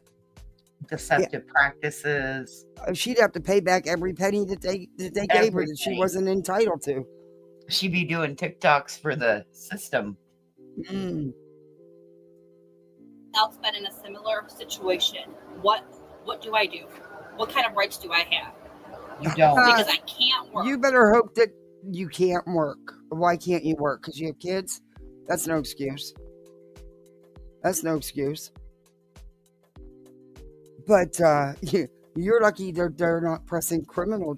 deceptive practices. She'd have to pay back every penny that they gave her that she wasn't entitled to. She'd be doing TikToks for the system. Else been in a similar situation? What do I do? What kind of rights do I have? You don't. Because I can't work. You better hope that you can't work. Why can't you work? Because you have kids? That's no excuse. That's no excuse. But you're lucky they're not pressing criminal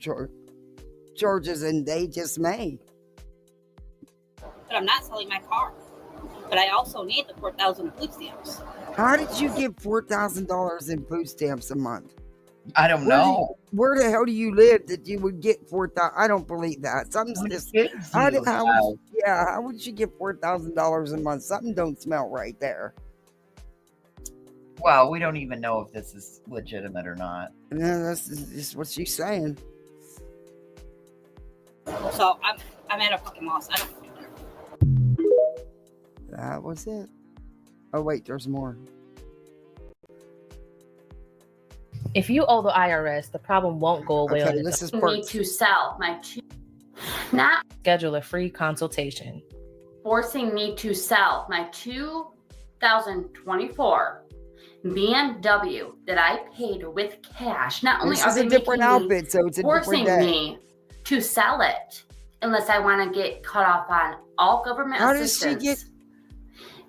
charges, and they just may. But I'm not selling my car. But I also need the 4,000 food stamps. How did you get $4,000 in food stamps a month? I don't know. Where the hell do you live that you would get 4,000? I don't believe that. Something's just. How would you get $4,000 a month? Something don't smell right there. Well, we don't even know if this is legitimate or not. Yeah, that's just what she's saying. So I'm at a fucking loss. I don't know. That was it. Oh wait, there's more. If you owe the IRS, the problem won't go away. Okay, this is part. Need to sell my not Schedule a free consultation. forcing me to sell my 2024 BMW that I paid with cash. Not only This are is they a different making me, outfit, so it's a forcing different day. me to sell it unless I want to get cut off on all government How does she assistance. get?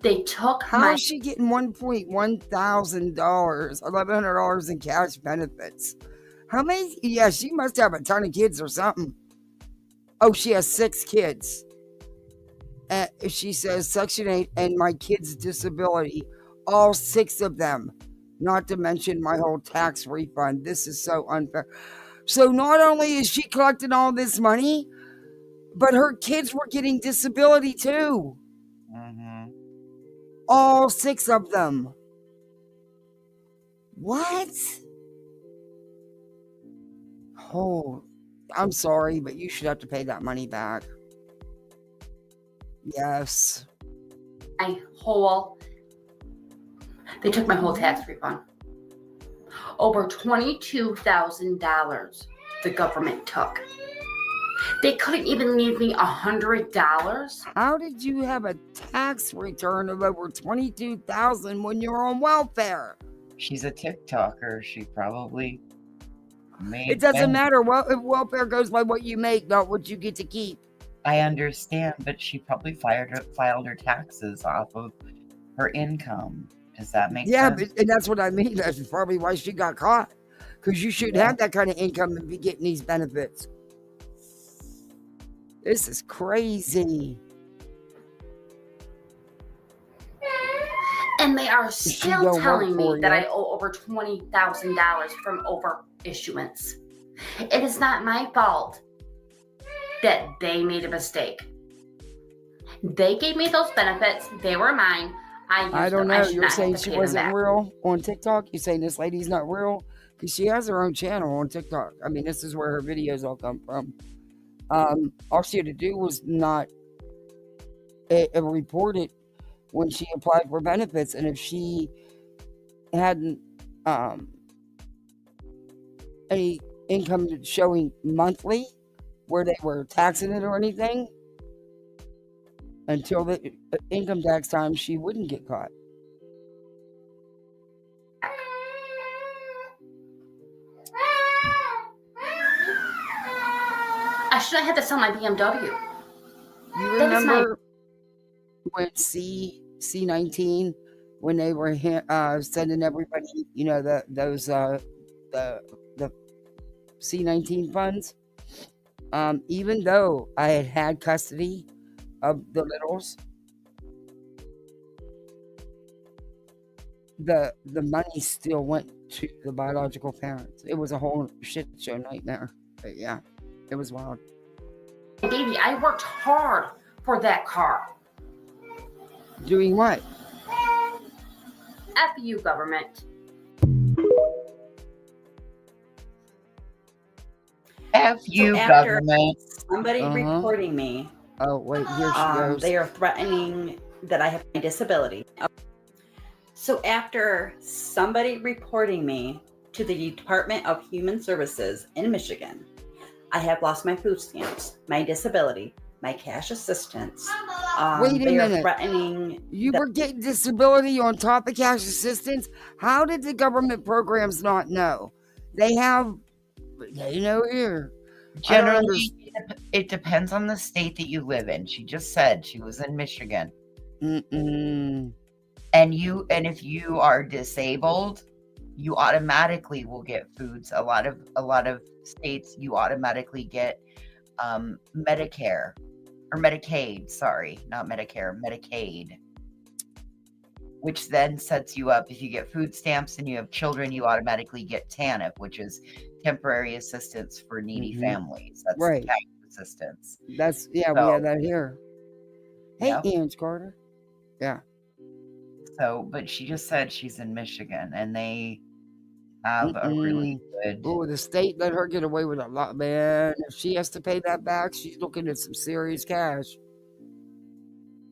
They took How my is she getting $1,100 in cash benefits? How many? Yeah, she must have a ton of kids or something. Oh, she has 6 kids. She says Section 8 and my kids' disability, all 6 of them. Not to mention my whole tax refund. This is so unfair. So not only is she collecting all this money, but her kids were getting disability too. All 6 of them. What? Oh, I'm sorry, but you should have to pay that money back. Yes. They took my whole tax refund. Over $22,000 the government took. They couldn't even leave me $100. How did you have a tax return of over $22,000 when you're on welfare? She's a TikToker. She probably made. It doesn't matter. Well, if welfare goes by what you make, not what you get to keep. I understand, but she probably filed her taxes off of her income. Does that make Yeah, sense? and that's what I mean. That's probably why she got caught. Because you shouldn't have that kind of income and be getting these benefits. This is crazy. And they are still telling me that I you. owe over $20,000 from over issuance. It is not my fault that they made a mistake. They gave me those benefits. They were mine. I don't know. You're saying she wasn't real on TikTok? You're saying this lady's not real? Because she has her own channel on TikTok. I mean, this is where her videos all come from. All she had to do was not report it when she applied for benefits. And if she hadn't any income showing monthly where they were taxing it or anything, until the income tax time, she wouldn't get caught. I shouldn't have to sell my BMW. You remember when C19, when they were sending everybody, you know, the C19 funds? Even though I had custody of the littles, the money still went to the biological parents. It was a whole shit show nightmare. But yeah, it was wild. Baby, I worked hard for that car. Doing what? F you, government. F you, after government. Somebody reporting me. Oh, wait, here she goes. They are threatening that I have a disability. So after somebody reporting me to the Department of Human Services in Michigan, I have lost my food stamps, my disability, my cash assistance. Wait a they are minute. threatening. You were getting disability on top of cash assistance? How did the government programs not know? They know here. Generally, it depends on the state that you live in. She just said she was in Michigan. Mm-mm. And if you are disabled, you automatically will get foods. A lot of states, you automatically get Medicare or Medicaid. Sorry, not Medicare, Medicaid, which then sets you up. If you get food stamps and you have children, you automatically get TANF, which is temporary assistance for needy families. That's Right. cash assistance. That's we have that here. Hey, Yep. Ange Carter. Yeah. So, but she just said she's in Michigan, and they have a really good. Oh, the state let her get away with a lot, man. If she has to pay that back, she's looking at some serious cash.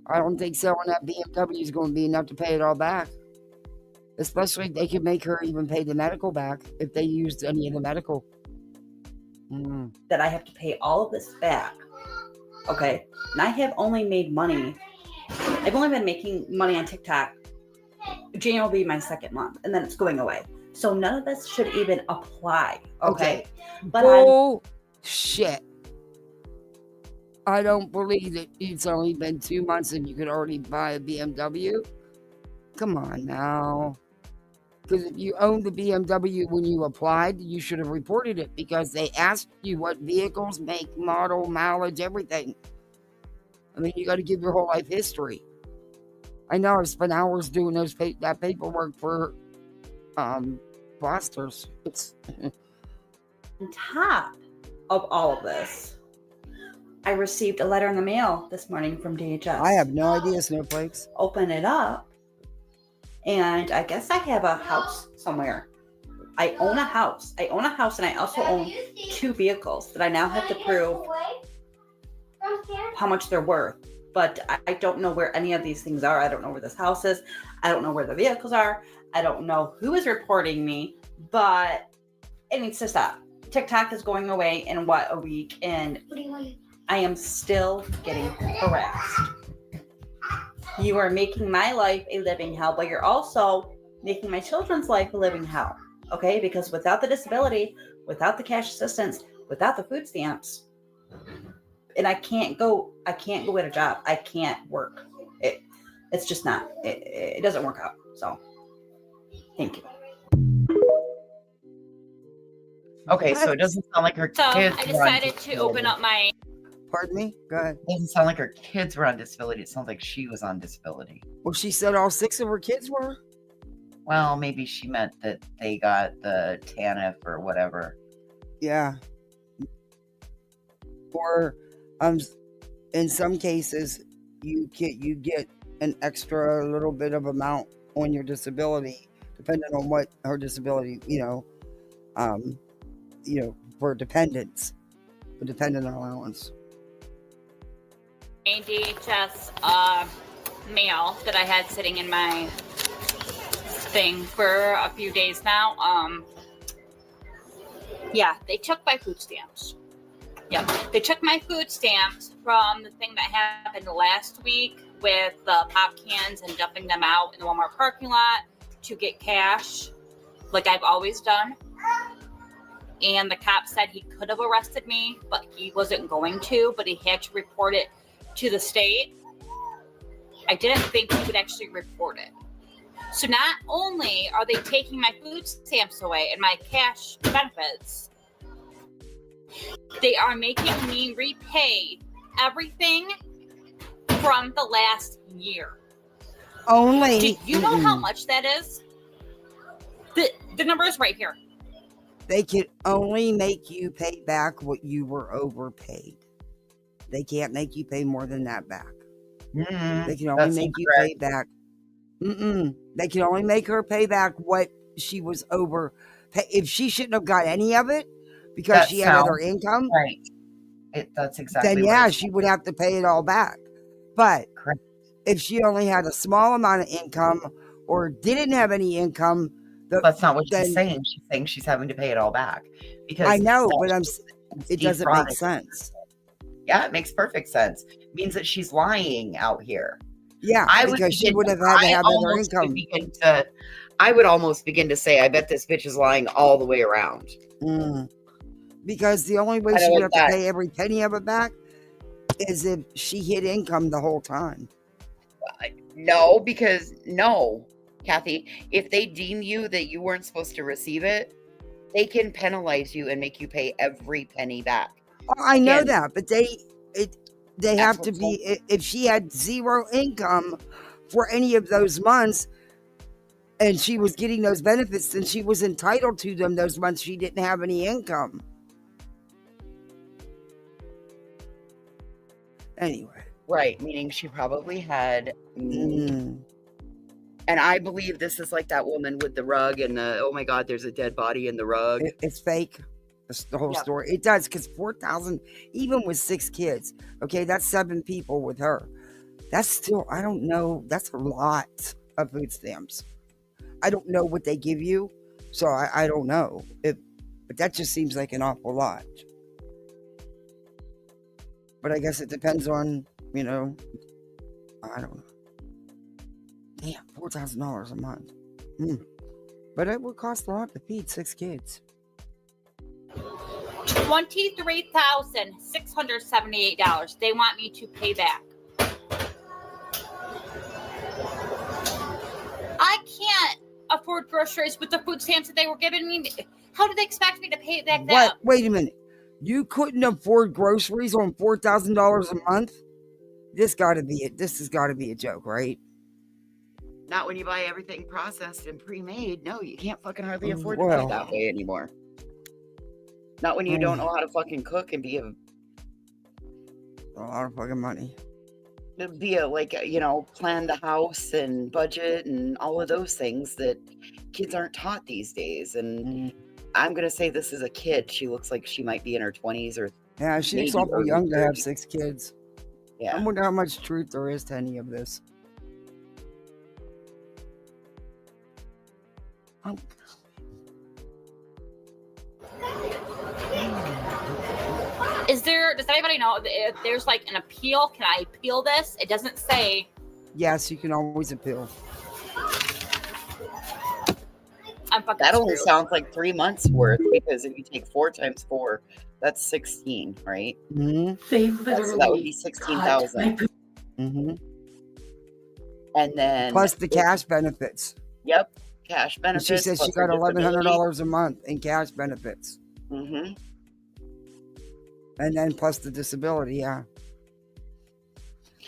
I don't think selling that BMW is going to be enough to pay it all back. Especially if they could make her even pay the medical back if they used any of the medical. That I have to pay all of this back. Okay. And I have only made money. I've only been making money on TikTok. January will be my second month, and then it's going away. So none of this should even apply. Okay. But shit. I don't believe that it's only been 2 months and you could already buy a BMW. Come on now. Because if you owned the BMW when you applied, you should have reported it because they asked you what vehicles, make, model, mileage, everything. I mean, you got to give your whole life history. I know I've spent hours doing that paperwork for fosters. It's on top of all of this, I received a letter in the mail this morning from DHS. I have no idea, Snowflakes. Open it up, and I guess I have a house somewhere. I own a house. And I also own 2 vehicles that I now have to prove how much they're worth. But I don't know where any of these things are. I don't know where this house is. I don't know where the vehicles are. I don't know who is reporting me, but it needs to stop. TikTok is going away in a week, and I am still getting harassed. You are making my life a living hell, but you're also making my children's life a living hell. Okay? Because without the disability, without the cash assistance, without the food stamps, and I can't go get a job. I can't work. It's just not. It doesn't work out. So Thank you. Okay, so it doesn't sound like her So kids I were on decided to open up my. Pardon me? Go ahead. It doesn't sound like her kids were on disability. It sounds like she was on disability. Well, she said all 6 of her kids were. Well, maybe she meant that they got the TANF or whatever. Yeah. Or in some cases you get an extra little bit of amount on your disability depending on what her disability, for dependents, the dependent allowance. DHS mail that I had sitting in my thing for a few days now. Yeah, they took my food stamps. Yeah, they took my food stamps from the thing that happened last week with the pop cans and dumping them out in the Walmart parking lot to get cash, like I've always done. And the cop said he could have arrested me, but he wasn't going to, but he had to report it to the state. I didn't think he would actually report it. So not only are they taking my food stamps away and my cash benefits, they are making me repay everything from the last year. Only. Do you know how much that is? The number is right here. They can only make you pay back what you were overpaid. They can't make you pay more than that back. They can only make you pay back. They can only make her pay back what she was over. If she shouldn't have got any of it because she had other income, right? That's exactly. Then yeah, she would have to pay it all back. But if she only had a small amount of income or didn't have any income, that's not what she's saying. She's saying she's having to pay it all back because I know, but it doesn't make sense. Yeah, it makes perfect sense. It means that she's lying out here. Yeah, because she would have had to have other income. I would almost begin to say, I bet this bitch is lying all the way around. Because the only way she would have to pay every penny of it back is if she hid income the whole time. No, Kathy, if they deem you that you weren't supposed to receive it, they can penalize you and make you pay every penny back. Oh, I know that, but they have to be, if she had zero income for any of those months and she was getting those benefits, then she was entitled to them those months she didn't have any income. Anyway. Right, meaning she probably had... And I believe this is like that woman with the rug and the, oh my God, there's a dead body in the rug. It's fake. That's the whole story. It does, because 4,000, even with 6 kids, okay, that's 7 people with her. That's still, I don't know, that's a lot of food stamps. I don't know what they give you, so I don't know. But that just seems like an awful lot. But I guess it depends on, I don't know. Damn, $4,000 a month. But it would cost a lot to feed 6 kids. $23,678 they want me to pay back. I can't afford groceries with the food stamps that they were giving me. How do they expect me to pay that down? What? Wait a minute. You couldn't afford groceries on $4,000 a month? This has got to be a joke, right? Not when you buy everything processed and pre-made. No, you can't fucking hardly afford to pay that way anymore. Not when you don't know how to fucking cook and be a lot of fucking money. Plan the house and budget and all of those things that kids aren't taught these days. And I'm going to say this is a kid. She looks like she might be in her 20s or... Yeah, she looks awful young to have 6 kids. Yeah. I wonder how much truth there is to any of this. Does anybody know if there's like an appeal? Can I appeal this? It doesn't say. Yes, you can always appeal. That only sounds like 3 months worth, because if you take 4 times 4, that's 16, right? Mm-hmm. So that would be 16,000. Mm-hmm. And then plus the cash benefits. Yep. cash And benefits. she said she plus her got disability. $1,100 a month in cash benefits. Mm-hmm. And then plus the disability, yeah.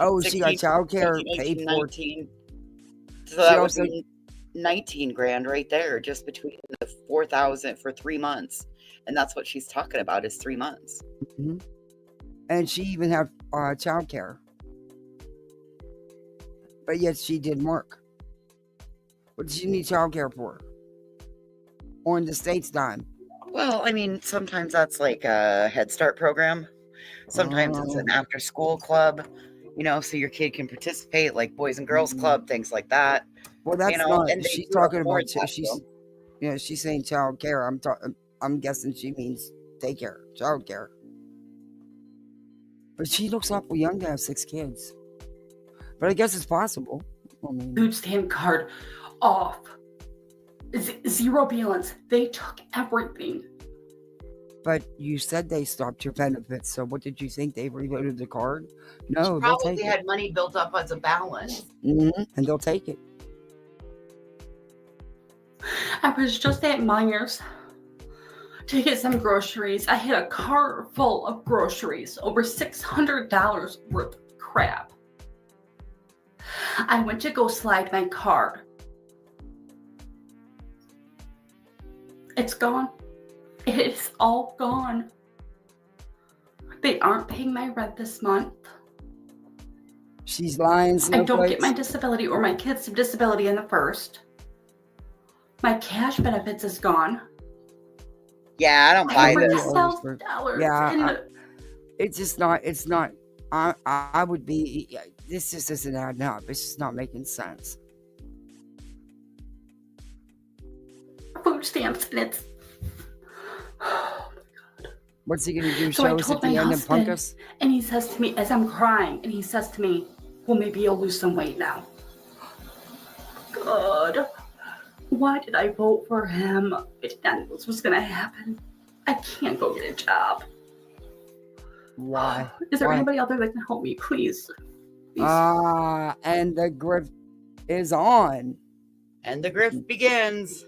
Oh, she 16, got child care 17, paid 18, for. 19. So She that would also, be 19 grand right there, just between the 4,000 for 3 months. And that's what she's talking about is 3 months. Mhm. And she even had child care. But yet she didn't work. What did she need child care for? On the state's dime. Well, I mean, sometimes that's like a Head Start program. Sometimes it's an after school club, you know, so your kid can participate, like Boys and Girls Club, things like that. Well, that's You know, not. and they She's do talking afford about. that, She's, though. she's saying child care. I'm guessing she means daycare, child care. But she looks awful young to have 6 kids. But I guess it's possible. I mean, Food stamp card off. Zero balance. They took everything. but you said they stopped your benefits. So what did you think? They reloaded the card? No, they'll Probably take it. had money built up as a balance. And they'll take it. I was just at Myers to get some groceries. I had a cart full of groceries, over $600 worth of crap. I went to go slide my card. It's gone. It is all gone. They aren't paying my rent this month. She's lying. I don't get my disability or my kids' disability in the first. My cash benefits is gone. Yeah, I don't buy this. Yeah, it's just not. It's not. I would be. This just isn't adding up. It's just not making sense. Food stamps, and it's. What's he gonna do? So I Show us told at my the end and punk husband, us? and he says to me as I'm crying, and he says to me, "Well, maybe you'll lose some weight now." God, why did I vote for him? I didn't know this was gonna happen. I can't go get a job. Why? Is there Why? anybody out there that can help me, please? And the grift is on. And the grift begins.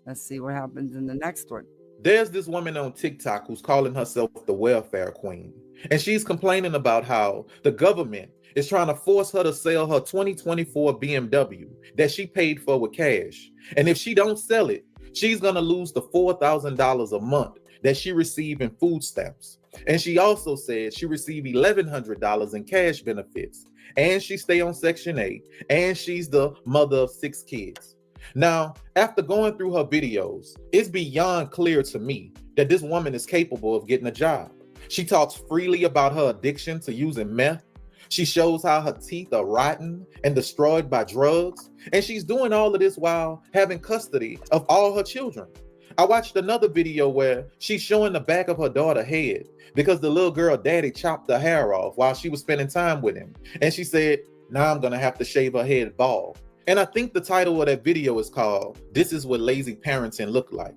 Let's see what happens in the next one. There's this woman on TikTok who's calling herself the welfare queen. And she's complaining about how the government is trying to force her to sell her 2024 BMW that she paid for with cash. And if she don't sell it, she's going to lose the $4,000 a month that she received in food stamps. And she also said she received $1,100 in cash benefits. And she stay on Section 8. And she's the mother of 6 kids. Now, after going through her videos, it's beyond clear to me that this woman is capable of getting a job. She talks freely about her addiction to using meth. She shows how her teeth are rotten and destroyed by drugs. And she's doing all of this while having custody of all her children. I watched another video where she's showing the back of her daughter's head because the little girl daddy chopped her hair off while she was spending time with him. And she said, now I'm going to have to shave her head bald. And I think the title of that video is called, "This is what lazy parenting look like."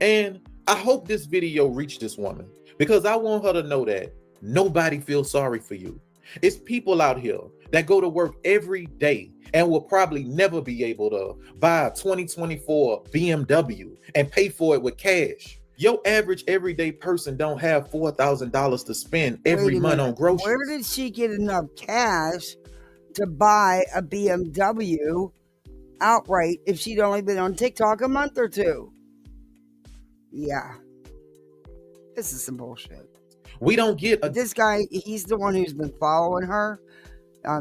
And I hope this video reached this woman because I want her to know that nobody feels sorry for you. It's people out here that go to work every day and will probably never be able to buy a 2024 BMW and pay for it with cash. Your average everyday person don't have $4,000 to spend every Wait a month minute. on groceries. Where did she get enough cash to buy a BMW outright if she'd only been on TikTok a month or two? Yeah. This is some bullshit. We don't get this guy. He's the one who's been following her.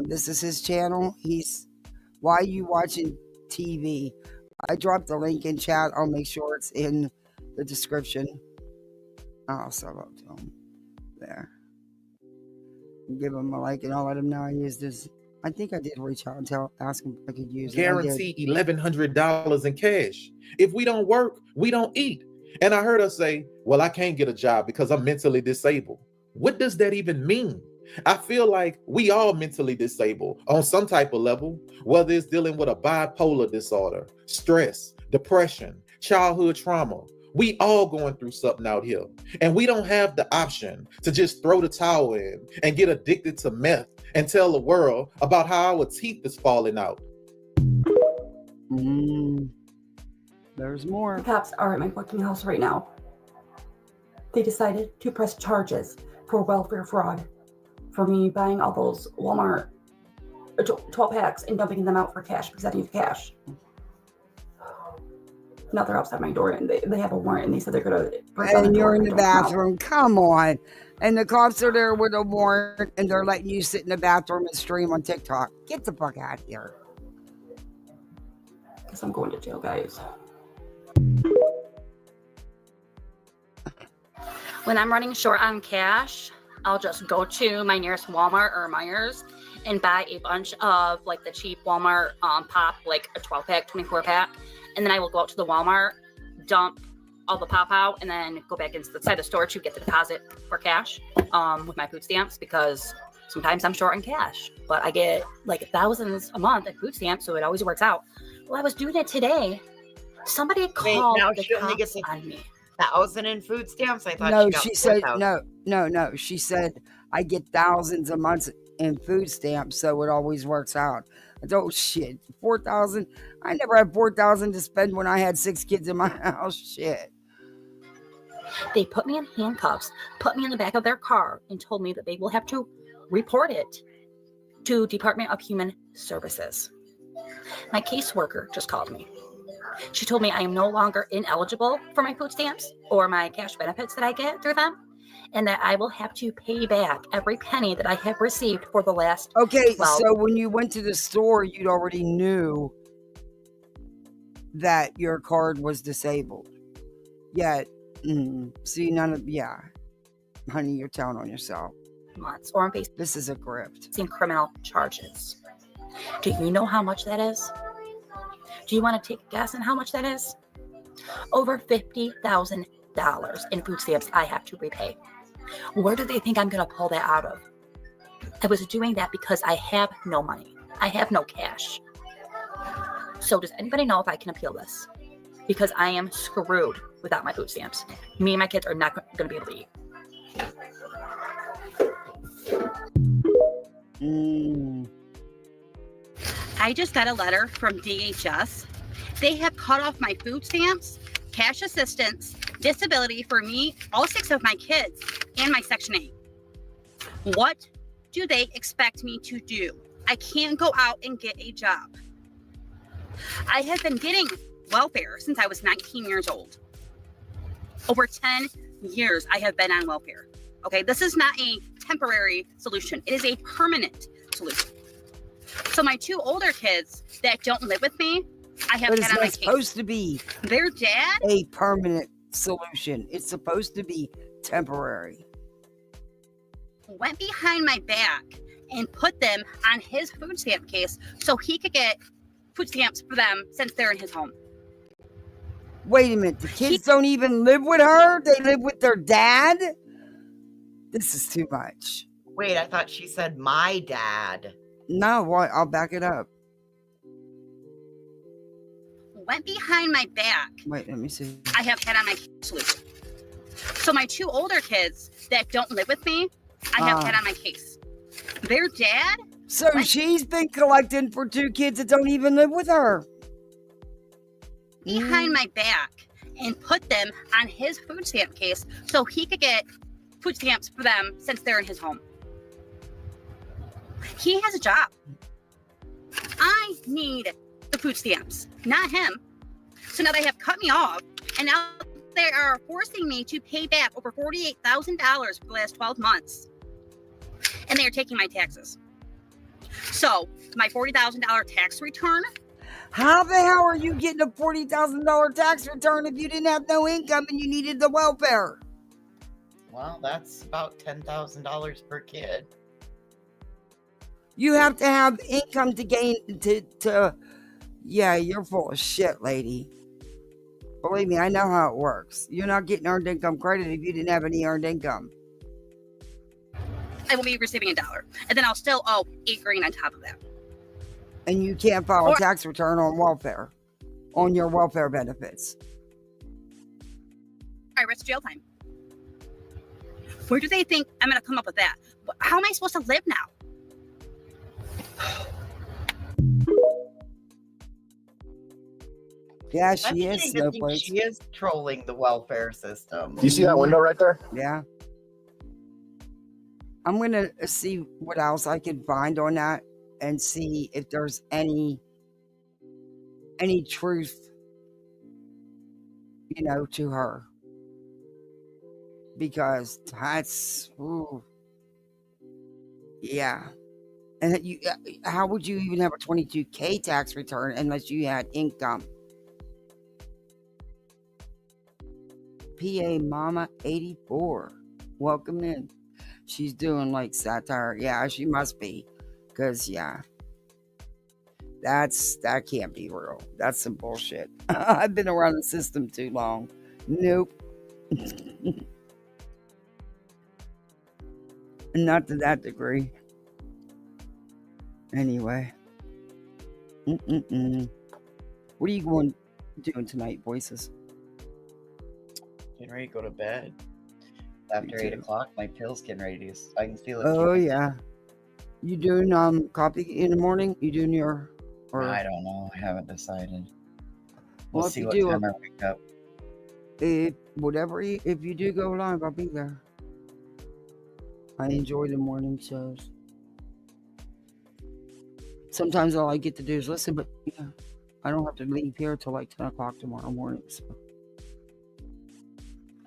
This is his channel. Why are you watching TV? I dropped the link in chat. I'll make sure it's in the description. I'll sub up to him there. Give him a like and I'll let him know I used this. I think I did reach out and ask him if I could use it. Guarantee $1,100 in cash. If we don't work, we don't eat. And I heard her say, well, I can't get a job because I'm mentally disabled. What does that even mean? I feel like we all mentally disabled on some type of level, whether it's dealing with a bipolar disorder, stress, depression, childhood trauma. We all going through something out here. And we don't have the option to just throw the towel in and get addicted to meth and tell the world about how our teeth is falling out. There's more. The cops are at my fucking house right now. They decided to press charges for welfare fraud for me buying all those Walmart 12 packs and dumping them out for cash because I need cash. Now they're outside my door and they have a warrant and they said they're gonna break down the And door you're in if the I don't come out. bathroom. Come on. And the cops are there with a warrant and they're letting you sit in the bathroom and stream on TikTok. Get the fuck out of here. Guess I'm going to jail, guys. When I'm running short on cash, I'll just go to my nearest Walmart or Myers and buy a bunch of like the cheap Walmart pop, like a 12 pack, 24 pack. And then I will go out to the Walmart, dump all the pop out, and then go back inside the store to get the deposit for cash with my food stamps, because sometimes I'm short on cash, but I get like thousands a month in food stamps, so it always works out. Well, I was doing it today. Somebody called now the she only gets cops on me. 1,000 in food stamps? I thought No, she got she said 4,000. no. She said I get thousands a month in food stamps, so it always works out. I thought, oh, shit, 4,000. I never had 4,000 to spend when I had 6 kids in my house. Shit. They put me in handcuffs, put me in the back of their car, and told me that they will have to report it to Department of Human Services. My caseworker just called me. She told me I am no longer ineligible for my food stamps or my cash benefits that I get through them, and that I will have to pay back every penny that I have received for the last Okay, 12 so when you went to the store, you'd already knew that your card was disabled. Yet, see, none of, honey, you're telling on yourself. months, or I'm facing This is a grift. criminal charges. Do you know how much that is? Do you want to take a guess on how much that is? Over $50,000 in food stamps I have to repay. Where do they think I'm going to pull that out of? I was doing that because I have no money. I have no cash. So does anybody know if I can appeal this? Because I am screwed without my food stamps. Me and my kids are not going to be able to eat. I just got a letter from DHS. They have cut off my food stamps, cash assistance, disability for me, all 6 of my kids, and my Section 8. What do they expect me to do? I can't go out and get a job. I have been getting welfare since I was 19 years old. Over 10 years I have been on welfare. Okay, this is not a temporary solution. It is a permanent solution. So my 2 older kids that don't live with me, I have But had it's on my not case. supposed to be Their dad a permanent solution. It's supposed to be temporary. went behind my back and put them on his food stamp case so he could get food stamps for them since they're in his home. Wait a minute. The kids don't even live with her? They live with their dad? This is too much. Wait, I thought she said my dad. No, what? I'll back it up. Went behind my back. Wait, let me see. I have had on my solution. So my 2 older kids that don't live with me, I have had on my case. Their dad So she's been collecting for 2 kids that don't even live with her. behind my back and put them on his food stamp case so he could get food stamps for them since they're in his home. He has a job. I need the food stamps, not him. So now they have cut me off, and now they are forcing me to pay back over $48,000 for the last 12 months. And they are taking my taxes. So my $40,000 tax return, How the hell are you getting a $40,000 tax return if you didn't have no income and you needed the welfare? Well, that's about $10,000 per kid. You have to have income to gain to yeah, you're full of shit, lady. Believe me, I know how it works. You're not getting earned income credit if you didn't have any earned income. I will be receiving $1. And then I'll still owe $8,000 on top of that. And you can't file a tax return on welfare, on your welfare benefits. I risk jail time. Where do they think I'm going to come up with that? How am I supposed to live now? Yeah, I'm she is, beginning to think Snowflakes. she is trolling the welfare system. You see that window right there? Yeah. I'm going to see what else I can find on that and see if there's any truth, to her. Because that's, ooh, yeah. And how would you even have a 22K tax return unless you had income? PA Mama 84, welcome in. She's doing like satire. Yeah, she must be, because that can't be real. That's some bullshit. I've been around the system too long. Nope. Not to that degree. Anyway. What are you doing tonight, voices? Getting ready to go to bed. After 8 o'clock, my pill's getting ready to. I can feel it. Oh yeah. You doing coffee in the morning? You doing your? Or I don't know. I haven't decided. Well, We'll if see you what do, time I wake up. If you do go live, I'll be there. I enjoy the morning shows. Sometimes all I get to do is listen, but I don't have to leave here till like 10 o'clock tomorrow morning. So.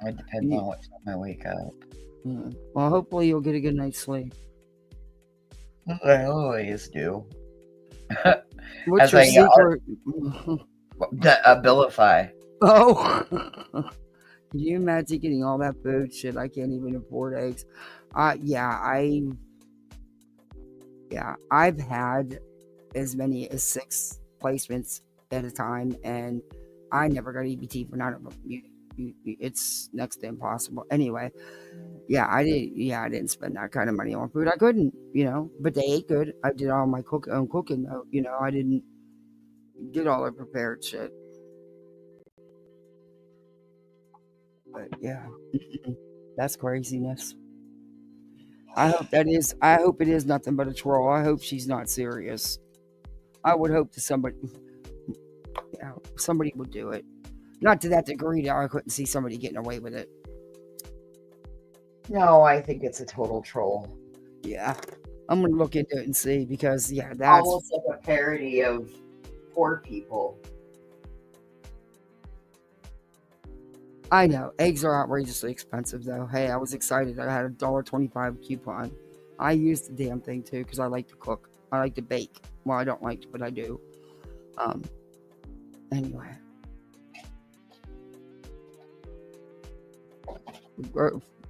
It depends on what time I wake up. Yeah. Well, hopefully you'll get a good night's sleep. I always do. What's your secret? Abilify. Oh. Can you imagine getting all that food? Shit, I can't even afford eggs. I've had as many as 6 placements at a time, and I never got EBT for none of them. It's next to impossible. Anyway, I didn't spend that kind of money on food. I couldn't, but they ate good. I did all my own cooking though. I didn't get all the prepared shit. But that's craziness. I hope it is nothing but a troll. I hope she's not serious. I would hope that somebody would do it. Not to that degree that I couldn't see somebody getting away with it. No, I think it's a total troll. Yeah. I'm going to look into it and see, because, that's almost like a parody of poor people. I know. Eggs are outrageously expensive, though. Hey, I was excited. I had a $1.25 coupon. I used the damn thing, too, because I like to cook. I like to bake. Well, I don't like to, but I do. Anyway.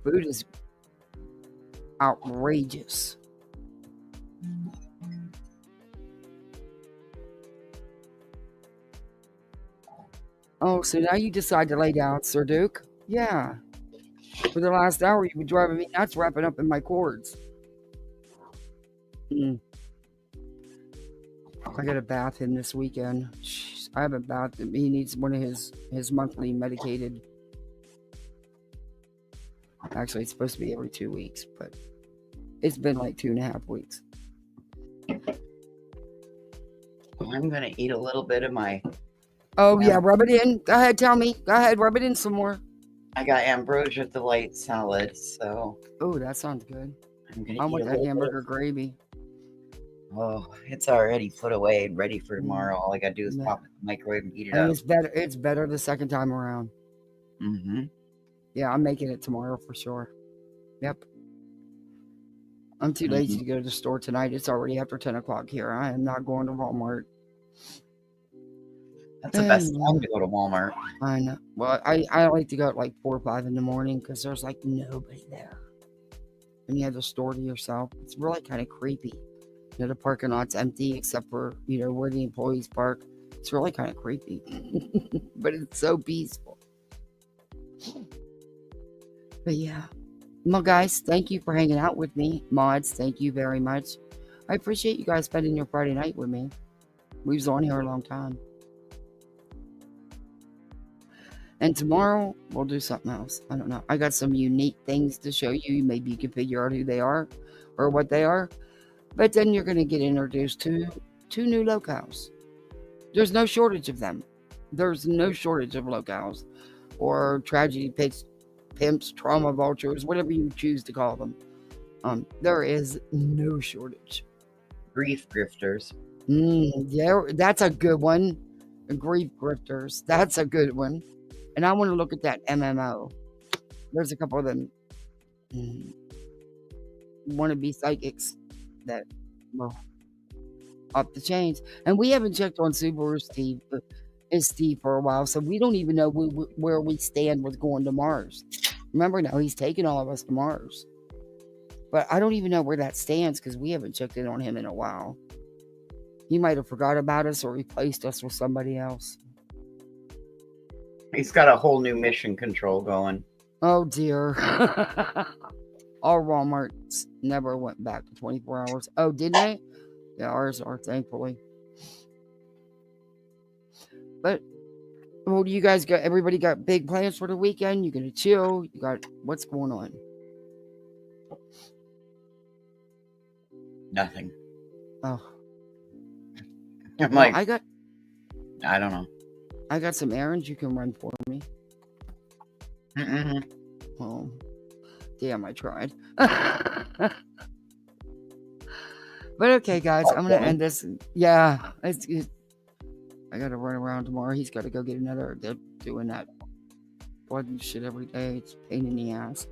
Food is outrageous. Oh, so now you decide to lay down, Sir Duke? Yeah. For the last hour, you've been driving me nuts wrapping up in my cords. I got a bath in this weekend. Jeez, I haven't bathed him. He needs one of his monthly medicated. Actually, it's supposed to be every 2 weeks, but it's been like 2.5 weeks. I'm going to eat a little bit of my... Oh, yeah, rub it in. Go ahead, tell me. Go ahead, rub it in some more. I got ambrosia delight salad, so... Oh, that sounds good. I'm I want that hamburger gravy. Oh, it's already put away and ready for tomorrow. All I got to do is pop it in the microwave and eat it And up. it's better the second time around. Mm-hmm. Yeah, I'm making it tomorrow for sure. Yep. I'm too lazy to go to the store tonight. It's already after 10 o'clock here. I am not going to Walmart. That's the best time to go to Walmart. I know. Well, I like to go at like 4 or 5 in the morning because there's like nobody there. And you have the store to yourself. It's really kind of creepy. The parking lot's empty except for, where the employees park. It's really kind of creepy. But it's so peaceful. But yeah. Well, guys, thank you for hanging out with me. Mods, thank you very much. I appreciate you guys spending your Friday night with me. We was on here a long time. And tomorrow, we'll do something else. I don't know. I got some unique things to show you. Maybe you can figure out who they are or what they are. But then you're going to get introduced to 2 new lolcows. There's no shortage of them. There's no shortage of locals or tragedy pimps, trauma vultures, whatever you choose to call them. There is no shortage. Grief grifters. Yeah, that's a good one. Grief grifters. That's a good one. And I want to look at that MMO. There's a couple of them wannabe psychics that, well, up the chains. And we haven't checked on Subaru Steve for a while, so we don't even know where we stand with going to Mars. Remember now, he's taking all of us to Mars. But I don't even know where that stands because we haven't checked in on him in a while. He might have forgot about us or replaced us with somebody else. He's got a whole new mission control going. Oh, dear. Our Walmarts never went back to 24 hours. Oh, didn't they? Yeah, ours are, thankfully. But, well, you guys got, everybody got big plans for the weekend? You gonna chill? You got, what's going on? Nothing. Oh. I'm like, I don't know. I got some errands you can run for me. Oh, damn, I tried. But okay, guys, I'm going to end this. Yeah, I got to run around tomorrow. He's got to go get another. They're doing that blood and shit every day. It's a pain in the ass.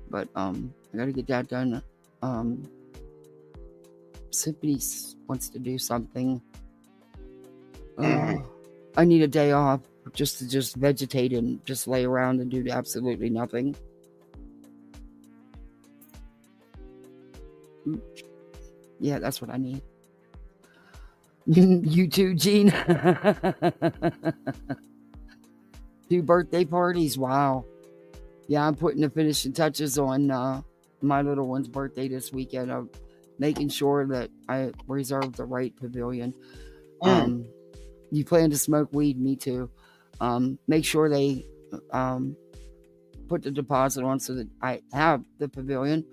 But I got to get that done. Symphony wants to do something. I need a day off just to vegetate and just lay around and do absolutely nothing. Yeah, that's what I need. You too, Gene. 2 birthday parties. Wow. Yeah, I'm putting the finishing touches on my little one's birthday this weekend. I'm making sure that I reserve the right pavilion. You plan to smoke weed? Me too. Make sure they put the deposit on so that I have the pavilion.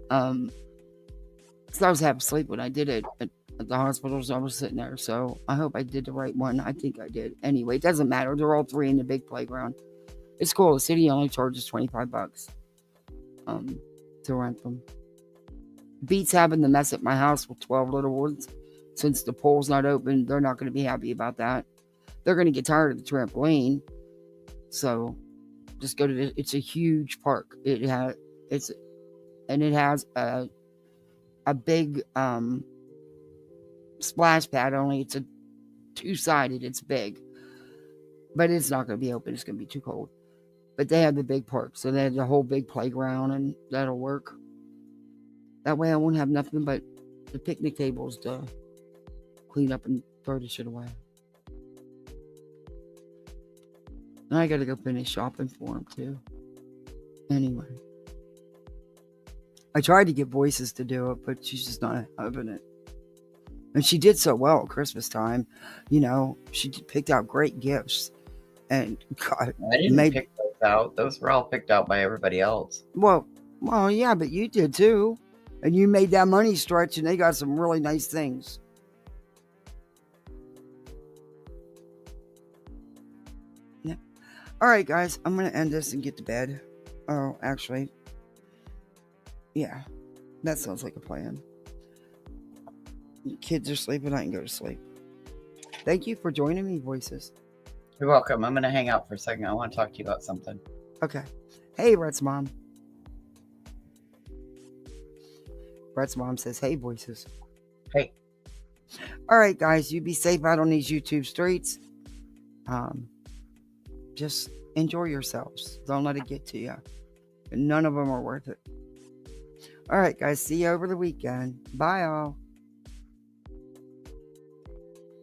Because I was half asleep when I did it at the hospital, so I was sitting there. So I hope I did the right one. I think I did. Anyway, it doesn't matter. They're all 3 in the big playground. It's cool. The city only charges $25 to rent them. Beats having the mess at my house with 12 little ones. Since the pool's not open, they're not going to be happy about that. They're going to get tired of the trampoline. So just go to it's a huge park. It has a big splash pad, only it's a 2-sided. It's big. But it's not going to be open. It's going to be too cold. But they have the big park. So they have the whole big playground, and that'll work. That way I won't have nothing but the picnic tables to clean up and throw the shit away. And I gotta go finish shopping for him too. Anyway. I tried to get Voices to do it, but she's just not having it. And she did so well at Christmas time. You know, she picked out great gifts. And God, I didn't pick those out. Those were all picked out by everybody else. Well, yeah, but you did too. And you made that money stretch, and they got some really nice things. Yeah. All right, guys, I'm going to end this and get to bed. Oh, actually, yeah, that sounds like a plan. Kids are sleeping, I can go to sleep. Thank you for joining me, Voices. You're welcome. I'm going to hang out for a second. I want to talk to you about something. Okay. Hey, Brett's mom. Brett's mom says, hey, Voices. Hey. All right, guys, you be safe out on these YouTube streets. Just enjoy yourselves. Don't let it get to you. None of them are worth it. All right, guys, see you over the weekend. Bye, all.